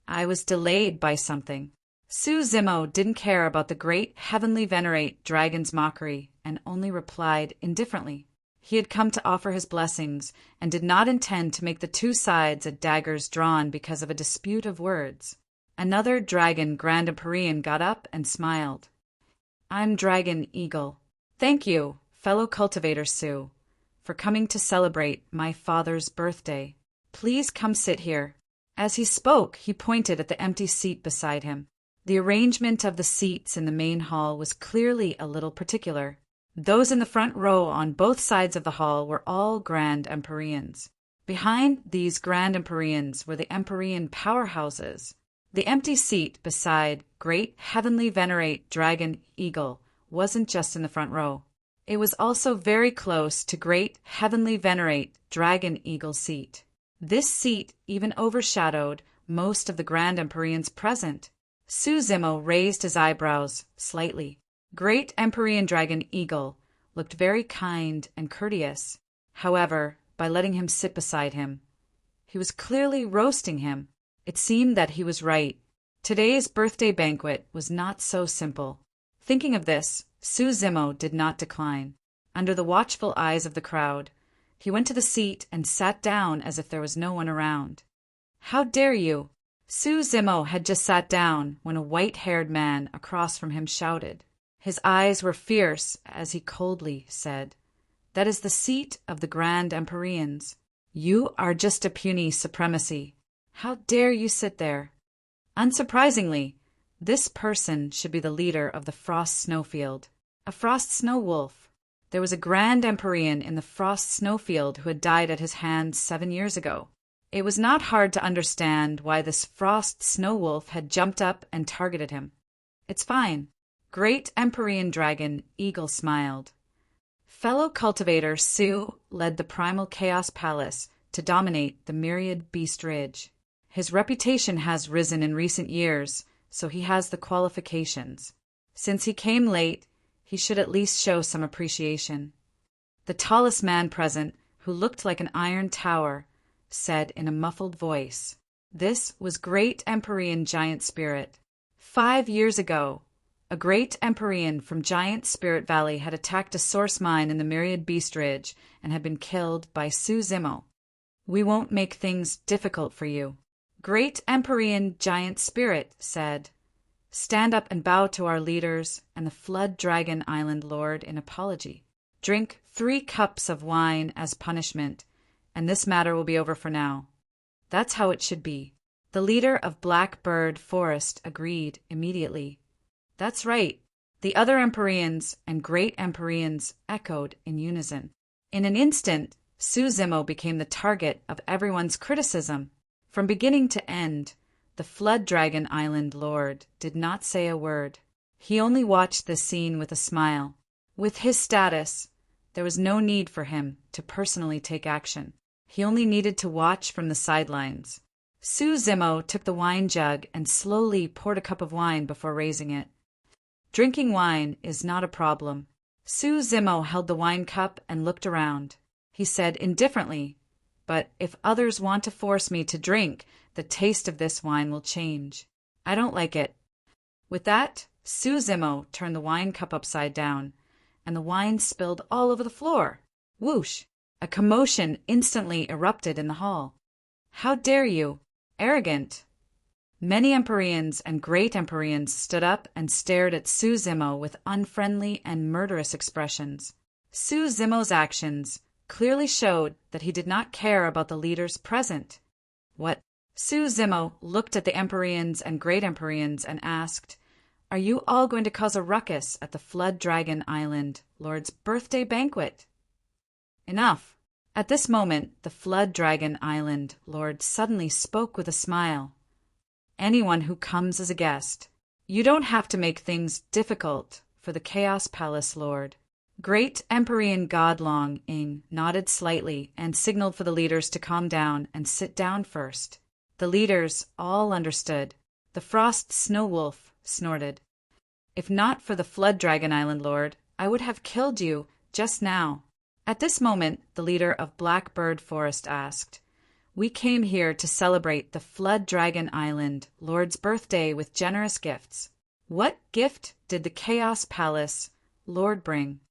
I was delayed by something." Su Zimo didn't care about the great heavenly venerate dragon's mockery and only replied indifferently. He had come to offer his blessings and did not intend to make the two sides at daggers drawn because of a dispute of words. Another dragon Grand Empyrean got up and smiled. "I'm Dragon Eagle. Thank you, fellow cultivator Su, for coming to celebrate my father's birthday. Please come sit here." As he spoke, he pointed at the empty seat beside him. The arrangement of the seats in the main hall was clearly a little particular. Those in the front row on both sides of the hall were all Grand Empyreans. Behind these Grand Empyreans were the Empyrean powerhouses. The empty seat beside Great Heavenly Venerate Dragon Eagle wasn't just in the front row. It was also very close to Great Heavenly Venerate Dragon Eagle's seat. This seat even overshadowed most of the Grand Empyreans present. Su Zimo raised his eyebrows slightly. Great Empyrean Dragon Eagle looked very kind and courteous. However, by letting him sit beside him, he was clearly roasting him. It seemed that he was right. Today's birthday banquet was not so simple. Thinking of this, Su Zimo did not decline. Under the watchful eyes of the crowd, he went to the seat and sat down as if there was no one around. "How dare you!" Su Zimo had just sat down when a white-haired man across from him shouted. His eyes were fierce as he coldly said, "That is the seat of the Grand Empyreans. You are just a puny supremacy. How dare you sit there?" Unsurprisingly, this person should be the leader of the Frost Snowfield, a Frost Snow Wolf. There was a Grand Empyrean in the Frost Snowfield who had died at his hands 7 years ago. It was not hard to understand why this Frost Snow Wolf had jumped up and targeted him. "It's fine." Great Empyrean Dragon Eagle smiled. Fellow cultivator Su led the Primal Chaos Palace to dominate the Myriad Beast Ridge. His reputation has risen in recent years, so he has the qualifications. Since he came late, he should at least show some appreciation. The tallest man present, who looked like an iron tower, said in a muffled voice, "This was Great Empyrean Giant Spirit. 5 years ago, a Great Empyrean from Giant Spirit Valley had attacked a source mine in the Myriad Beast Ridge and had been killed by Su Zimo. We won't make things difficult for you." Great Empyrean Giant Spirit said, "Stand up and bow to our leaders and the Flood Dragon Island Lord in apology. Drink 3 cups of wine as punishment, and this matter will be over for now." That's how it should be. The leader of Blackbird Forest agreed immediately. That's right. The other Empyreans and Great Empyreans echoed in unison. In an instant, Su Zimo became the target of everyone's criticism. From beginning to end, the Flood Dragon Island Lord did not say a word. He only watched the scene with a smile. With his status, there was no need for him to personally take action. He only needed to watch from the sidelines. Su Zimo took the wine jug and slowly poured a cup of wine before raising it. "Drinking wine is not a problem," Su Zimo held the wine cup and looked around. He said indifferently, "But if others want to force me to drink, the taste of this wine will change. I don't like it." With that, Su Zimo turned the wine cup upside down, and the wine spilled all over the floor. Whoosh! A commotion instantly erupted in the hall. "How dare you! Arrogant!" Many Empyreans and great Empyreans stood up and stared at Su Zimo with unfriendly and murderous expressions. Su Zimo's actions clearly showed that he did not care about the leaders present. "What?" Su Zimo looked at the Empyreans and great Empyreans and asked, "Are you all going to cause a ruckus at the Flood Dragon Island Lord's birthday banquet?" Enough. At this moment, the Flood Dragon Island Lord suddenly spoke with a smile. "Anyone who comes as a guest. You don't have to make things difficult for the Chaos Palace Lord." Great Empyrean God Long Ing nodded slightly and signaled for the leaders to calm down and sit down first. The leaders all understood. The Frost Snow Wolf snorted. "If not for the Flood Dragon Island Lord, I would have killed you just now." At this moment, the leader of Blackbird Forest asked, "We came here to celebrate the Flood Dragon Island Lord's birthday with generous gifts. What gift did the Chaos Palace Lord bring?"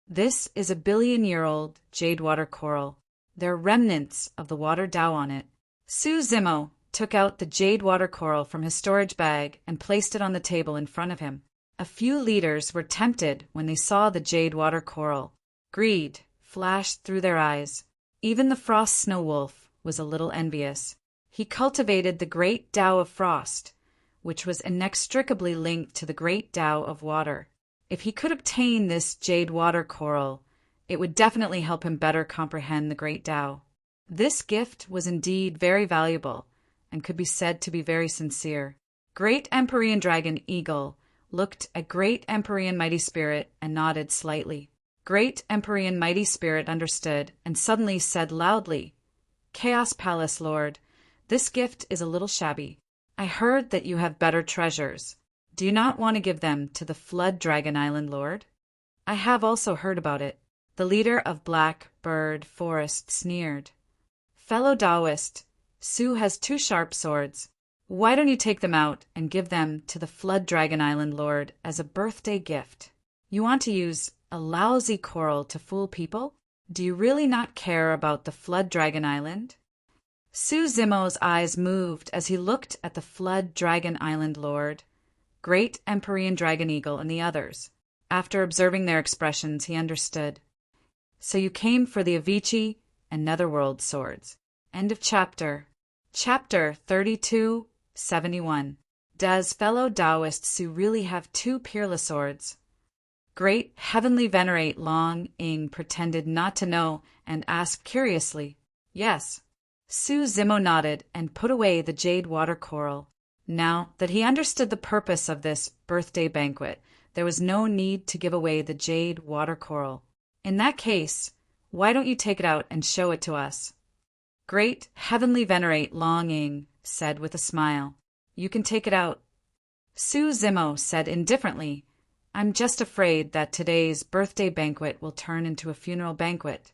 "This is a billion-year-old jade water coral. There are remnants of the water Dao on it." Su Zimo took out the jade water coral from his storage bag and placed it on the table in front of him. A few leaders were tempted when they saw the jade water coral. Greed flashed through their eyes. Even the Frost Snow Wolf was a little envious. He cultivated the great Tao of frost, which was inextricably linked to the great Tao of water. If he could obtain this jade water coral, it would definitely help him better comprehend the great Tao. This gift was indeed very valuable and could be said to be very sincere. Great Empyrean Dragon Eagle looked at Great Empyrean Mighty Spirit and nodded slightly. Great Empyrean Mighty Spirit understood and suddenly said loudly, "Chaos Palace Lord, this gift is a little shabby. I heard that you have better treasures. Do you not want to give them to the Flood Dragon Island Lord?" "I have also heard about it." The leader of Blackbird Forest sneered. "Fellow Taoist, Su has 2 sharp swords. Why don't you take them out and give them to the Flood Dragon Island Lord as a birthday gift? You want to use a lousy coral to fool people? Do you really not care about the Flood Dragon Island?" Su Zimo's eyes moved as he looked at the Flood Dragon Island Lord, Great Empyrean Dragon Eagle, and the others. After observing their expressions, he understood. "So you came for the Avicii and Netherworld swords." End of chapter. Chapter 3271. Does fellow Taoist Su really have 2 peerless swords? Great Heavenly Venerate Long Ing pretended not to know and asked curiously. "Yes." Su Zimo nodded and put away the jade water coral. Now that he understood the purpose of this birthday banquet, there was no need to give away the jade water coral. "In that case, why don't you take it out and show it to us?" Great Heavenly Venerate Long Ing said with a smile. "You can take it out." Su Zimo said indifferently, "I'm just afraid that today's birthday banquet will turn into a funeral banquet."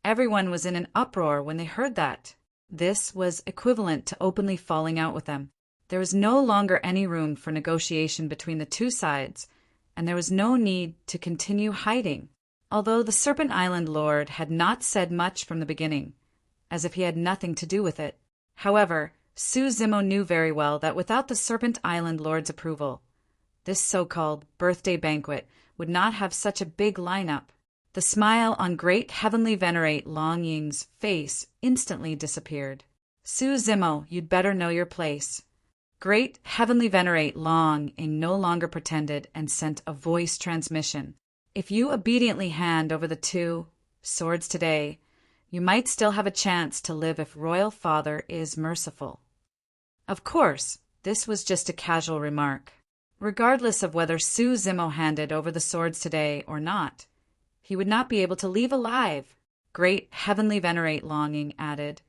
Everyone was in an uproar when they heard that. This was equivalent to openly falling out with them. There was no longer any room for negotiation between the 2 sides, and there was no need to continue hiding. Although the Serpent Island Lord had not said much from the beginning, as if he had nothing to do with it. However, Su Zimo knew very well that without the Serpent Island Lord's approval, this so-called birthday banquet would not have such a big lineup. The smile on Great Heavenly Venerate Long Ying's face instantly disappeared. "Su Zimo, you'd better know your place." Great Heavenly Venerate Long Ing no longer pretended and sent a voice transmission. "If you obediently hand over the 2 swords today, you might still have a chance to live if Royal Father is merciful." Of course, this was just a casual remark. Regardless of whether Su Zimo handed over the swords today or not, he would not be able to leave alive. Great Heavenly Venerate Long Ing added,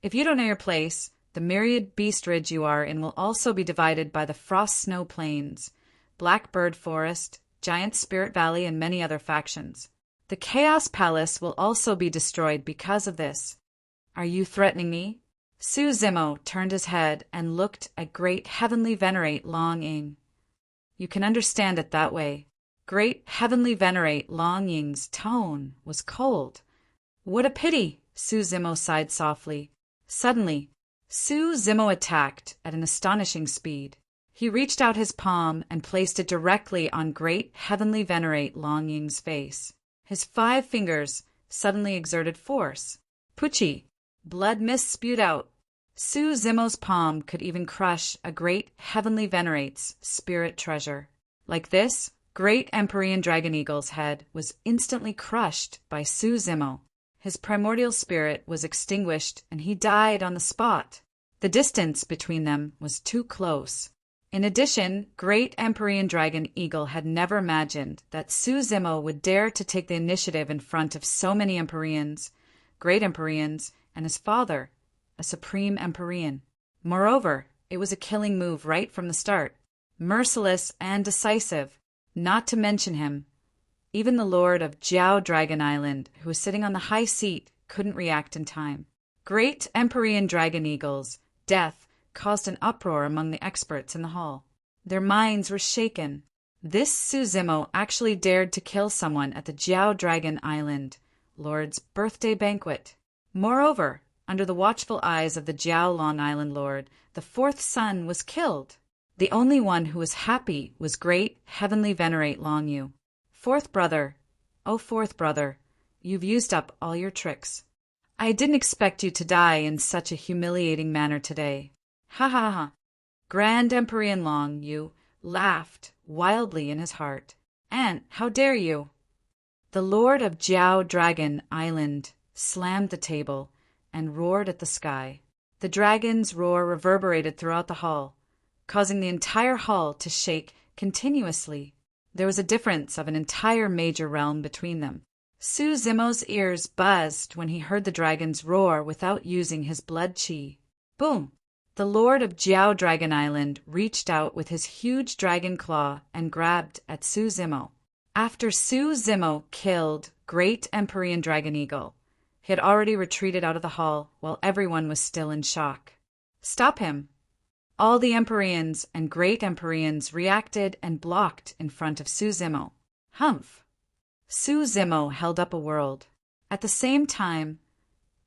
"If you don't know your place, the myriad beast ridge you are in will also be divided by the frost snow plains, Blackbird Forest, Giant Spirit Valley, and many other factions. The Chaos Palace will also be destroyed because of this. Are you threatening me? Su Zimo turned his head and looked at Great Heavenly Venerate Long Ying. You can understand it that way. Great Heavenly Venerate Long Ying's tone was cold. What a pity, Su Zimo sighed softly. Suddenly, Su Zimo attacked at an astonishing speed. He reached out his palm and placed it directly on Great Heavenly Venerate Long Ying's face. His 5 fingers suddenly exerted force. Pucci! Blood mist spewed out. Su Zimo's palm could even crush a Great Heavenly Venerate's spirit treasure. Like this, Great Empyrean Dragon Eagle's head was instantly crushed by Su Zimo. His primordial spirit was extinguished and he died on the spot. The distance between them was too close. In addition, Great Empyrean Dragon Eagle had never imagined that Su Zimo would dare to take the initiative in front of so many Empyreans, Great Empyreans, and his father, a Supreme Empyrean. Moreover, it was a killing move right from the start, merciless and decisive, not to mention him. Even the Lord of Jiao Dragon Island, who was sitting on the high seat, couldn't react in time. Great Empyrean Dragon Eagle's death caused an uproar among the experts in the hall. Their minds were shaken. This Su Zimo actually dared to kill someone at the Jiao Dragon Island Lord's birthday banquet. Moreover, under the watchful eyes of the Jiao Long Island Lord, the 4th son was killed. The only one who was happy was Great Heavenly Venerate Long Yu. 4th brother, oh 4th brother, you've used up all your tricks. I didn't expect you to die in such a humiliating manner today. Ha ha ha. Grand Empyrean Long Yu laughed wildly in his heart. And how dare you? The Lord of Jiao Dragon Island slammed the table and roared at the sky. The dragon's roar reverberated throughout the hall, causing the entire hall to shake continuously. There was a difference of an entire major realm between them. Su Zimo's ears buzzed when he heard the dragon's roar without using his blood chi. Boom! The Lord of Jiao Dragon Island reached out with his huge dragon claw and grabbed at Su Zimo. After Su Zimo killed Great Empyrean Dragon Eagle, he had already retreated out of the hall while everyone was still in shock. Stop him! All the Empyreans and Great Empyreans reacted and blocked in front of Su Zimo. Humph! Su Zimo held up a world. At the same time,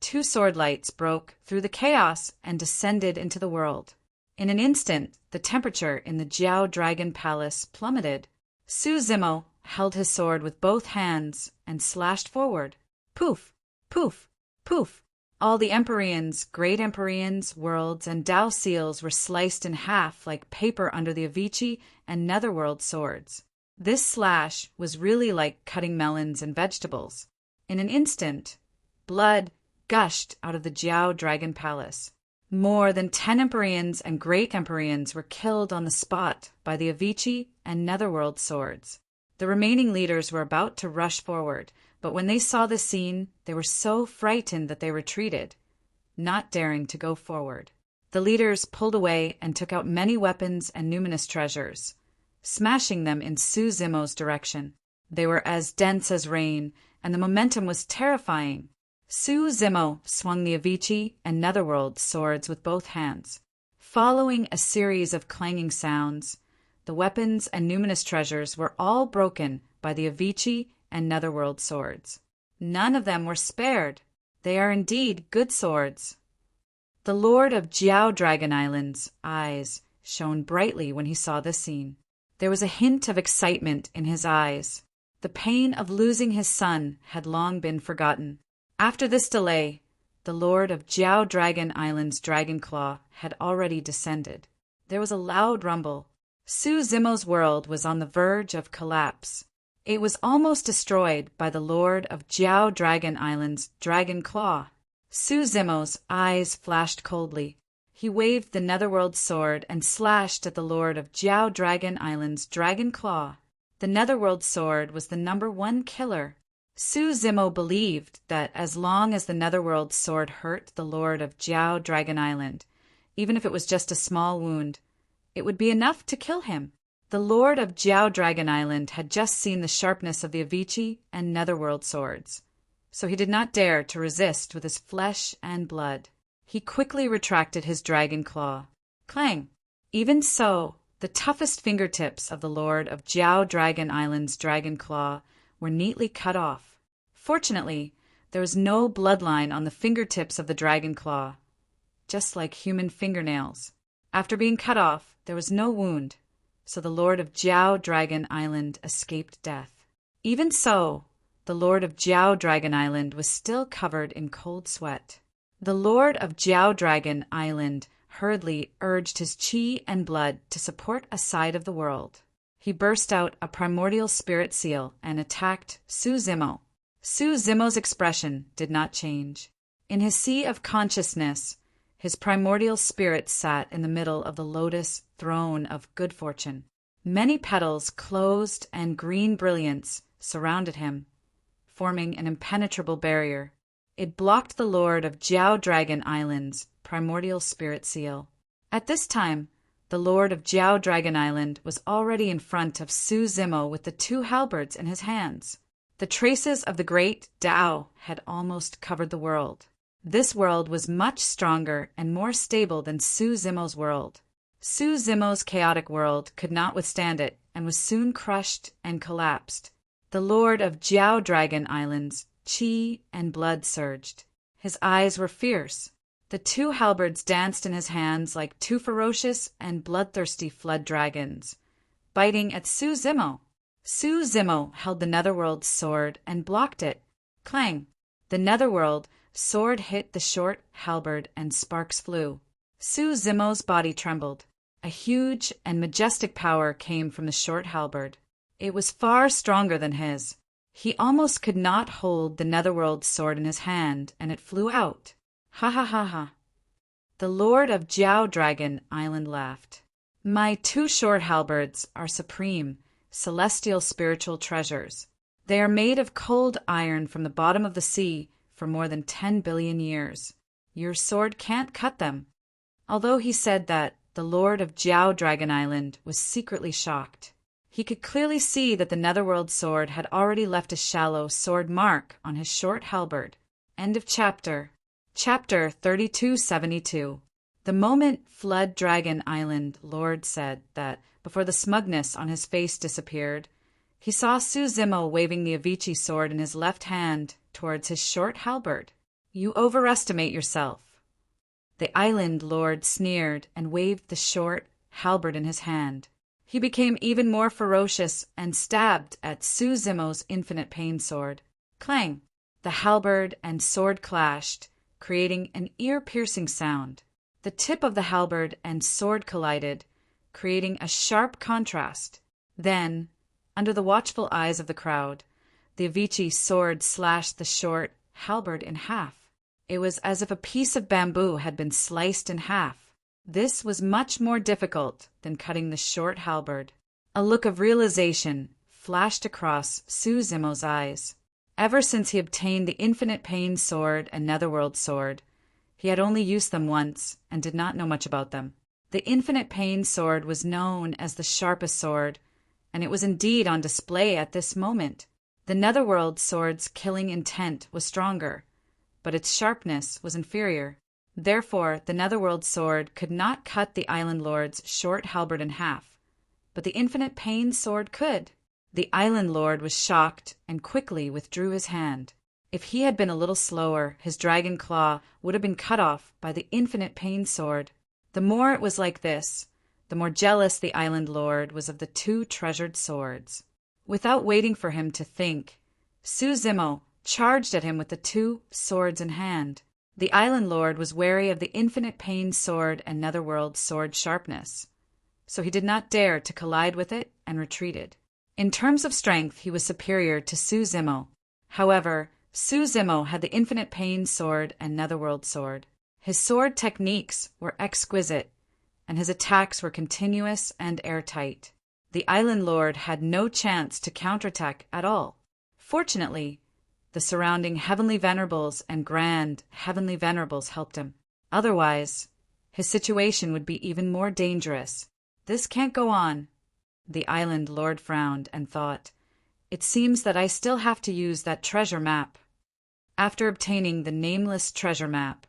2 sword lights broke through the chaos and descended into the world. In an instant, the temperature in the Jiao Dragon Palace plummeted. Su Zimo held his sword with both hands and slashed forward. Poof! Poof! Poof! All the Empyreans, Great Empyreans, worlds, and Dao seals were sliced in half like paper under the Avicii and Netherworld swords. This slash was really like cutting melons and vegetables. In an instant, blood gushed out of the Jiao Dragon Palace. More than 10 Empyreans and Great Empyreans were killed on the spot by the Avicii and Netherworld swords. The remaining leaders were about to rush forward, but when they saw the scene, they were so frightened that they retreated, not daring to go forward. The leaders pulled away and took out many weapons and numinous treasures, smashing them in Su Zimo's direction. They were as dense as rain, and the momentum was terrifying. Su Zimo swung the Avicii and Netherworld swords with both hands. Following a series of clanging sounds, the weapons and numinous treasures were all broken by the Avicii and Netherworld swords. None of them were spared. They are indeed good swords. The Lord of Jiao Dragon Island's eyes shone brightly when he saw this scene. There was a hint of excitement in his eyes. The pain of losing his son had long been forgotten. After this delay, the Lord of Jiao Dragon Island's dragon claw had already descended. There was a loud rumble. Su Zimo's world was on the verge of collapse. It was almost destroyed by the Lord of Jiao Dragon Island's dragon claw. Su Zimo's eyes flashed coldly. He waved the Netherworld sword and slashed at the Lord of Jiao Dragon Island's dragon claw. The Netherworld sword was the #1 killer. Su Zimo believed that as long as the Netherworld sword hurt the Lord of Jiao Dragon Island, even if it was just a small wound, it would be enough to kill him. The The Lord of Jiao Dragon Island had just seen the sharpness of the Avicii and Netherworld swords, so he did not dare to resist with his flesh and blood. He quickly retracted his dragon claw. Clang! Even so, the toughest fingertips of the Lord of Jiao Dragon Island's dragon claw were neatly cut off. Fortunately, there was no bloodline on the fingertips of the dragon claw, just like human fingernails. After being cut off, there was no wound, so the Lord of Jiao Dragon Island escaped death. Even so, the Lord of Jiao Dragon Island was still covered in cold sweat. The Lord of Jiao Dragon Island hurriedly urged his chi and blood to support a side of the world. He burst out a primordial spirit seal and attacked Su Zimo. Su Zimo's expression did not change. In his sea of consciousness, his primordial spirit sat in the middle of the lotus throne of good fortune. Many petals closed and green brilliance surrounded him, forming an impenetrable barrier. It blocked the Lord of Jiao Dragon Island's primordial spirit seal. At this time, the Lord of Jiao Dragon Island was already in front of Su Zimo with the two halberds in his hands. The traces of the great Tao had almost covered the world. This world was much stronger and more stable than Su Zimo's world. Su Zimo's chaotic world could not withstand it and was soon crushed and collapsed. The Lord of Jiao Dragon Island's chi and blood surged. His eyes were fierce. The two halberds danced in his hands like two ferocious and bloodthirsty flood dragons, biting at Su Zimo. Su Zimo held the Netherworld sword and blocked it. Clang! The Netherworld sword hit the short halberd and sparks flew. Su Zimo's body trembled. A huge and majestic power came from the short halberd. It was far stronger than his. He almost could not hold the Netherworld sword in his hand, and it flew out. Ha ha ha ha. The Lord of Jiao Dragon Island laughed. My two short halberds are supreme, celestial spiritual treasures. They are made of cold iron from the bottom of the sea for more than 10 billion years. Your sword can't cut them. Although he said that, the Lord of Jiao Dragon Island was secretly shocked. He could clearly see that the Netherworld sword had already left a shallow sword mark on his short halberd. End of chapter. Chapter 3272. The moment Flood Dragon Island Lord said that, before the smugness on his face disappeared, he saw Su Zimo waving the Avicii sword in his left hand towards his short halberd. You overestimate yourself. The island lord sneered and waved the short halberd in his hand. He became even more ferocious and stabbed at Su Zimo's infinite pain sword. Clang! The halberd and sword clashed, creating an ear-piercing sound. The tip of the halberd and sword collided, creating a sharp contrast. Then, under the watchful eyes of the crowd, the Avicii sword slashed the short halberd in half. It was as if a piece of bamboo had been sliced in half. This was much more difficult than cutting the short halberd. A look of realization flashed across Su Zimo's eyes. Ever since he obtained the infinite pain sword and Netherworld sword, he had only used them once and did not know much about them. The infinite pain sword was known as the sharpest sword, and it was indeed on display at this moment. The Netherworld sword's killing intent was stronger, but its sharpness was inferior. Therefore, the Netherworld sword could not cut the Island Lord's short halberd in half, but the infinite pain sword could. The Island Lord was shocked and quickly withdrew his hand. If he had been a little slower, his dragon claw would have been cut off by the infinite pain sword. The more it was like this, the more jealous the Island Lord was of the two treasured swords. Without waiting for him to think, Su Zimo charged at him with the two swords in hand. The Island Lord was wary of the infinite pain sword and Netherworld sword sharpness, so he did not dare to collide with it and retreated. In terms of strength, he was superior to Su Zimo. However, Su Zimo had the infinite pain sword and Netherworld sword. His sword techniques were exquisite, and his attacks were continuous and airtight. The Island Lord had no chance to counterattack at all. Fortunately, the surrounding Heavenly Venerables and Grand Heavenly Venerables helped him. Otherwise, his situation would be even more dangerous. This can't go on. The island lord frowned and thought, "It seems that I still have to use that treasure map." After obtaining the nameless treasure map,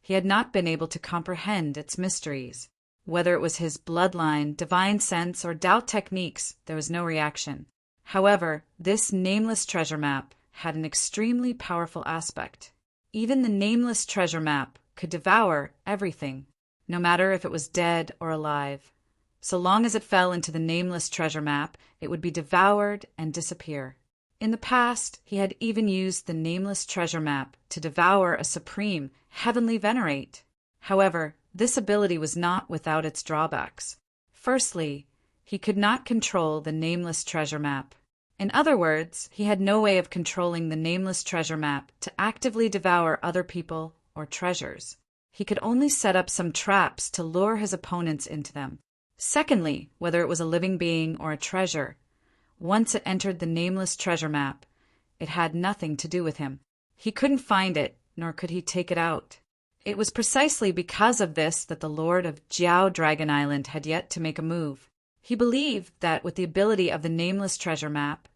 he had not been able to comprehend its mysteries. Whether it was his bloodline, divine sense, or doubt techniques, there was no reaction. However, this nameless treasure map had an extremely powerful aspect. Even the nameless treasure map could devour everything, no matter if it was dead or alive. So long as it fell into the nameless treasure map, it would be devoured and disappear. In the past, he had even used the nameless treasure map to devour a supreme, heavenly venerate. However, this ability was not without its drawbacks. Firstly, he could not control the nameless treasure map. In other words, he had no way of controlling the nameless treasure map to actively devour other people or treasures. He could only set up some traps to lure his opponents into them. Secondly, whether it was a living being or a treasure, once it entered the nameless treasure map, it had nothing to do with him. He couldn't find it, nor could he take it out. It was precisely because of this that the Lord of Jiao Dragon Island had yet to make a move. He believed that with the ability of the nameless treasure map,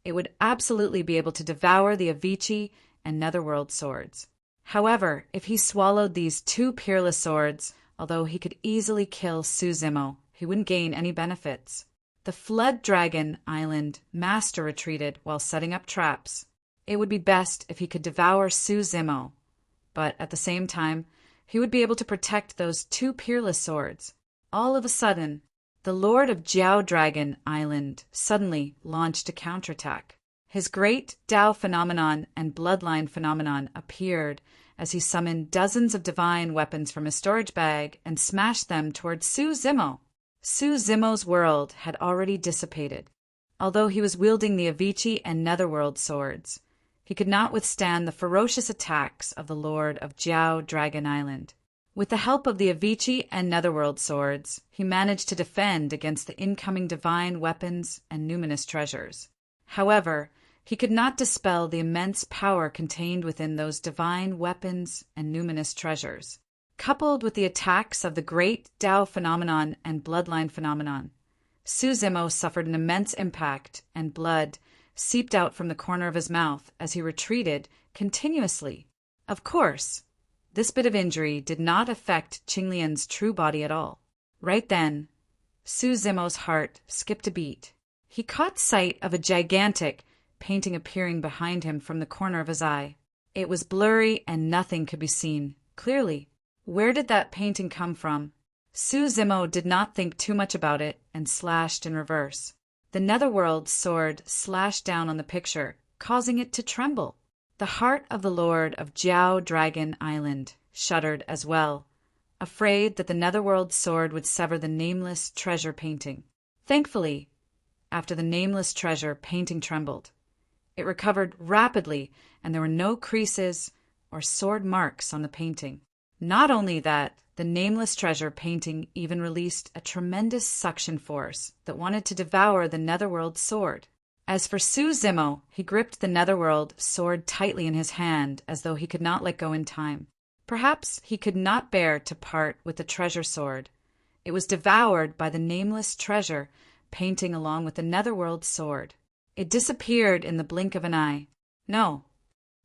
it would absolutely be able to devour the Avicii and Netherworld swords. However, if he swallowed these two peerless swords, although he could easily kill Su Zimo, he wouldn't gain any benefits. The Flood Dragon Island master retreated while setting up traps. It would be best if he could devour Su Zimo, but at the same time, he would be able to protect those two peerless swords. All of a sudden, the Lord of Jiao Dragon Island suddenly launched a counterattack. His great Tao phenomenon and bloodline phenomenon appeared as he summoned dozens of divine weapons from his storage bag and smashed them toward Su Zimo. Su Zimo's world had already dissipated. Although he was wielding the Avicii and Netherworld swords, he could not withstand the ferocious attacks of the Lord of Jiao Dragon Island. With the help of the Avicii and Netherworld swords, he managed to defend against the incoming divine weapons and numinous treasures. However, he could not dispel the immense power contained within those divine weapons and numinous treasures. Coupled with the attacks of the great Tao phenomenon and bloodline phenomenon, Su Zimo suffered an immense impact, and blood seeped out from the corner of his mouth as he retreated continuously. Of course, this bit of injury did not affect Qinglian's true body at all. Right then, Su Zimo's heart skipped a beat. He caught sight of a gigantic painting appearing behind him from the corner of his eye. It was blurry and nothing could be seen clearly. Where did that painting come from? Su Zimo did not think too much about it and slashed in reverse. The Netherworld sword slashed down on the picture, causing it to tremble. The heart of the Lord of Jiao Dragon Island shuddered as well, afraid that the Netherworld sword would sever the nameless treasure painting. Thankfully, after the nameless treasure painting trembled, it recovered rapidly and there were no creases or sword marks on the painting. Not only that, the nameless treasure painting even released a tremendous suction force that wanted to devour the Netherworld sword. As for Su Zimo, he gripped the Netherworld sword tightly in his hand as though he could not let go in time. Perhaps he could not bear to part with the treasure sword. It was devoured by the nameless treasure painting along with the Netherworld sword. It disappeared in the blink of an eye. No,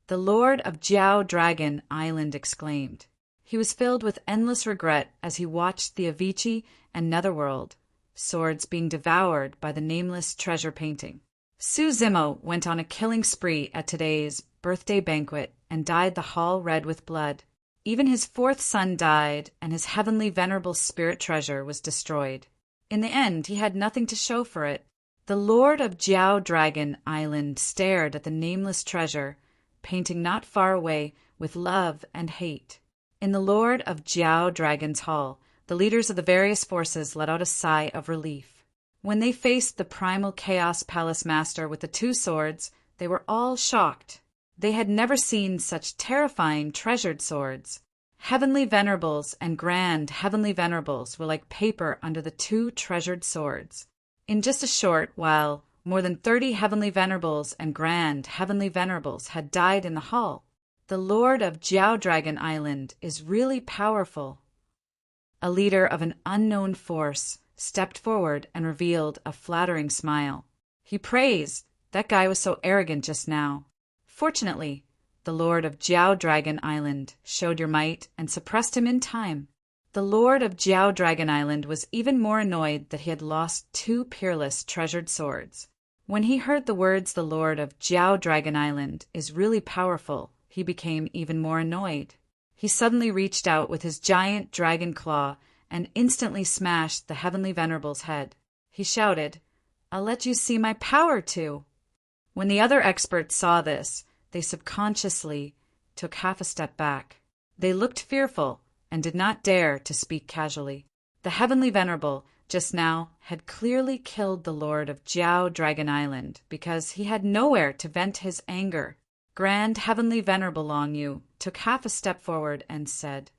the Lord of Jiao Dragon Island exclaimed. He was filled with endless regret as he watched the Avicii and Netherworld swords being devoured by the nameless treasure painting. Su Zimo went on a killing spree at today's birthday banquet and dyed the hall red with blood. Even his fourth son died, and his heavenly venerable spirit treasure was destroyed. In the end, he had nothing to show for it. The Lord of Jiao Dragon Island stared at the nameless treasure, painting not far away, with love and hate. In the Lord of Jiao Dragon's hall, the leaders of the various forces let out a sigh of relief. When they faced the primal Chaos Palace Master with the two swords, they were all shocked. They had never seen such terrifying treasured swords. Heavenly Venerables and Grand Heavenly Venerables were like paper under the two treasured swords. In just a short while, more than 30 Heavenly Venerables and Grand Heavenly Venerables had died in the hall. The Lord of Jiao Dragon Island is really powerful. A leader of an unknown force stepped forward and revealed a flattering smile. He praised. That guy was so arrogant just now. Fortunately, the Lord of Jiao Dragon Island showed your might and suppressed him in time. The Lord of Jiao Dragon Island was even more annoyed that he had lost 2 peerless treasured swords. When he heard the words "the Lord of Jiao Dragon Island is really powerful," he became even more annoyed. He suddenly reached out with his giant dragon claw and instantly smashed the Heavenly Venerable's head. He shouted, "I'll let you see my power too." When the other experts saw this, they subconsciously took half a step back. They looked fearful and did not dare to speak casually. The Heavenly Venerable just now had clearly killed the Lord of Jiao Dragon Island because he had nowhere to vent his anger. Grand Heavenly Venerable Long Yu took half a step forward and said,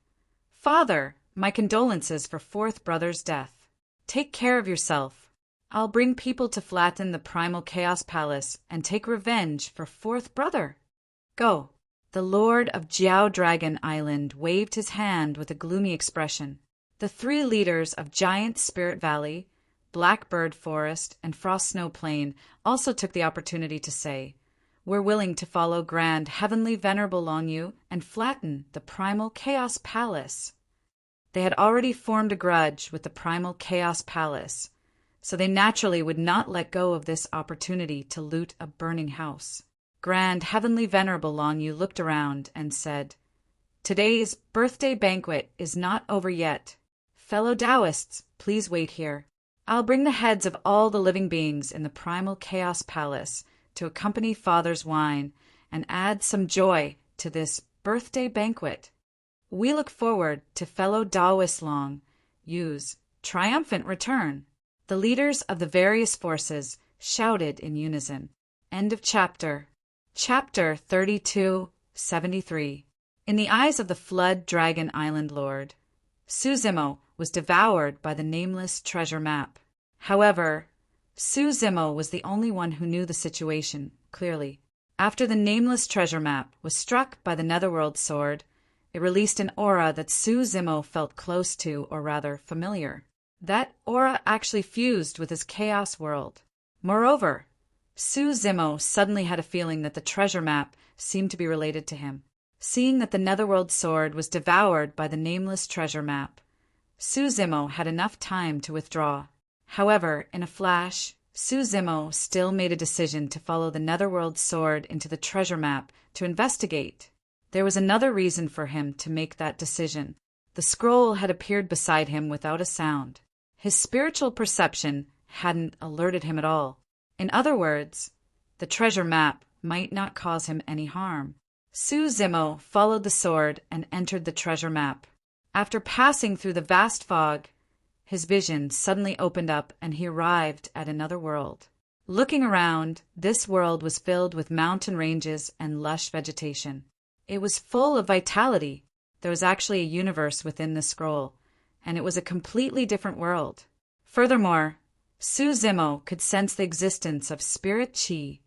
"Father, my condolences for fourth brother's death. Take care of yourself. I'll bring people to flatten the Primal Chaos Palace and take revenge for fourth brother. Go." The Lord of Jiao Dragon Island waved his hand with a gloomy expression. The 3 leaders of Giant Spirit Valley, Blackbird Forest, and Frost Snow Plain also took the opportunity to say, "We're willing to follow Grand Heavenly Venerable Long Yu and flatten the Primal Chaos Palace." They had already formed a grudge with the Primal Chaos Palace, so they naturally would not let go of this opportunity to loot a burning house. Grand Heavenly Venerable Long Yu looked around and said, "Today's birthday banquet is not over yet. Fellow Taoists, please wait here. I'll bring the heads of all the living beings in the Primal Chaos Palace to accompany Father's wine and add some joy to this birthday banquet. We look forward to fellow Taoist Long Yu's triumphant return." The leaders of the various forces shouted in unison. End of chapter. Chapter 3273. In the eyes of the Flood Dragon Island Lord, Suzimo was devoured by the nameless treasure map. However, Suzimo was the only one who knew the situation clearly. After the nameless treasure map was struck by the Netherworld sword, it released an aura that Suzimo felt close to, or rather familiar. That aura actually fused with his chaos world. Moreover, Suzimo suddenly had a feeling that the treasure map seemed to be related to him. Seeing that the Netherworld sword was devoured by the nameless treasure map, Suzimo had enough time to withdraw. However, in a flash, Suzimo still made a decision to follow the Netherworld sword into the treasure map to investigate. There was another reason for him to make that decision. The scroll had appeared beside him without a sound. His spiritual perception hadn't alerted him at all. In other words, the treasure map might not cause him any harm. Suzimo followed the sword and entered the treasure map. After passing through the vast fog, his vision suddenly opened up and he arrived at another world. Looking around, this world was filled with mountain ranges and lush vegetation. It was full of vitality. There was actually a universe within the scroll, and it was a completely different world. Furthermore, Suzimo could sense the existence of spirit chi,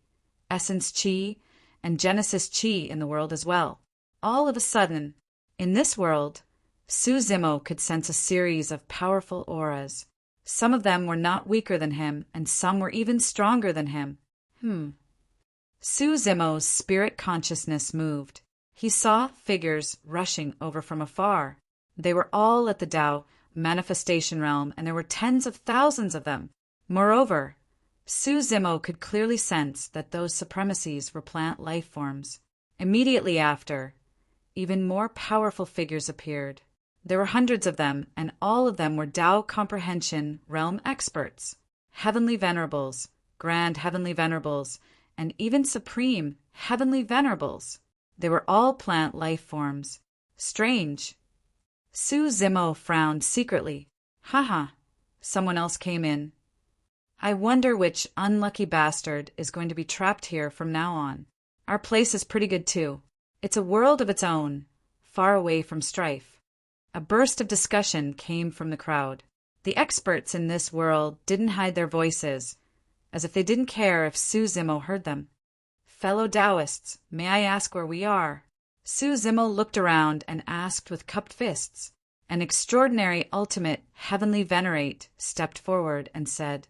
essence chi, and genesis chi in the world as well. All of a sudden, in this world, Suzimo could sense a series of powerful auras. Some of them were not weaker than him, and some were even stronger than him. Suzimo's spirit consciousness moved. He saw figures rushing over from afar. They were all at the Tao manifestation realm, and there were tens of thousands of them. Moreover, Suzimo could clearly sense that those supremacies were plant life forms. Immediately after, even more powerful figures appeared. There were hundreds of them, and all of them were Tao comprehension realm experts, heavenly venerables, grand heavenly venerables, and even supreme heavenly venerables. They were all plant life forms. Strange. Suzimo frowned secretly. Haha, someone else came in. I wonder which unlucky bastard is going to be trapped here from now on. Our place is pretty good too. It's a world of its own, far away from strife. A burst of discussion came from the crowd. The experts in this world didn't hide their voices, as if they didn't care if Suzimo heard them. Fellow Taoists, may I ask where we are? Suzimo looked around and asked with cupped fists. An extraordinary ultimate heavenly venerate stepped forward and said,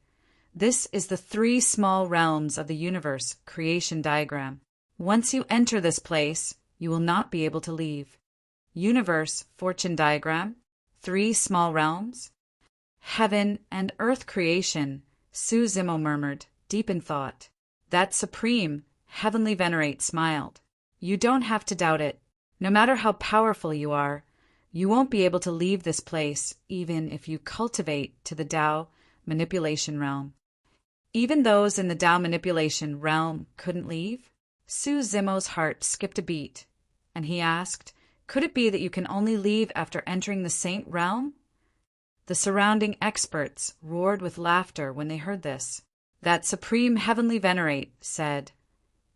"This is the three small realms of the universe creation diagram. Once you enter this place, you will not be able to leave. Universe fortune diagram, three small realms. Heaven and earth creation," Su Zimo murmured, deep in thought. That supreme, heavenly venerate smiled. "You don't have to doubt it. No matter how powerful you are, you won't be able to leave this place even if you cultivate to the Tao manipulation realm." Even those in the Tao manipulation realm couldn't leave? Su Zimo's heart skipped a beat, and he asked, "Could it be that you can only leave after entering the saint realm?" The surrounding experts roared with laughter when they heard this. That supreme heavenly venerate said,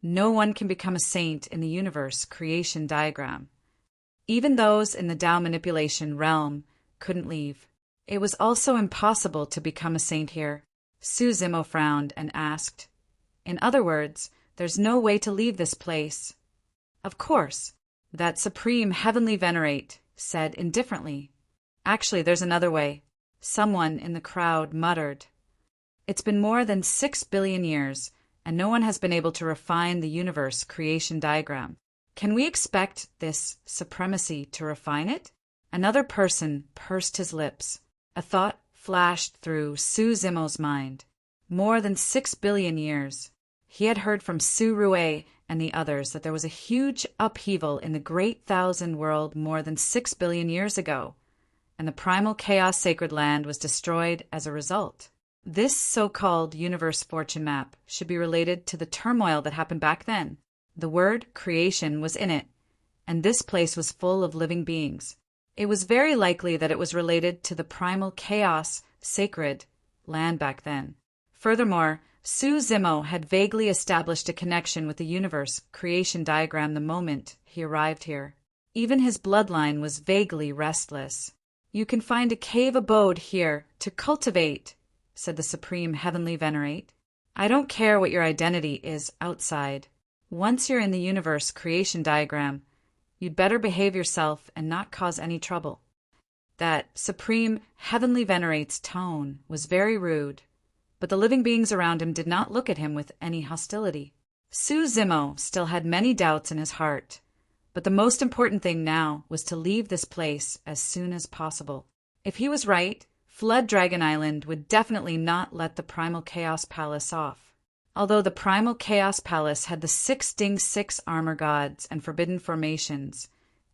"No one can become a saint in the universe creation diagram." Even those in the Tao manipulation realm couldn't leave. It was also impossible to become a saint here. Su Zimo frowned and asked, "In other words, there's no way to leave this place?" "Of course," that supreme heavenly venerate said indifferently. "Actually, there's another way." Someone in the crowd muttered. "It's been more than 6 billion years, and no one has been able to refine the universe creation diagram. Can we expect this supremacy to refine it?" Another person pursed his lips. A thought flashed through Su Zimo's mind. More than 6 billion years. He had heard from Su Rue and the others that there was a huge upheaval in the Great Thousand World more than 6 billion years ago, and the primal chaos sacred land was destroyed as a result. This so-called universe fortune map should be related to the turmoil that happened back then. The word creation was in it, and this place was full of living beings. It was very likely that it was related to the primal chaos sacred land back then. Furthermore, Su Zimo had vaguely established a connection with the universe creation diagram the moment he arrived here. Even his bloodline was vaguely restless. "You can find a cave abode here to cultivate," said the supreme heavenly venerate. "I don't care what your identity is outside. Once you're in the universe creation diagram, you'd better behave yourself and not cause any trouble." That supreme heavenly venerate's tone was very rude, but the living beings around him did not look at him with any hostility. Su Zimo still had many doubts in his heart, but the most important thing now was to leave this place as soon as possible. If he was right, Flood Dragon Island would definitely not let the Primal Chaos Palace off. Although the Primal Chaos Palace had the 6 Ding 6 armor gods and forbidden formations,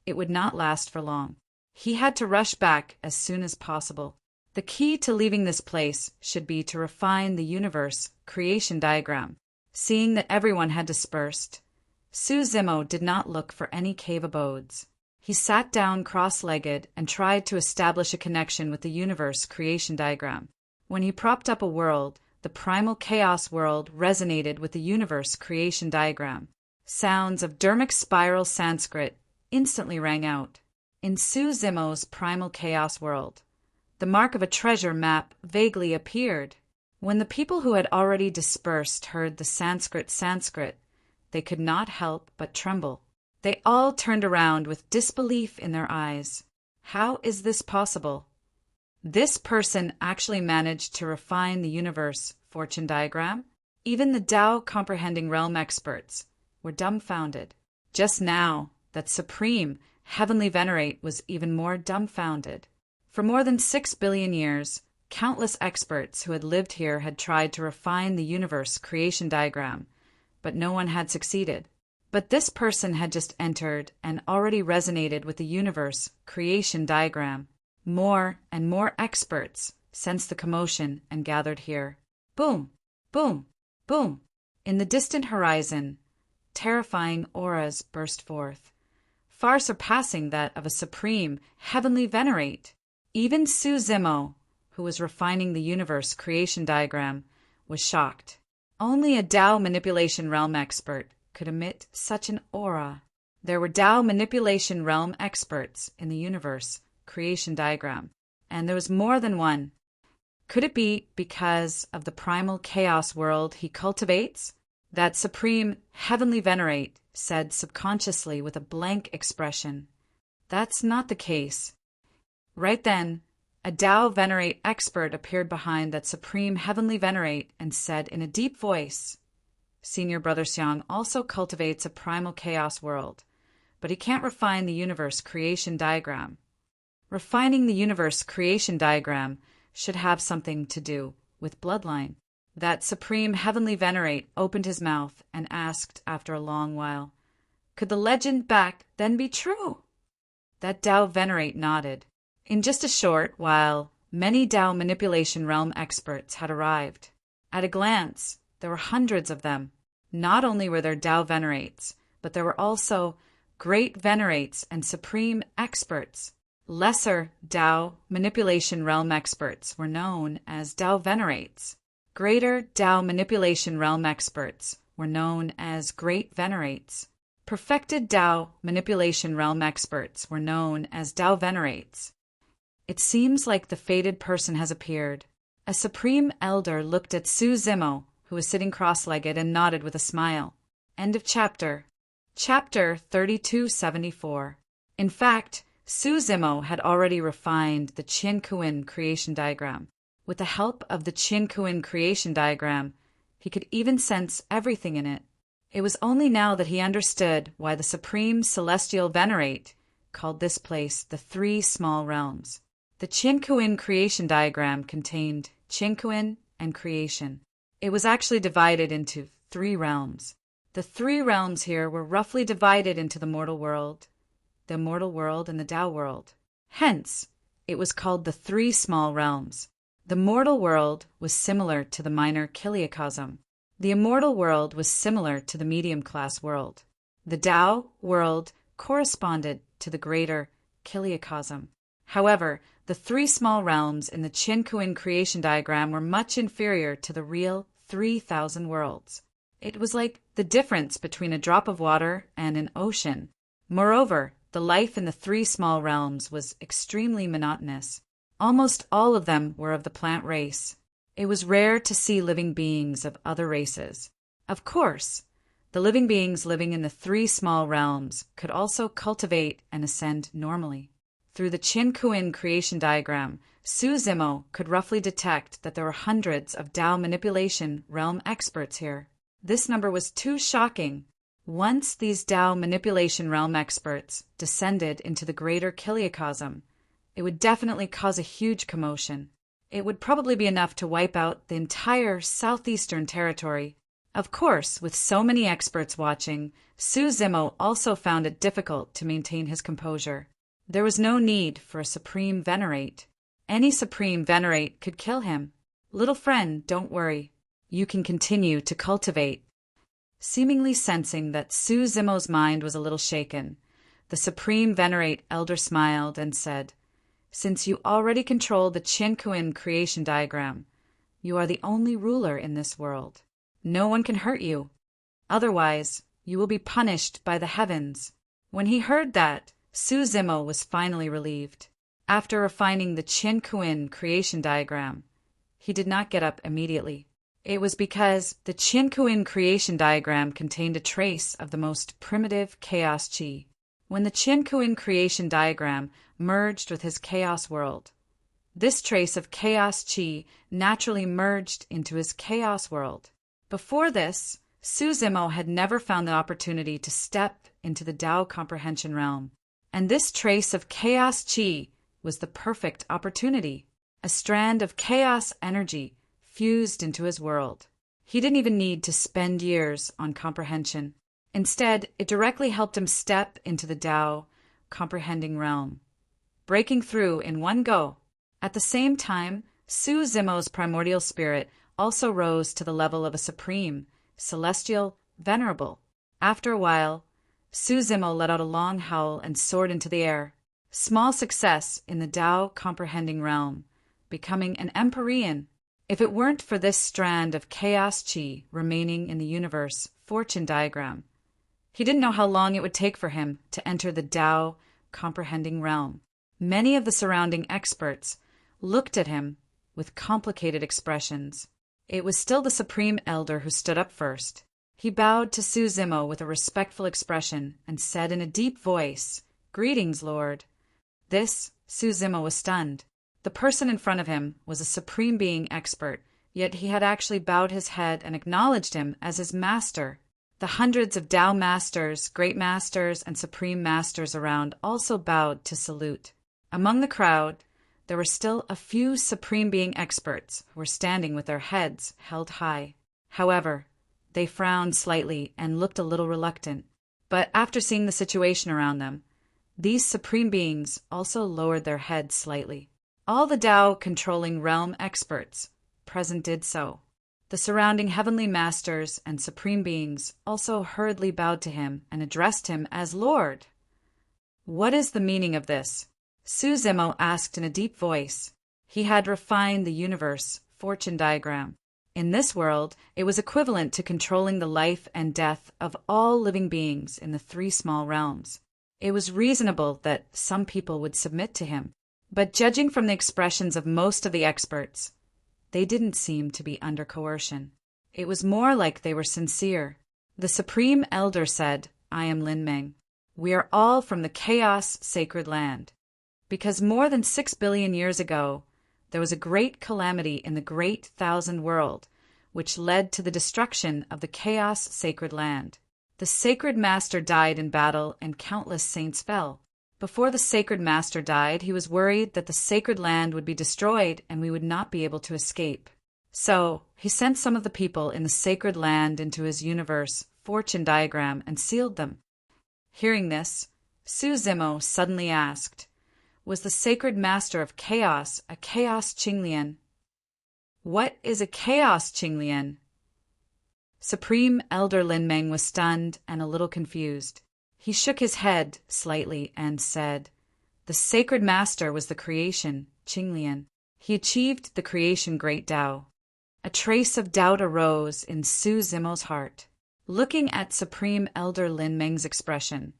it would not last for long. He had to rush back as soon as possible. The key to leaving this place should be to refine the universe creation diagram. Seeing that everyone had dispersed, Su Zimo did not look for any cave abodes. He sat down cross-legged and tried to establish a connection with the universe creation diagram. When he propped up a world, the primal chaos world resonated with the universe creation diagram. Sounds of Dermic spiral Sanskrit instantly rang out. In Su Zimo's primal chaos world, the mark of a treasure map vaguely appeared. When the people who had already dispersed heard the Sanskrit, they could not help but tremble. They all turned around with disbelief in their eyes. How is this possible? This person actually managed to refine the universe fortune diagram? Even the Tao comprehending realm experts were dumbfounded. Just now, that supreme heavenly venerate was even more dumbfounded. For more than 6 billion years, countless experts who had lived here had tried to refine the universe creation diagram, but no one had succeeded. But this person had just entered and already resonated with the universe creation diagram. More and more experts sensed the commotion and gathered here. Boom, boom, boom. In the distant horizon, terrifying auras burst forth, far surpassing that of a supreme heavenly venerate. Even Su Zimo, who was refining the universe creation diagram, was shocked. Only a Tao manipulation realm expert could emit such an aura. There were Tao manipulation realm experts in the universe creation diagram, and there was more than one. Could it be because of the primal chaos world he cultivates? That supreme heavenly venerate said subconsciously with a blank expression. That's not the case. Right then, a Tao Venerate expert appeared behind that supreme heavenly Venerate and said in a deep voice, Senior Brother Xiang also cultivates a primal chaos world, but he can't refine the universe creation diagram. Refining the universe creation diagram should have something to do with bloodline. That supreme heavenly Venerate opened his mouth and asked after a long while, could the legend back then be true? That Tao Venerate nodded. In just a short while, many Tao manipulation realm experts had arrived. At a glance, there were hundreds of them. Not only were there Tao Venerates, but there were also great Venerates and supreme experts. Lesser Tao manipulation realm experts were known as Tao Venerates. Greater Tao manipulation realm experts were known as great Venerates. Perfected Tao manipulation realm experts were known as Tao Venerates. It seems like the fated person has appeared. A supreme elder looked at Su Zimo, who was sitting cross-legged, and nodded with a smile. End of chapter. Chapter 3274. In fact, Su Zimo had already refined the Qin Kuin creation diagram. With the help of the Qin Kuin creation diagram, he could even sense everything in it. It was only now that he understood why the Supreme Celestial Venerate called this place the Three Small Realms. The Qin Kuin creation diagram contained Qin Kuin and creation. It was actually divided into 3 realms. The 3 realms here were roughly divided into the mortal world, the immortal world, and the Tao world. Hence, it was called the 3 Small Realms. The mortal world was similar to the minor kiliacosm. The immortal world was similar to the medium-class world. The Tao world corresponded to the greater kiliacosm. However, the 3 small realms in the Qin Kuin creation diagram were much inferior to the real 3,000 worlds. It was like the difference between a drop of water and an ocean. Moreover, the life in the 3 small realms was extremely monotonous. Almost all of them were of the plant race. It was rare to see living beings of other races. Of course, the living beings living in the 3 small realms could also cultivate and ascend normally. Through the Qin Kuin creation diagram, Su Zimo could roughly detect that there were hundreds of Tao manipulation realm experts here. This number was too shocking. Once these Tao manipulation realm experts descended into the greater kiliacosm, it would definitely cause a huge commotion. It would probably be enough to wipe out the entire southeastern territory. Of course, with so many experts watching, Su Zimo also found it difficult to maintain his composure. There was no need for a supreme venerate. Any supreme venerate could kill him. Little friend, don't worry. You can continue to cultivate. Seemingly sensing that Su Zimo's mind was a little shaken, the supreme venerate elder smiled and said, since you already control the Qin Kuin creation diagram, you are the only ruler in this world. No one can hurt you. Otherwise, you will be punished by the heavens. When he heard that, Su Zimo was finally relieved. After refining the Qin Kuin creation diagram, he did not get up immediately. It was because the Qin Kuin creation diagram contained a trace of the most primitive chaos chi. When the Qin Kuin creation diagram merged with his chaos world, this trace of chaos chi naturally merged into his chaos world. Before this, Su Zimo had never found the opportunity to step into the Tao comprehension realm, and this trace of chaos chi was the perfect opportunity. A strand of chaos energy fused into his world. He didn't even need to spend years on comprehension. Instead, it directly helped him step into the Tao comprehending realm, breaking through in one go. At the same time, Su Zimo's primordial spirit also rose to the level of a supreme, celestial, venerable. After a while, Su Zimo let out a long howl and soared into the air. Small success in the Tao comprehending realm, becoming an Empyrean. If it weren't for this strand of chaos chi remaining in the universe fortune diagram, he didn't know how long it would take for him to enter the Tao comprehending realm. Many of the surrounding experts looked at him with complicated expressions. It was still the Supreme Elder who stood up first. He bowed to Su Zimo with a respectful expression and said in a deep voice, "Greetings, Lord." Su Zimo was stunned. The person in front of him was a supreme being expert, yet he had actually bowed his head and acknowledged him as his master. The hundreds of Tao masters, great masters, and supreme masters around also bowed to salute. Among the crowd, there were still a few supreme being experts who were standing with their heads held high. However, they frowned slightly and looked a little reluctant. But after seeing the situation around them, these supreme beings also lowered their heads slightly. All the Tao-controlling realm experts present did so. The surrounding heavenly masters and supreme beings also hurriedly bowed to him and addressed him as Lord. What is the meaning of this? Su Zimo asked in a deep voice. He had refined the universe fortune diagram. In this world, it was equivalent to controlling the life and death of all living beings in the three small realms. It was reasonable that some people would submit to him, but judging from the expressions of most of the experts, they didn't seem to be under coercion. It was more like they were sincere. The Supreme Elder said, I am Lin Meng. We are all from the Chaos Sacred Land. Because more than 6 billion years ago, there was a great calamity in the Great Thousand World, which led to the destruction of the Chaos Sacred Land. The Sacred Master died in battle and countless saints fell. Before the Sacred Master died, he was worried that the Sacred Land would be destroyed and we would not be able to escape. So, he sent some of the people in the Sacred Land into his universe fortune diagram and sealed them. Hearing this, Su Zimo suddenly asked, was the Sacred Master of Chaos a Chaos Qinglian? What is a Chaos Qinglian? Supreme Elder Lin Meng was stunned and a little confused. He shook his head slightly and said, the Sacred Master was the creation, Qinglian. He achieved the creation Great Tao. A trace of doubt arose in Su Zimo's heart. Looking at Supreme Elder Lin Meng's expression,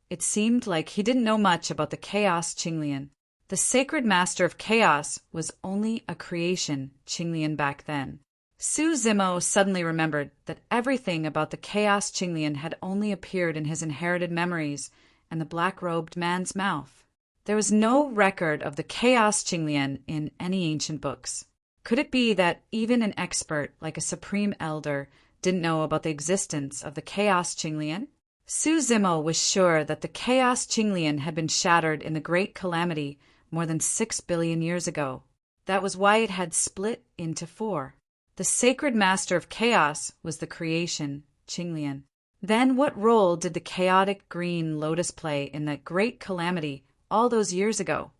it seemed like he didn't know much about the Chaos Qinglian. The Sacred Master of Chaos was only a creation Qinglian back then. Su Zimo suddenly remembered that everything about the Chaos Qinglian had only appeared in his inherited memories and the black-robed man's mouth. There was no record of the Chaos Qinglian in any ancient books. Could it be that even an expert like a Supreme Elder didn't know about the existence of the Chaos Qinglian? Su Zimo was sure that the Chaos Qinglian had been shattered in the Great Calamity more than 6 billion years ago. That was why it had split into 4. The Sacred Master of Chaos was the creation, Qinglian. Then what role did the chaotic green lotus play in that great calamity all those years ago?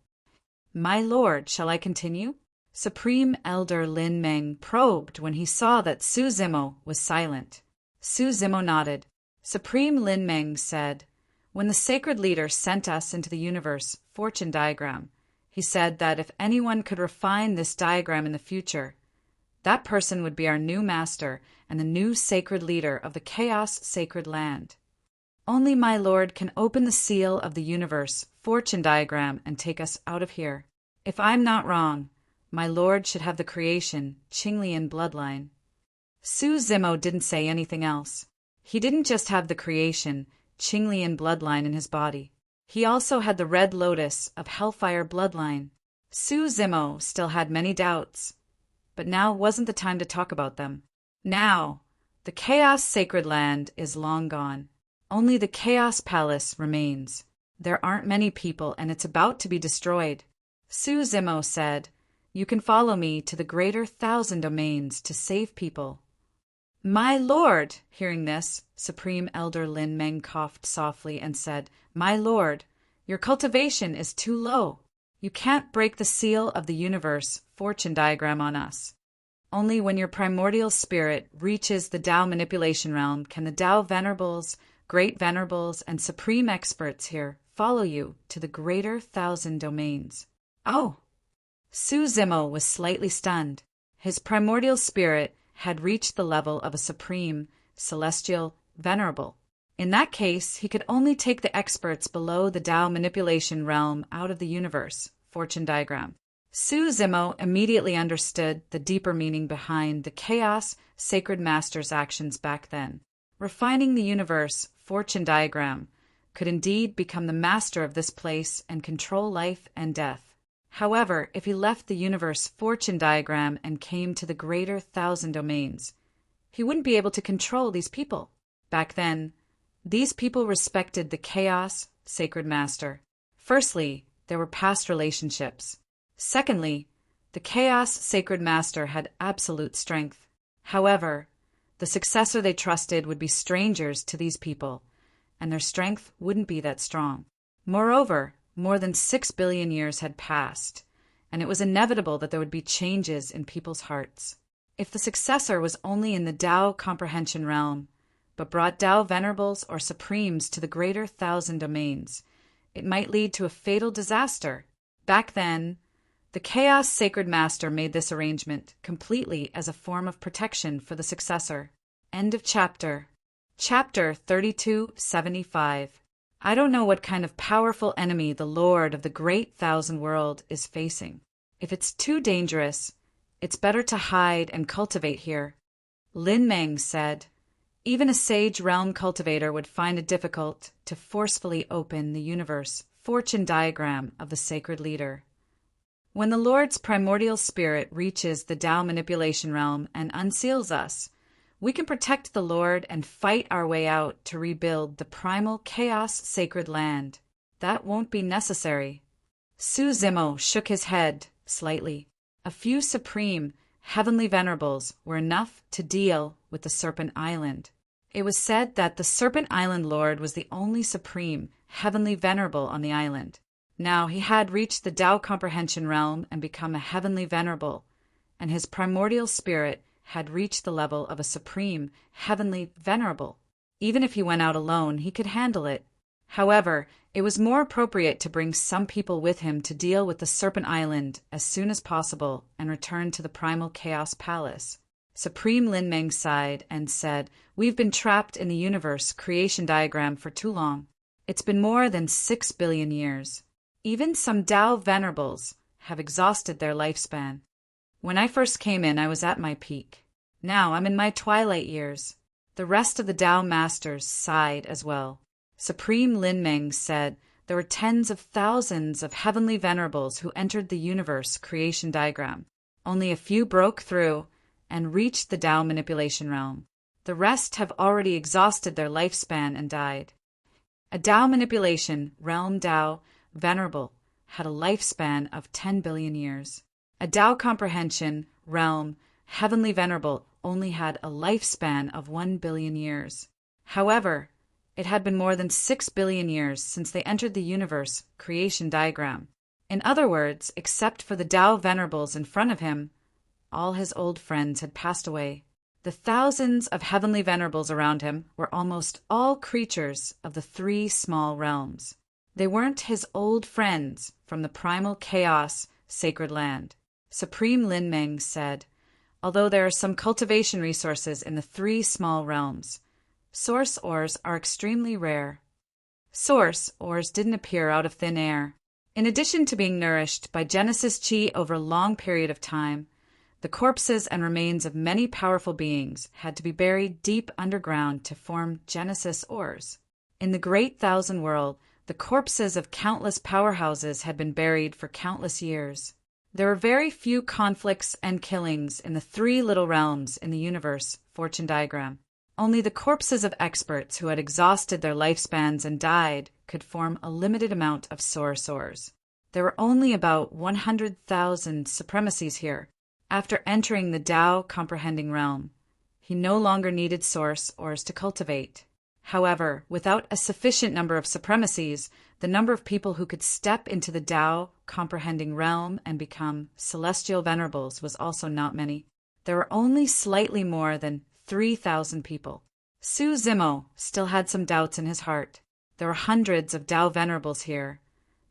My lord, shall I continue? Supreme Elder Lin Meng probed when he saw that Su Zimo was silent. Su Zimo nodded. Supreme Lin Meng said, when the sacred leader sent us into the universe fortune diagram, he said that if anyone could refine this diagram in the future, that person would be our new master and the new sacred leader of the Chaos Sacred Land. Only my lord can open the seal of the universe fortune diagram and take us out of here. If I'm not wrong, my lord should have the creation Qinglian bloodline. Su Zimo didn't say anything else. He didn't just have the creation Qinglian bloodline in his body. He also had the red lotus of hellfire bloodline. Su Zimo still had many doubts. But now wasn't the time to talk about them. Now, the Chaos Sacred Land is long gone. Only the Chaos Palace remains. There aren't many people and it's about to be destroyed. Su Zimo said, you can follow me to the greater 1,000 domains to save people. My lord! Hearing this, Supreme Elder Lin Meng coughed softly and said, my lord, your cultivation is too low. You can't break the seal of the universe fortune diagram on us. Only when your primordial spirit reaches the Tao manipulation realm can the Tao venerables, great venerables, and supreme experts here follow you to the greater 1,000 domains. Oh! Su Zimo was slightly stunned. His primordial spirit had reached the level of a supreme, celestial, venerable. In that case, he could only take the experts below the Tao manipulation realm out of the universe fortune diagram. Su Zimo immediately understood the deeper meaning behind the Chaos Sacred Master's actions back then. Refining the universe fortune diagram, could indeed become the master of this place and control life and death. However, if he left the universe fortune diagram and came to the greater thousand domains, he wouldn't be able to control these people. Back then, these people respected the chaos sacred master. Firstly, there were past relationships. Secondly, the chaos sacred master had absolute strength. However, the successor they trusted would be strangers to these people, and their strength wouldn't be that strong. Moreover, more than 6 billion years had passed, and it was inevitable that there would be changes in people's hearts. If the successor was only in the Tao comprehension realm, but brought Tao venerables or supremes to the greater thousand domains, it might lead to a fatal disaster. Back then, the Chaos Sacred Master made this arrangement completely as a form of protection for the successor. End of chapter. Chapter 3275. I don't know what kind of powerful enemy the Lord of the Great Thousand World is facing. If it's too dangerous, it's better to hide and cultivate here. Lin Meng said, even a sage realm cultivator would find it difficult to forcefully open the universe fortune diagram of the sacred leader. When the Lord's primordial spirit reaches the Tao manipulation realm and unseals us, we can protect the Lord and fight our way out to rebuild the primal chaos sacred land. That won't be necessary. Su Zimo shook his head slightly. A few supreme, heavenly venerables were enough to deal with the Serpent Island. It was said that the Serpent Island Lord was the only supreme, heavenly venerable on the island. Now he had reached the Tao comprehension realm and become a heavenly venerable, and his primordial spirit had reached the level of a supreme, heavenly venerable. Even if he went out alone, he could handle it. However, it was more appropriate to bring some people with him to deal with the Serpent Island as soon as possible and return to the Primal Chaos Palace. Supreme Lin Meng sighed and said, "We've been trapped in the universe creation diagram for too long. It's been more than 6 billion years. Even some Tao venerables have exhausted their lifespan. When I first came in, I was at my peak. Now I'm in my twilight years." The rest of the Tao masters sighed as well. Supreme Lin Meng said there were tens of thousands of heavenly venerables who entered the universe creation diagram. Only a few broke through and reached the Tao manipulation realm. The rest have already exhausted their lifespan and died. A Tao manipulation realm Tao venerable had a lifespan of 10 billion years. A Tao comprehension realm heavenly venerable only had a lifespan of 1 billion years. However, it had been more than 6 billion years since they entered the universe creation diagram. In other words, except for the Tao venerables in front of him, all his old friends had passed away. The thousands of heavenly venerables around him were almost all creatures of the 3 small realms. They weren't his old friends from the primal chaos sacred land. Supreme Lin Meng said, although there are some cultivation resources in the 3 small realms, source ores are extremely rare. Source ores didn't appear out of thin air. In addition to being nourished by Genesis Chi over a long period of time, the corpses and remains of many powerful beings had to be buried deep underground to form Genesis ores. In the Great Thousand World, the corpses of countless powerhouses had been buried for countless years. There were very few conflicts and killings in the 3 little realms in the universe fortune diagram. Only the corpses of experts who had exhausted their lifespans and died could form a limited amount of source ores. There were only about 100,000 supremacies here. After entering the Tao comprehending realm, he no longer needed source ores to cultivate. However, without a sufficient number of supremacies, the number of people who could step into the Tao comprehending realm and become celestial venerables was also not many. There were only slightly more than 3,000 people. Su Zimo still had some doubts in his heart. There were hundreds of Tao venerables here,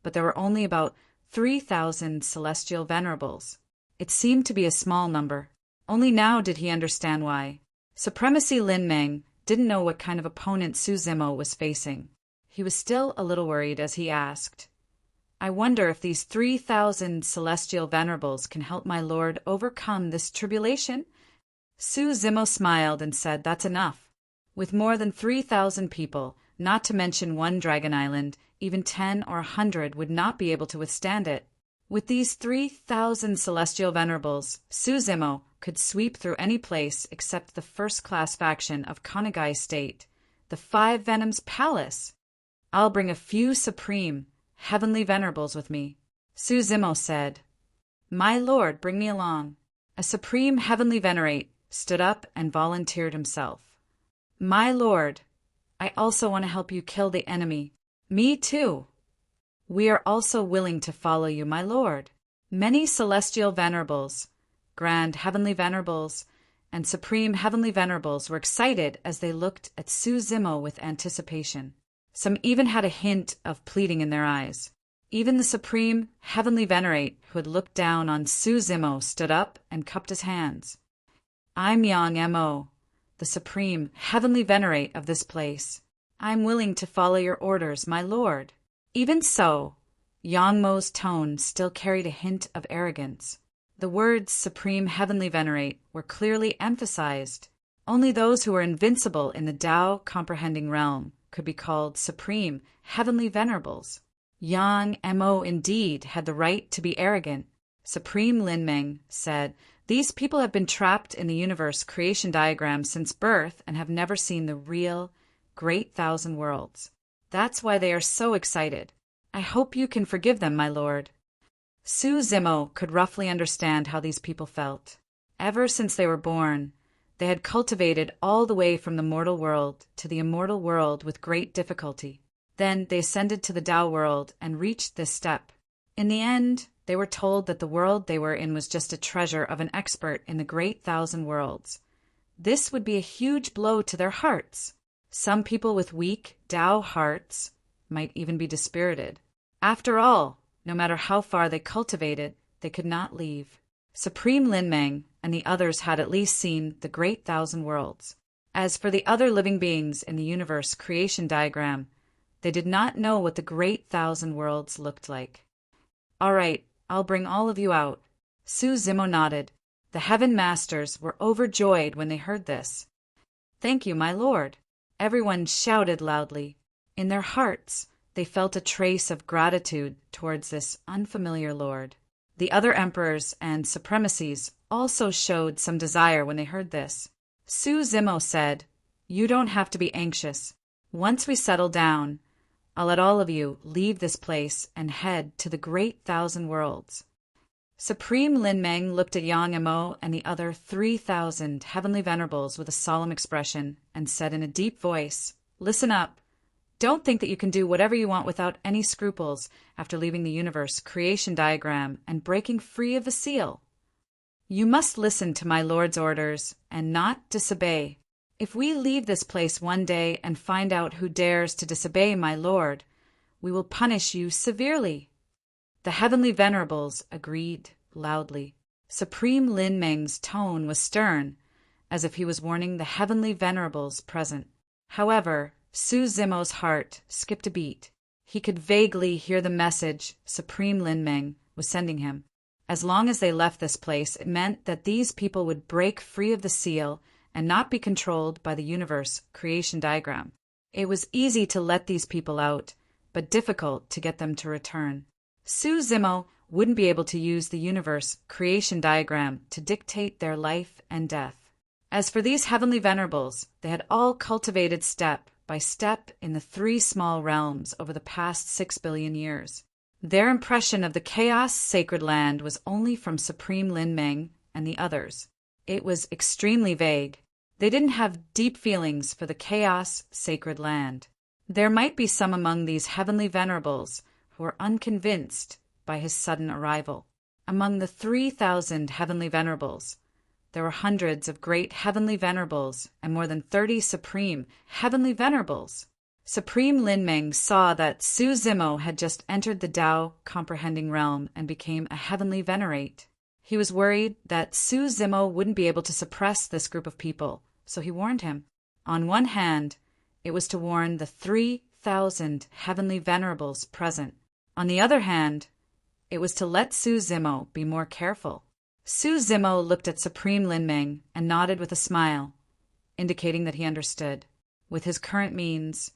but there were only about 3,000 celestial venerables. It seemed to be a small number. Only now did he understand why. Supremacy Lin Meng didn't know what kind of opponent Su Zimo was facing. He was still a little worried as he asked, "I wonder if these 3,000 celestial venerables can help my lord overcome this tribulation?" Su Zimo smiled and said, "That's enough. With more than 3,000 people, Not to mention one dragon island, even 10 or 100 would not be able to withstand it. With these 3,000 celestial venerables, Suzimo could sweep through any place except the first-class faction of Konagai State, the Five Venoms Palace. I'll bring a few supreme, heavenly venerables with me. Suzimo said, My lord, bring me along. A supreme heavenly venerate stood up and volunteered himself. My lord, I also want to help you kill the enemy. Me too. We are also willing to follow you, my lord. Many celestial venerables, grand heavenly venerables, and supreme heavenly venerables were excited as they looked at Suzimo with anticipation. Some even had a hint of pleading in their eyes. Even the supreme heavenly venerate who had looked down on Suzimo stood up and cupped his hands. I'm Yang Mo, the supreme heavenly venerate of this place. I'm willing to follow your orders, my lord. Even so, Yang Mo's tone still carried a hint of arrogance. The words supreme heavenly venerate were clearly emphasized. Only those who were invincible in the Tao comprehending realm could be called supreme heavenly venerables. Yang Mo indeed had the right to be arrogant. Supreme Linmeng said, These people have been trapped in the universe creation diagram since birth and have never seen the real, great thousand worlds. That's why they are so excited. I hope you can forgive them, my lord. Suzimo could roughly understand how these people felt. Ever since they were born, they had cultivated all the way from the mortal world to the immortal world with great difficulty. Then they ascended to the Tao world and reached this step. In the end, they were told that the world they were in was just a treasure of an expert in the great thousand worlds. This would be a huge blow to their hearts. Some people with weak Tao hearts might even be dispirited. After all, no matter how far they cultivated, they could not leave. Supreme Linmeng and the others had at least seen the great thousand worlds. As for the other living beings in the universe creation diagram, they did not know what the great thousand worlds looked like. All right, I'll bring all of you out. Suzimo nodded. The Heaven Masters were overjoyed when they heard this. Thank you, my lord. Everyone shouted loudly. In their hearts, they felt a trace of gratitude towards this unfamiliar lord. The other emperors and supremacies also showed some desire when they heard this. Suzimo said, You don't have to be anxious. Once we settle down, I'll let all of you leave this place and head to the great thousand worlds. Supreme Linmeng looked at Yang Mo and the other 3,000 heavenly venerables with a solemn expression and said in a deep voice, Listen up. Don't think that you can do whatever you want without any scruples after leaving the universe creation diagram and breaking free of the seal. You must listen to my lord's orders and not disobey. If we leave this place one day and find out who dares to disobey my lord, we will punish you severely. The heavenly venerables agreed loudly. Supreme Linmeng's tone was stern, as if he was warning the heavenly venerables present. However, Suzimo's heart skipped a beat. He could vaguely hear the message Supreme Linmeng was sending him. As long as they left this place, it meant that these people would break free of the seal and not be controlled by the universe creation diagram. It was easy to let these people out, but difficult to get them to return. Suzimo wouldn't be able to use the universe creation diagram to dictate their life and death. As for these heavenly venerables, they had all cultivated step by step in the 3 small realms over the past 6 billion years. Their impression of the chaos sacred land was only from Supreme Linmeng and the others. It was extremely vague. They didn't have deep feelings for the chaos sacred land. There might be some among these heavenly venerables who were unconvinced by his sudden arrival. Among the 3,000 heavenly venerables, there were hundreds of great heavenly venerables and more than 30 supreme heavenly venerables. Supreme Linmeng saw that Suzimo had just entered the Tao comprehending realm and became a heavenly venerate. He was worried that Suzimo wouldn't be able to suppress this group of people, so he warned him. On one hand, it was to warn the 3,000 heavenly venerables present. On the other hand, it was to let Suzimo be more careful. Suzimo looked at Supreme Linmeng and nodded with a smile, indicating that he understood. With his current means,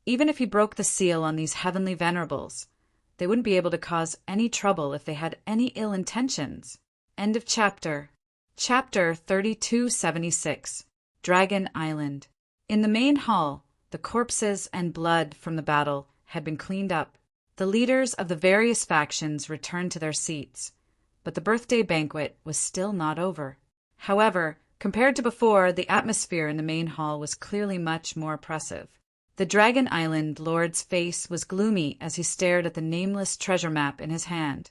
Even if he broke the seal on these heavenly venerables, they wouldn't be able to cause any trouble if they had any ill intentions. End of chapter. Chapter 3276. Dragon Island. In the main hall, the corpses and blood from the battle had been cleaned up. The leaders of the various factions returned to their seats, but the birthday banquet was still not over. However, compared to before, the atmosphere in the main hall was clearly much more oppressive. The Dragon Island Lord's face was gloomy as he stared at the nameless treasure map in his hand,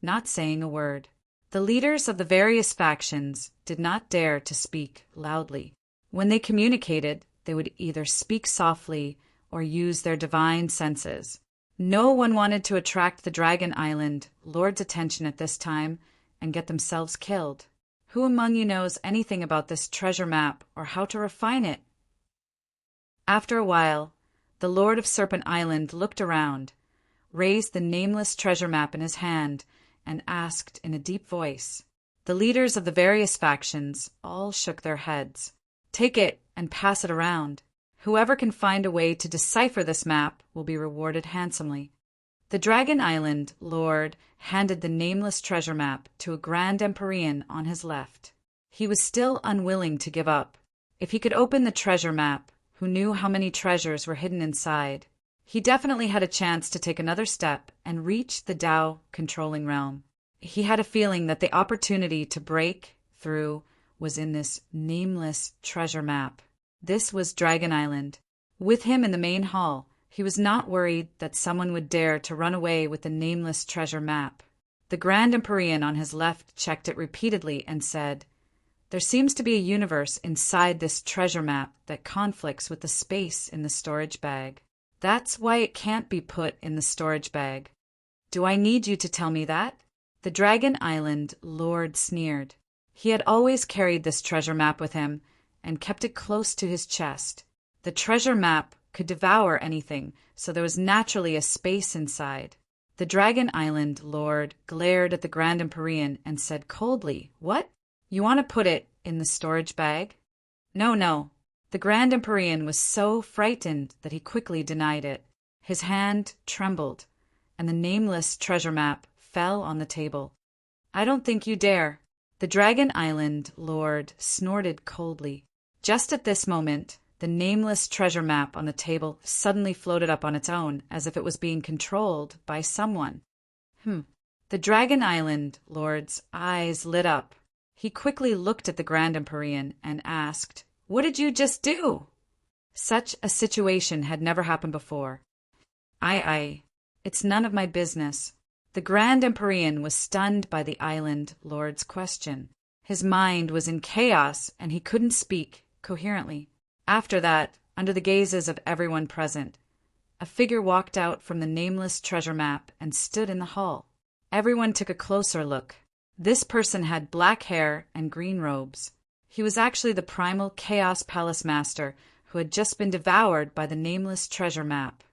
not saying a word. The leaders of the various factions did not dare to speak loudly. When they communicated, they would either speak softly or use their divine senses. No one wanted to attract the Dragon Island Lord's attention at this time and get themselves killed. Who among you knows anything about this treasure map or how to refine it? After a while, the Lord of Serpent Island looked around, raised the nameless treasure map in his hand, and asked in a deep voice. The leaders of the various factions all shook their heads. Take it and pass it around. Whoever can find a way to decipher this map will be rewarded handsomely. The Dragon Island Lord handed the nameless treasure map to a Grand Empyrean on his left. He was still unwilling to give up. If he could open the treasure map, who knew how many treasures were hidden inside, he definitely had a chance to take another step and reach the Tao controlling realm. He had a feeling that the opportunity to break through was in this nameless treasure map. This was Dragon Island. With him in the main hall, he was not worried that someone would dare to run away with the nameless treasure map. The Grand Empyrean on his left checked it repeatedly and said, "There seems to be a universe inside this treasure map that conflicts with the space in the storage bag. That's why it can't be put in the storage bag." "Do I need you to tell me that?" The Dragon Island Lord sneered. He had always carried this treasure map with him and kept it close to his chest. The treasure map could devour anything, so there was naturally a space inside. The Dragon Island Lord glared at the Grand Empyrean and said coldly, "What? You want to put it in the storage bag?" No. The Grand Empyrean was so frightened that he quickly denied it. His hand trembled, and the nameless treasure map fell on the table. "I don't think you dare." The Dragon Island Lord snorted coldly. Just at this moment, the nameless treasure map on the table suddenly floated up on its own, as if it was being controlled by someone. The Dragon Island Lord's eyes lit up. He quickly looked at the Grand Empyrean and asked, "What did you just do?" Such a situation had never happened before. It's none of my business." The Grand Empyrean was stunned by the Island Lord's question. His mind was in chaos and he couldn't speak coherently. After that, under the gazes of everyone present, a figure walked out from the nameless treasure map and stood in the hall. Everyone took a closer look. This person had black hair and green robes. He was actually the primal Chaos Palace Master who had just been devoured by the nameless treasure map.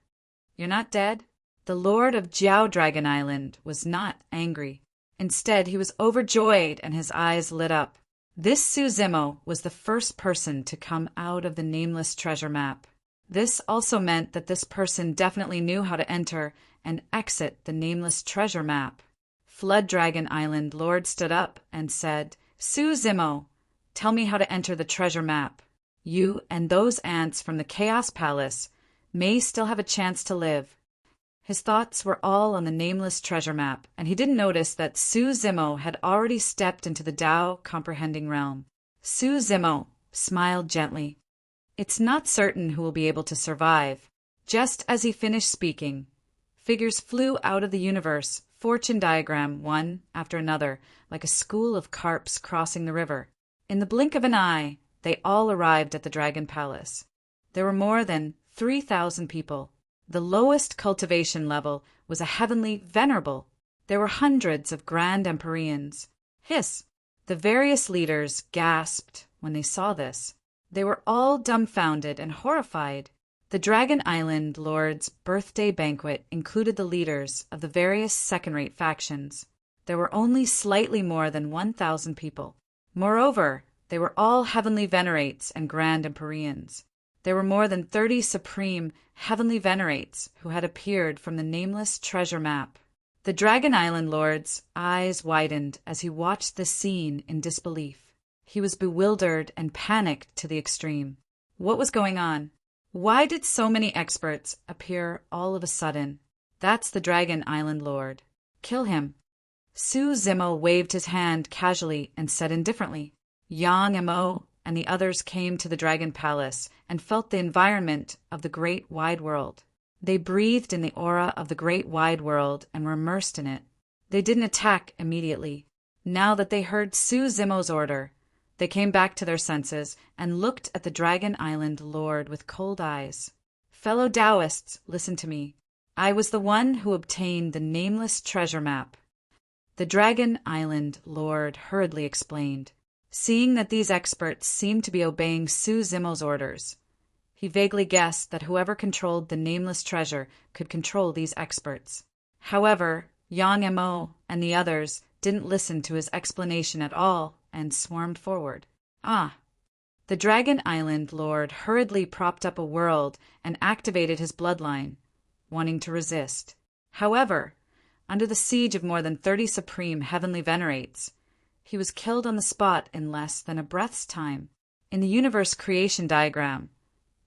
"You're not dead?" The Lord of Jiao Dragon Island was not angry. Instead, he was overjoyed and his eyes lit up. This Su Zimo was the first person to come out of the nameless treasure map. This also meant that this person definitely knew how to enter and exit the nameless treasure map. Flood Dragon Island Lord stood up and said, "Su Zimo, tell me how to enter the treasure map. You and those ants from the Chaos Palace may still have a chance to live." His thoughts were all on the nameless treasure map, and he didn't notice that Su Zimo had already stepped into the Tao comprehending realm. Su Zimo smiled gently. "It's not certain who will be able to survive." Just as he finished speaking, figures flew out of the universe, fortune diagram one after another, like a school of carps crossing the river. In the blink of an eye, they all arrived at the Dragon Palace. There were more than 3,000 people. The lowest cultivation level was a heavenly venerable. There were hundreds of Grand Empyreans. Hiss! The various leaders gasped when they saw this. They were all dumbfounded and horrified. The Dragon Island Lord's birthday banquet included the leaders of the various second-rate factions. There were only slightly more than 1,000 people. Moreover, they were all heavenly venerates and Grand Empyreans. There were more than 30 supreme, heavenly venerates who had appeared from the nameless treasure map. The Dragon Island Lord's eyes widened as he watched this scene in disbelief. He was bewildered and panicked to the extreme. What was going on? Why did so many experts appear all of a sudden? That's the Dragon Island Lord. Kill him. Su Zimo waved his hand casually and said indifferently. Yang Mo and the others came to the Dragon Palace and felt the environment of the great wide world. They breathed in the aura of the great wide world and were immersed in it. They didn't attack immediately. Now that they heard Su Zimo's order, they came back to their senses and looked at the Dragon Island Lord with cold eyes. Fellow Taoists, listen to me. I was the one who obtained the nameless treasure map. The Dragon Island Lord hurriedly explained. Seeing that these experts seemed to be obeying Su Zimo's orders, he vaguely guessed that whoever controlled the nameless treasure could control these experts. However, Yang Mo and the others didn't listen to his explanation at all and swarmed forward. The Dragon Island Lord hurriedly propped up a world and activated his bloodline, wanting to resist. However, under the siege of more than 30 supreme heavenly venerates, he was killed on the spot in less than a breath's time. In the universe creation diagram,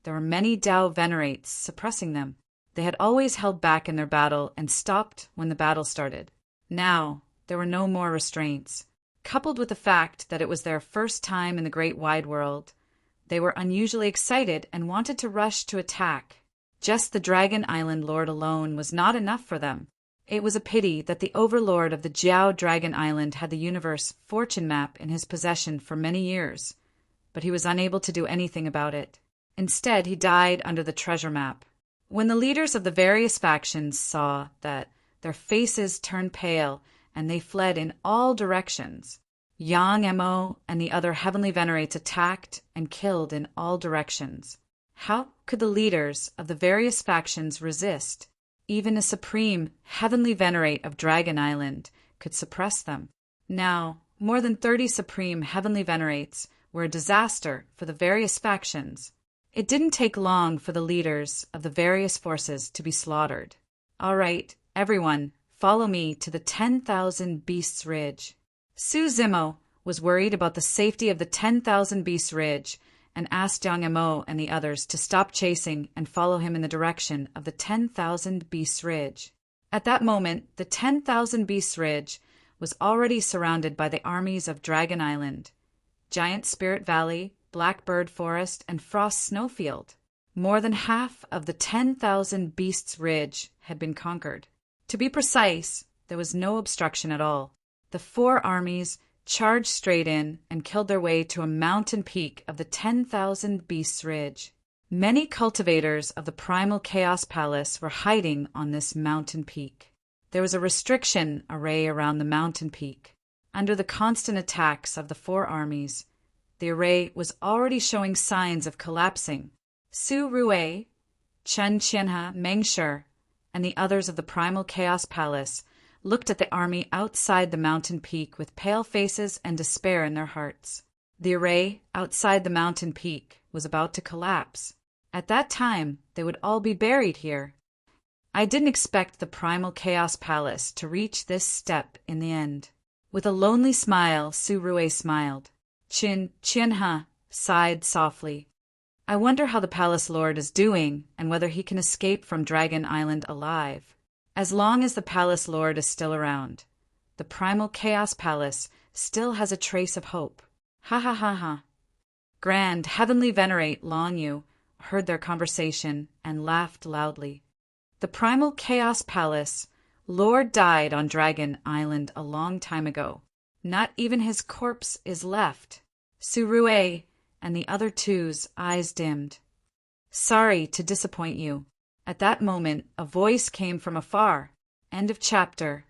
there were many Tao venerates suppressing them. They had always held back in their battle and stopped when the battle started. Now, there were no more restraints. Coupled with the fact that it was their first time in the great wide world, they were unusually excited and wanted to rush to attack. Just the Dragon Island Lord alone was not enough for them. It was a pity that the overlord of the Jiao Dragon Island had the universe fortune map in his possession for many years, but he was unable to do anything about it. Instead, he died under the treasure map. When the leaders of the various factions saw that, their faces turned pale and they fled in all directions. Yang Mo and the other heavenly venerates attacked and killed in all directions. How could the leaders of the various factions resist? Even a supreme heavenly venerate of Dragon Island could suppress them. Now, more than 30 supreme heavenly venerates were a disaster for the various factions. It didn't take long for the leaders of the various forces to be slaughtered. All right, everyone, follow me to the 10,000 Beasts Ridge. Su Zimo was worried about the safety of the 10,000 Beasts Ridge and asked Yang Mo and the others to stop chasing and follow him in the direction of the 10,000 Beasts Ridge. At that moment, the 10,000 Beasts Ridge was already surrounded by the armies of Dragon Island, Giant Spirit Valley, Blackbird Forest, and Frost Snowfield. More than half of the 10,000 Beasts Ridge had been conquered. To be precise, there was no obstruction at all. The four armies charged straight in and killed their way to a mountain peak of the 10,000 Beasts Ridge. Many cultivators of the Primal Chaos Palace were hiding on this mountain peak. There was a restriction array around the mountain peak. Under the constant attacks of the four armies, the array was already showing signs of collapsing. Su Rui, Chen Qianhe, Meng Shi, and the others of the Primal Chaos Palace looked at the army outside the mountain peak with pale faces and despair in their hearts. The array outside the mountain peak was about to collapse. At that time, they would all be buried here. I didn't expect the Primal Chaos Palace to reach this step in the end. With a lonely smile, Su Rui smiled. Qianhe sighed softly. I wonder how the Palace Lord is doing and whether he can escape from Dragon Island alive. As long as the Palace Lord is still around, the Primal Chaos Palace still has a trace of hope. Ha ha ha ha. Grand Heavenly Venerate Long Yu heard their conversation and laughed loudly. The Primal Chaos Palace Lord died on Dragon Island a long time ago. Not even his corpse is left. Su Rui and the other two's eyes dimmed. Sorry to disappoint you. At that moment, a voice came from afar. End of chapter.